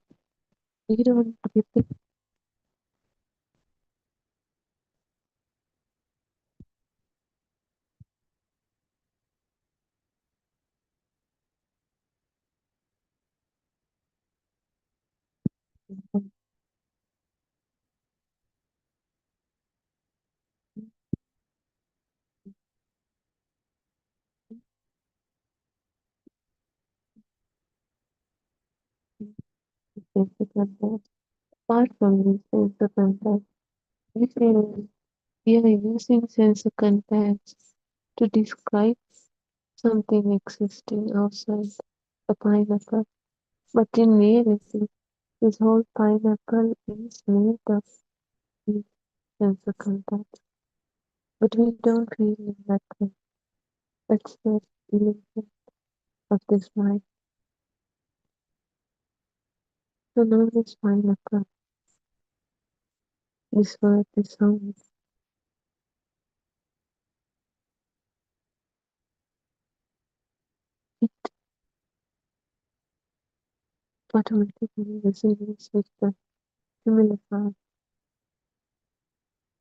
you don't get it. Sense of content. Apart from this sense of content, we feel we are using sense of content to describe something existing outside a pineapple. But in reality, this whole pineapple is made of these sense of content. But we don't feel it that way. That's the illusion of this mind. So now this pineapple, this word, this sound, it automatically resonates with the similar sound.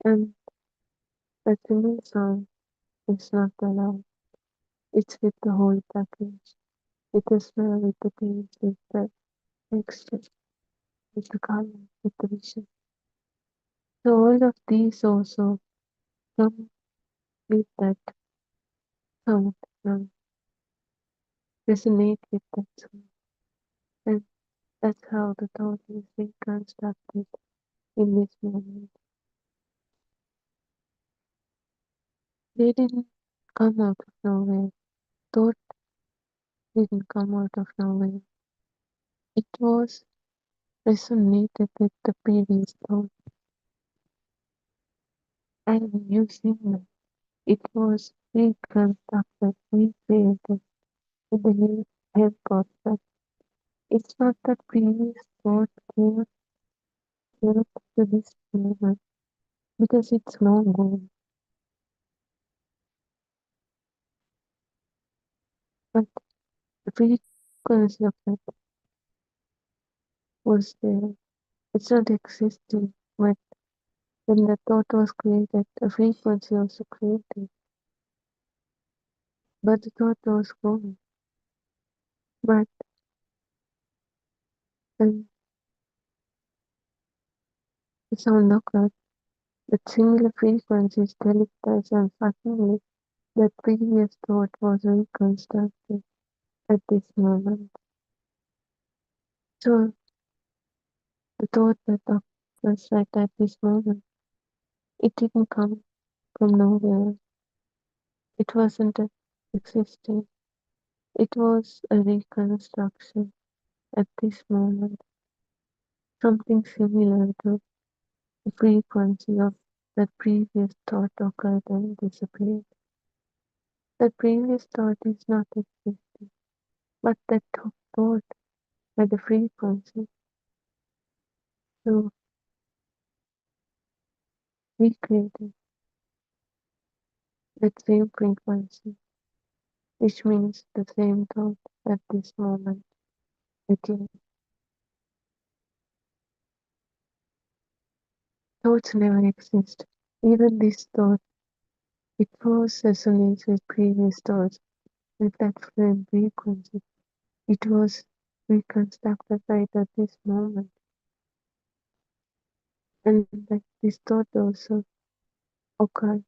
And that similar sound is not allowed. It's with the whole package. with the smell, with the taste, with the texture, with the color, with the vision. So all of these also come with that sound, resonate with that sound. And that's how the thought is reconstructed in this moment. They didn't come out of nowhere. Thought didn't come out of nowhere. It was resonated with the previous thought. And using that, it was reconstructed, recreated with the help of that. It's not that previous thought came to this moment because it's no good. But the frequency of it was there. It's not existing, but when the thought was created, a frequency also created. But the thought was gone. But when the sound occurred, that similar frequency is telepathed and suddenly that previous thought was reconstructed at this moment. So the thought that occurs right at this moment, it didn't come from nowhere. It wasn't existing. It was a reconstruction at this moment. Something similar to the frequency of that previous thought occurred and disappeared. That previous thought is not existing, but that thought by the frequency to recreating that same frequency, which means the same thought at this moment again. Thoughts never exist. Even this thought, it was resonates with previous thoughts with that same frequency. It was reconstructed right at this moment. And that this thought also occurred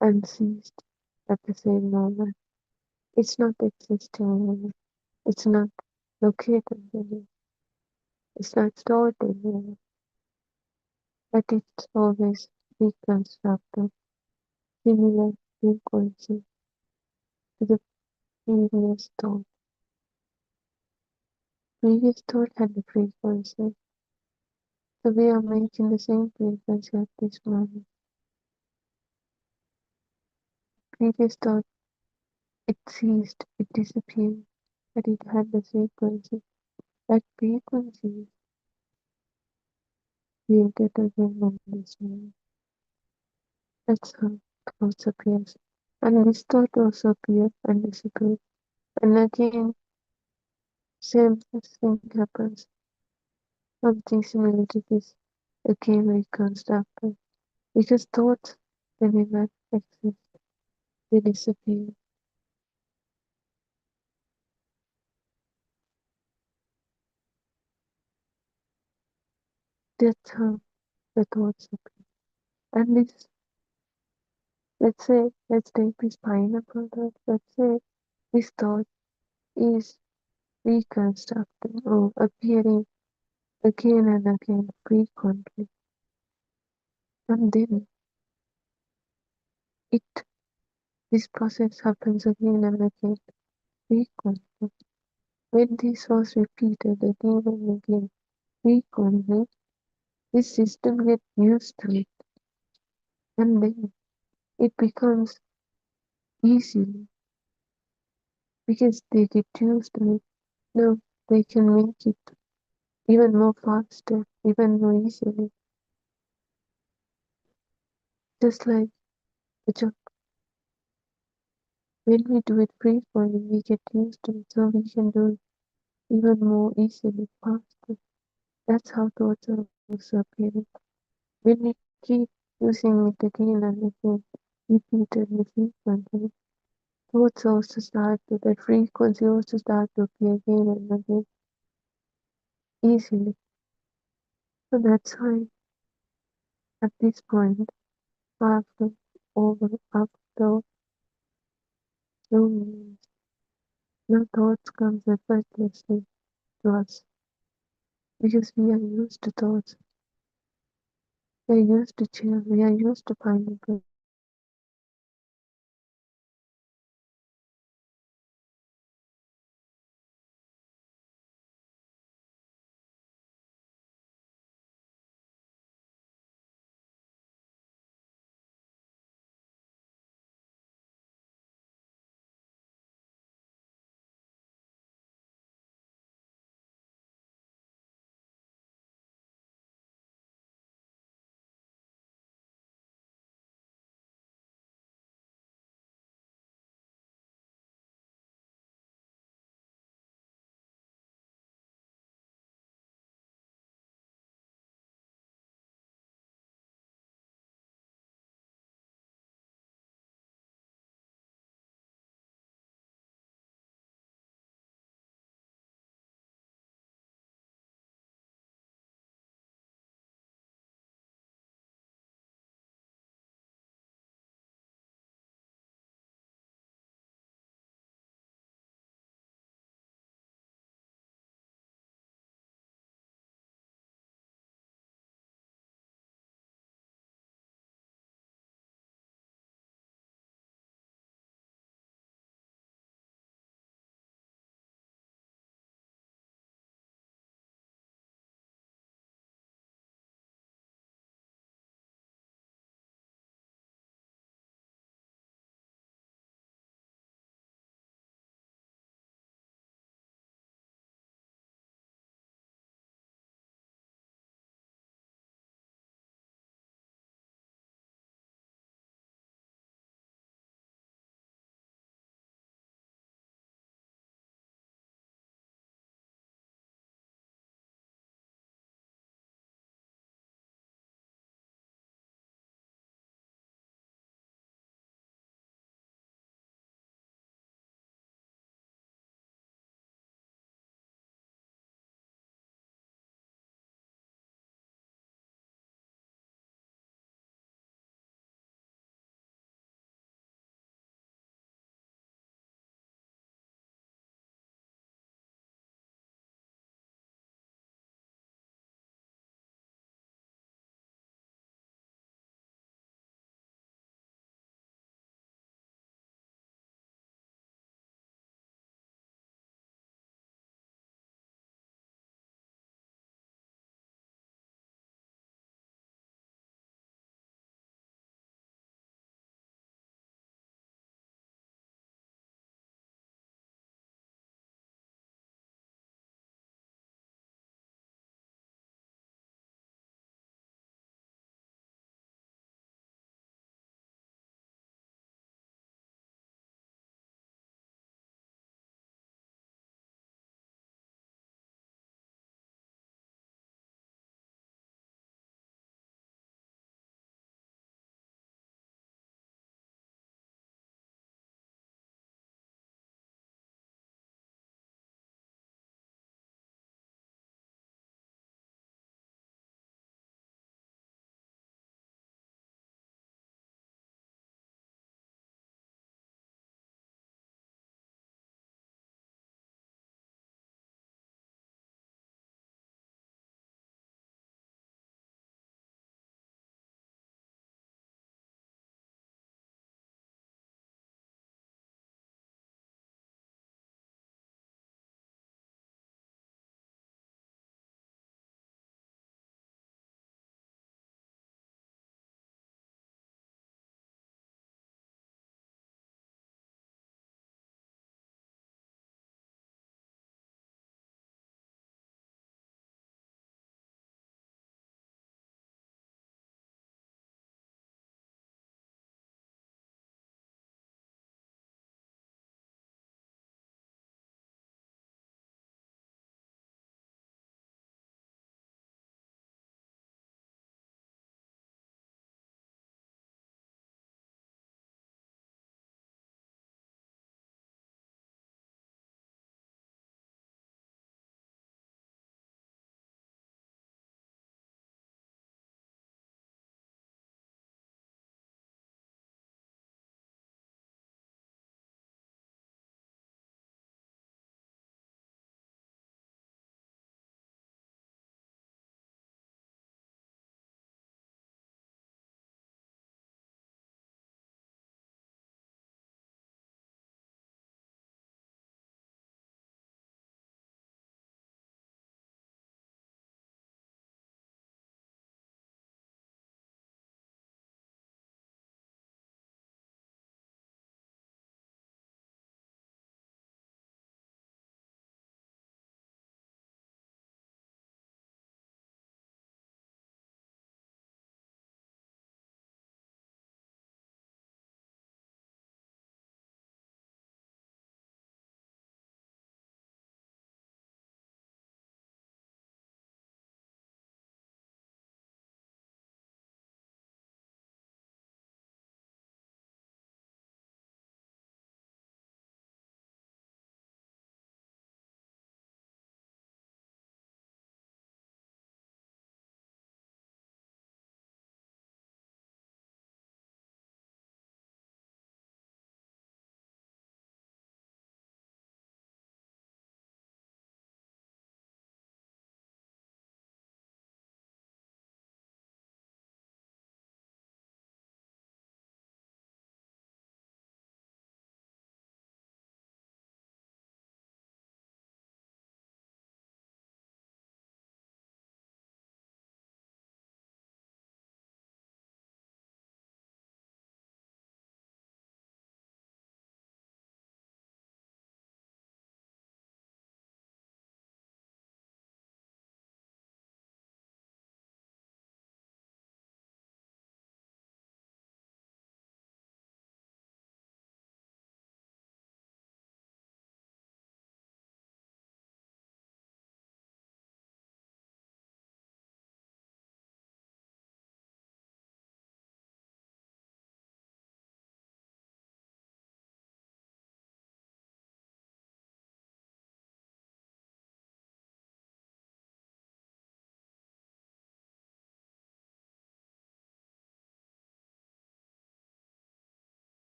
and ceased at the same moment. It's not existing anymore. It's not located anymore. It's not stored anymore. But it's always reconstructed, similar frequency to the previous thought. Previous thought had the frequency. So we are making the same frequency at this moment. Previous thought, it ceased, it disappeared, but it had the frequency. That frequency is created again on this moment. That's how thoughts appears. And this thought also appears and disappears. And again, same thing happens. Something similar to this again reconstructed. Because thoughts, they never exist. They disappear. That's how the thoughts appear. And this, let's take this pineapple thought. Let's say this thought is reconstructing or appearing again and again frequently. And then this process happens again and again frequently. When this was repeated again and again frequently, this system gets used to it. And then it becomes easy because they get used to it. Now they can make it even more faster, even more easily. Just like the job. When we do it frequently, we get used to it, so we can do it even more easily, faster. That's how thoughts are also appearing. When we keep using it again and again, repeatedly, frequently, thoughts also start to, that frequency also start to appear again and again easily. So that's why at this point, after after few minutes, no thoughts comes effortlessly to us because we are used to thoughts. We are used to chill. We are used to finding good.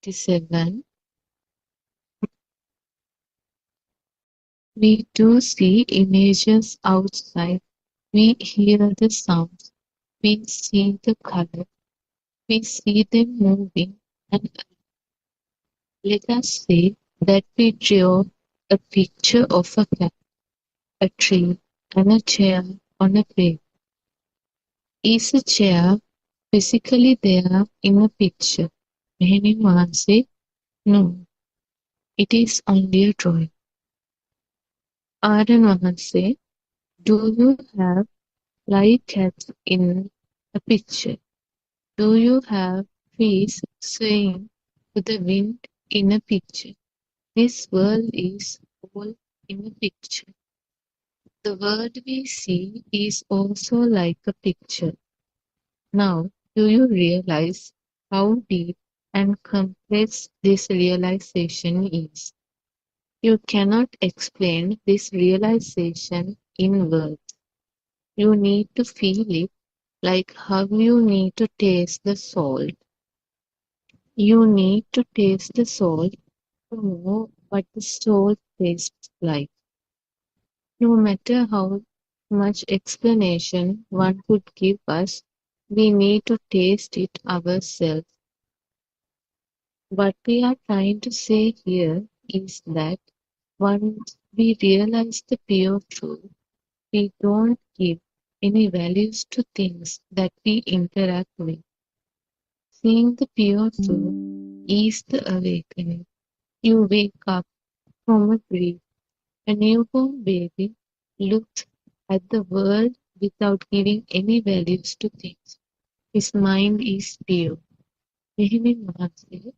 57. We do see images outside. We hear the sounds. We see the color. We see them moving. And let us say that we draw a picture of a cat, a tree, and a chair on a paper. Is a chair physically there in a picture? Meaning answer, no. It is only a drawing. Aryan Mahanse, do you have live cats in a picture? Do you have trees swaying to the wind in a picture? This world is all in a picture. The world we see is also like a picture. Now, do you realize how deep and complex this realization is? You cannot explain this realization in words. You need to feel it like how you need to taste the salt. You need to taste the salt to know what the salt tastes like. No matter how much explanation one could give us, we need to taste it ourselves. What we are trying to say here is that once we realize the pure truth, we don't give any values to things that we interact with. Seeing the pure truth is the awakening. You wake up from a dream. A newborn baby looks at the world without giving any values to things. His mind is pure. Meaning Mahatma,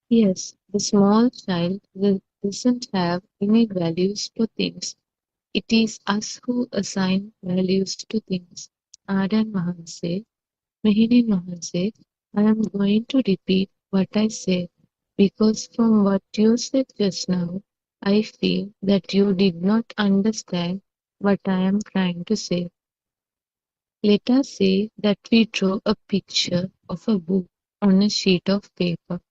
yes, the small child doesn't have any values for things. It is us who assign values to things. Aryan Mahanse, Mehini Mahanse, I am going to repeat what I said because from what you said just now, I feel that you did not understand what I am trying to say. Let us say that we draw a picture of a book on a sheet of paper.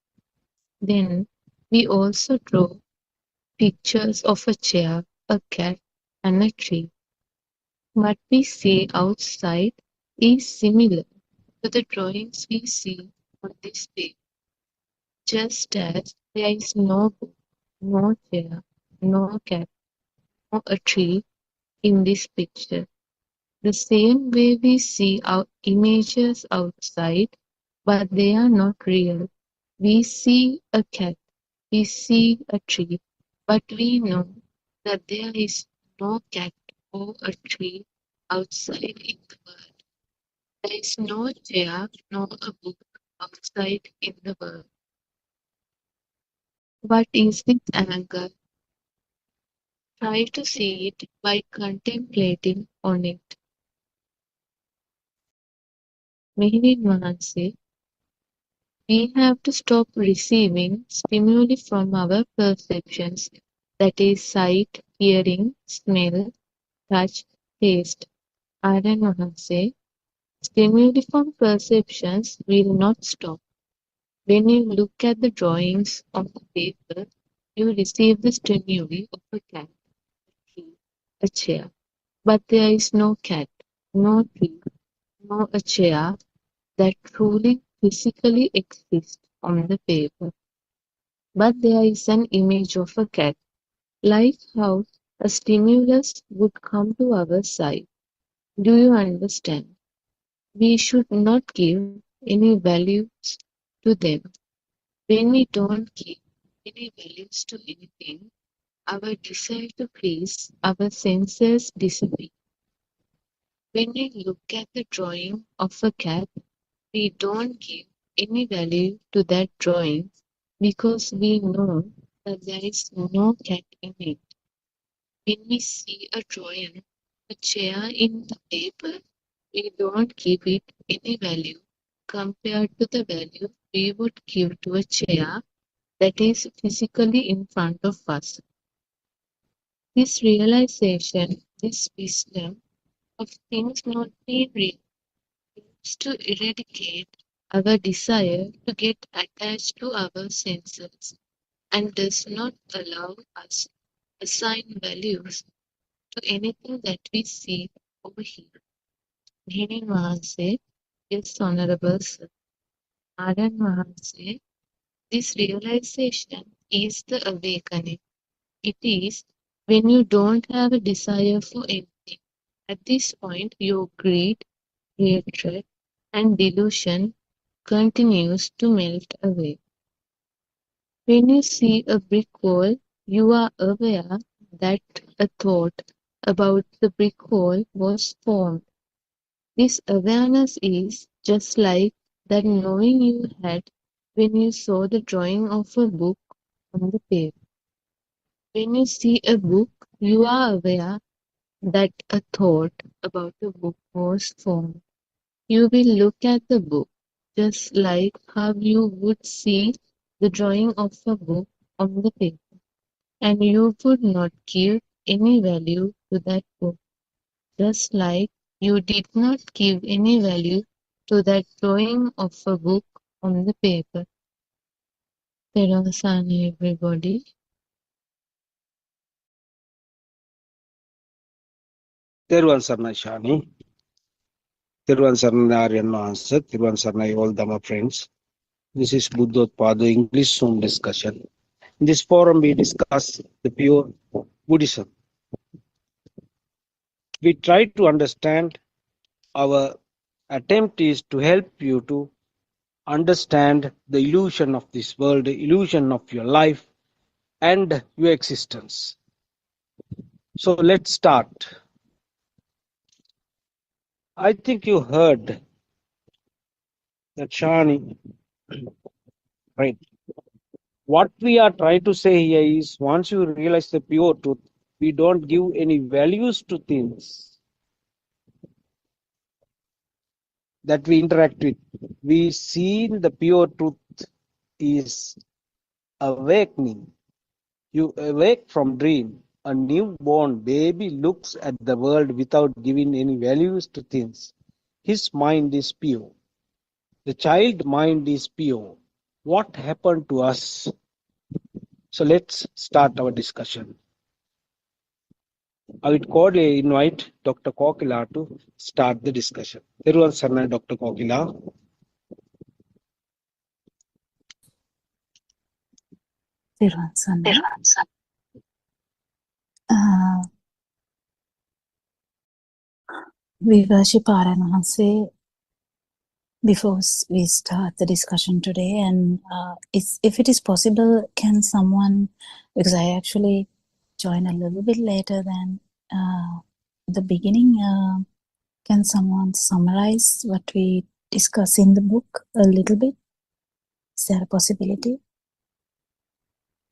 Then we also draw pictures of a chair, a cat, and a tree. What we see outside is similar to the drawings we see on this page. Just as there is no book, no chair, no cat, or a tree in this picture, the same way we see our images outside, but they are not real. We see a cat, we see a tree, but we know that there is no cat or a tree outside in the world. There is no chair nor a book outside in the world. What is this anger? Try to see it by contemplating on it. Mehdi Mahanse, we have to stop receiving stimuli from our perceptions, that is sight, hearing, smell, touch, taste. Aryan Mahanse, stimuli from perceptions will not stop. When you look at the drawings on the paper, you receive the stimuli of a cat, a tree, a chair. But there is no cat, no tree, no a chair that truly physically exists on the paper. But there is an image of a cat, like how a stimulus would come to our side. Do you understand? We should not give any values to them. When we don't give any values to anything, our desire to please our senses disappear. When we look at the drawing of a cat, we don't give any value to that drawing because we know that there is no cat in it. When we see a drawing, a chair in the paper, we don't give it any value compared to the value we would give to a chair that is physically in front of us. This realization, this wisdom of things not being real, helps to eradicate our desire to get attached to our senses and does not allow us to assign values to anything that we see or hear. Meaning Mahanse, yes, Honorable Sir. Aran Mahanse, this realization is the awakening. It is when you don't have a desire for anything. At this point, your greed, hatred, and delusion continues to melt away. When you see a brick wall, you are aware that a thought about the brick wall was formed. This awareness is just like that knowing you had when you saw the drawing of a book on the page. When you see a book, you are aware that a thought about a book was formed. You will look at the book just like how you would see the drawing of a book on the paper, and you would not give any value to that book, just like you did not give any value to that drawing of a book on the paper. Terasana, everybody. Teruvan Sarnai Shani, Teruvan Sarnai Aryan Mahansa, Teruvan Sarnai all Dhamma friends. This is Buddothpado English Zoom discussion. In this forum, we discuss the pure Buddhism. We try to understand. Our attempt is to help you to understand the illusion of this world, the illusion of your life and your existence. So let's start. I think you heard that Shani, right? What we are trying to say here is once you realize the pure truth, we don't give any values to things that we interact with. We see the pure truth is awakening. You awake from dream. A newborn baby looks at the world without giving any values to things. His mind is pure. The child mind is pure. What happened to us? So let's start our discussion. I would cordially invite Dr. Kokila to start the discussion. Everyone, Sarna, Dr. Kokila. Tirvansana. Uh, we worship Aran Mahanse before we start the discussion today, and if it is possible, can someone, because I actually joined a little bit later than the beginning, can someone summarize what we discuss in the book a little bit? Is there a possibility?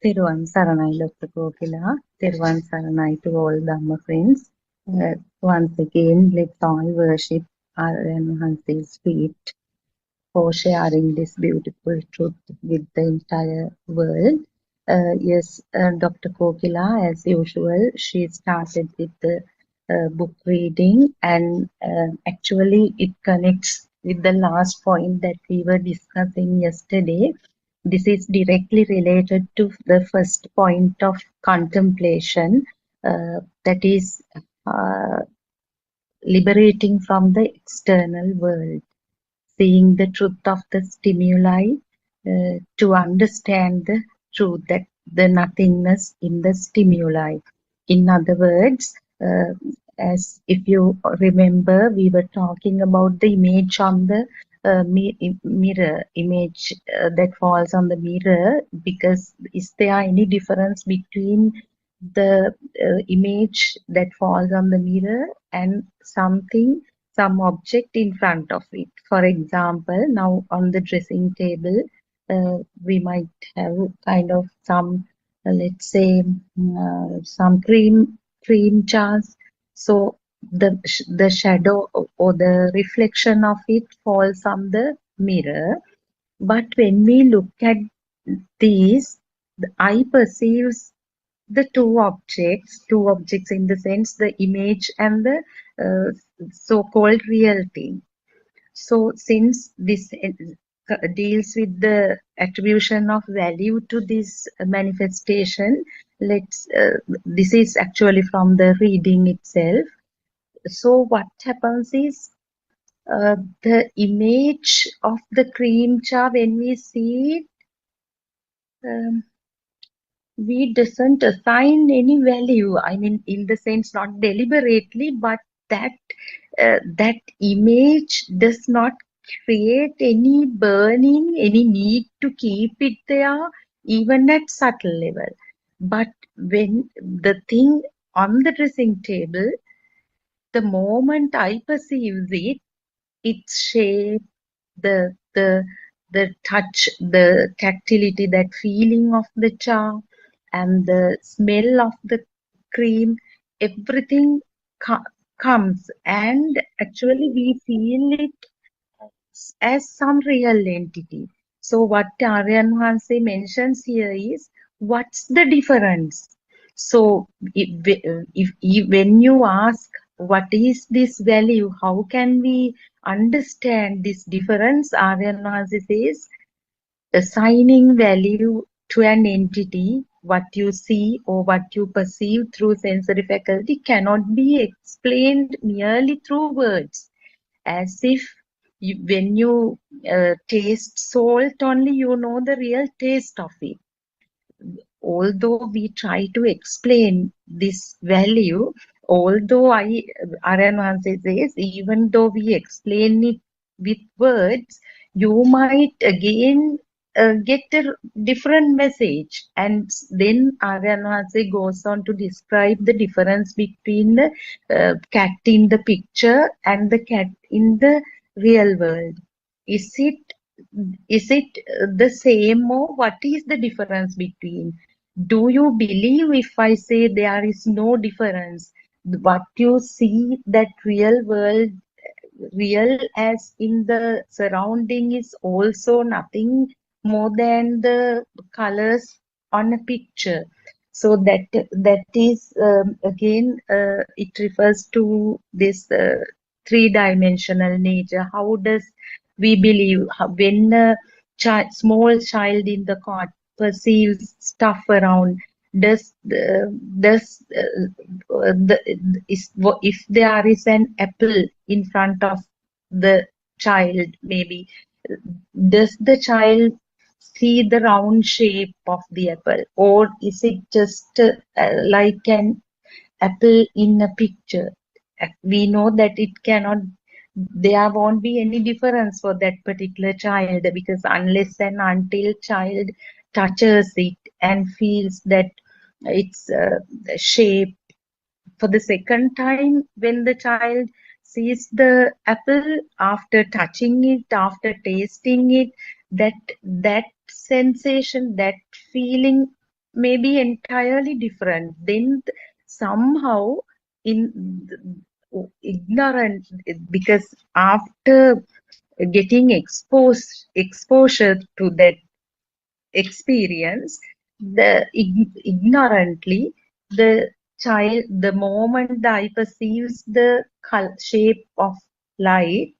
Thiruvan Saranai, Dr. Kokila. Thiruvan Saranai to all Dhamma friends. Once again, let's all worship Aran Mahanse's feet for sharing this beautiful truth with the entire world. Yes, Dr. Kokila, as usual, she started with the book reading, and actually it connects with the last point that we were discussing yesterday. This is directly related to the first point of contemplation, that is liberating from the external world, seeing the truth of the stimuli, to understand the truth, that the nothingness in the stimuli. In other words, as if you remember, we were talking about the image on the mirror, image that falls on the mirror, because is there any difference between the image that falls on the mirror and something, some object in front of it? For example, now on the dressing table, we might have kind of some, let's say, some cream jars. So the shadow or the reflection of it falls on the mirror. But when we look at these, the eye perceives the two objects in the sense the image and the so-called real thing. So since this deals with the attribution of value to this manifestation. This is actually from the reading itself. So what happens is the image of the cream jar, when we see it, we doesn't assign any value. I mean, in the sense, not deliberately, but that that image does not create any burning, any need to keep it there, even at subtle level. But when the thing on the dressing table, the moment I perceive it, its shape, the the the touch, the tactility, that feeling of the jar, and the smell of the cream, everything comes, and actually we feel it as some real entity. So what Aryan Hanse mentions here is, what's the difference? So when you ask what is this value, how can we understand this difference, Aryan Hanse says, assigning value to an entity, what you see or what you perceive through sensory faculty cannot be explained merely through words. As if when you taste salt only, you know the real taste of it. Although we try to explain this value, although Aryan Hanse says, even though we explain it with words, you might again get a different message. And then Aryan Hanse goes on to describe the difference between the cat in the picture and the cat in the real world. Is it the same, or what is the difference between? Do you believe if I say there is no difference? What you see, that real world, real as in the surrounding, is also nothing more than the colors on a picture. So that is again it refers to this three-dimensional nature. How does we believe when a small child in the court perceives stuff around? If there is an apple in front of the child, maybe, does the child see the round shape of the apple, or is it just like an apple in a picture? We know that there won't be any difference for that particular child, because unless and until child touches it and feels that its shape for the second time, when the child sees the apple, after touching it, after tasting it, that sensation, that feeling may be entirely different. Then somehow, in ignorant, because after getting exposure to that experience, ignorantly, the child, the moment the eye perceives the shape of light,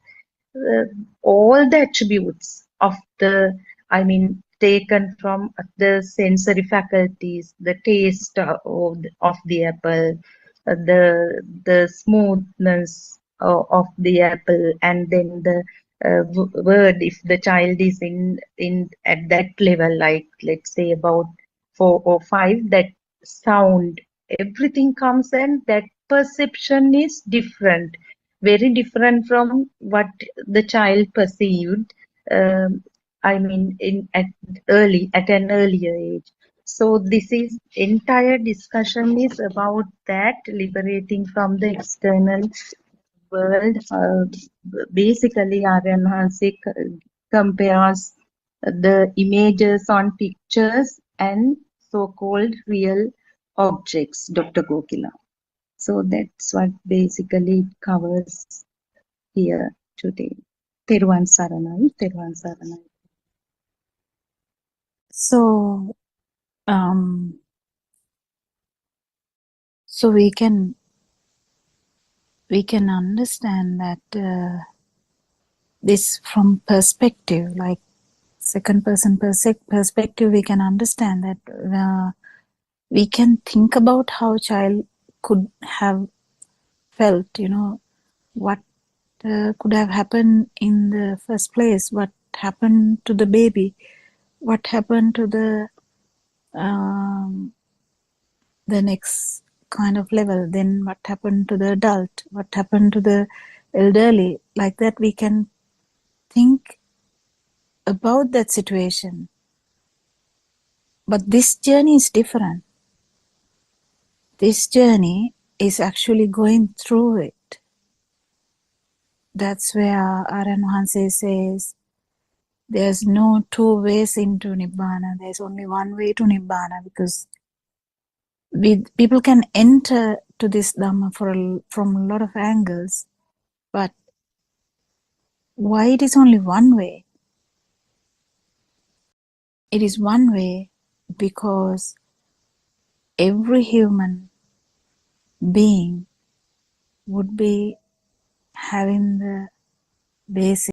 all the attributes of the, I mean, taken from the sensory faculties, the taste of the apple, the smoothness of the apple, and then the word, if the child is in at that level, like let's say about 4 or 5, that sound, everything comes, and that perception is different, very different from what the child perceived, I mean, at an earlier age. So this is entire discussion is about that, liberating from the external world. Basically, Aryan Hanse compares the images on pictures and so-called real objects, Dr. Gokila. So that's what basically it covers here today. Teruvan Saranai, Teruvan Saranai. So, so we can understand that this from perspective, like second person perspective, we can understand that we can think about how child could have felt, what could have happened in the first place, what happened to the baby, what happened to the next kind of level, then what happened to the adult, what happened to the elderly. Like that we can think about that situation. But this journey is different. This journey is actually going through it. That's where Aryan Hanse says there's no two ways into Nibbana. There's only one way to Nibbana, because people can enter to this Dhamma from a lot of angles. But why it is only one way? It is one way because every human being would be having the basic